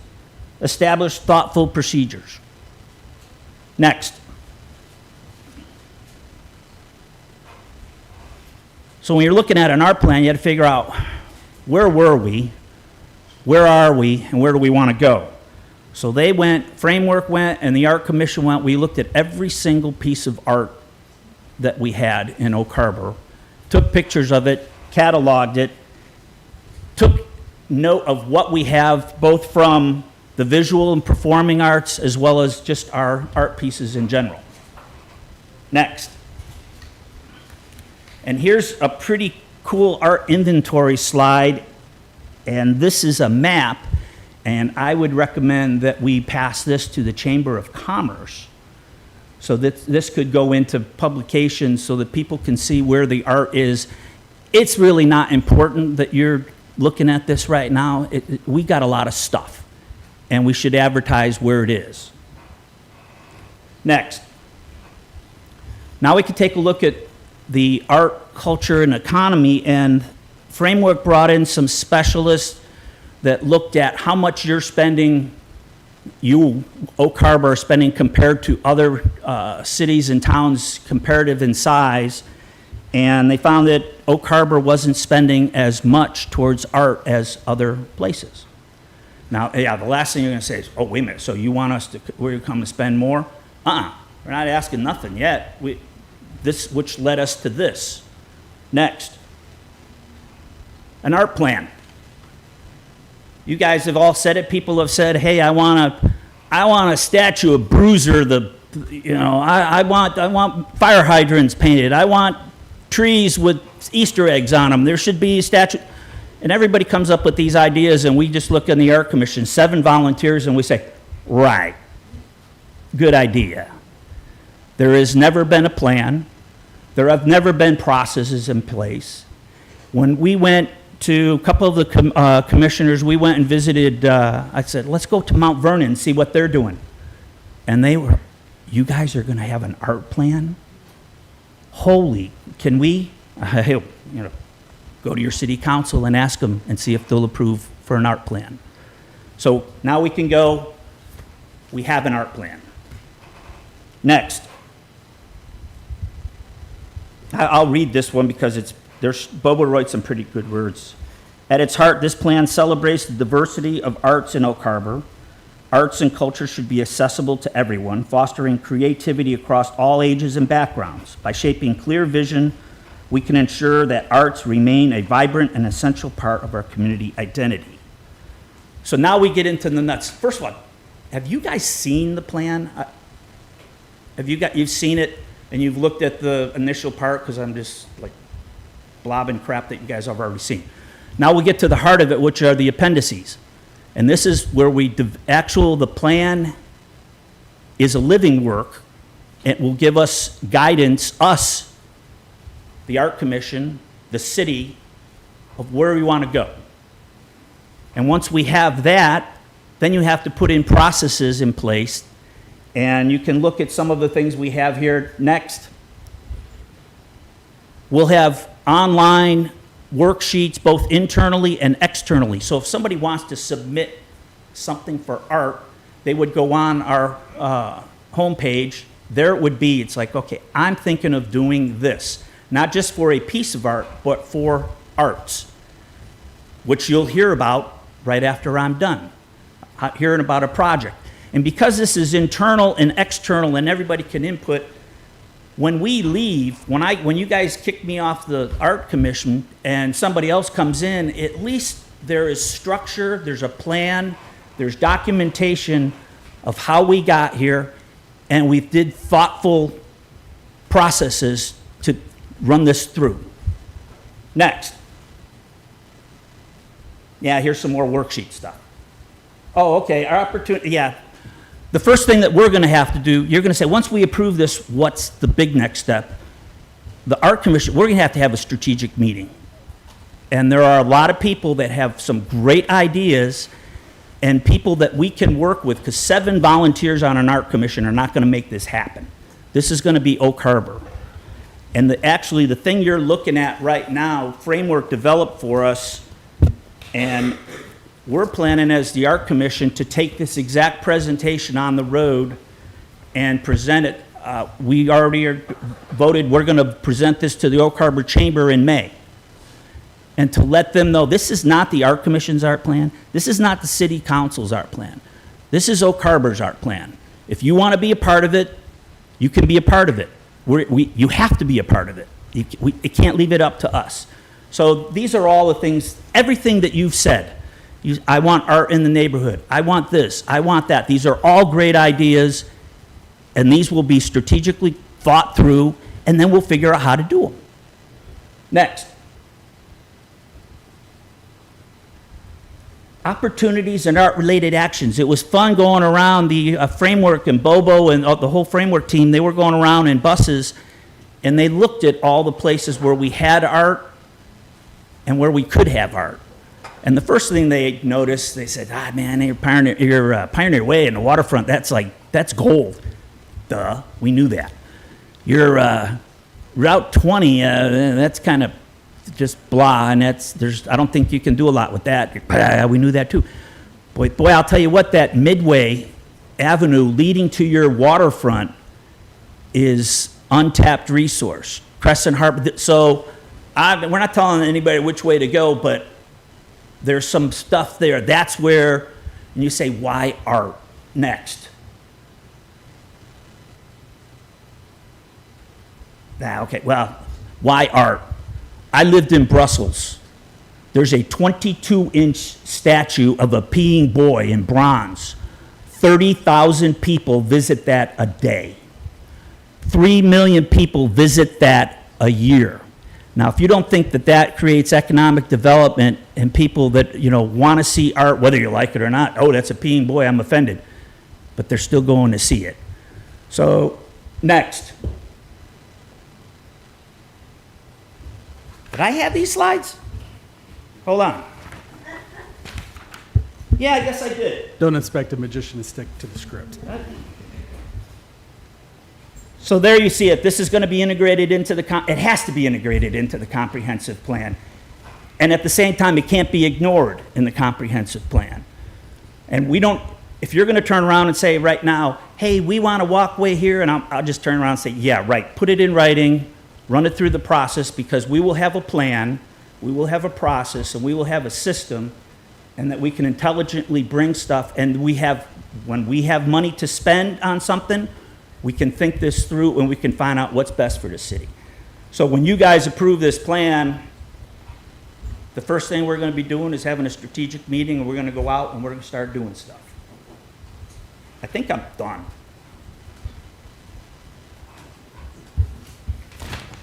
establish thoughtful procedures. Next. So when you're looking at an art plan, you had to figure out where were we, where are we, and where do we want to go? So they went, Framework went, and the Art Commission went. We looked at every single piece of art that we had in Oak Harbor, took pictures of it, cataloged it, took note of what we have, both from the visual and performing arts, as well as just our art pieces in general. Next. And here's a pretty cool art inventory slide, and this is a map. And I would recommend that we pass this to the Chamber of Commerce so that this could go into publications so that people can see where the art is. It's really not important that you're looking at this right now. We got a lot of stuff, and we should advertise where it is. Next. Now we can take a look at the art, culture, and economy, and Framework brought in some specialists that looked at how much you're spending, Oak Harbor, are spending compared to other cities and towns comparative in size, and they found that Oak Harbor wasn't spending as much towards art as other places. Now, yeah, the last thing you're gonna say is, oh, wait a minute, so you want us to, we're gonna come and spend more? We're not asking nothing yet. Which led us to this. Next. An art plan. You guys have all said it. People have said, "Hey, I want a statue of Bruiser. I want fire hydrants painted. I want trees with Easter eggs on them. There should be a statue." And everybody comes up with these ideas, and we just look in the Art Commission, 7 volunteers, and we say, "Right, good idea." There has never been a plan. There have never been processes in place. When we went to a couple of the commissioners, we went and visited, I said, let's go to Mount Vernon and see what they're doing. And they were, you guys are going to have an art plan? Holy, can we, go to your city council and ask them and see if they'll approve for an art plan. So now we can go, we have an art plan. Next. I'll read this one because Bobo wrote some pretty good words. At its heart, this plan celebrates the diversity of arts in Oak Harbor. Arts and culture should be accessible to everyone, fostering creativity across all ages and backgrounds. By shaping clear vision, we can ensure that arts remain a vibrant and essential part of our community identity. So now we get into the nuts. First of all, have you guys seen the plan? You've seen it and you've looked at the initial part, because I'm just like blobbing crap that you guys have already seen. Now we get to the heart of it, which are the appendices. And this is where the plan is a living work. It will give us guidance, us, the Art Commission, the city, of where we want to go. And once we have that, then you have to put in processes in place. And you can look at some of the things we have here next. We'll have online worksheets both internally and externally. So if somebody wants to submit something for art, they would go on our homepage. There it would be. It's like, okay, I'm thinking of doing this. Not just for a piece of art, but for arts, which you'll hear about right after I'm done, hearing about a project. And because this is internal and external and everybody can input, when we leave, when you guys kick me off the Art Commission and somebody else comes in, at least there is structure, there's a plan, there's documentation of how we got here, and we did thoughtful processes to run this through. Next. Yeah, here's some more worksheet stuff. Oh, okay, our opportunity, yeah. The first thing that we're going to have to do, you're going to say, once we approve this, what's the big next step? The Art Commission, we're going to have a strategic meeting. And there are a lot of people that have some great ideas and people that we can work with, because 7 volunteers on an Art Commission are not going to make this happen. This is going to be Oak Harbor. And actually, the thing you're looking at right now, framework developed for us, and we're planning as the Art Commission to take this exact presentation on the road and present it. We already voted, we're going to present this to the Oak Harbor Chamber in May. And to let them know, this is not the Art Commission's art plan. This is not the City Council's art plan. This is Oak Harbor's art plan. If you want to be a part of it, you can be a part of it. You have to be a part of it. You can't leave it up to us. So these are all the things, everything that you've said. I want art in the neighborhood. I want this. I want that. These are all great ideas, and these will be strategically thought through, and then we'll figure out how to do them. Next. Opportunities and art-related actions. It was fun going around the framework, and Bobo and the whole framework team, they were going around in buses, and they looked at all the places where we had art and where we could have art. And the first thing they noticed, they said, man, your Pioneer Way and the waterfront, that's gold. Duh, we knew that. Your Route 20, that's kind of just blah, and I don't think you can do a lot with that. We knew that too. Boy, I'll tell you what, that Midway Avenue leading to your waterfront is untapped resource. Crescent Harbor, so we're not telling anybody which way to go, but there's some stuff there. That's where, and you say, why art? Next. Okay, well, why art? I lived in Brussels. There's a 22-inch statue of a peeing boy in bronze. 30,000 people visit that a day. 3 million people visit that a year. Now, if you don't think that that creates economic development and people that, want to see art, whether you like it or not, oh, that's a peeing boy, I'm offended. But they're still going to see it. So, next. Did I have these slides? Hold on. Yeah, I guess I did. Don't expect a magician to stick to the script. So there you see it. This is going to be integrated into it has to be integrated into the comprehensive plan. And at the same time, it can't be ignored in the comprehensive plan. And if you're going to turn around and say right now, hey, we want a walkway here, and I'll just turn around and say, yeah, right, put it in writing, run it through the process, because we will have a plan, we will have a process, and we will have a system, and that we can intelligently bring stuff, and we have when we have money to spend on something, we can think this through and we can find out what's best for the city. So when you guys approve this plan, the first thing we're going to be doing is having a strategic meeting, and we're going to go out and we're going to start doing stuff. I think I'm done.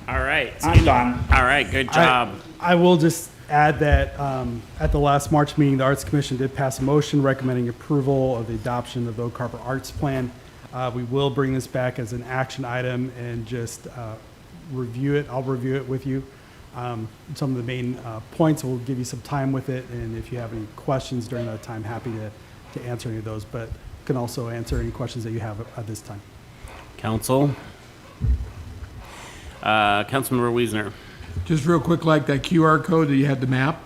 All right. I'm done. All right, good job. I will just add that at the last March meeting, the Arts Commission did pass a motion recommending approval of the adoption of the Oak Harbor Arts Plan. We will bring this back as an action item and just review it. I'll review it with you. Some of the main points, we'll give you some time with it, and if you have any questions during that time, happy to answer any of those, but can also answer any questions that you have at this time. Council. Councilmember Wiesner. Just real quick, like that QR code that you had the map,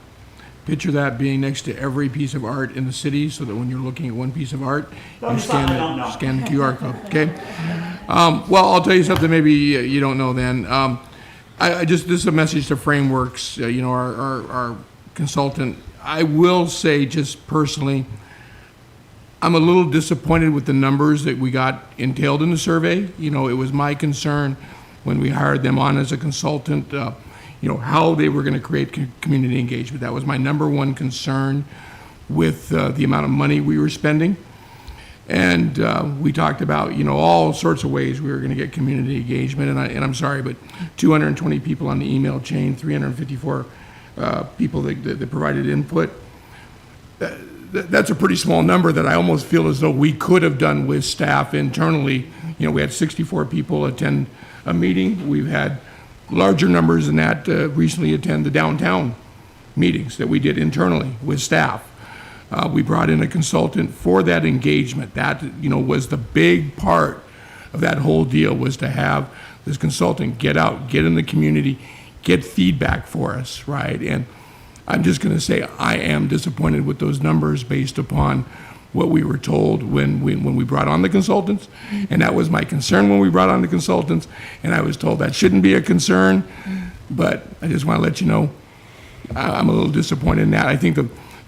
picture that being next to every piece of art in the city so that when you're looking at one piece of art, you scan the QR code, okay? Well, I'll tell you something maybe you don't know then. This is a message to Frameworks, our consultant. I will say just personally, I'm a little disappointed with the numbers that we got entailed in the survey. It was my concern when we hired them on as a consultant, how they were going to create community engagement. That was my number one concern with the amount of money we were spending. And we talked about, all sorts of ways we were going to get community engagement. And I'm sorry, but 220 people on the email chain, 354 people that provided input. That's a pretty small number that I almost feel as though we could have done with staff internally. We had 64 people attend a meeting. We've had larger numbers than that recently attend the downtown meetings that we did internally with staff. We brought in a consultant for that engagement. That, was the big part of that whole deal, was to have this consultant get out, get in the community, get feedback for us, right? And I'm just going to say I am disappointed with those numbers based upon what we were told when we brought on the consultants. And that was my concern when we brought on the consultants. And I was told that shouldn't be a concern. But I just want to let you know, I'm a little disappointed in that. I think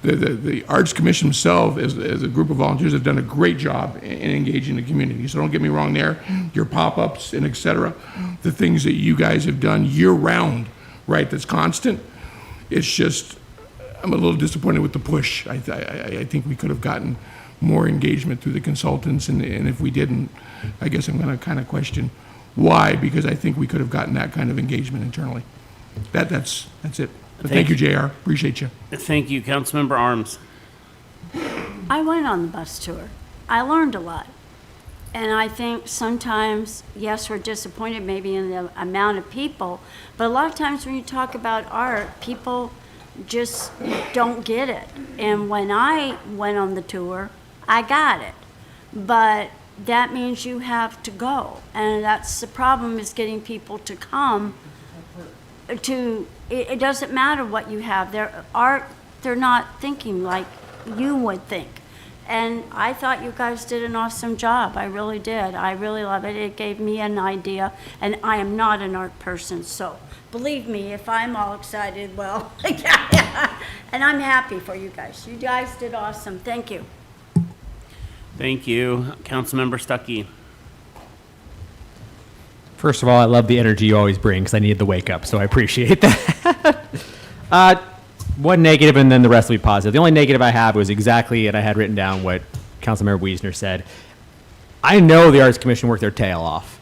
the Arts Commission themselves, as a group of volunteers, have done a great job in engaging the community. So don't get me wrong there. Your pop-ups and et cetera, the things that you guys have done year-round, right, that's constant. It's just, I'm a little disappointed with the push. I think we could have gotten more engagement through the consultants, and if we didn't, I guess I'm going to kind of question why, because I think we could have gotten that kind of engagement internally. That's it. But thank you, JR. Appreciate you. Thank you, Councilmember Arms. I went on the bus tour. I learned a lot. And I think sometimes, yes, we're disappointed maybe in the amount of people, but a lot of times when you talk about art, people just don't get it. And when I went on the tour, I got it. But that means you have to go. And that's the problem, is getting people to come to, it doesn't matter what you have. Their art, they're not thinking like you would think. And I thought you guys did an awesome job. I really did. I really love it. It gave me an idea, and I am not an art person, so believe me, if I'm all excited, well, and I'm happy for you guys. You guys did awesome. Thank you. Thank you. Councilmember Stuckey. First of all, I love the energy you always bring because I needed the wake up, so I appreciate that. One negative and then the rest will be positive. The only negative I have was exactly, and I had written down what Councilmember Wiesner said. I know the Arts Commission worked their tail off.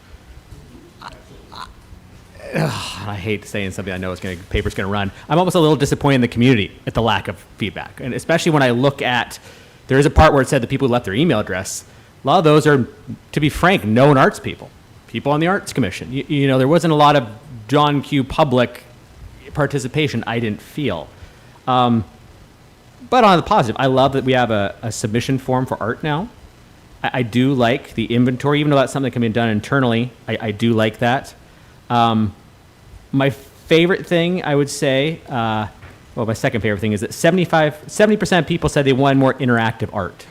I hate saying something I know paper's going to run. I'm almost a little disappointed in the community at the lack of feedback. And especially when I look at, there is a part where it said the people who left their email address. A lot of those are, to be frank, known arts people on the Arts Commission. There wasn't a lot of John Q. public participation, I didn't feel. But on the positive, I love that we have a submission form for art now. I do like the inventory, even though that's something that can be done internally. I do like that. My favorite thing, I would say, my second favorite thing is that 70% of people said they wanted more interactive art.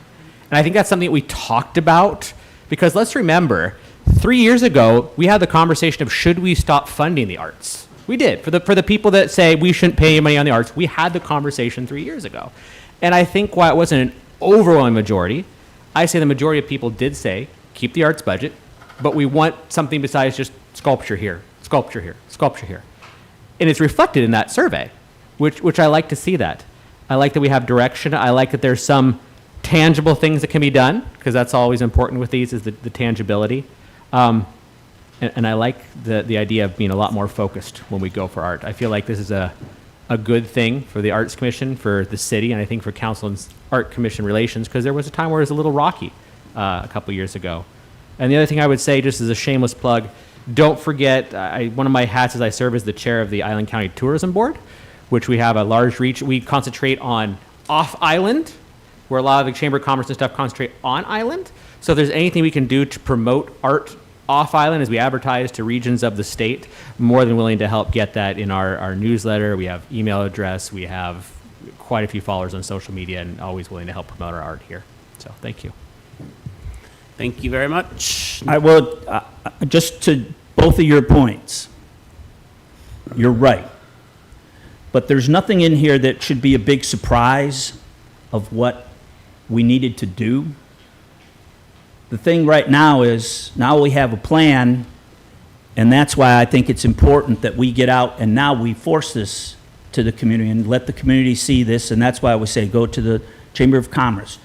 And I think that's something that we talked about, because let's remember, 3 years ago, we had the conversation of should we stop funding the arts? We did. For the people that say we shouldn't pay money on the arts, we had the conversation 3 years ago. And I think while it wasn't an overwhelming majority, I say the majority of people did say, keep the arts budget, but we want something besides just sculpture here, sculpture here, sculpture here. And it's reflected in that survey, which I like to see that. I like that we have direction. I like that there's some tangible things that can be done, because that's always important with these, is the tangibility. And I like the idea of being a lot more focused when we go for art. I feel like this is a good thing for the Arts Commission, for the city, and I think for Council and Art Commission relations, because there was a time where it was a little rocky a couple years ago. And the other thing I would say, just as a shameless plug, don't forget, one of my hats is I serve as the chair of the Island County Tourism Board, which we have a large reach. We concentrate on off-island, where a lot of the Chamber of Commerce and stuff concentrate on island. So if there's anything we can do to promote art off-island as we advertise to regions of the state, more than willing to help get that in our newsletter. We have email address. We have quite a few followers on social media, and always willing to help promote our art here. So thank you. Thank you very much. I will, just to both of your points, you're right. But there's nothing in here that should be a big surprise of what we needed to do. The thing right now is, now we have a plan, and that's why I think it's important that we get out and now we force this to the community and let the community see this, and that's why we say go to the Chamber of Commerce,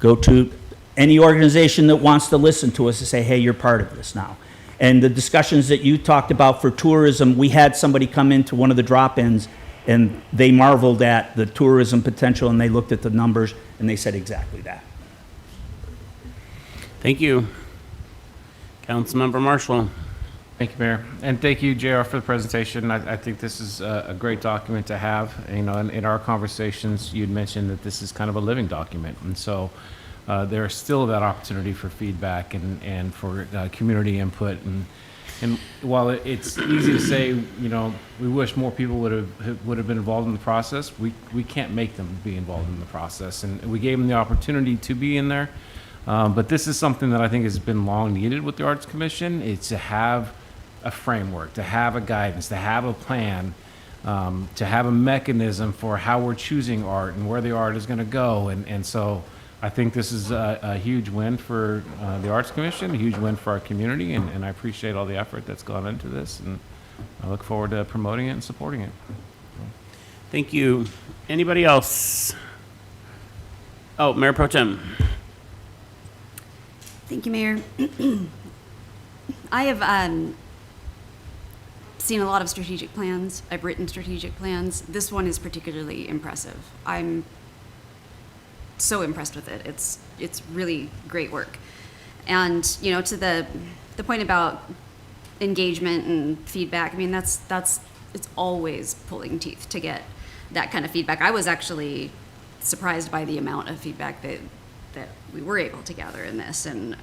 go to any organization that wants to listen to us and say, hey, you're part of this now. And the discussions that you talked about for tourism, we had somebody come into one of the drop-ins and they marveled at the tourism potential, and they looked at the numbers and they said exactly that. Thank you. Councilmember Marshall. Thank you, Mayor. And thank you, JR, for the presentation. I think this is a great document to have. You know, in our conversations, you'd mentioned that this is kind of a living document. And so there is still that opportunity for feedback and for community input. And while it's easy to say, you know, we wish more people would have been involved in the process, we can't make them be involved in the process. And we gave them the opportunity to be in there. But this is something that I think has been long needed with the Arts Commission. It's to have a framework, to have a guidance, to have a plan, to have a mechanism for how we're choosing art and where the art is going to go. And so I think this is a huge win for the Arts Commission, a huge win for our community, and I appreciate all the effort that's gone into this, and I look forward to promoting it and supporting it. Thank you. Anybody else? Oh, Mayor Pro Tem. Thank you, Mayor. I have seen a lot of strategic plans. I've written strategic plans. This one is particularly impressive. I'm so impressed with it. It's really great work. And, you know, to the point about engagement and feedback, I mean, it's always pulling teeth to get that kind of feedback. I was actually surprised by the amount of feedback that we were able to gather in this, and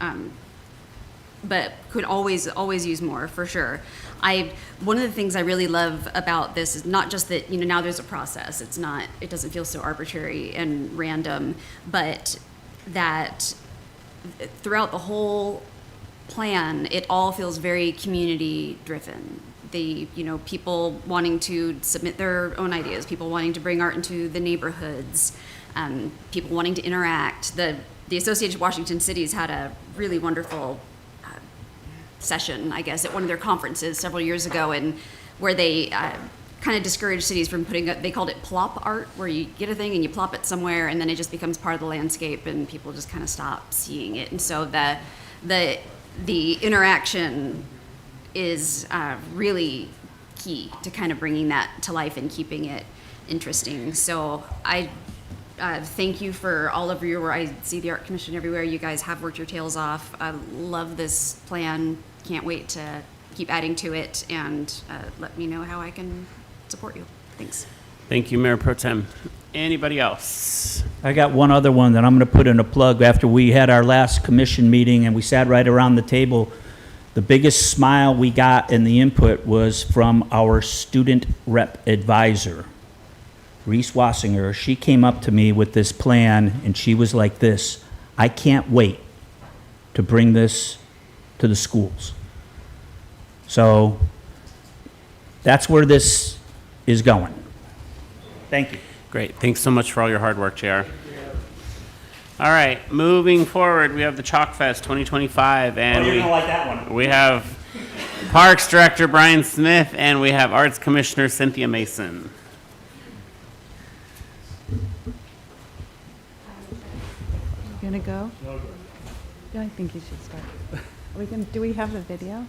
but could always use more, for sure. One of the things I really love about this is not just that, you know, now there's a process. It doesn't feel so arbitrary and random, but that throughout the whole plan, it all feels very community driven. People wanting to submit their own ideas, people wanting to bring art into the neighborhoods, people wanting to interact. The Association of Washington Cities had a really wonderful session, I guess, at one of their conferences several years ago, and where they kind of discouraged cities from they called it plop art, where you get a thing and you plop it somewhere and then it just becomes part of the landscape and people just kind of stop seeing it. And so the interaction is really key to kind of bringing that to life and keeping it interesting. So I thank you for all of your, I see the Art Commission everywhere. You guys have worked your tails off. I love this plan. Can't wait to keep adding to it, and let me know how I can support you. Thanks. Thank you, Mayor Pro Tem. Anybody else? I got one other one that I'm going to put in a plug. After we had our last commission meeting and we sat right around the table, the biggest smile we got in the input was from our student rep advisor, Reese Wassinger. She came up to me with this plan and she was like this: I can't wait to bring this to the schools. So that's where this is going. Thank you. Great. Thanks so much for all your hard work, JR. All right, moving forward, we have the Chalk Fest 2025, and you're gonna like that one. we have Parks Director Brian Smith, and we have Arts Commissioner Cynthia Mason. You gonna go? Yeah, I think you should start. Do we have the video?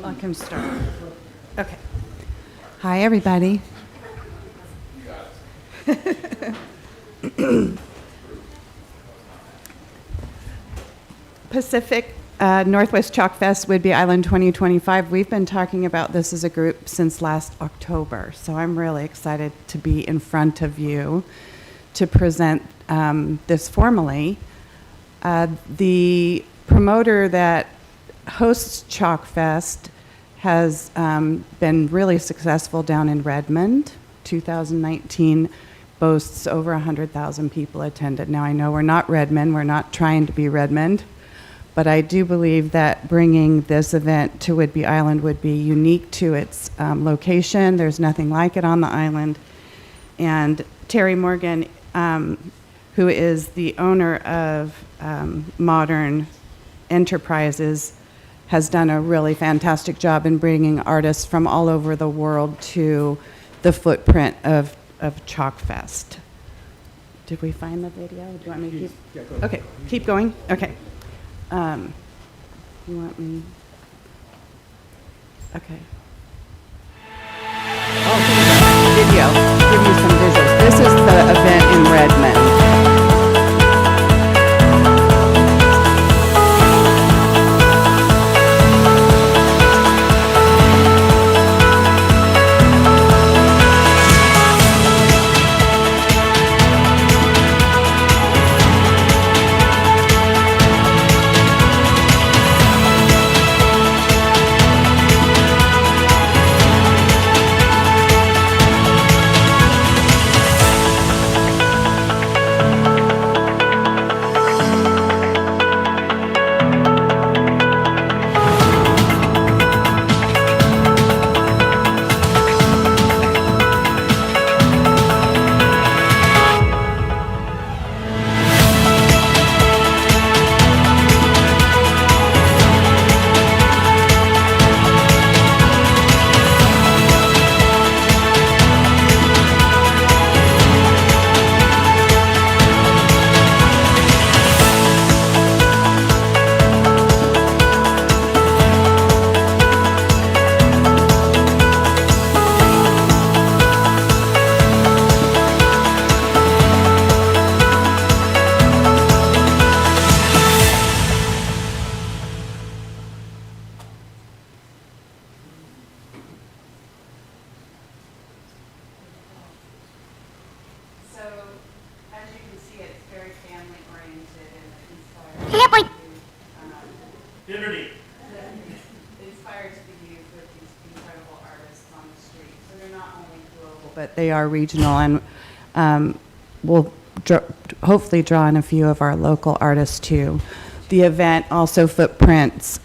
I can start. Okay. Hi, everybody. Pacific Northwest Chalk Fest, Whidbey Island 2025. We've been talking about this as a group since last October, so I'm really excited to be in front of you to present this formally. The promoter that hosts Chalk Fest has been really successful down in Redmond. 2019 boasts over 100,000 people attended. Now, I know we're not Redmond, we're not trying to be Redmond, but I do believe that bringing this event to Whidbey Island would be unique to its location. There's nothing like it on the island. And Terry Morgan, who is the owner of Modern Enterprises, has done a really fantastic job in bringing artists from all over the world to the footprint of Chalk Fest. Did we find the video? Do you want me to keep? Yeah, go ahead. Okay, keep going? Okay. You want me? Okay. Oh, video. Give you some visuals. This is the event in Redmond. But they are regional, and we'll hopefully draw in a few of our local artists too. The event also footprints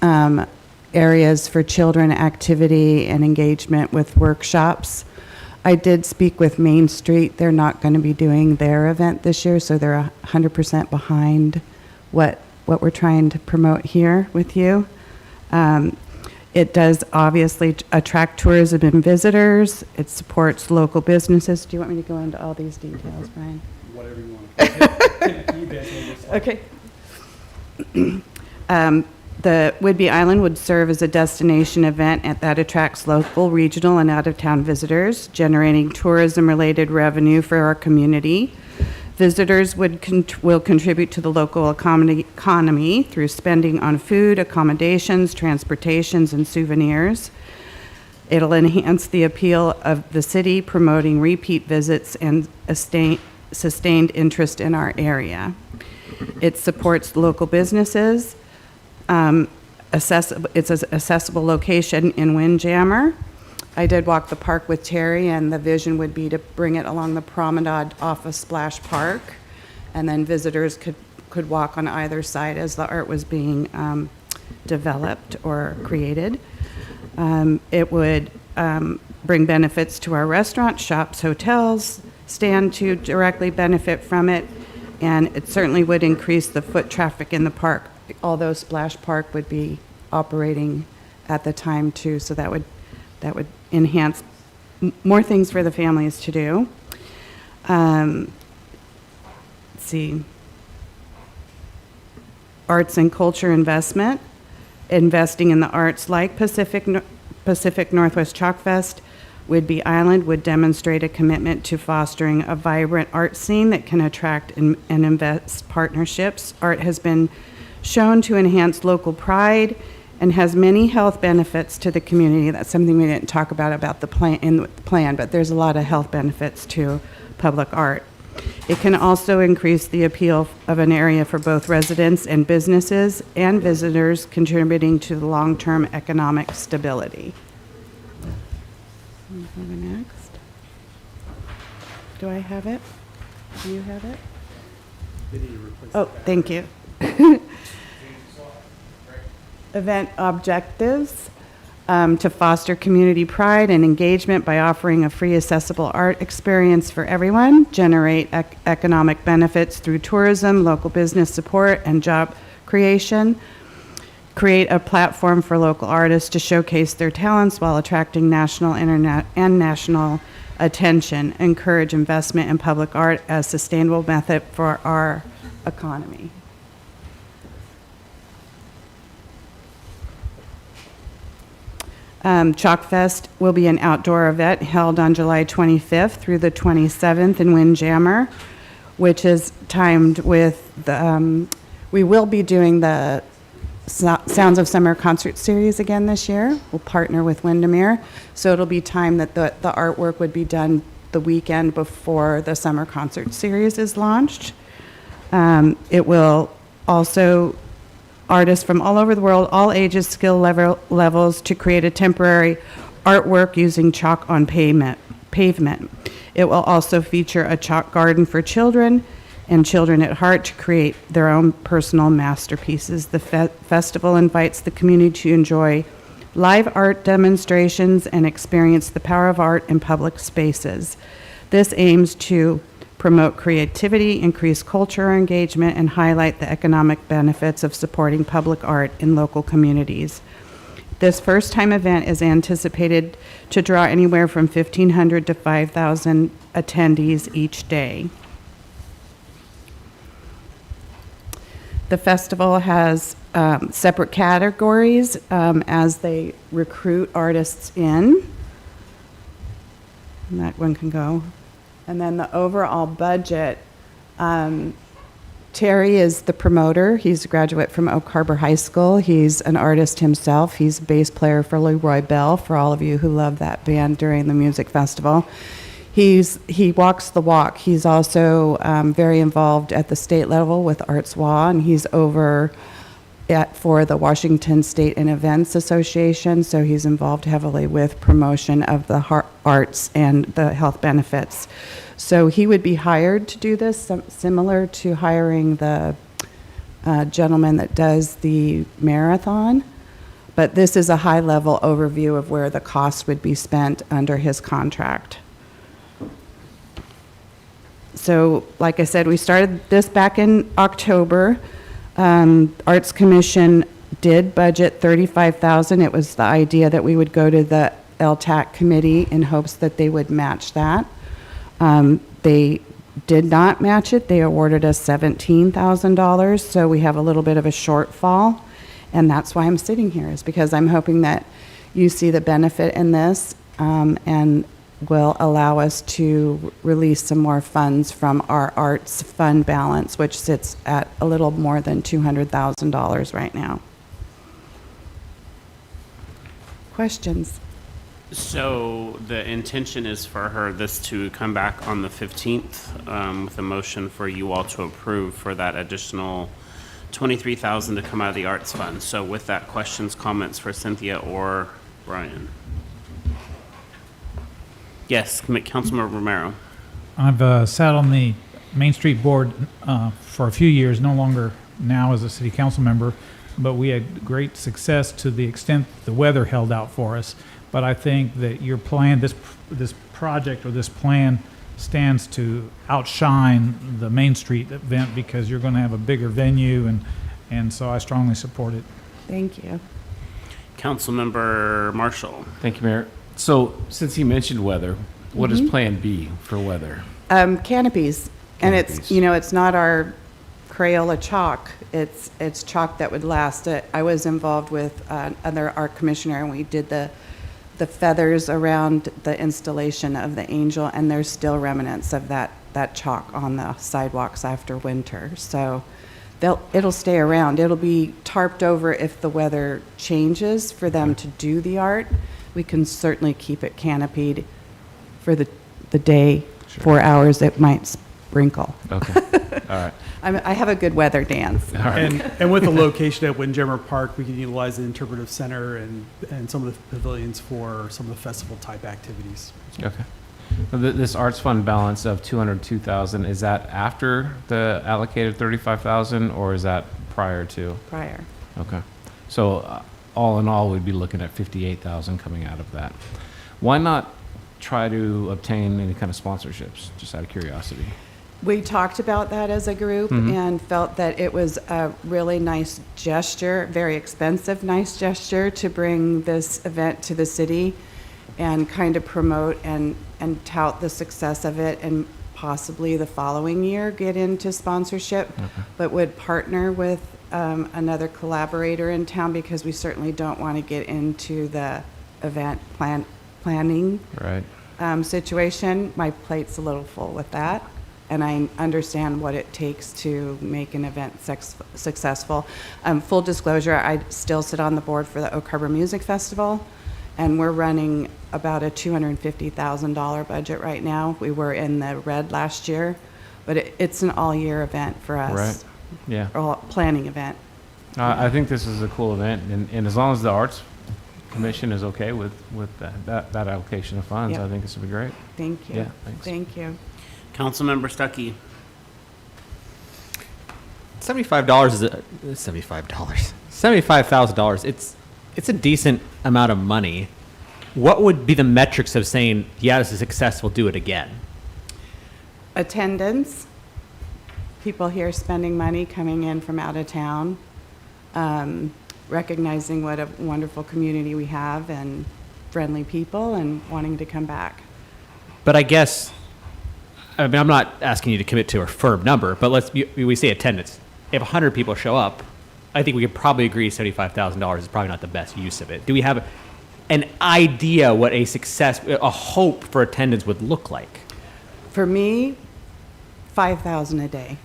areas for children activity and engagement with workshops. I did speak with Main Street. They're not going to be doing their event this year, so they're 100% behind what we're trying to promote here with you. It does obviously attract tourism and visitors. It supports local businesses. Do you want me to go into all these details, Brian? Whatever you want. Okay. The Whidbey Island would serve as a destination event that attracts local, regional, and out-of-town visitors, generating tourism-related revenue for our community. Visitors will contribute to the local economy through spending on food, accommodations, transportations, and souvenirs. It'll enhance the appeal of the city, promoting repeat visits and sustained interest in our area. It supports local businesses. It's an accessible location in Windjammer. I did walk the park with Terry, and the vision would be to bring it along the promenade off of Splash Park, and then visitors could walk on either side as the art was being developed or created. It would bring benefits to our restaurants, shops, hotels, stand to directly benefit from it, and it certainly would increase the foot traffic in the park, although Splash Park would be operating at the time too, so that would enhance more things for the families to do. Let's see. Arts and culture investment, investing in the arts like Pacific Northwest Chalk Fest, Whidbey Island would demonstrate a commitment to fostering a vibrant art scene that can attract and invest partnerships. Art has been shown to enhance local pride and has many health benefits to the community. That's something we didn't talk about the plan, in the plan, but there's a lot of health benefits to public art. It can also increase the appeal of an area for both residents and businesses and visitors, contributing to the long-term economic stability. Next. Do I have it? Do you have it? Oh, thank you. Event objectives. To foster community pride and engagement by offering a free accessible art experience for everyone, generate economic benefits through tourism, local business support, and job creation, create a platform for local artists to showcase their talents while attracting national, internet, and national attention, encourage investment in public art as a sustainable method for our economy. Chalk Fest will be an outdoor event held on July 25th through the 27th in Windjammer, which is timed with the, we will be doing the Sounds of Summer concert series again this year. We'll partner with Windermere, so it'll be time that the artwork would be done the weekend before the summer concert series is launched. It will also artists from all over the world, all ages, skill levels, to create a temporary artwork using chalk on pavement. It will also feature a chalk garden for children and Children at Heart to create their own personal masterpieces. The festival invites the community to enjoy live art demonstrations and experience the power of art in public spaces. This aims to promote creativity, increase cultural engagement, and highlight the economic benefits of supporting public art in local communities. This first-time event is anticipated to draw anywhere from 1,500 to 5,000 attendees each day. The festival has separate categories as they recruit artists in. And that one can go. And then the overall budget, Terry is the promoter. He's a graduate from Oak Harbor High School. He's an artist himself. He's a bass player for Leroy Bell, for all of you who love that band during the music festival. He walks the walk. He's also very involved at the state level with Arts WA, and he's over for the Washington State and Events Association, so he's involved heavily with promotion of the arts and the health benefits. So he would be hired to do this, similar to hiring the gentleman that does the marathon, but this is a high-level overview of where the costs would be spent under his contract. So, like I said, we started this back in October. Arts Commission did budget $35,000. It was the idea that we would go to the LTAC committee in hopes that they would match that. They did not match it. They awarded us $17,000, so we have a little bit of a shortfall, and that's why I'm sitting here, is because I'm hoping that you see the benefit in this and will allow us to release some more funds from our arts fund balance, which sits at a little more than $200,000 right now. Questions? So the intention is for this to come back on the 15th with a motion for you all to approve for that additional $23,000 to come out of the arts fund. So with that, questions, comments for Cynthia or Brian? Yes, Councilmember Romero. I've sat on the Main Street Board for a few years, no longer now as a city council member. but we had great success to the extent the weather held out for us. But I think that your plan, this project or this plan stands to outshine the Main Street event because you're going to have a bigger venue, and so I strongly support it. Thank you. Councilmember Marshall. Thank you, Mayor. So, since he mentioned weather, what is Mhm. Plan B for weather? Canopies. And it's, Canopies. it's not our Crayola chalk. It's chalk that would last. I was involved with another art commissioner, and we did the feathers around the installation of the angel, and there's still remnants of that chalk on the sidewalks after winter. So it'll stay around. It'll be tarped over if the weather changes for them to do the art. We can certainly keep it canopied for the day, 4 hours. It might sprinkle. Okay. All right. I have a good weather dance. All right. And with the location at Windjammer Park, we can utilize the interpretive center and some of the pavilions for some of the festival type activities. Okay. So this arts fund balance of 202,000, is that after the allocated 35,000 or is that prior to? Prior. Okay. So all in all, we'd be looking at 58,000 coming out of that. Why not try to obtain any kind of sponsorships, just out of curiosity? We talked about that as a group and felt that it was a really nice gesture, very expensive, nice gesture to bring this event to the city and kind of promote and tout the success of it, and possibly the following year get into sponsorship, but would partner with another collaborator in town, because we certainly don't want to get into the event planning situation. My plate's a little full with that, and I understand what it takes to make an event successful. Full disclosure, I still sit on the board for the Oak Harbor Music Festival, and we're running about a $250,000 budget right now. We were in the red last year, but it's an all-year event for us. Right. Yeah. Or planning event. I think this is a cool event, and as long as the Arts Commission is okay with that allocation of funds, Yep. I think this would be great. Thank you. Yeah, thanks. Thank you. Councilmember Stuckey. $75 is $75,000. It's a decent amount of money. What would be the metrics of saying, yeah, this is successful, do it again? Attendance, people here spending money, coming in from out of town, recognizing what a wonderful community we have and friendly people, and wanting to come back. But I guess, I mean, I'm not asking you to commit to a firm number, but we say attendance. If 100 people show up, I think we could probably agree $75,000 is probably not the best use of it. Do we have an idea what a hope for attendance would look like? For me, 5,000 a day.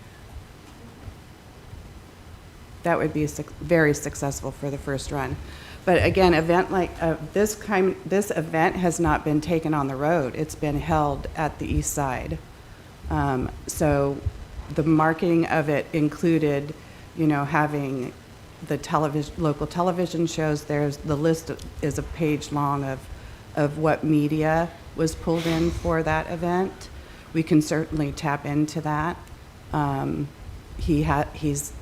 That would be very successful for the first run. But again, event like this event has not been taken on the road. It's been held at the east side. So the marketing of it included, having the local television shows. The list is a page long of what media was pulled in for that event. We can certainly tap into that. He's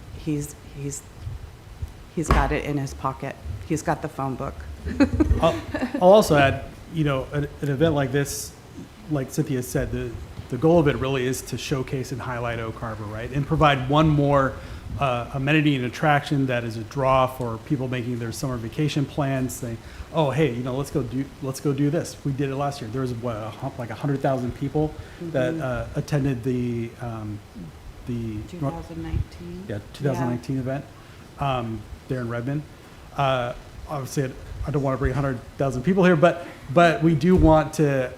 got it in his pocket. He's got the phone book. I'll also add, an event like this, like Cynthia said, the goal of it really is to showcase and highlight Oak Harbor, right? And provide one more amenity and attraction that is a draw for people making their summer vacation plans, saying, oh, hey, let's go do this. We did it last year. There was like 100,000 people that attended the 2019. 2019 event there in Redmond. Obviously, I don't want to bring 100,000 people here, but we do want to,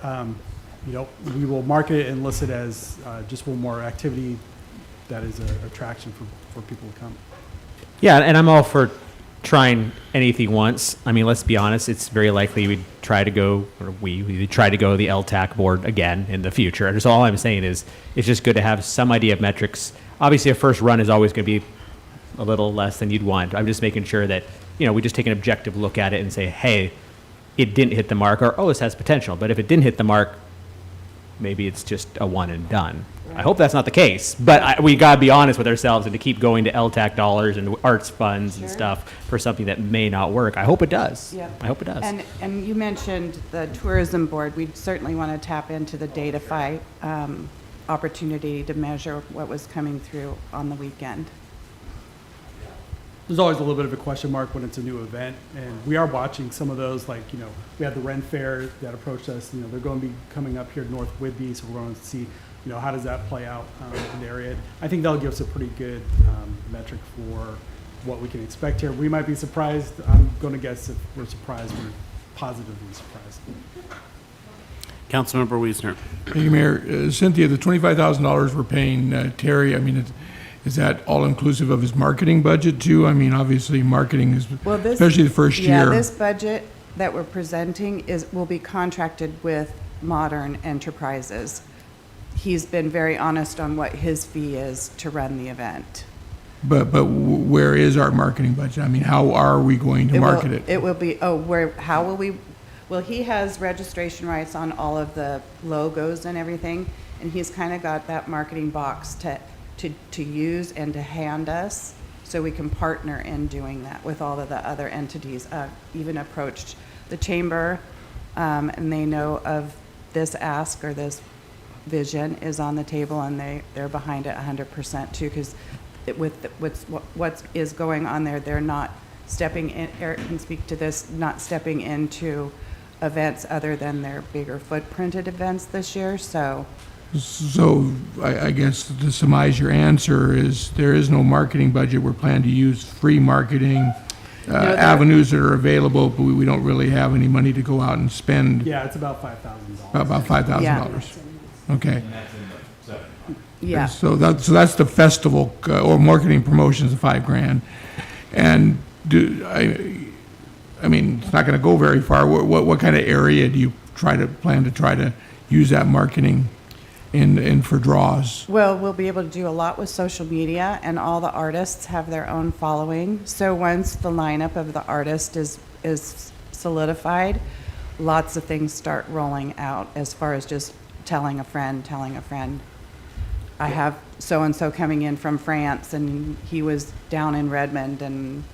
we will market it and list it as just one more activity that is an attraction for people to come. Yeah, and I'm all for trying anything once. I mean, let's be honest, it's very likely we try to go the LTAC board again in the future. And so all I'm saying is it's just good to have some idea of metrics. Obviously, a first run is always going to be a little less than you'd want. I'm just making sure that, we just take an objective look at it and say, hey, it didn't hit the mark, or, oh, this has potential. But if it didn't hit the mark, maybe it's just a one and done. I hope that's not the case, but we gotta be honest with ourselves and to keep going to LTAC dollars and arts funds and stuff for something that may not work. I hope it does. Yep. I hope it does. And you mentioned the tourism board. We certainly want to tap into the Datafy opportunity to measure what was coming through on the weekend. There's always a little bit of a question mark when it's a new event, and we are watching some of those, like, we have the Ren Fair that approached us, they're going to be coming up here to North Whidbey, so we're going to see, how does that play out in the area. I think that'll give us a pretty good metric for what we can expect here. We might be surprised. I'm going to guess if we're surprised, we're positively surprised. Councilmember Wiesner. Thank you, Mayor. Cynthia, the $25,000 we're paying Terry, is that all inclusive of his marketing budget too? Obviously, marketing is, especially the first year. Yeah, this budget that we're presenting will be contracted with Modern Enterprises. He's been very honest on what his fee is to run the event. But where is our marketing budget? How are we going to market it? It will be, how will we, well, he has registration rights on all of the logos and everything, and he's kind of got that marketing box to use and to hand us, so we can partner in doing that with all of the other entities. Even approached the chamber, and they know of this ask or this vision is on the table, and they're behind it 100% too, because what is going on there, they're not stepping in. Eric can speak to this, not stepping into events other than their bigger footprinted events this year. So I guess to surmise your answer is there is no marketing budget. We're planning to use free marketing avenues that are available, but we don't really have any money to go out and spend. Yeah, it's about $5,000. About $5,000. Yeah. Okay. yeah. So that's the festival or marketing promotions of $5,000, and it's not going to go very far. What kind of area do you plan to use that marketing in for draws? Well, we'll be able to do a lot with social media, and all the artists have their own following. So once the lineup of the artist is solidified, lots of things start rolling out as far as just telling a friend. I have so-and-so coming in from France, and he was down in Redmond, and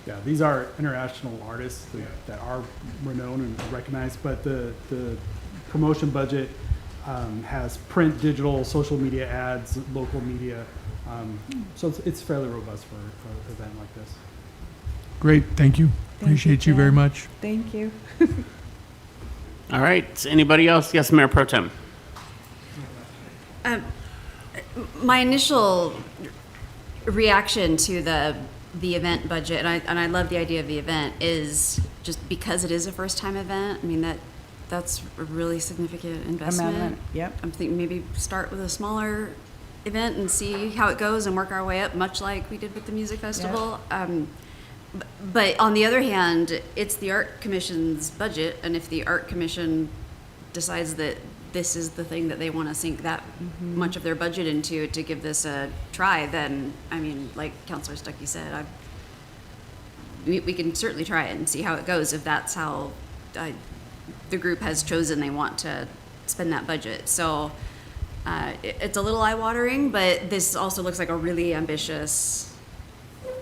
yeah, these are international artists that are renowned and recognized, but the promotion budget has print, digital, social media ads, local media. So it's fairly robust for an event like this. Great, thank you. Appreciate you very much. Thank you. All right, anybody else? Yes, Mayor Pro Tem. My initial reaction to the event budget, and I love the idea of the event, is just because it is a first-time event. That's a really significant investment. Amendment, yep. I'm thinking maybe start with a smaller event and see how it goes and work our way up, much like we did with the music festival. But on the other hand, it's the Art Commission's budget, and if the Art Commission decides that this is the thing that they want to sink that much of their budget into to give this a try, then, like Councilor Stuckey said, we can certainly try it and see how it goes if that's how the group has chosen they want to spend that budget. So it's a little eye-watering, but this also looks like a really ambitious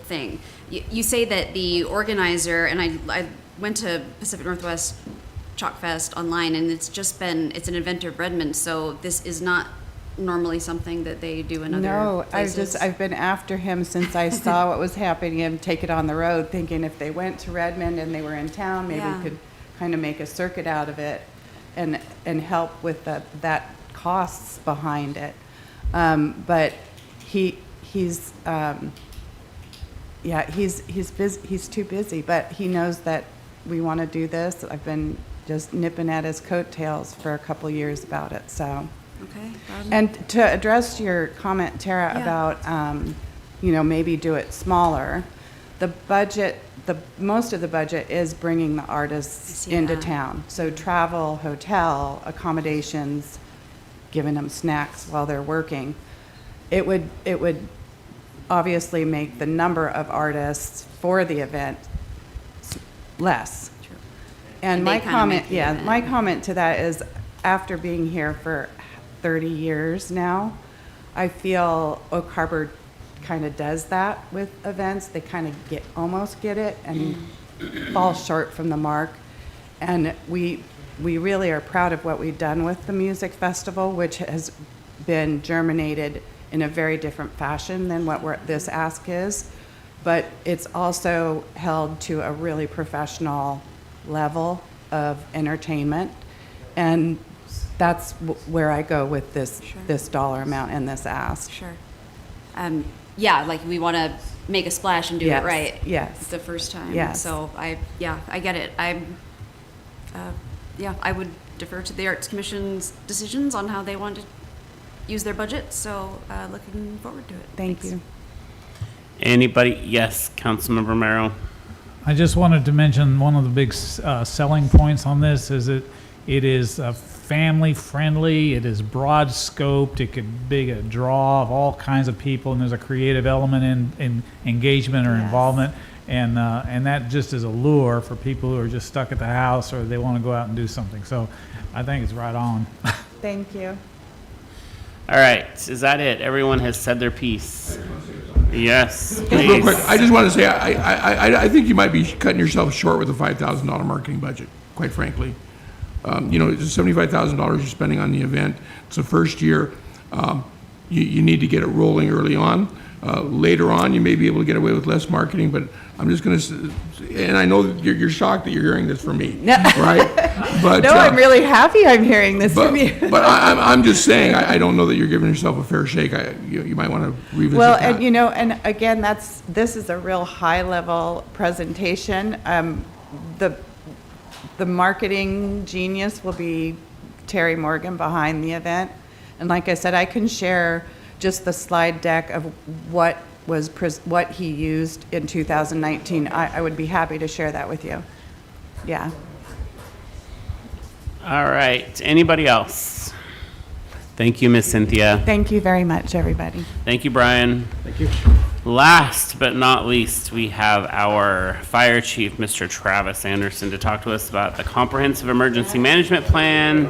thing. You say that the organizer, and I went to Pacific Northwest Chalk Fest online, and it's an event of Redmond, so this is not normally something that they do in other places. I've been after him since I saw what was happening and take it on the road, thinking if they went to Redmond and they were in town, maybe we could kind of make a circuit out of it and help with that costs behind it. But he's busy. He's too busy, but he knows that we want to do this. I've been just nipping at his coattails for a couple years about it. So, okay. And to address your comment, Tara, about maybe do it smaller. The budget, most of the budget is bringing the artists into town. So travel, hotel, accommodations, giving them snacks while they're working. It would obviously make the number of artists for the event less. And my comment to that is, after being here for 30 years now, I feel Oak Harbor kind of does that with events. They kind of almost get it and fall short from the mark. And we really are proud of what we've done with the music festival, which has been germinated in a very different fashion than what this ask is. But it's also held to a really professional level of entertainment. And that's where I go with this dollar amount and this ask. Sure. Yeah, like we want to make a splash and do Yes, it right. yes. The first time. Yes. So I get it. I would defer to the Arts Commission's decisions on how they want to use their budget. So looking forward to it. Thank you. Anybody? Yes, Councilmember Romero. I just wanted to mention one of the big selling points on this is that it is family friendly, it is broad scoped, it could be a draw of all kinds of people, and there's a creative element in engagement or involvement, and that just is a lure for people who are just stuck at the house or they want to go out and do something. So I think it's right on. Thank you. All right, is that it? Everyone has said their piece. Yes, Real please. quick, I just want to say, I think you might be cutting yourself short with a $5,000 marketing budget, quite frankly. It's $75,000 you're spending on the event. It's the first year. You need to get it rolling early on. Later on, you may be able to get away with less marketing, but I'm just going to, and I know that you're shocked that you're hearing this from me, right? But No, I'm really happy I'm hearing this from you. But I'm just saying, I don't know that you're giving yourself a fair shake. You might want to revisit Well, that. and again, this is a real high-level presentation. The marketing genius will be Terry Morgan behind the event. And like I said, I can share just the slide deck of what he used in 2019. I would be happy to share that with you. Yeah. All right, anybody else? Thank you, Miss Cynthia. Thank you very much, everybody. Thank you, Brian. Thank you. Last but not least, we have our Fire Chief, Mr. Travis Anderson, to talk to us about the Comprehensive Emergency Management Plan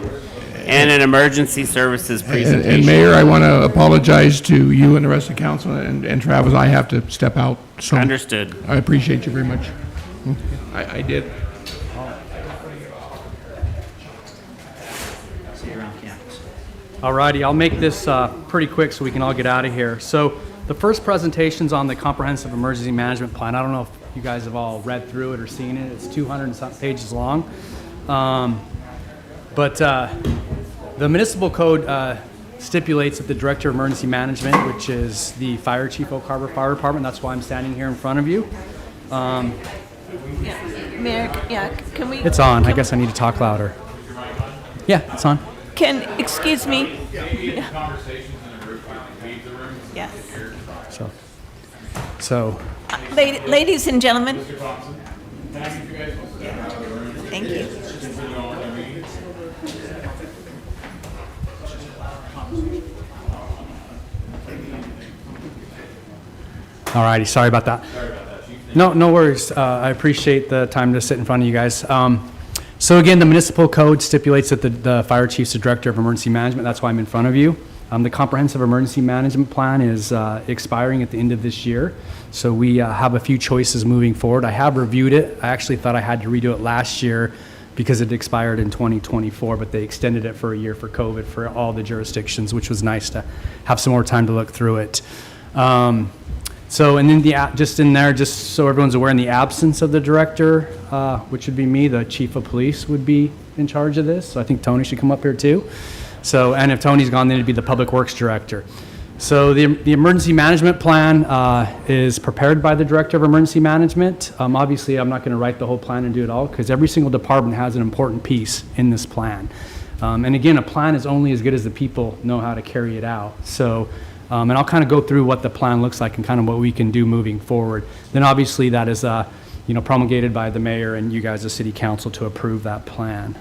and an emergency services presentation. And Mayor, I want to apologize to you and the rest of the council, and Travis, I have to step out. So Understood. I appreciate you very much. I did. All righty, I'll make this pretty quick so we can all get out of here. So the first presentation's on the Comprehensive Emergency Management Plan. I don't know if you guys have all read through it or seen it. It's 200 and some pages long. But the municipal code stipulates that the Director of Emergency Management, which is the Fire Chief, Oak Harbor Fire Department, that's why I'm standing here in front of you. Mayor, can we? It's on. I guess I need to talk louder. Yeah, it's on. Excuse me? Yes. So. Ladies and gentlemen. Thank you. All righty, sorry about that. No worries. I appreciate the time to sit in front of you guys. So again, the municipal code stipulates that the fire chief's the director of emergency management. That's why I'm in front of you. The comprehensive emergency management plan is expiring at the end of this year. So we have a few choices moving forward. I have reviewed it. I actually thought I had to redo it last year because it expired in 2024, but they extended it for a year for COVID for all the jurisdictions, which was nice to have some more time to look through it. So, and then just in there, just so everyone's aware, in the absence of the director, which would be me, the chief of police would be in charge of this. So I think Tony should come up here too. So, and if Tony's gone, then it'd be the public works director. So the emergency management plan is prepared by the director of emergency management. Obviously, I'm not going to write the whole plan and do it all because every single department has an important piece in this plan. And again, a plan is only as good as the people know how to carry it out. So. And I'll kind of go through what the plan looks like and kind of what we can do moving forward. Then obviously that is, promulgated by the mayor and you guys, the city council, to approve that plan.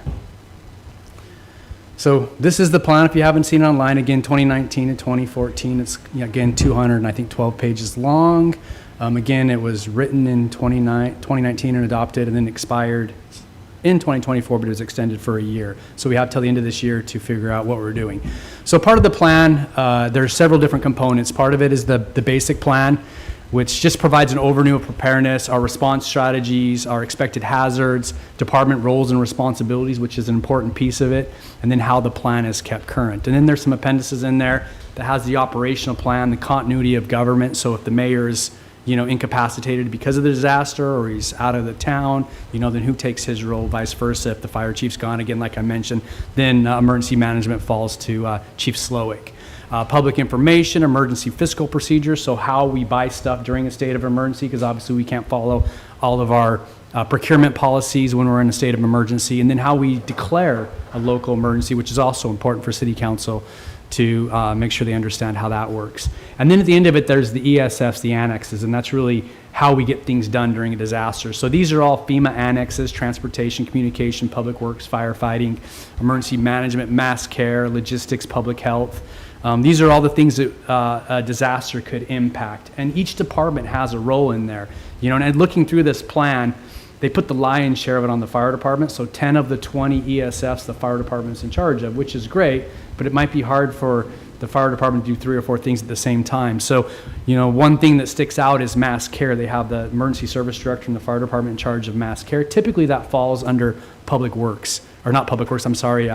So this is the plan. If you haven't seen it online, again, 2019 to 2014. It's again 212 pages long. Again, it was written in 2019 and adopted, and then expired in 2024, but it was extended for a year. So we have till the end of this year to figure out what we're doing. So part of the plan, there's several different components. Part of it is the basic plan, which just provides an overview of preparedness, our response strategies, our expected hazards, department roles and responsibilities, which is an important piece of it, and then how the plan is kept current. And then there's some appendices in there that has the operational plan, the continuity of government. So if the mayor is, incapacitated because of the disaster, or he's out of the town, then who takes his role, vice versa. If the fire chief's gone, again, like I mentioned, then emergency management falls to Chief Slowick. Public information, emergency fiscal procedures, so how we buy stuff during a state of emergency, because obviously we can't follow all of our procurement policies when we're in a state of emergency, and then how we declare a local emergency, which is also important for City Council to make sure they understand how that works. And then at the end of it, there's the ESFs, the annexes, and that's really how we get things done during a disaster. So these are all FEMA annexes: transportation, communication, public works, firefighting, emergency management, mass care, logistics, public health. These are all the things that a disaster could impact, and each department has a role in there. And looking through this plan, they put the lion's share of it on the fire department. So 10 of the 20 ESFs the fire department's in charge of, which is great, but it might be hard for the fire department to do 3 or 4 things at the same time. So, one thing that sticks out is mass care. They have the emergency service director and the fire department in charge of mass care. Typically that falls under public works, or not public works, I'm sorry,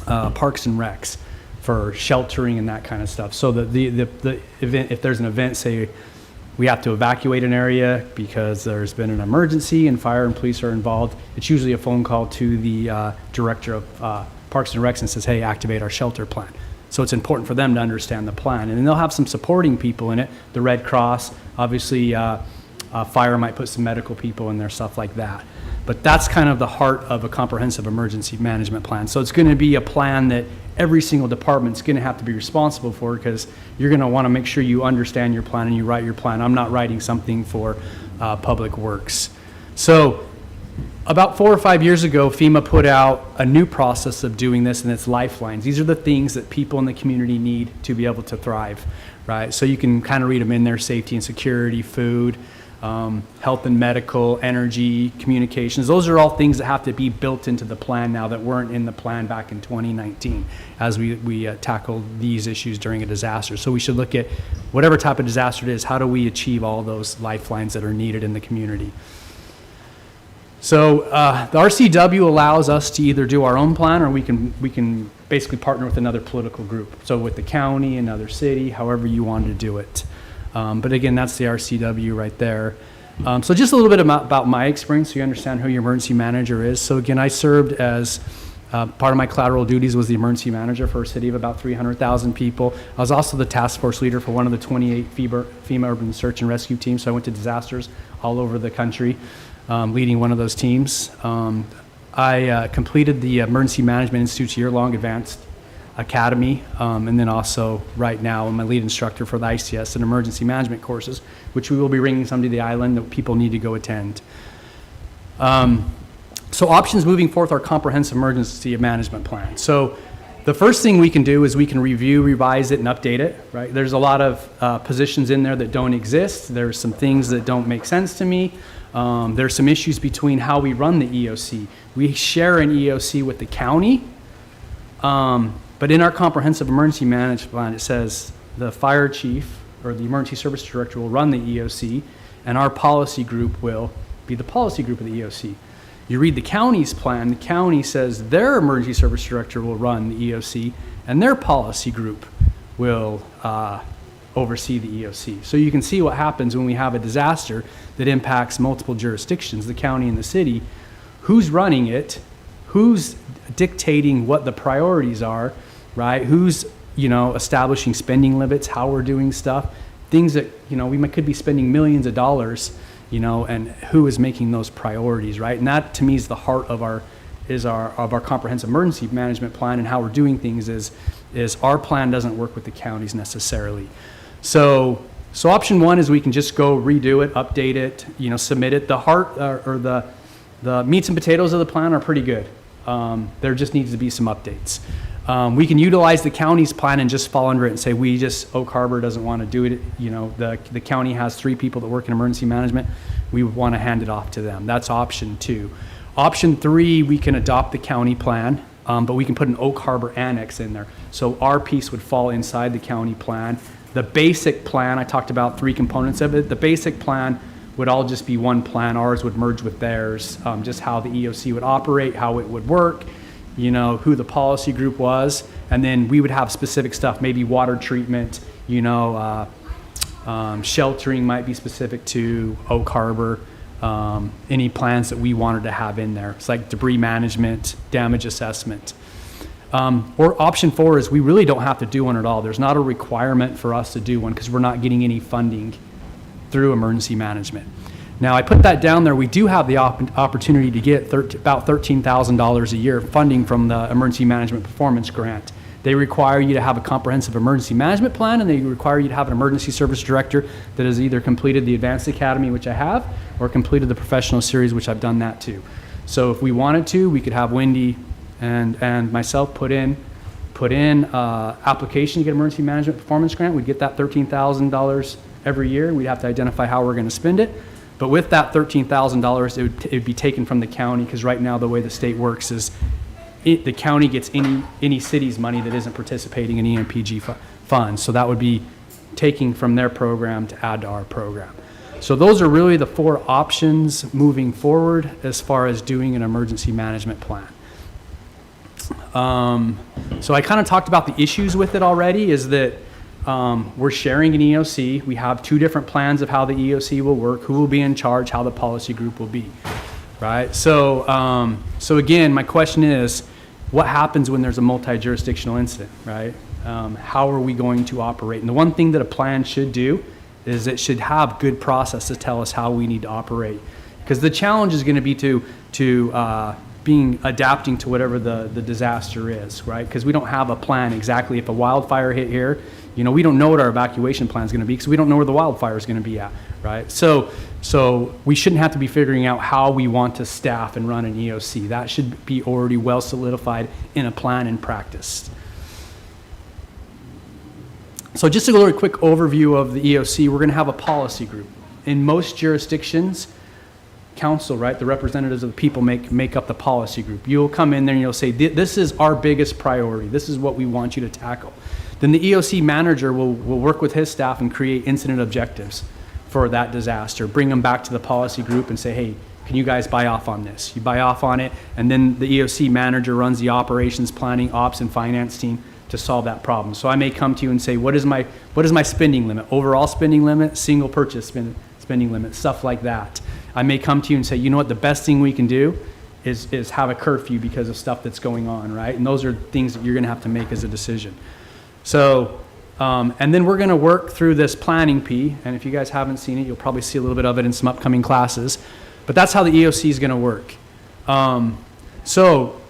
Parks and Recs for sheltering and that kind of stuff. So the event, if there's an event, say we have to evacuate an area because there's been an emergency and fire and police are involved, it's usually a phone call to the director of Parks and Recs and says, hey, activate our shelter plan. So it's important for them to understand the plan. And then they'll have some supporting people in it. The Red Cross, obviously fire might put some medical people in there, stuff like that. But that's kind of the heart of a comprehensive emergency management plan. So it's going to be a plan that every single department's going to have to be responsible for, because you're going to want to make sure you understand your plan and you write your plan. I'm not writing something for Public Works. So about 4 or 5 years ago, FEMA put out a new process of doing this, and it's lifelines. These are the things that people in the community need to be able to thrive, right? So you can kind of read them in there: safety and security, food, health and medical, energy, communications. Those are all things that have to be built into the plan now that weren't in the plan back in 2019 as we tackle these issues during a disaster. So we should look at whatever type of disaster it is, how do we achieve all those lifelines that are needed in the community? So the RCW allows us to either do our own plan, or we can basically partner with another political group. So with the county, another city, however you want to do it. But again, that's the RCW right there. So just a little bit about my experience, so you understand who your emergency manager is. So again, I served as part of my collateral duties was the emergency manager for a city of about 300,000 people. I was also the task force leader for one of the 28 FEMA urban search and rescue teams. So I went to disasters all over the country, leading one of those teams. I completed the Emergency Management Institute's year-long advanced academy, and then also right now I'm a lead instructor for the ICS and emergency management courses, which we will be bringing some to the island that people need to go attend. So options moving forth are comprehensive emergency management plan. So the first thing we can do is we can review, revise it, and update it, right? There's a lot of positions in there that don't exist. There's some things that don't make sense to me. There's some issues between how we run the EOC. We share an EOC with the county, but in our comprehensive emergency management plan, it says the fire chief or the emergency service director will run the EOC, and our policy group will be the policy group of the EOC. You read the county's plan, the county says their emergency service director will run the EOC, and their policy group will oversee the EOC. So you can see what happens when we have a disaster that impacts multiple jurisdictions, the county and the city. Who's running it? Who's dictating what the priorities are, right? Who's, establishing spending limits, how we're doing stuff, things that, we could be spending millions of dollars, and who is making those priorities, right? And that to me is the heart of our comprehensive emergency management plan, and how we're doing things is our plan doesn't work with the counties necessarily. So option one is we can just go redo it, update it, submit it. The heart or the meats and potatoes of the plan are pretty good. There just needs to be some updates. We can utilize the county's plan and just fall under it and say Oak Harbor doesn't want to do it. The county has 3 people that work in emergency management. we would want to hand it off to them. That's option 2. Option 3, we can adopt the county plan, but we can put an Oak Harbor annex in there. So our piece would fall inside the county plan. The basic plan, I talked about 3 components of it. The basic plan would all just be one plan. Ours would merge with theirs, just how the EOC would operate, how it would work, you know, who the policy group was, and then we would have specific stuff, maybe water treatment, you know, sheltering might be specific to Oak Harbor, any plans that we wanted to have in there. It's like debris management, damage assessment. Or option 4 is we really don't have to do one at all. There's not a requirement for us to do one because we're not getting any funding through emergency management. Now, I put that down there. We do have the opportunity to get about $13,000 a year funding from the Emergency Management Performance Grant. They require you to have a comprehensive emergency management plan, and they require you to have an emergency service director that has either completed the Advanced Academy, which I have, or completed the professional series, which I've done that too. So if we wanted to, we could have Wendy and myself put in application to get emergency management performance grant. We'd get that $13,000 every year. We'd have to identify how we're going to spend it. But with that $13,000, it would be taken from the county, because right now the way the state works is the county gets any city's money that isn't participating in EMPG funds. So that would be taking from their program to add to our program. So those are really the 4 options moving forward as far as doing an emergency management plan. So I kind of talked about the issues with it already, is that we're sharing an EOC. We have 2 different plans of how the EOC will work, who will be in charge, how the policy group will be, right? So, so again, my question is, what happens when there's a multi-jurisdictional incident, right? How are we going to operate? And the one thing that a plan should do is it should have good process to tell us how we need to operate. Because the challenge is going to be to adapting to whatever the disaster is, right? Because we don't have a plan exactly. If a wildfire hit here, you know, we don't know what our evacuation plan is going to be because we don't know where the wildfire is going to be at, right? So we shouldn't have to be figuring out how we want to staff and run an EOC. That should be already well solidified in a plan and practice. So just a little quick overview of the EOC. We're going to have a policy group. In most jurisdictions, council, right, the representatives of the people make up the policy group. You'll come in there and you'll say, this is our biggest priority. This is what we want you to tackle. Then the EOC manager will work with his staff and create incident objectives for that disaster. Bring them back to the policy group and say, hey, can you guys buy off on this? You buy off on it, and then the EOC manager runs the operations, planning, ops, and finance team to solve that problem. So I may come to you and say, what is my spending limit? Overall spending limit, single purchase spending limit, stuff like that. I may come to you and say, you know what, the best thing we can do is have a curfew because of stuff that's going on, right? And those are things that you're going to have to make as a decision. So, and then we're going to work through this planning P, and if you guys haven't seen it, you'll probably see a little bit of it in some upcoming classes. But that's how the EOC is going to work. So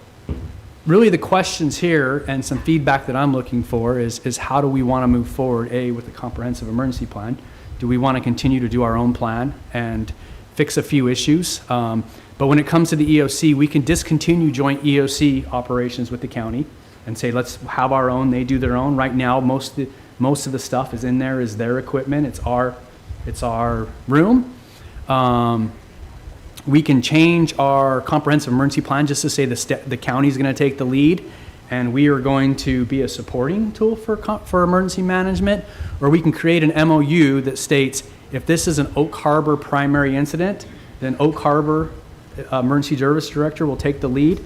really the questions here and some feedback that I'm looking for is how do we want to move forward, A, with the comprehensive emergency plan? Do we want to continue to do our own plan and fix a few issues? But when it comes to the EOC, we can discontinue joint EOC operations with the county and say, let's have our own, they do their own. Right now, most of the stuff is in there is their equipment. It's our room. We can change our comprehensive emergency plan just to say the county is going to take the lead and we are going to be a supporting tool for emergency management, or we can create an MOU that states if this is an Oak Harbor primary incident, then Oak Harbor emergency service director will take the lead.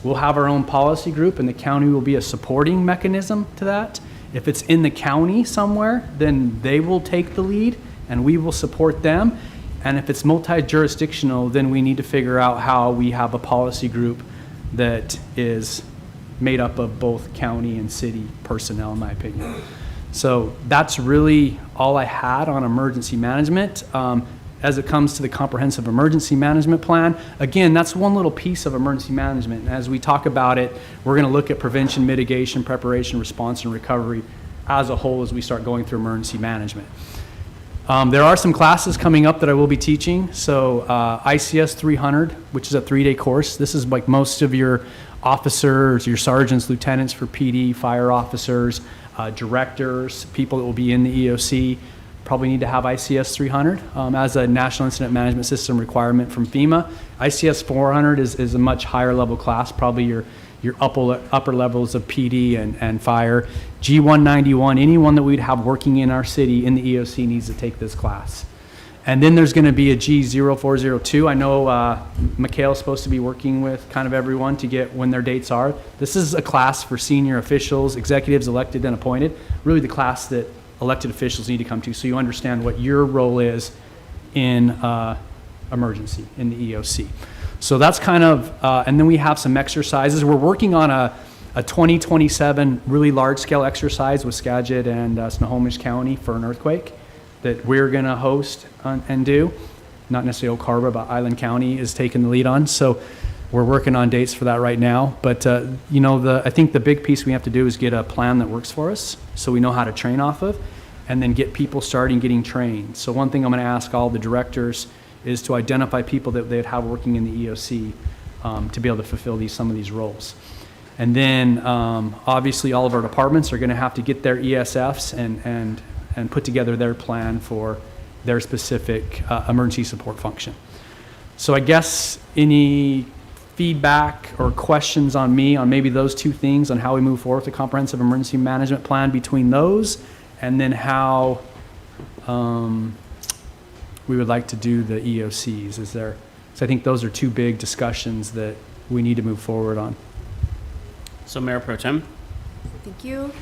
We'll have our own policy group and the county will be a supporting mechanism to that. If it's in the county somewhere, then they will take the lead and we will support them. And if it's multi-jurisdictional, then we need to figure out how we have a policy group that is made up of both county and city personnel, in my opinion. So that's really all I had on emergency management. As it comes to the comprehensive emergency management plan, again, that's one little piece of emergency management. And as we talk about it, we're going to look at prevention, mitigation, preparation, response, and recovery as a whole as we start going through emergency management. There are some classes coming up that I will be teaching. So ICS 300, which is a 3-day course. This is like most of your officers, your sergeants, lieutenants for PD, fire officers, directors, people that will be in the EOC. probably need to have ICS 300 as a National Incident Management System requirement from FEMA. ICS 400 is a much higher level class, probably your upper levels of PD and fire. G191, anyone that we'd have working in our city in the EOC needs to take this class. And then there's going to be a G0402. I know Mikhail's supposed to be working with kind of everyone to get when their dates are. This is a class for senior officials, executives elected and appointed, really the class that elected officials need to come to, so you understand what your role is in emergency in the EOC. So that's kind of, and then we have some exercises. We're working on a 2027 really large scale exercise with Skagit and Snohomish County for an earthquake that we're going to host and do. Not necessarily Oak Harbor, but Island County is taking the lead on. So we're working on dates for that right now. But you know, I think the big piece we have to do is get a plan that works for us, so we know how to train off of, and then get people starting getting trained. So one thing I'm going to ask all the directors is to identify people that they'd have working in the EOC to be able to fulfill some of these roles. And then obviously all of our departments are going to have to get their ESFs and put together their plan for their specific emergency support function. So I guess any feedback or questions on me on maybe those two things, on how we move forward with the comprehensive emergency management plan between those, and then how we would like to do the EOCs. So I think those are two big discussions that we need to move forward on. So Mayor Pro Tem. Thank you.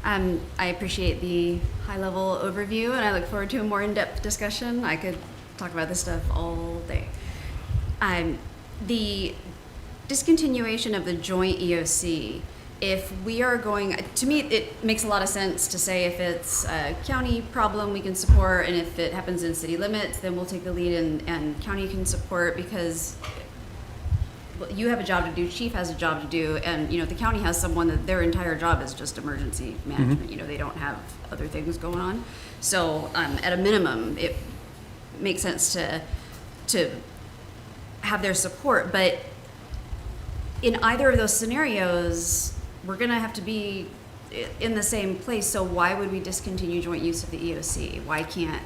I appreciate the high-level overview, and I look forward to a more in-depth discussion. I could talk about this stuff all day. The discontinuation of the joint EOC, if we are going, to me, it makes a lot of sense to say if it's a county problem we can support, and if it happens in city limits, then we'll take the lead and county can support, because you have a job to do, chief has a job to do, and you know the county has someone that their entire job is just emergency management. Mm-hmm. You know, they don't have other things going on. So at a minimum, it makes sense to have their support. But in either of those scenarios, we're going to have to be in the same place. So why would we discontinue joint use of the EOC? Why can't?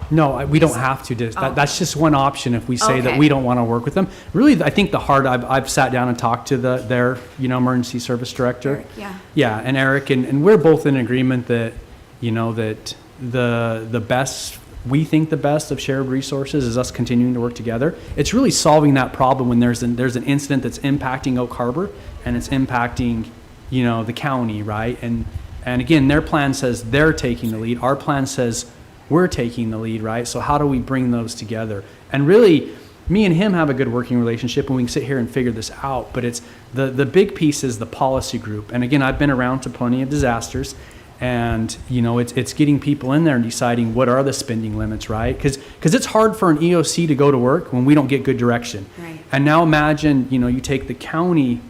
No, we don't have to. That's just one option if we say that we don't want to work with them. Really, I think the heart, I've sat down and talked to their emergency service director. Eric, yeah. Yeah, and Eric, and we're both in agreement that, that the best, we think the best of shared resources is us continuing to work together. It's really solving that problem when there's an incident that's impacting Oak Harbor and it's impacting, the county, right? And again, their plan says they're taking the lead. Our plan says we're taking the lead, right? So how do we bring those together? And really, me and him have a good working relationship, and we can sit here and figure this out. But it's the big piece is the policy group. And again, I've been around to plenty of disasters, and it's getting people in there and deciding what are the spending limits, right? Because it's hard for an EOC to go to work when we don't get good direction. Right. And now imagine, you take the county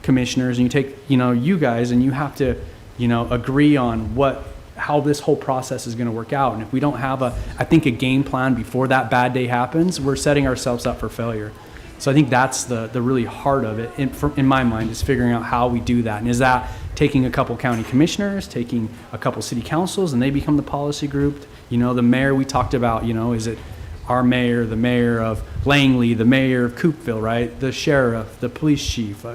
commissioners and you take, you guys, and you have to, agree on how this whole process is going to work out. And if we don't have a game plan before that bad day happens, we're setting ourselves up for failure. So I think that's the really heart of it, in my mind, is figuring out how we do that. And is that taking a couple county commissioners, taking a couple city councils, and they become the policy group? The mayor we talked about, is it our mayor, the mayor of Langley, the mayor of Coopville, right? The sheriff, the police chief,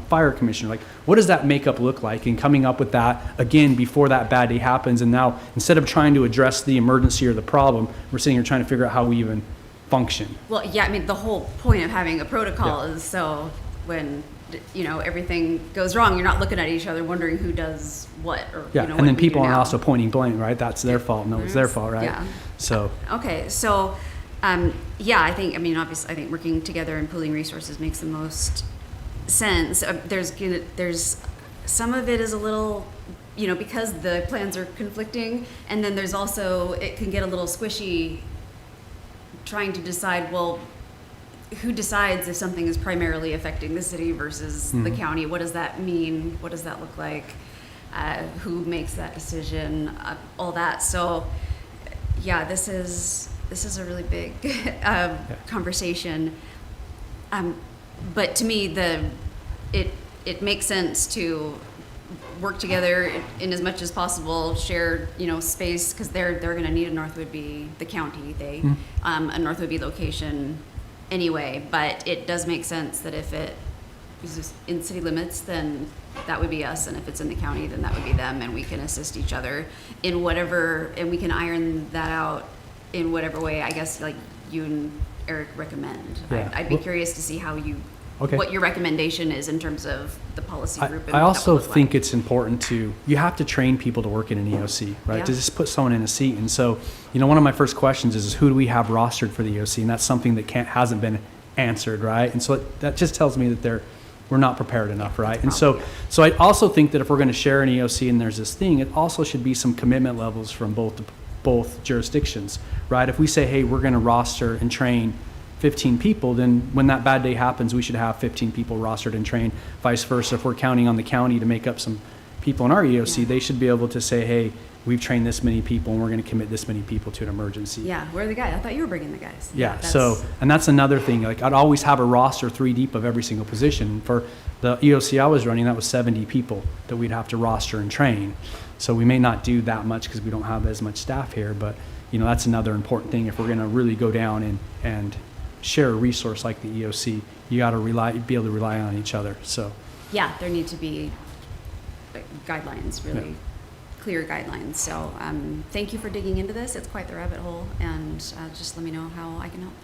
fire commissioner. Like, what does that makeup look like? And coming up with that, again, before that bad day happens. And now, instead of trying to address the emergency or the problem, we're sitting here trying to figure out how we even function. Well, yeah, I mean, the whole point of having a protocol is so when, everything goes wrong, you're not looking at each other wondering who does what. Or, Yeah, and then people aren't also pointing blame, right? That's their fault. No, it's their fault, right? Yeah. So. Okay, so, I think working together and pooling resources makes the most sense. There's some of it is a little, because the plans are conflicting, and then there's also, it can get a little squishy trying to decide, well, who decides if something is primarily affecting the city versus the county? What does that mean? What does that look like? Who makes that decision? All that. So, yeah, this is a really big conversation. But to me, it makes sense to work together in as much as possible, share, space, because they're gonna need a North Whitby, the county, a North Whitby location anyway, but it does make sense that if it is just in city limits, then that would be us, and if it's in the county, then that would be them, and we can assist each other in whatever, and we can iron that out in whatever way, I guess, like you and Eric recommend. Yeah. I'd be curious to see how what your recommendation is in terms of the policy group. and I what also that would look think like. it's important you have to train people to work in an EOC, right? Yeah. To just put someone in a seat. And so, one of my first questions is who do we have rostered for the EOC? And that's something that hasn't been answered, right? And so that just tells me that we're not prepared enough, right? And so I also think that if we're going to share an EOC and there's this thing, it also should be some commitment levels from both jurisdictions, right? If we say, hey, we're going to roster and train 15 people, then when that bad day happens, we should have 15 people rostered and trained. Vice versa, if we're counting on the county to make up some people in our EOC, they should be able to say, hey, we've trained this many people and we're going to commit this many people to an emergency. Yeah, where are the guys? I thought you were bringing the guys. Yeah, that's- and that's another thing. Like, I'd always have a roster 3 deep of every single position. For the EOC I was running, that was 70 people that we'd have to roster and train. So we may not do that much because we don't have as much staff here, but that's another important thing. If we're going to really go down and share a resource like the EOC, you got to be able to rely on each other. So Yeah, there need to be guidelines, really clear guidelines. So thank you for digging into this. It's quite the rabbit hole, and just let me know how I can help.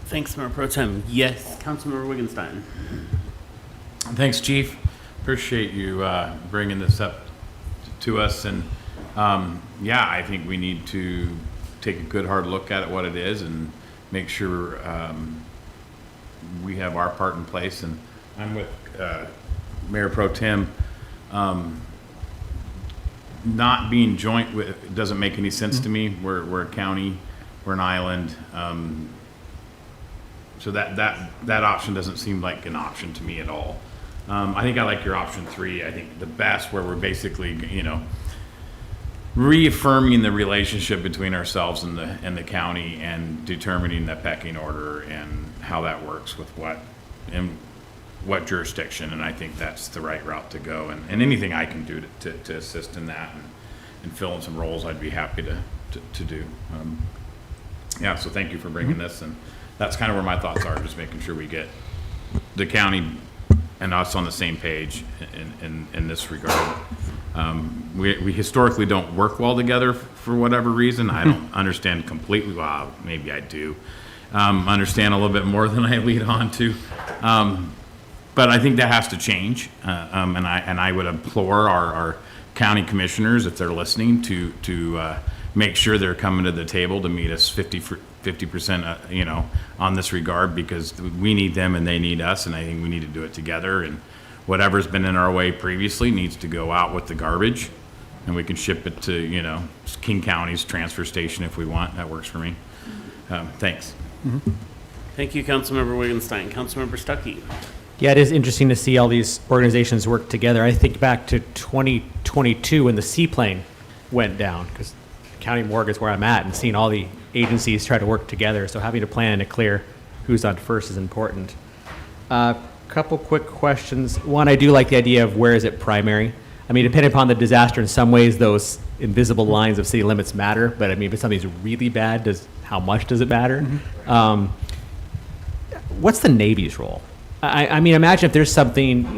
Thanks, Mayor Pro Tem. Yes, Councilmember Wigginstein. Thanks, Chief. Appreciate you bringing this up to us. And I think we need to take a good hard look at it, what it is, and make sure we have our part in place. And I'm with Mayor Pro Tem. Not being joint with doesn't make any sense to me. We're a county, we're an island. So that option doesn't seem like an option to me at all. I think I like your option 3. I think the best, where we're basically, reaffirming the relationship between ourselves and the county, and determining the pecking order and how that works with what jurisdiction. And I think that's the right route to go. And anything I can do to assist in that and fill in some roles, I'd be happy to do. So thank you for bringing this. And that's kind of where my thoughts are, just making sure we get the county and us on the same page in this regard. We historically don't work well together for whatever reason. I don't understand completely. Well, maybe I do understand a little bit more than I lead on to. But I think that has to change. And I would implore our county commissioners, if they're listening, to make sure they're coming to the table to meet us 50%, on this regard, because we need them and they need us, and I think we need to do it together. And whatever's been in our way previously needs to go out with the garbage, and we can ship it to, King County's transfer station if we want. That works for me. Thanks. Thank you, Councilmember Wigginstein. Councilmember Stuckey. Yeah, it is interesting to see all these organizations work together. I think back to 2022 when the seaplane went down, because County Morgue is where I'm at, and seeing all the agencies try to work together. So having a plan and a clear who's on first is important. Couple quick questions. One, I do like the idea of where is it primary. I mean, depending upon the disaster, in some ways those invisible lines of city limits matter. But I mean, if something's really bad, how much does it matter? What's the Navy's role? I mean, imagine if there's something,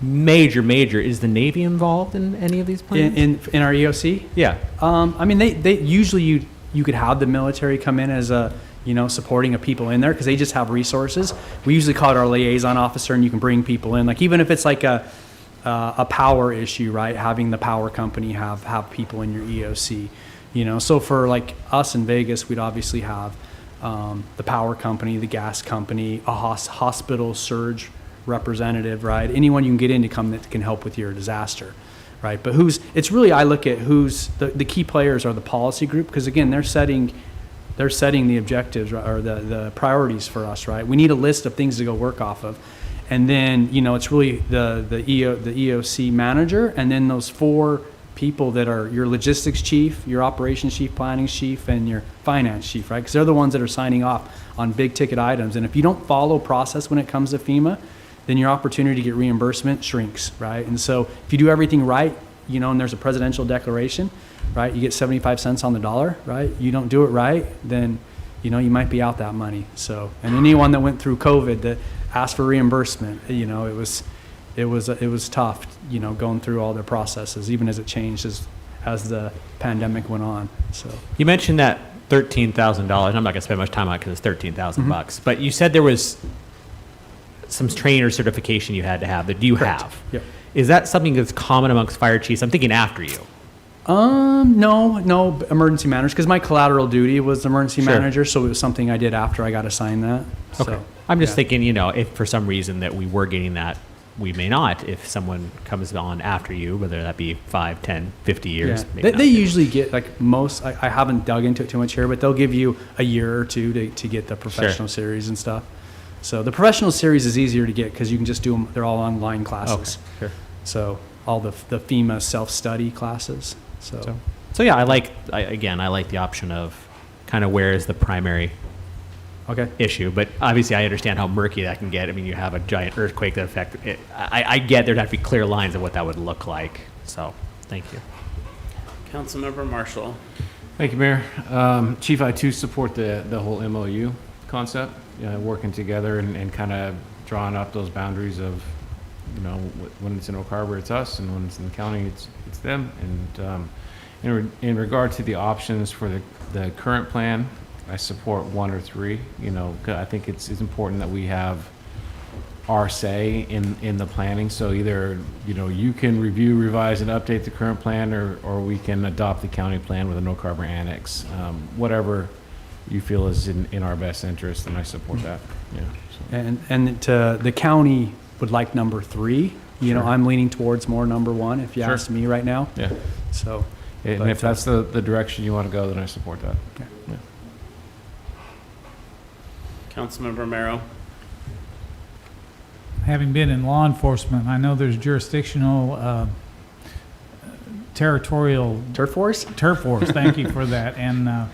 major. Is the Navy involved in any of these plans? In our EOC? Yeah. I mean, they usually you could have the military come in as a, supporting of people in there, because they just have resources. We usually call it our liaison officer, and you can bring people in. Like, even if it's like a power issue, right? Having the power company have people in your EOC, So for like us in Vegas, we'd obviously have the power company, the gas company, a hospital surge representative, right? Anyone you can get in to come that can help with your disaster, right? But I look at who's the key players are the policy group, because again, they're setting the objectives, or the priorities for us, right? We need a list of things to go work off of. And then, it's really the EOC manager, and then those 4 people that are your logistics chief, your operations chief, planning chief, and your finance chief, right? Because they're the ones that are signing off on big ticket items. And if you don't follow process when it comes to FEMA, then your opportunity to get reimbursement shrinks, right? And so if you do everything right, you know, and there's a presidential declaration, right, you get 75 cents on the dollar, right? You don't do it right, then, you know, you might be out that money. So, and anyone that went through COVID that asked for reimbursement, you know, it was tough, you know, going through all their processes, even as it changed as the pandemic went on. So You mentioned that $13,000. I'm not going to spend much time on it because it's 13,000 bucks. But you said there was some training or certification you had to have. That do you Correct. have? Yep. Is that something that's common amongst fire chiefs? I'm thinking after you. No emergency managers, because my collateral duty was emergency Sure. manager, so it was something I did after I got assigned that. Okay. So, I'm just yeah. thinking, you know, if for some reason that we were getting that, we may not. If someone comes on after you, whether that be 5, 10, 50 years. Yeah. maybe They, not. they usually get, like most, I haven't dug into it too much here, but they'll give you a year or two to get the professional series and stuff. So the professional series is easier to get because you can just do them, they're all online classes. Okay, sure. So all the FEMA self-study classes. So yeah, I like the option of kind of where is the primary issue, but obviously I understand how murky that can get. I mean, you have a giant earthquake that affect it. I get there'd have to be clear lines of what that would look like. So, thank you. Councilmember Marshall. Thank you, Mayor. Chief, I too support the whole MOU concept, working together and kind of drawing up those boundaries of, you know, when it's in Oak Harbor, it's us, and when it's in the county, it's them. And in regard to the options for the current plan, I support 1 or 3. You know, I think it's important that we have our say in the planning. So either, you know, you can review, revise, and update the current plan, or we can adopt the county plan with a no carbon annex. Whatever you feel is in our best interest, and I support that. Yeah. So. And the county would like number 3. You know, Sure. I'm leaning towards more number 1 if you Sure. ask me right now. Yeah. So. And but, if that's the direction you want to go, then I support that. Okay. Yeah. Councilmember Merrow. Having been in law enforcement, I know there's jurisdictional, territorial. Turf Force? Turf Force, thank you for that. And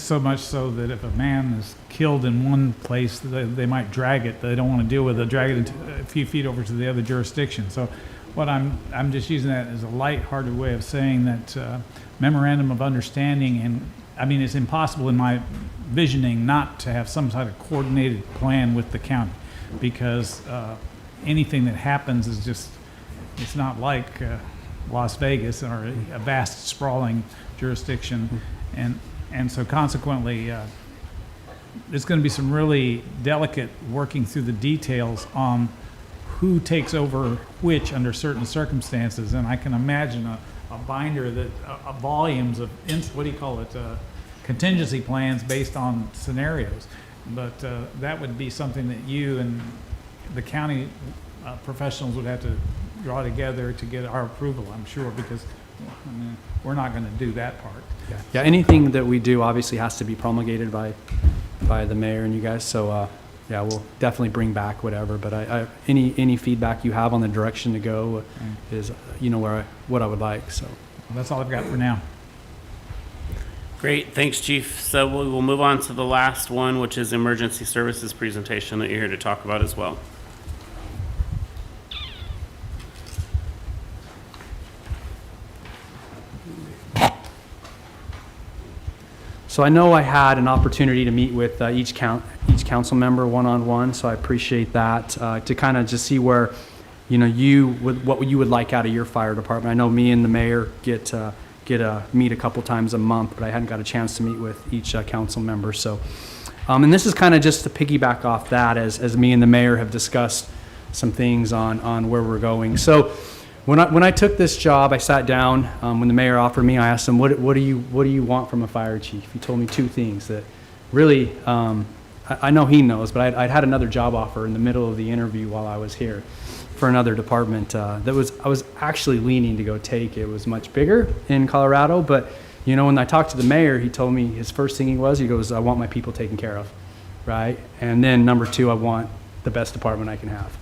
so much so that if a man is killed in one place, they might drag it. They don't want to deal with it, drag it a few feet over to the other jurisdiction. So what I'm just using that as a light-hearted way of saying that memorandum of understanding, and I mean, it's impossible in my visioning not to have some sort of coordinated plan with the county, because anything that happens is just, it's not like Las Vegas or a vast sprawling jurisdiction. And so consequently, there's going to be some really delicate working through the details on who takes over which under certain circumstances. And I can imagine a binder that, volumes of, what do you call it, contingency plans based on scenarios. But that would be something that you and the county professionals would have to draw together to get our approval, I'm sure, because I mean, we're not going to do that part. Yeah, anything that we do obviously has to be promulgated by the mayor and you guys. So yeah, we'll definitely bring back whatever. But any feedback you have on the direction to go is, you know, what I would like. So That's all I've got for now. Great, thanks, Chief. So we will move on to the last one, which is emergency services presentation that you're here to talk about as well. So I know I had an opportunity to meet with each council member one-on-one, so I appreciate that, to kind of just see where, you know, what you would like out of your fire department. I know me and the mayor get to meet a couple times a month, but I hadn't got a chance to meet with each council member. So, and this is kind of just to piggyback off that, as me and the mayor have discussed some things on where we're going. So when I took this job, I sat down, when the mayor offered me, I asked him, what do you want from a fire chief? He told me 2 things that really, I know he knows, but I'd had another job offer in the middle of the interview while I was here for another department I was actually leaning to go take. It was much bigger in Colorado, but you know, when I talked to the mayor, he told me his first thing he goes, I want my people taken care of, right? And then number 2, I want the best department I can have.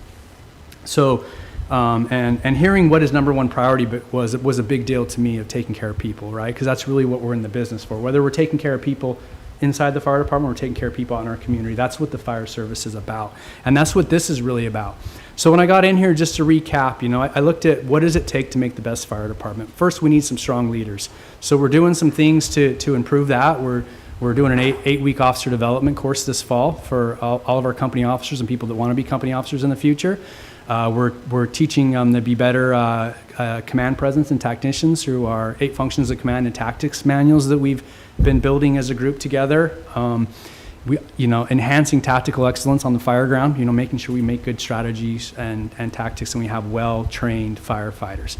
So, and hearing what his number 1 priority was a big deal to me, of taking care of people, right? Because that's really what we're in the business for. Whether we're taking care of people inside the fire department, we're taking care of people out in our community. That's what the fire service is about. And that's what this is really about. So when I got in here, just to recap, I looked at what does it take to make the best fire department. First, we need some strong leaders. So we're doing some things to improve that. We're doing an eight-week officer development course this fall for all of our company officers and people that want to be company officers in the future. We're teaching them to be better command presence and tacticians through our 8 functions of command and tactics manuals that we've been building as a group together. Enhancing tactical excellence on the fire ground, making sure we make good strategies and tactics and we have well-trained firefighters.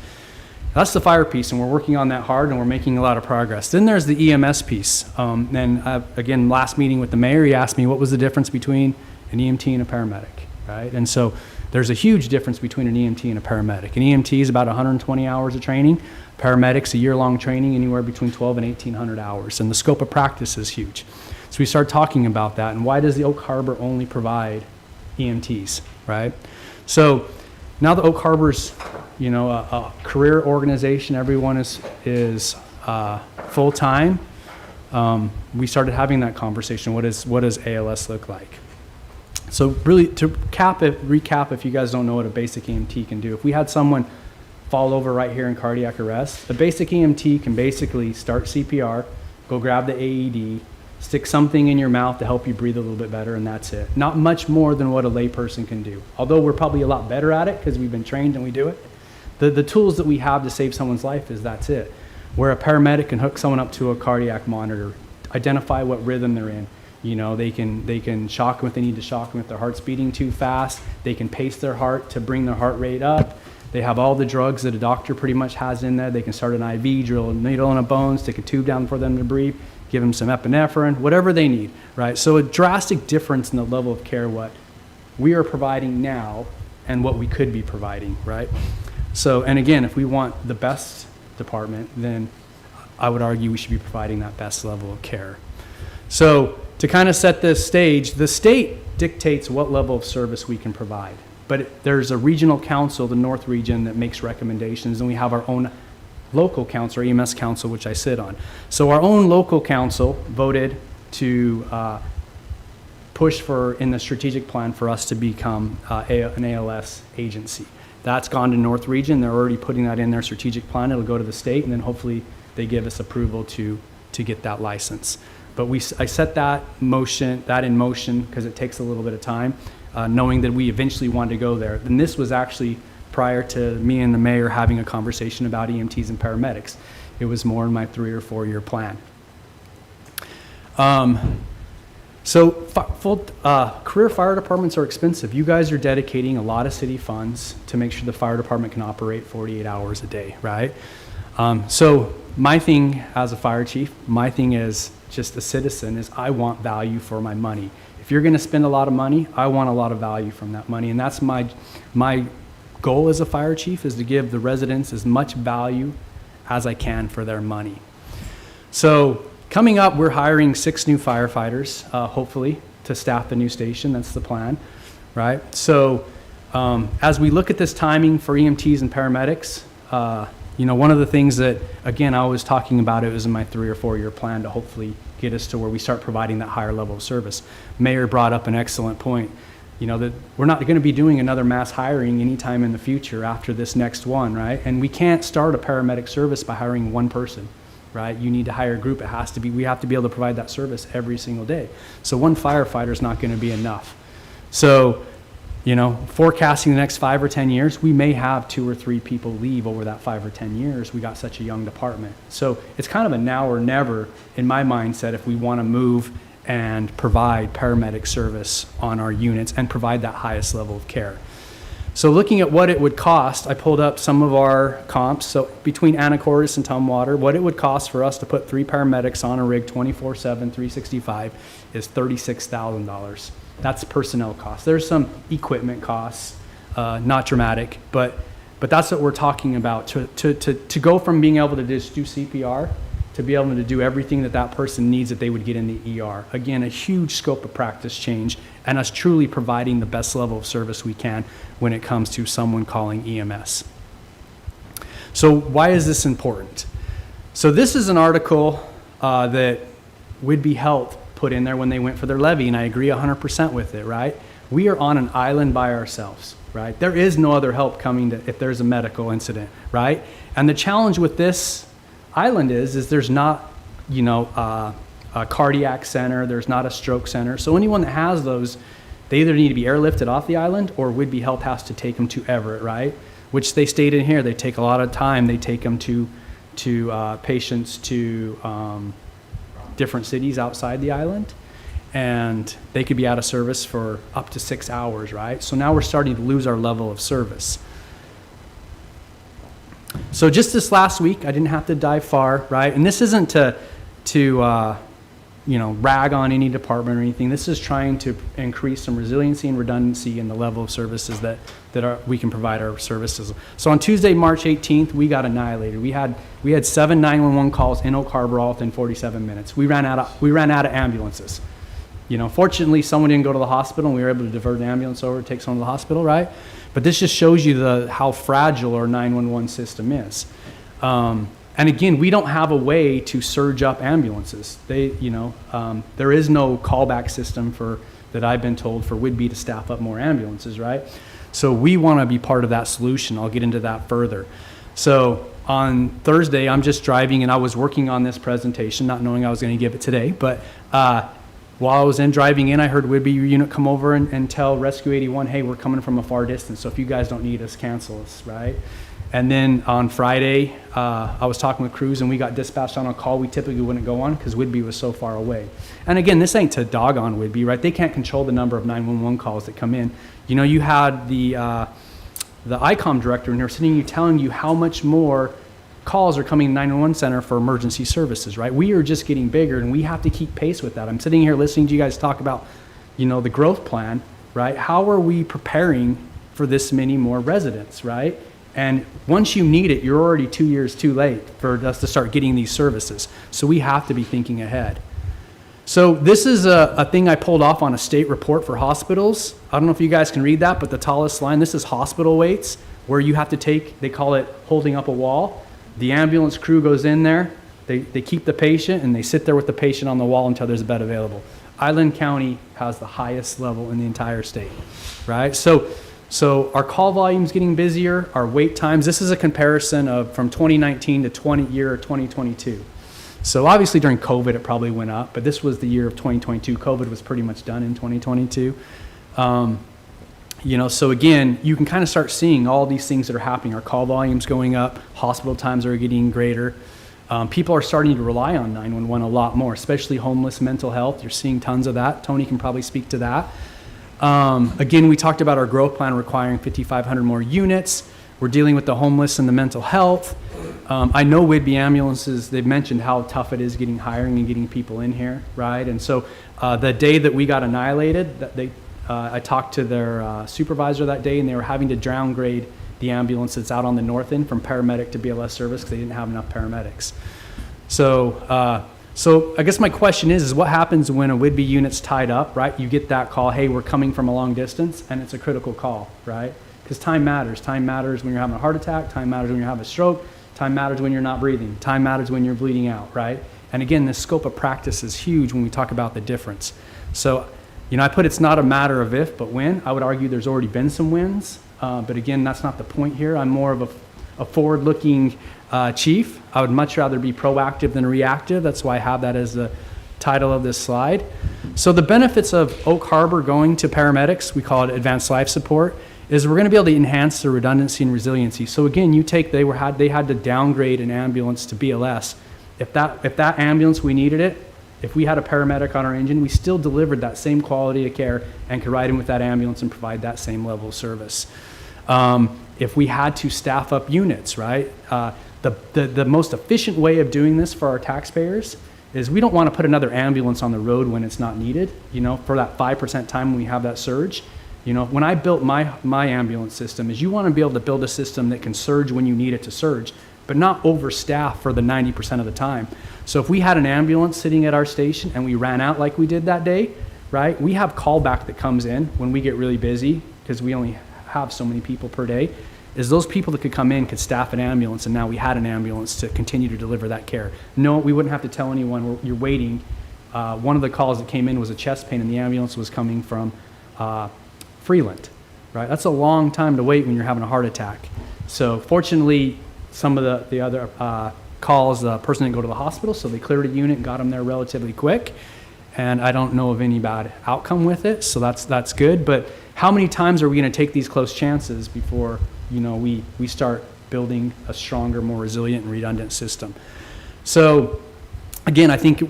That's the fire piece, and we're working on that hard, and we're making a lot of progress. Then there's the EMS piece. Again, last meeting with the mayor, he asked me what was the difference between an EMT and a paramedic, right? And so there's a huge difference between an EMT and a paramedic. An EMT is about 120 hours of training. Paramedics, a year-long training, anywhere between 12 and 1,800 hours, and the scope of practice is huge. So we start talking about that, and why does the Oak Harbor only provide EMTs, right? So now that Oak Harbor's, a career organization, everyone is full-time, we started having that conversation. What does ALS look like? So really, to recap, if you guys don't know what a basic EMT can do, if we had someone fall over right here in cardiac arrest, a basic EMT can basically start CPR, go grab the AED, stick something in your mouth to help you breathe a little bit better, and that's it. Not much more than what a layperson can do. Although we're probably a lot better at it because we've been trained and we do it. The tools that we have to save someone's life that's it. Where a paramedic can hook someone up to a cardiac monitor, identify what rhythm they're in. They can shock them if they need to shock them if their heart's beating too fast. They can pace their heart to bring their heart rate up. They have all the drugs that a doctor pretty much has in there. They can start an IV, drill a needle in a bone, stick a tube down for them to breathe, give them some epinephrine, whatever they need, right? So a drastic difference in the level of care what we are providing now and what we could be providing, right? So, and again, if we want the best department, then I would argue we should be providing that best level of care. So to kind of set this stage, the state dictates what level of service we can provide. But there's a regional council, the North Region, that makes recommendations, and we have our own local council, or EMS council, which I sit on. So our own local council voted to push for, in the strategic plan, for us to become an ALS agency. That's gone to North Region. They're already putting that in their strategic plan. It'll go to the state, and then hopefully they give us approval to get that license. But I set that in motion because it takes a little bit of time, knowing that we eventually wanted to go there. And this was actually prior to me and the mayor having a conversation about EMTs and paramedics. It was more in my 3 or 4 year plan. Career fire departments are expensive. You guys are dedicating a lot of city funds to make sure the fire department can operate 48 hours a day, right? So my thing as a fire chief, my thing as just a citizen is I want value for my money. If you're going to spend a lot of money, I want a lot of value from that money. And that's my goal as a fire chief, is to give the residents as much value as I can for their money. So coming up, we're hiring 6 new firefighters, hopefully, to staff the new station. That's the plan, right? So as we look at this timing for EMTs and paramedics, one of the things that, again, I was talking about, it was in my 3 or 4 year plan to hopefully get us to where we start providing that higher level of service. Mayor brought up an excellent point, that we're not going to be doing another mass hiring anytime in the future after this next one, right? And we can't start a paramedic service by hiring one person, right? You need to hire a group. We have to be able to provide that service every single day. So one firefighter is not going to be enough. So, forecasting the next 5 or 10 years, we may have 2 or 3 people leave over that 5 or 10 years. We got such a young department. So it's kind of a now or never in my mindset if we want to move and provide paramedic service on our units and provide that highest level of care. So looking at what it would cost, I pulled up some of our comps. So between Anacortes and Tumwater, what it would cost for us to put 3 paramedics on a rig 24/7, 365 is $36,000. That's personnel costs. There's some equipment costs, not dramatic, but that's what we're talking about. To go from being able to just do CPR to be able to do everything that person needs that they would get in the ER. Again, a huge scope of practice change, and us truly providing the best level of service we can when it comes to someone calling EMS. So why is this important? So this is an article that Whidbey Health put in there when they went for their levy, and I agree 100% with it, right? We are on an island by ourselves, right? There is no other help coming if there's a medical incident, right? And the challenge with this island is there's not, a cardiac center, there's not a stroke center. So anyone that has those, they either need to be airlifted off the island or Whidbey Health has to take them to Everett, right? Which they stayed in here. They take a lot of time. They take them to patients to different cities outside the island, and they could be out of service for up to 6 hours, right? So now we're starting to lose our level of service. So just this last week, I didn't have to dive far, right? And this isn't to rag on any department or anything. This is trying to increase some resiliency and redundancy in the level of services that we can provide our services. So on Tuesday, March 18th, we got annihilated. We had 7 911 calls in Oak Harbor all within 47 minutes. We ran out of ambulances. Fortunately, someone didn't go to the hospital, and we were able to divert an ambulance over to take someone to the hospital, right? But this just shows you how fragile our 911 system is. And again, we don't have a way to surge up ambulances. There is no callback system that I've been told for Whidbey to staff up more ambulances, right? So we want to be part of that solution. I'll get into that further. So on Thursday, I'm just driving, and I was working on this presentation, not knowing I was going to give it today. But while I was driving in, I heard Whidbey unit come over and tell Rescue 81, hey, we're coming from a far distance, so if you guys don't need us, cancel us, right? And then on Friday, I was talking with crews, and we got dispatched on a call we typically wouldn't go on because Whidbey was so far away. And again, this ain't to dog on Whidbey, right? They can't control the number of 911 calls that come in. You had the ICOM director in here sitting you telling you how much more calls are coming to 911 center for emergency services, right? We are just getting bigger, and we have to keep pace with that. I'm sitting here listening to you guys talk about, the growth plan, right? How are we preparing for this many more residents, right? And once you need it, you're already 2 years too late for us to start getting these services. So we have to be thinking ahead. So this is a thing I pulled off on a state report for hospitals. I don't know if you guys can read that, but the tallest line, this is hospital waits, where you have to they call it holding up a wall. The ambulance crew goes in there, they keep the patient, and they sit there with the patient on the wall until there's a bed available. Island County has the highest level in the entire state, right? So our call volume's getting busier, our wait times. This is a comparison from 2019 to 2022. So obviously during COVID it probably went up, but this was the year of 2022. COVID was pretty much done in 2022. So again, you can kind of start seeing all these things that are happening. Our call volume's going up, hospital times are getting greater. People are starting to rely on 911 a lot more, especially homeless mental health. You're seeing tons of that. Tony can probably speak to that. Again, we talked about our growth plan requiring 5,500 more units. We're dealing with the homeless and the mental health. I know Whidbey ambulances, they've mentioned how tough it is hiring and getting people in here, right? And so the day that we got annihilated, I talked to their supervisor that day, and they were having to downgrade the ambulance that's out on the north end from paramedic to BLS service because they didn't have enough paramedics. So I guess my question is what happens when a Whidbey unit's tied up, right? You get that call, hey, we're coming from a long distance, and it's a critical call, right? Because time matters. Time matters when you're having a heart attack. Time matters when you're having a stroke. Time matters when you're not breathing. Time matters when you're bleeding out, right? And again, the scope of practice is huge when we talk about the difference. So, I put it's not a matter of if, but when. I would argue there's already been some wins. But again, that's not the point here. I'm more of a forward-looking chief. I would much rather be proactive than reactive. That's why I have that as the title of this slide. So the benefits of Oak Harbor going to paramedics, we call it advanced life support, is we're going to be able to enhance the redundancy and resiliency. So again, they had to downgrade an ambulance to BLS. If that ambulance, we needed it, if we had a paramedic on our engine, we still delivered that same quality of care and could ride in with that ambulance and provide that same level of service. If we had to staff up units, right? The most efficient way of doing this for our taxpayers is we don't want to put another ambulance on the road when it's not needed, for that 5% time when we have that surge. When I built my ambulance system, is you want to be able to build a system that can surge when you need it to surge, but not overstaff for the 90% of the time. So if we had an ambulance sitting at our station and we ran out like we did that day, right? We have callback that comes in when we get really busy because we only have so many people per day, is those people that could come in could staff an ambulance, and now we had an ambulance to continue to deliver that care. No, we wouldn't have to tell anyone you're waiting one of the calls that came in was a chest pain, and the ambulance was coming from Freeland, right? That's a long time to wait when you're having a heart attack. So fortunately, some of the other calls, the person didn't go to the hospital, so they cleared a unit and got them there relatively quick. And I don't know of any bad outcome with it, so that's good. But how many times are we going to take these close chances before, you know, we start building a stronger, more resilient and redundant system? So again, I think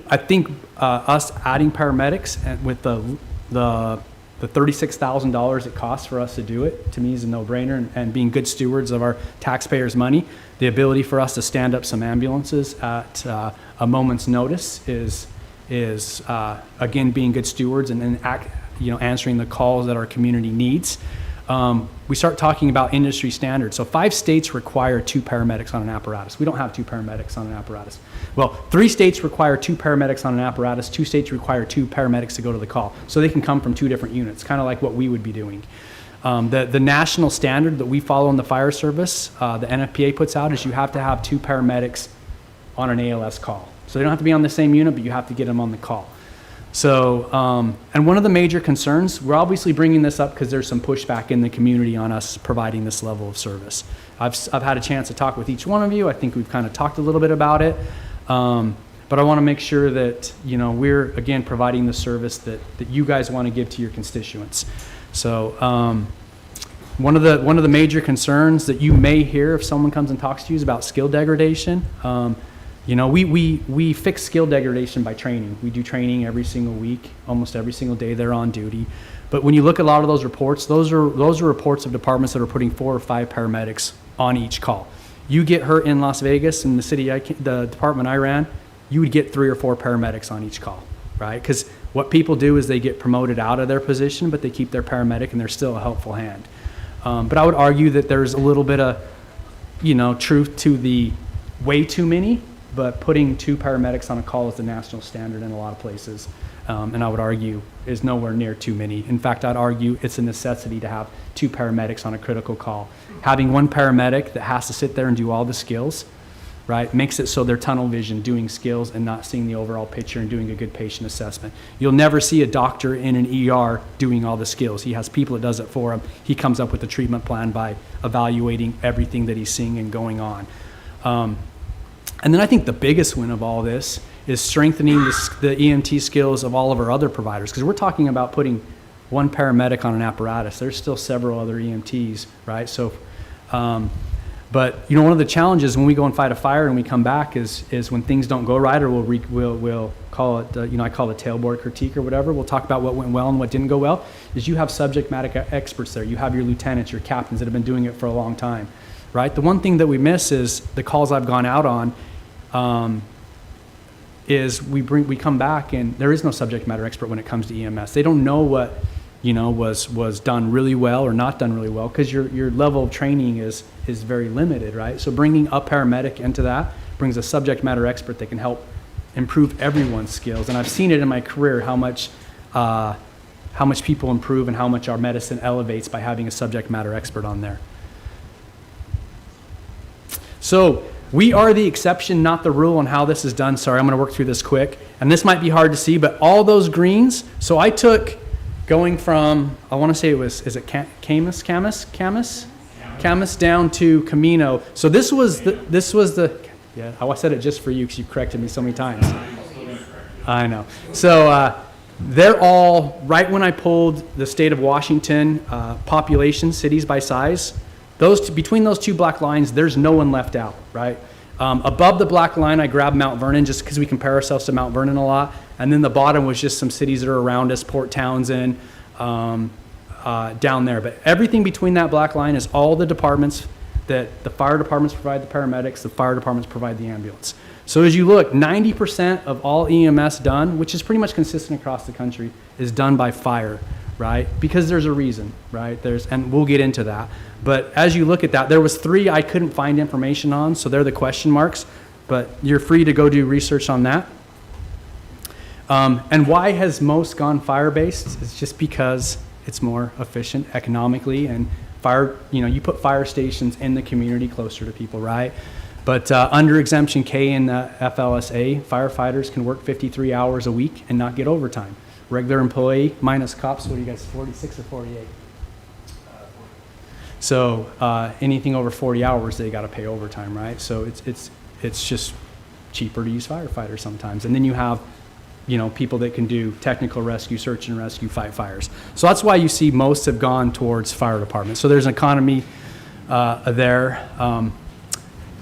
us adding paramedics and with the $36,000 it costs for us to do it, to me is a no-brainer, and being good stewards of our taxpayers' money. The ability for us to stand up some ambulances at a moment's notice is again being good stewards and then answering the calls that our community needs. We start talking about industry standards. So 5 states require 2 paramedics on an apparatus. We don't have 2 paramedics on an apparatus. Well, 3 states require 2 paramedics on an apparatus. 2 states require 2 paramedics to go to the call. So they can come from 2 different units, kind of like what we would be doing. The national standard that we follow in the fire service, the NFPA puts out, is you have to have 2 paramedics on an ALS call. So they don't have to be on the same unit, but you have to get them on the call. So, and one of the major concerns, we're obviously bringing this up because there's some pushback in the community on us providing this level of service. I've had a chance to talk with each one of you. I think we've kind of talked a little bit about it. But I want to make sure that, you know, we're, again, providing the service that you guys want to give to your constituents. So, one of the major concerns that you may hear if someone comes and talks to you is about skill degradation. You know, we fix skill degradation by training. We do training every single week, almost every single day they're on duty. But when you look at a lot of those reports, those are reports of departments that are putting 4 or 5 paramedics on each call. You get hurt in Las Vegas, in the department I ran, you would get 3 or 4 paramedics on each call, right? Because what people do is they get promoted out of their position, but they keep their paramedic and they're still a helpful hand. But I would argue that there's a little bit of, you know, truth to the way too many. But putting 2 paramedics on a call is the national standard in a lot of places. And I would argue is nowhere near too many. In fact, I'd argue it's a necessity to have 2 paramedics on a critical call. Having 1 paramedic that has to sit there and do all the skills, right, makes it so they're tunnel vision doing skills and not seeing the overall picture and doing a good patient assessment. You'll never see a doctor in an ER doing all the skills. He has people that does it for him. He comes up with a treatment plan by evaluating everything that he's seeing and going on. And then I think the biggest win of all this is strengthening the EMT skills of all of our other providers, because we're talking about putting 1 paramedic on an apparatus. There's still several other EMTs, right? So, but you know, one of the challenges when we go and fight a fire and we come back is when things don't go right, or we'll call it, I call it tailboard critique or whatever. We'll talk about what went well and what didn't go well. Is you have subject matter experts there. You have your lieutenants, your captains that have been doing it for a long time, right? The one thing that we miss is the calls I've gone out on. Is we come back and there is no subject matter expert when it comes to EMS. They don't know what, you know, was done really well or not done really well, because your level of training is very limited, right? So bringing a paramedic into that brings a subject matter expert that can help improve everyone's skills. And I've seen it in my career how much people improve and how much our medicine elevates by having a subject matter expert on there. So we are the exception, not the rule on how this is done. Sorry, I'm going to work through this quick. And this might be hard to see, but all those greens, so I took going from, I want to say it was, is it Camus down to Camino. So this was the, yeah, I said it just for you because you corrected me so many times. I know. So they're all, right when I pulled the state of Washington population, cities by size, between those 2 black lines, there's no one left out, right? Above the black line, I grabbed Mount Vernon just because we compare ourselves to Mount Vernon a lot. And then the bottom was just some cities that are around us, Port Townsend, down there. But everything between that black line is all the departments that the fire departments provide the paramedics, the fire departments provide the ambulance. So as you look, 90% of all EMS done, which is pretty much consistent across the country, is done by fire, right? Because there's a reason, right? And we'll get into that. But as you look at that, there was 3 I couldn't find information on, so they're the question marks, but you're free to go do research on that. And why has most gone fire-based? It's just because it's more efficient economically, and fire, you know, you put fire stations in the community closer to people, right? But under exemption K in the FLSA, firefighters can work 53 hours a week and not get overtime. Regular employee minus cops, what do you guys, 46 or 48? So anything over 40 hours, they got to pay overtime, right? So it's just cheaper to use firefighters sometimes. And then you have, you know, people that can do technical rescue, search and rescue, fight fires. So that's why you see most have gone towards fire department. So there's an economy there.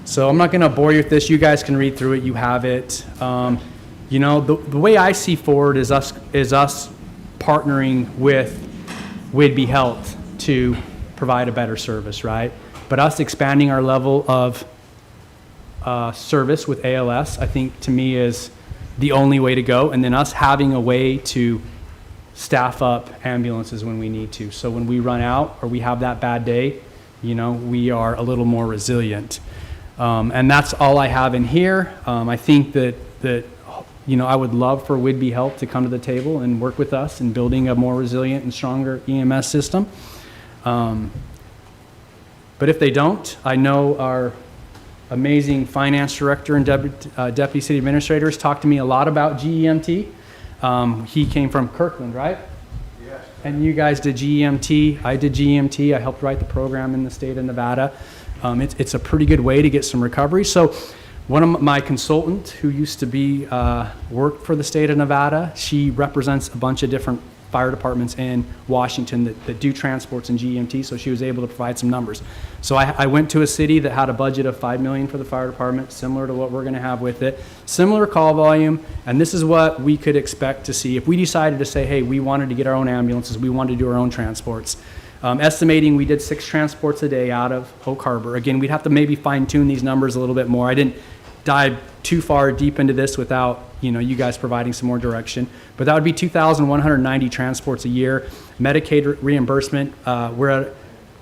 So I'm not going to bore you with this. You guys can read through it. You have it. You know, the way I see forward is us partnering with Whidbey Health to provide a better service, right? But us expanding our level of service with ALS, I think to me is the only way to go. And then us having a way to staff up ambulances when we need to. So when we run out or we have that bad day, you know, we are a little more resilient. And that's all I have in here. I think that you know, I would love for Whidbey Health to come to the table and work with us in building a more resilient and stronger EMS system. But if they don't, I know our amazing finance director and deputy city administrators talked to me a lot about GEMT. He came from Kirkland, right? Yes. And you guys did GEMT. I did GEMT. I helped write the program in the state of Nevada. It's a pretty good way to get some recovery. So one of my consultant who used to be work for the state of Nevada, she represents a bunch of different fire departments in Washington that do transports and GEMT, so she was able to provide some numbers. So I went to a city that had a budget of $5 million for the fire department, similar to what we're going to have with it, similar call volume, and this is what we could expect to see if we decided to say, hey, we wanted to get our own ambulances, we wanted to do our own transports. Estimating we did 6 transports a day out of Oak Harbor. Again, we'd have to maybe fine tune these numbers a little bit more. I didn't dive too far deep into this without, you know, you guys providing some more direction. But that would be 2,190 transports a year. Medicaid reimbursement,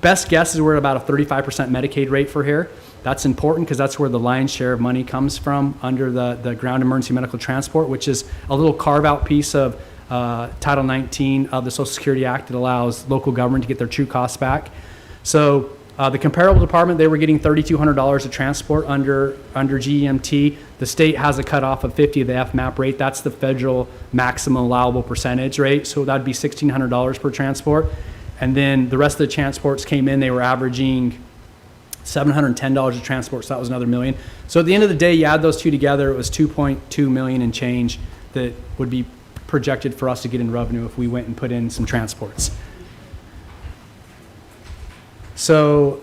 best guess is we're at about a 35% Medicaid rate for here. That's important because that's where the lion's share of money comes from under the ground emergency medical transport, which is a little carve-out piece of Title 19 of the Social Security Act that allows local government to get their true costs back. So the comparable department, they were getting $3,200 a transport under GEMT. The state has a cutoff of 50 of the FMAP rate. That's the federal maximum allowable percentage rate. So that'd be $1,600 per transport. And then the rest of the transports came in, they were averaging $710 a transport, so that was another $1 million. So at the end of the day, you add those two together, it was $2.2 million and change that would be projected for us to get in revenue if we went and put in some transports. So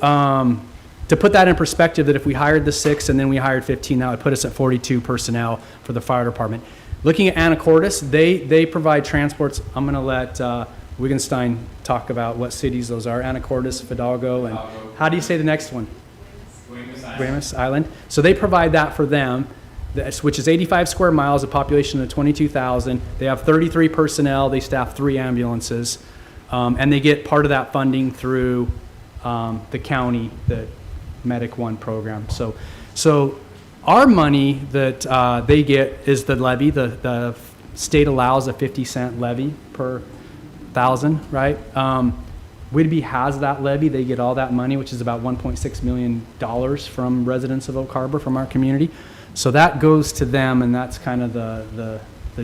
to put that in perspective, that if we hired the 6 and then we hired 15, that would put us at 42 personnel for the fire department. Looking at Anacortes, they provide transports. I'm going to let Wittgenstein talk about what cities those are. Anacortes, Fidalgo, and how do you say the next one? Guaymas Island. So they provide that for them, which is 85 square miles, a population of 22,000. They have 33 personnel. They staff 3 ambulances. And they get part of that funding through the county, the Medic One program. So our money that they get is the levy. The state allows a 50-cent levy per 1,000, right? Whidbey has that levy. They get all that money, which is about $1.6 million from residents of Oak Harbor, from our community. So that goes to them, and that's kind of the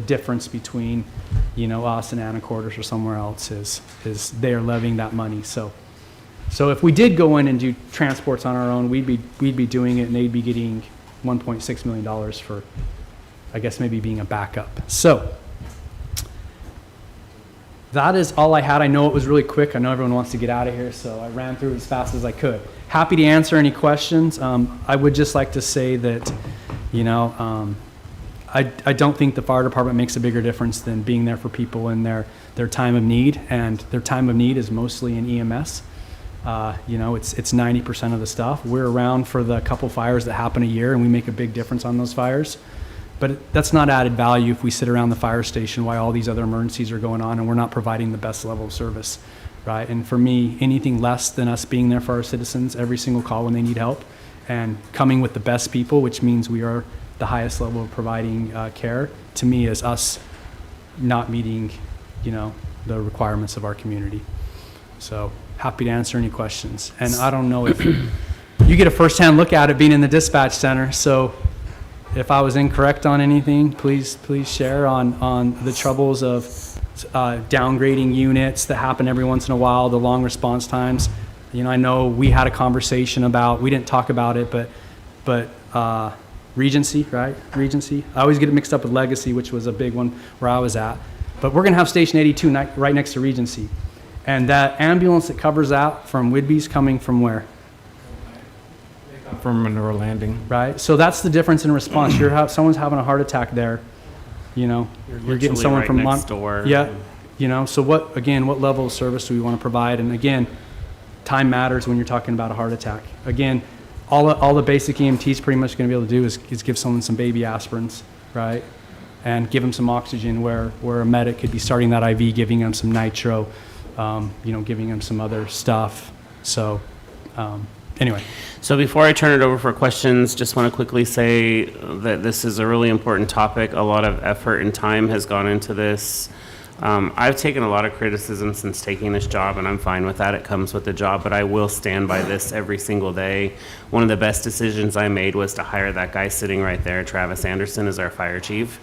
difference between, you know, us and Anacortes or somewhere else is they are levying that money. So if we did go in and do transports on our own, we'd be doing it, and they'd be getting $1.6 million for, I guess, maybe being a backup. So that is all I had. I know it was really quick. I know everyone wants to get out of here, so I ran through it as fast as I could. Happy to answer any questions. I would just like to say that, you know, I don't think the fire department makes a bigger difference than being there for people in their time of need, and their time of need is mostly in EMS. You know, it's 90% of the stuff. We're around for the couple fires that happen a year, and we make a big difference on those fires. But that's not added value if we sit around the fire station while all these other emergencies are going on and we're not providing the best level of service, right? And for me, anything less than us being there for our citizens every single call when they need help and coming with the best people, which means we are the highest level of providing care, to me is us not meeting, you know, the requirements of our community. So happy to answer any questions. And I don't know if you get a firsthand look at it being in the dispatch center. So if I was incorrect on anything, please share on the troubles of downgrading units that happen every once in a while, the long response times. I know we had a conversation about, we didn't talk about it, but Regency, right? Regency. I always get it mixed up with Legacy, which was a big one where I was at. But we're going to have Station 82 right next to Regency. And that ambulance that covers that from Whidbey's coming from where? From Monroe Landing. Right? So that's the difference in response. Someone's having a heart attack there. You're getting someone right from next door. Yeah. So what level of service do we want to provide? And again, time matters when you're talking about a heart attack. Again, all the basic EMT's pretty much going to be able to do is give someone some baby aspirins, right? And give them some oxygen where a medic could be starting that IV, giving them some nitro, giving them some other stuff. So anyway. So before I turn it over for questions, just want to quickly say that this is a really important topic. A lot of effort and time has gone into this. I've taken a lot of criticism since taking this job, and I'm fine with that. It comes with the job, but I will stand by this every single day. One of the best decisions I made was to hire that guy sitting right there, Travis Anderson, as our fire chief.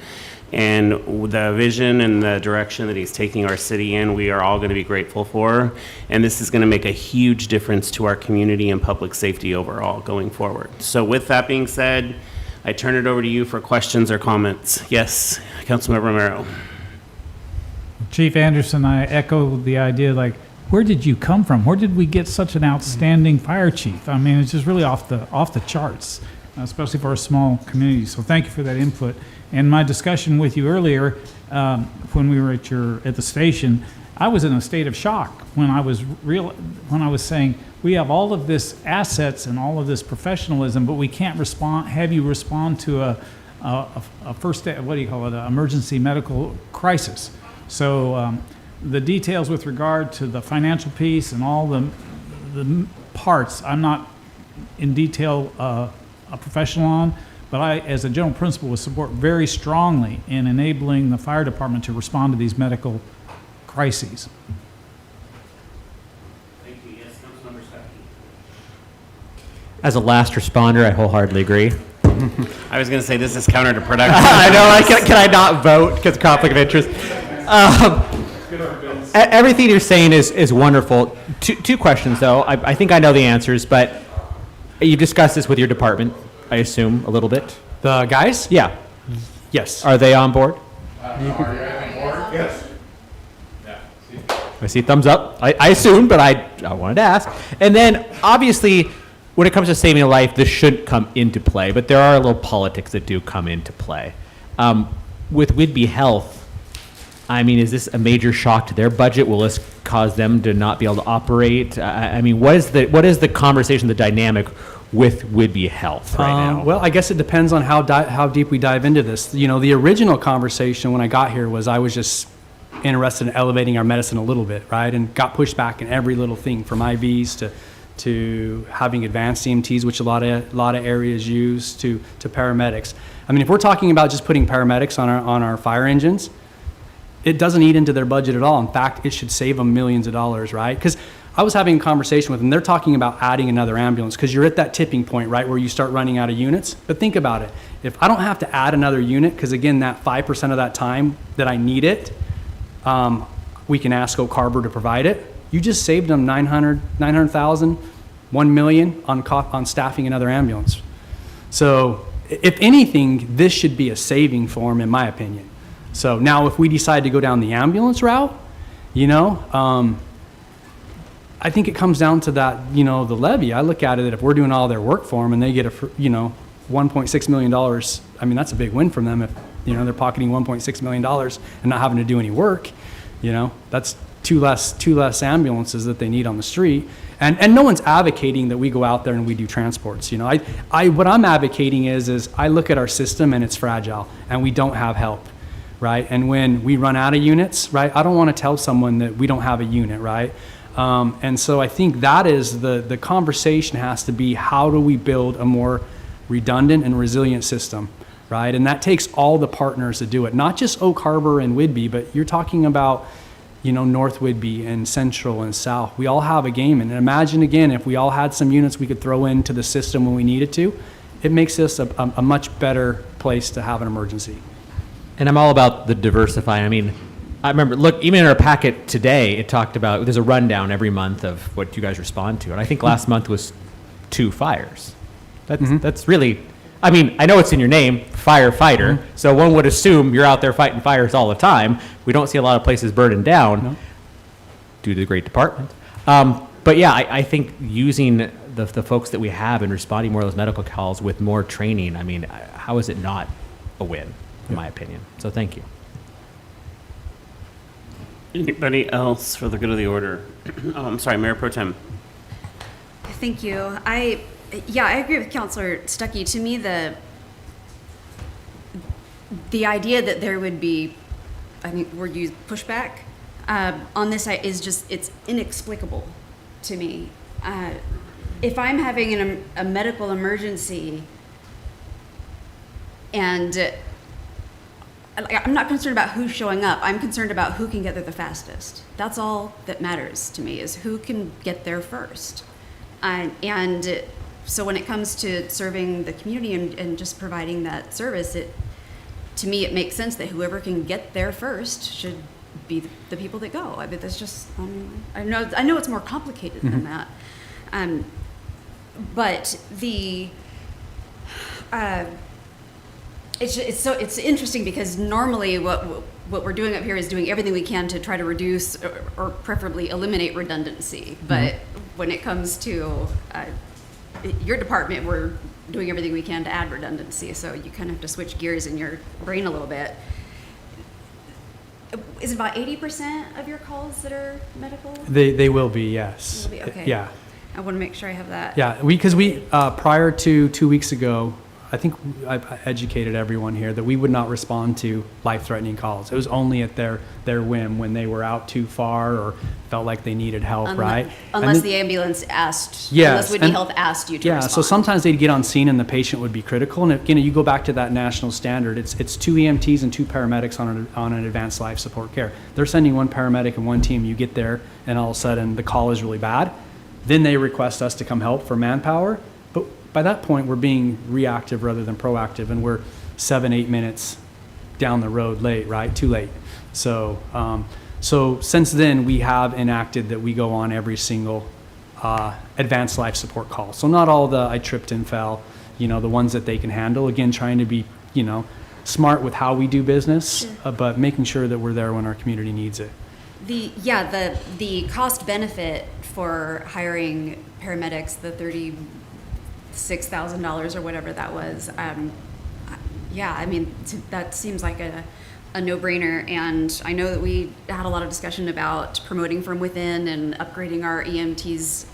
And the vision and the direction that he's taking our city in, we are all going to be grateful for. And this is going to make a huge difference to our community and public safety overall going forward. So with that being said, I turn it over to you for questions or comments. Yes, Councilmember Romero. Chief Anderson, I echo the idea, like, where did you come from? Where did we get such an outstanding fire chief? I mean, it's just really off the charts, especially for a small community. So thank you for that input. And my discussion with you earlier, when we were at the station, I was in a state of shock when I was saying we have all of this assets and all of this professionalism, but we can't have you respond to a first, what do you call it, an emergency medical crisis. So the details with regard to the financial piece and all the parts, I'm not in detail a professional on, but I, as a general principle, would support very strongly in enabling the fire department to respond to these medical crises. Thank you. Yes, Councilmember Stuckey. As a last responder, I wholeheartedly agree. I was going to say this is counterproductive. I know. Can I not vote because of conflict of interest? Everything you're saying is wonderful. Two questions, though. I think I know the answers, but you've discussed this with your department, I assume, a little bit. The guys? Yeah. Yes. Are they on board? Are you on board? Yes. I see thumbs up. I assumed, but I wanted to ask. And then, obviously, when it comes to saving a life, this shouldn't come into play, but there are little politics that do come into play. With Whidbey Health, I mean, is this a major shock to their budget? Will this cause them to not be able to operate? I mean, what is the conversation, the dynamic with Whidbey Health right now? Well, I guess it depends on how deep we dive into this. The original conversation when I got here was I was just interested in elevating our medicine a little bit, right? And got pushed back in every little thing from IVs to having advanced EMTs, which a lot of areas use, to paramedics. I mean, if we're talking about just putting paramedics on our fire engines, it doesn't eat into their budget at all. In fact, it should save them millions of dollars, right? Because I was having a conversation with them. They're talking about adding another ambulance because you're at that tipping point, right, where you start running out of units. But think about it. If I don't have to add another unit, because again, that 5% of that time that I need it, we can ask Oak Harbor to provide it. You just saved them $900,000, $1 million on staffing another ambulance. So if anything, this should be a saving for them, in my opinion. So now if we decide to go down the ambulance route, I think it comes down to that, the levy. I look at it that if we're doing all their work for them and they get $1.6 million, I mean, that's a big win from them. If, they're pocketing $1.6 million and not having to do any work, that's two less ambulances that they need on the street. And no one's advocating that we go out there and we do transports. What I'm advocating is I look at our system and it's fragile and we don't have help. Right? And when we run out of units, right, I don't want to tell someone that we don't have a unit, right? And so I think that is the conversation has to be, how do we build a more redundant and resilient system, right? And that takes all the partners to do it, not just Oak Harbor and Whidbey, but you're talking about, North Whidbey and Central and South. We all have a game. And imagine, again, if we all had some units we could throw into the system when we needed to, it makes us a much better place to have an emergency. And I'm all about the diversifying. I mean, I remember, look, even in our packet today, it talked about, there's a rundown every month of what you guys respond to. And I think last month was 2 fires. That's really, I mean, I know it's in your name, firefighter, so one would assume you're out there fighting fires all the time. We don't see a lot of places burning down due to the great department. But yeah, I think using the folks that we have and responding more to those medical calls with more training, I mean, how is it not a win, in my opinion? So thank you. Anybody else for the good of the order? Oh, I'm sorry, Mayor Pro Tem. Thank you. I agree with Councilor Stuckey. To me, the idea that there would be, I think word used, pushback on this is just, it's inexplicable to me. If I'm having a medical emergency and I'm not concerned about who's showing up, I'm concerned about who can get there the fastest. That's all that matters to me, is who can get there first. And so when it comes to serving the community and just providing that service, to me, it makes sense that whoever can get there first should be the people that go. I mean, that's just, I know it's more complicated than that. But it's interesting because normally what we're doing up here is doing everything we can to try to reduce or preferably eliminate redundancy. But when it comes to your department, we're doing everything we can to add redundancy. So you kind of have to switch gears in your brain a little bit. Is it about 80% of your calls that are medical? They will be, yes. Will be, okay. Yeah. I want to make sure I have that. Yeah, because we prior to 2 weeks ago, I think I educated everyone here that we would not respond to life-threatening calls. It was only at their whim when they were out too far or felt like they needed help, right? Unless the ambulance asked, yes, unless Whidbey Health asked you to respond. So sometimes they'd get on scene and the patient would be critical. And again, you go back to that national standard, it's 2 EMTs and 2 paramedics on an advanced life support care. They're sending 1 paramedic and 1 team. You get there and all of a sudden the call is really bad. Then they request us to come help for manpower. But by that point, we're being reactive rather than proactive, and we're 7-8 minutes down the road late, right? Too late. So since then, we have enacted that we go on every single advanced life support call. So not all the I tripped and fell, the ones that they can handle. Again, trying to be, smart with how we do business, but making sure that we're there when our community needs it. The cost benefit for hiring paramedics, the $36,000 or whatever that was, that seems like a no-brainer. And I know that we had a lot of discussion about promoting from within and upgrading our EMTs,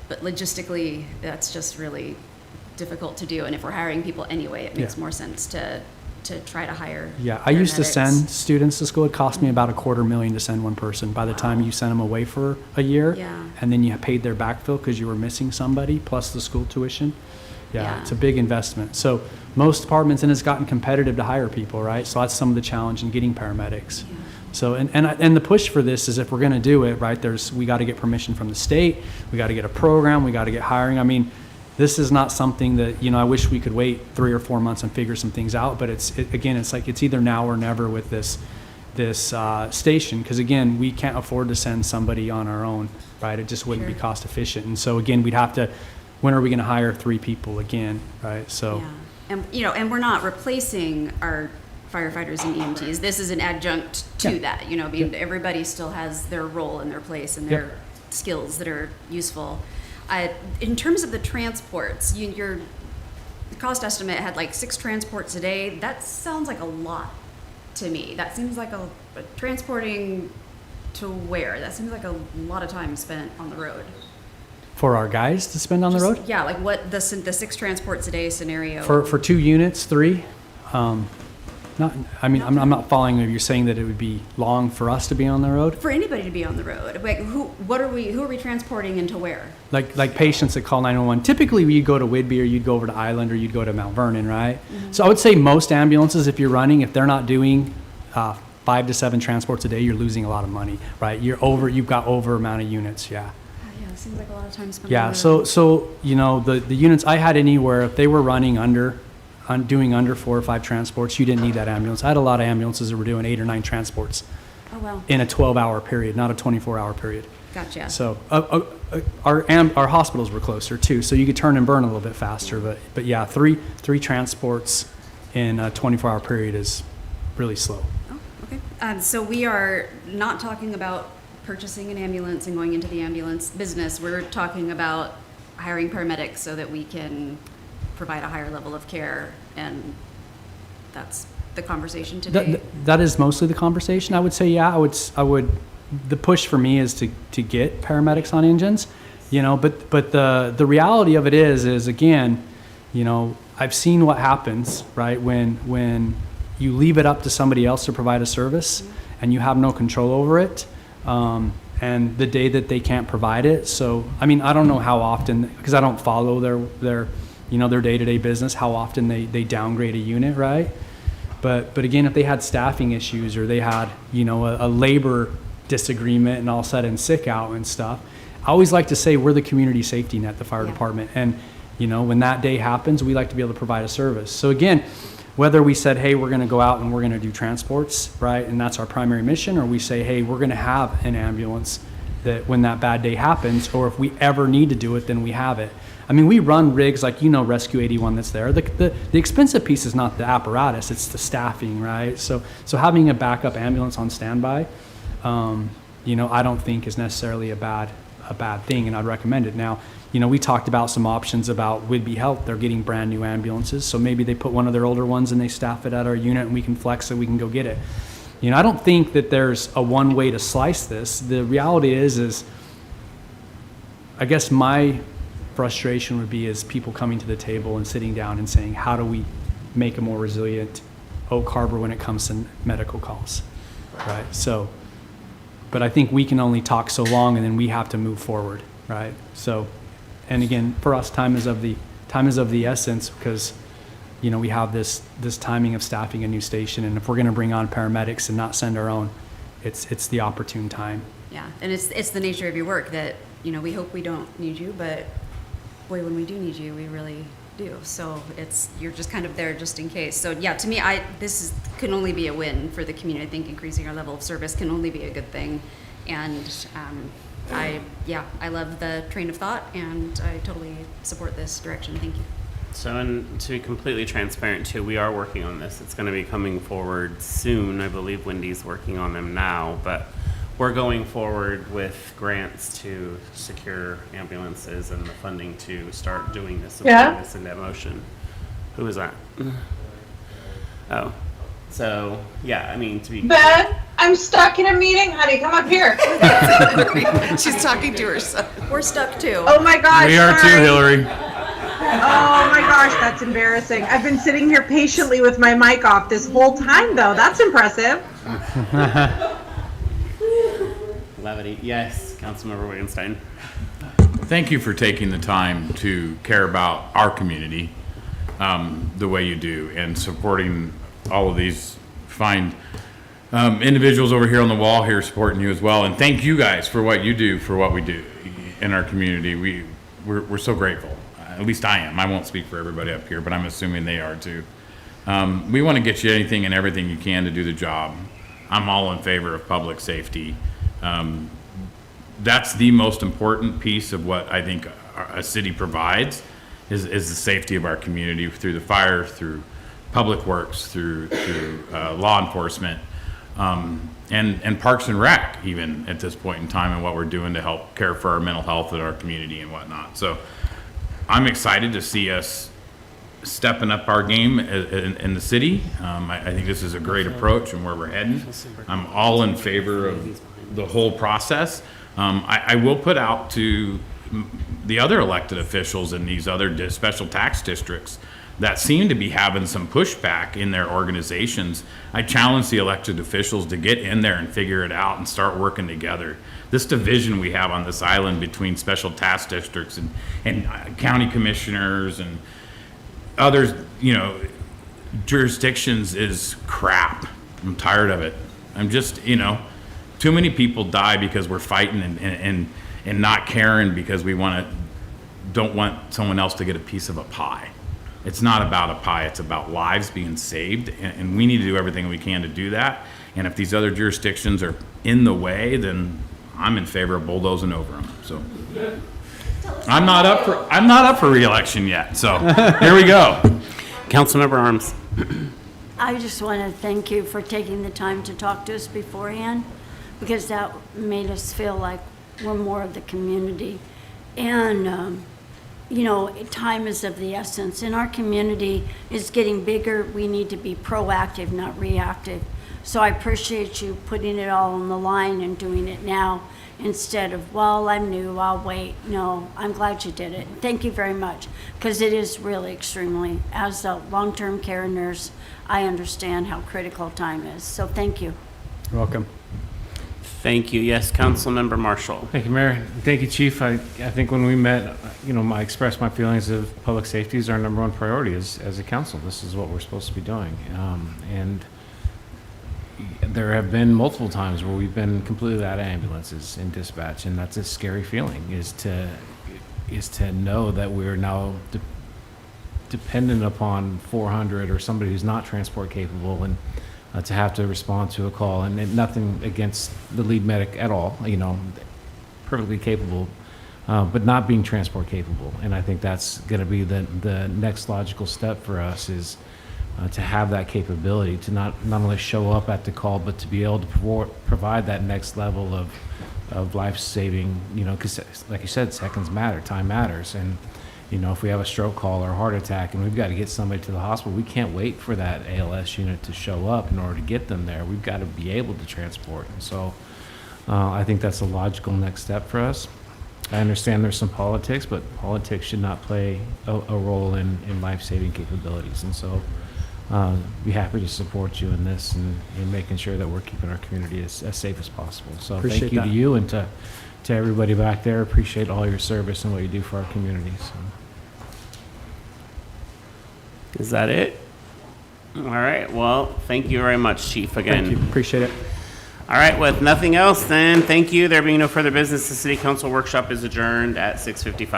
but logistically, that's just really difficult to do. And if we're hiring people anyway, it makes more sense to try to hire. Yeah, I used to send students to school. It cost me about $250,000 to send one person. By the time you sent them away for a year, and then you paid their backfill because you were missing somebody, plus the school tuition. Yeah, it's a big investment. So most departments, and it's gotten competitive to hire people, right? So that's some of the challenge in getting paramedics. Yeah. So, and the push for this is if we're going to do it, right, we got to get permission from the state, we got to get a program, we got to get hiring. I mean, this is not something that, I wish we could wait 3 or 4 months and figure some things out, but it's like it's either now or never with this station, because again, we can't afford to send somebody on our own, right? It just wouldn't be cost efficient. And so again, we'd have to, when are we going to hire 3 people again, right? So. Yeah. And we're not replacing our firefighters and EMTs. This is an adjunct to that, everybody still has their role and their place and their skills that are useful. In terms of the transports, your cost estimate had like 6 transports a day. That sounds like a lot to me. That seems like a transporting to where? That seems like a lot of time spent on the road. For our guys to spend on the road? Yeah, like what the 6 transports a day scenario. For 2 units, 3. I'm not following if you're saying that it would be long for us to be on the road. For anybody to be on the road, like who are we transporting into where? Like patients that call 911. Typically, you'd go to Whidbey or you'd go over to Island or you'd go to Mount Vernon, right? Mm-hmm. So I would say most ambulances, if you're running, if they're not doing 5 to 7 transports a day, you're losing a lot of money, right? You've got over amount of units, yeah. Yeah, it seems like a lot of time spent. Yeah, on the so you know, the units I had anywhere, if they were running doing under 4 or 5 transports, you didn't need that ambulance. I had a lot of ambulances that were doing 8 or 9 transports Oh, wow. in a 12-hour period, not a 24-hour period. Gotcha. So our hospitals were closer too, so you could turn and burn a little bit faster. But yeah, three transports in a 24-hour period is really slow. Oh, okay. So we are not talking about purchasing an ambulance and going into the ambulance business. We're talking about hiring paramedics so that we can provide a higher level of care, and that's the conversation today. That is mostly the conversation. I would say, yeah, I would. The push for me is to get paramedics on engines, you know. But the reality of it is again, you know, I've seen what happens, right, when you leave it up to somebody else to provide a service and you have no control over it, and the day that they can't provide it. So I mean, I don't know how often, because I don't follow their you know, their day-to-day business, how often they downgrade a unit, right? But again, if they had staffing issues or they had, you know, a labor disagreement and all of a sudden sick out and stuff, I always like to say we're the community safety net, the fire department. And, you know, when that day happens, we like to be able to provide a service. So again, whether we said, hey, we're going to go out and we're going to do transports, right, and that's our primary mission, or we say, hey, we're going to have an ambulance that when that bad day happens, or if we ever need to do it, then we have it. I mean, we run rigs like, you know, Rescue 81 that's there. The expensive piece is not the apparatus, it's the staffing, right? So having a backup ambulance on standby, you know, I don't think is necessarily a bad thing, and I'd recommend it. Now, you know, we talked about some options about Whidbey Health. They're getting brand new ambulances, so maybe they put one of their older ones and they staff it at our unit and we can flex it, we can go get it. You know, I don't think that there's a one way to slice this. The reality is I guess my frustration would be is people coming to the table and sitting down and saying, how do we make a more resilient Oak Harbor when it comes to medical calls, right? So, but I think we can only talk so long, and then we have to move forward, right? So, and again, for us, time is of the essence, because, you know, we have this timing of staffing a new station, and if we're going to bring on paramedics and not send our own, it's the opportune time. Yeah, and it's the nature of your work that, you know, we hope we don't need you, but boy, when we do need you, we really do. So you're just kind of there just in case. So yeah, to me, this can only be a win for the community. I think increasing our level of service can only be a good thing. And I love the train of thought, and I totally support this direction. Thank you. So, and to be completely transparent too, we are working on this. It's going to be coming forward soon. I believe Wendy's working on them now, but we're going forward with grants to secure ambulances and the funding to start doing this and putting this into motion. Who is that? Oh, so yeah, I mean, to be Beth, I'm stuck in a meeting, honey. Come up here. She's talking to herself. We're stuck too. Oh my gosh. We are too, sorry. Hillary. Oh my gosh, that's embarrassing. I've been sitting here patiently with my mic off this whole time, though. That's impressive. levity. Yes, Councilmember Wittgenstein. Thank you for taking the time to care about our community the way you do, and supporting all of these fine individuals over here on the wall here supporting you as well. And thank you guys for what you do for what we do in our community. We're so grateful. At least I am. I won't speak for everybody up here, but I'm assuming they are too. We want to get you anything and everything you can to do the job. I'm all in favor of public safety. That's the most important piece of what I think a city provides is the safety of our community through the fire, through public works, through law enforcement, and Parks and Rec even at this point in time, and what we're doing to help care for our mental health in our community and whatnot. So I'm excited to see us stepping up our game in the city. I think this is a great approach and where we're heading. I'm all in favor of the whole process. I will put out to the other elected officials in these other special tax districts that seem to be having some pushback in their organizations. I challenge the elected officials to get in there and figure it out and start working together. This division we have on this island between special tax districts and county commissioners and others, jurisdictions is crap. I'm tired of it. I'm just, too many people die because we're fighting and not caring because we don't want someone else to get a piece of a pie. It's not about a pie, it's about lives being saved, and we need to do everything we can to do that. And if these other jurisdictions are in the way, then I'm in favor of bulldozing over them. So I'm not up for re-election yet. So here we go. Councilmember Arms. I just want to thank you for taking the time to talk to us beforehand, because that made us feel like we're more of the community. And, time is of the essence. And our community is getting bigger. We need to be proactive, not reactive. So I appreciate you putting it all on the line and doing it now instead of, well, I'm new, I'll wait. No, I'm glad you did it. Thank you very much, because it is really extremely, as a long-term care nurse, I understand how critical time is. So thank you. You're welcome. Thank you. Yes, Councilmember Marshall. Thank you, Mayor. Thank you, Chief. I think when we met, I expressed my feelings of public safety is our number one priority as a council. This is what we're supposed to be doing. And there have been multiple times where we've been completely out of ambulances in dispatch, and that's a scary feeling, is to know that we're now dependent upon 400 or somebody who's not transport capable, and to have to respond to a call, and nothing against the lead medic at all, perfectly capable, but not being transport capable. And I think that's going to be the next logical step for us, is to have that capability to not only show up at the call, but to be able to provide that next level of life-saving, because like you said, seconds matter, time matters. And, if we have a stroke call or a heart attack and we've got to get somebody to the hospital, we can't wait for that ALS unit to show up in order to get them there. We've got to be able to transport. And so I think that's a logical next step for us. I understand there's some politics, but politics should not play a role in life-saving capabilities. And so be happy to support you in this and in making sure that we're keeping our community as safe as possible. So Appreciate thank you that. to you and to everybody back there. Appreciate all your service and what you do for our community. So. Is that it? All right. Well, thank you very much, Chief, again. Thank you. Appreciate it. All right. With nothing else, then thank you. There being no further business, the City Council workshop is adjourned at 6:55.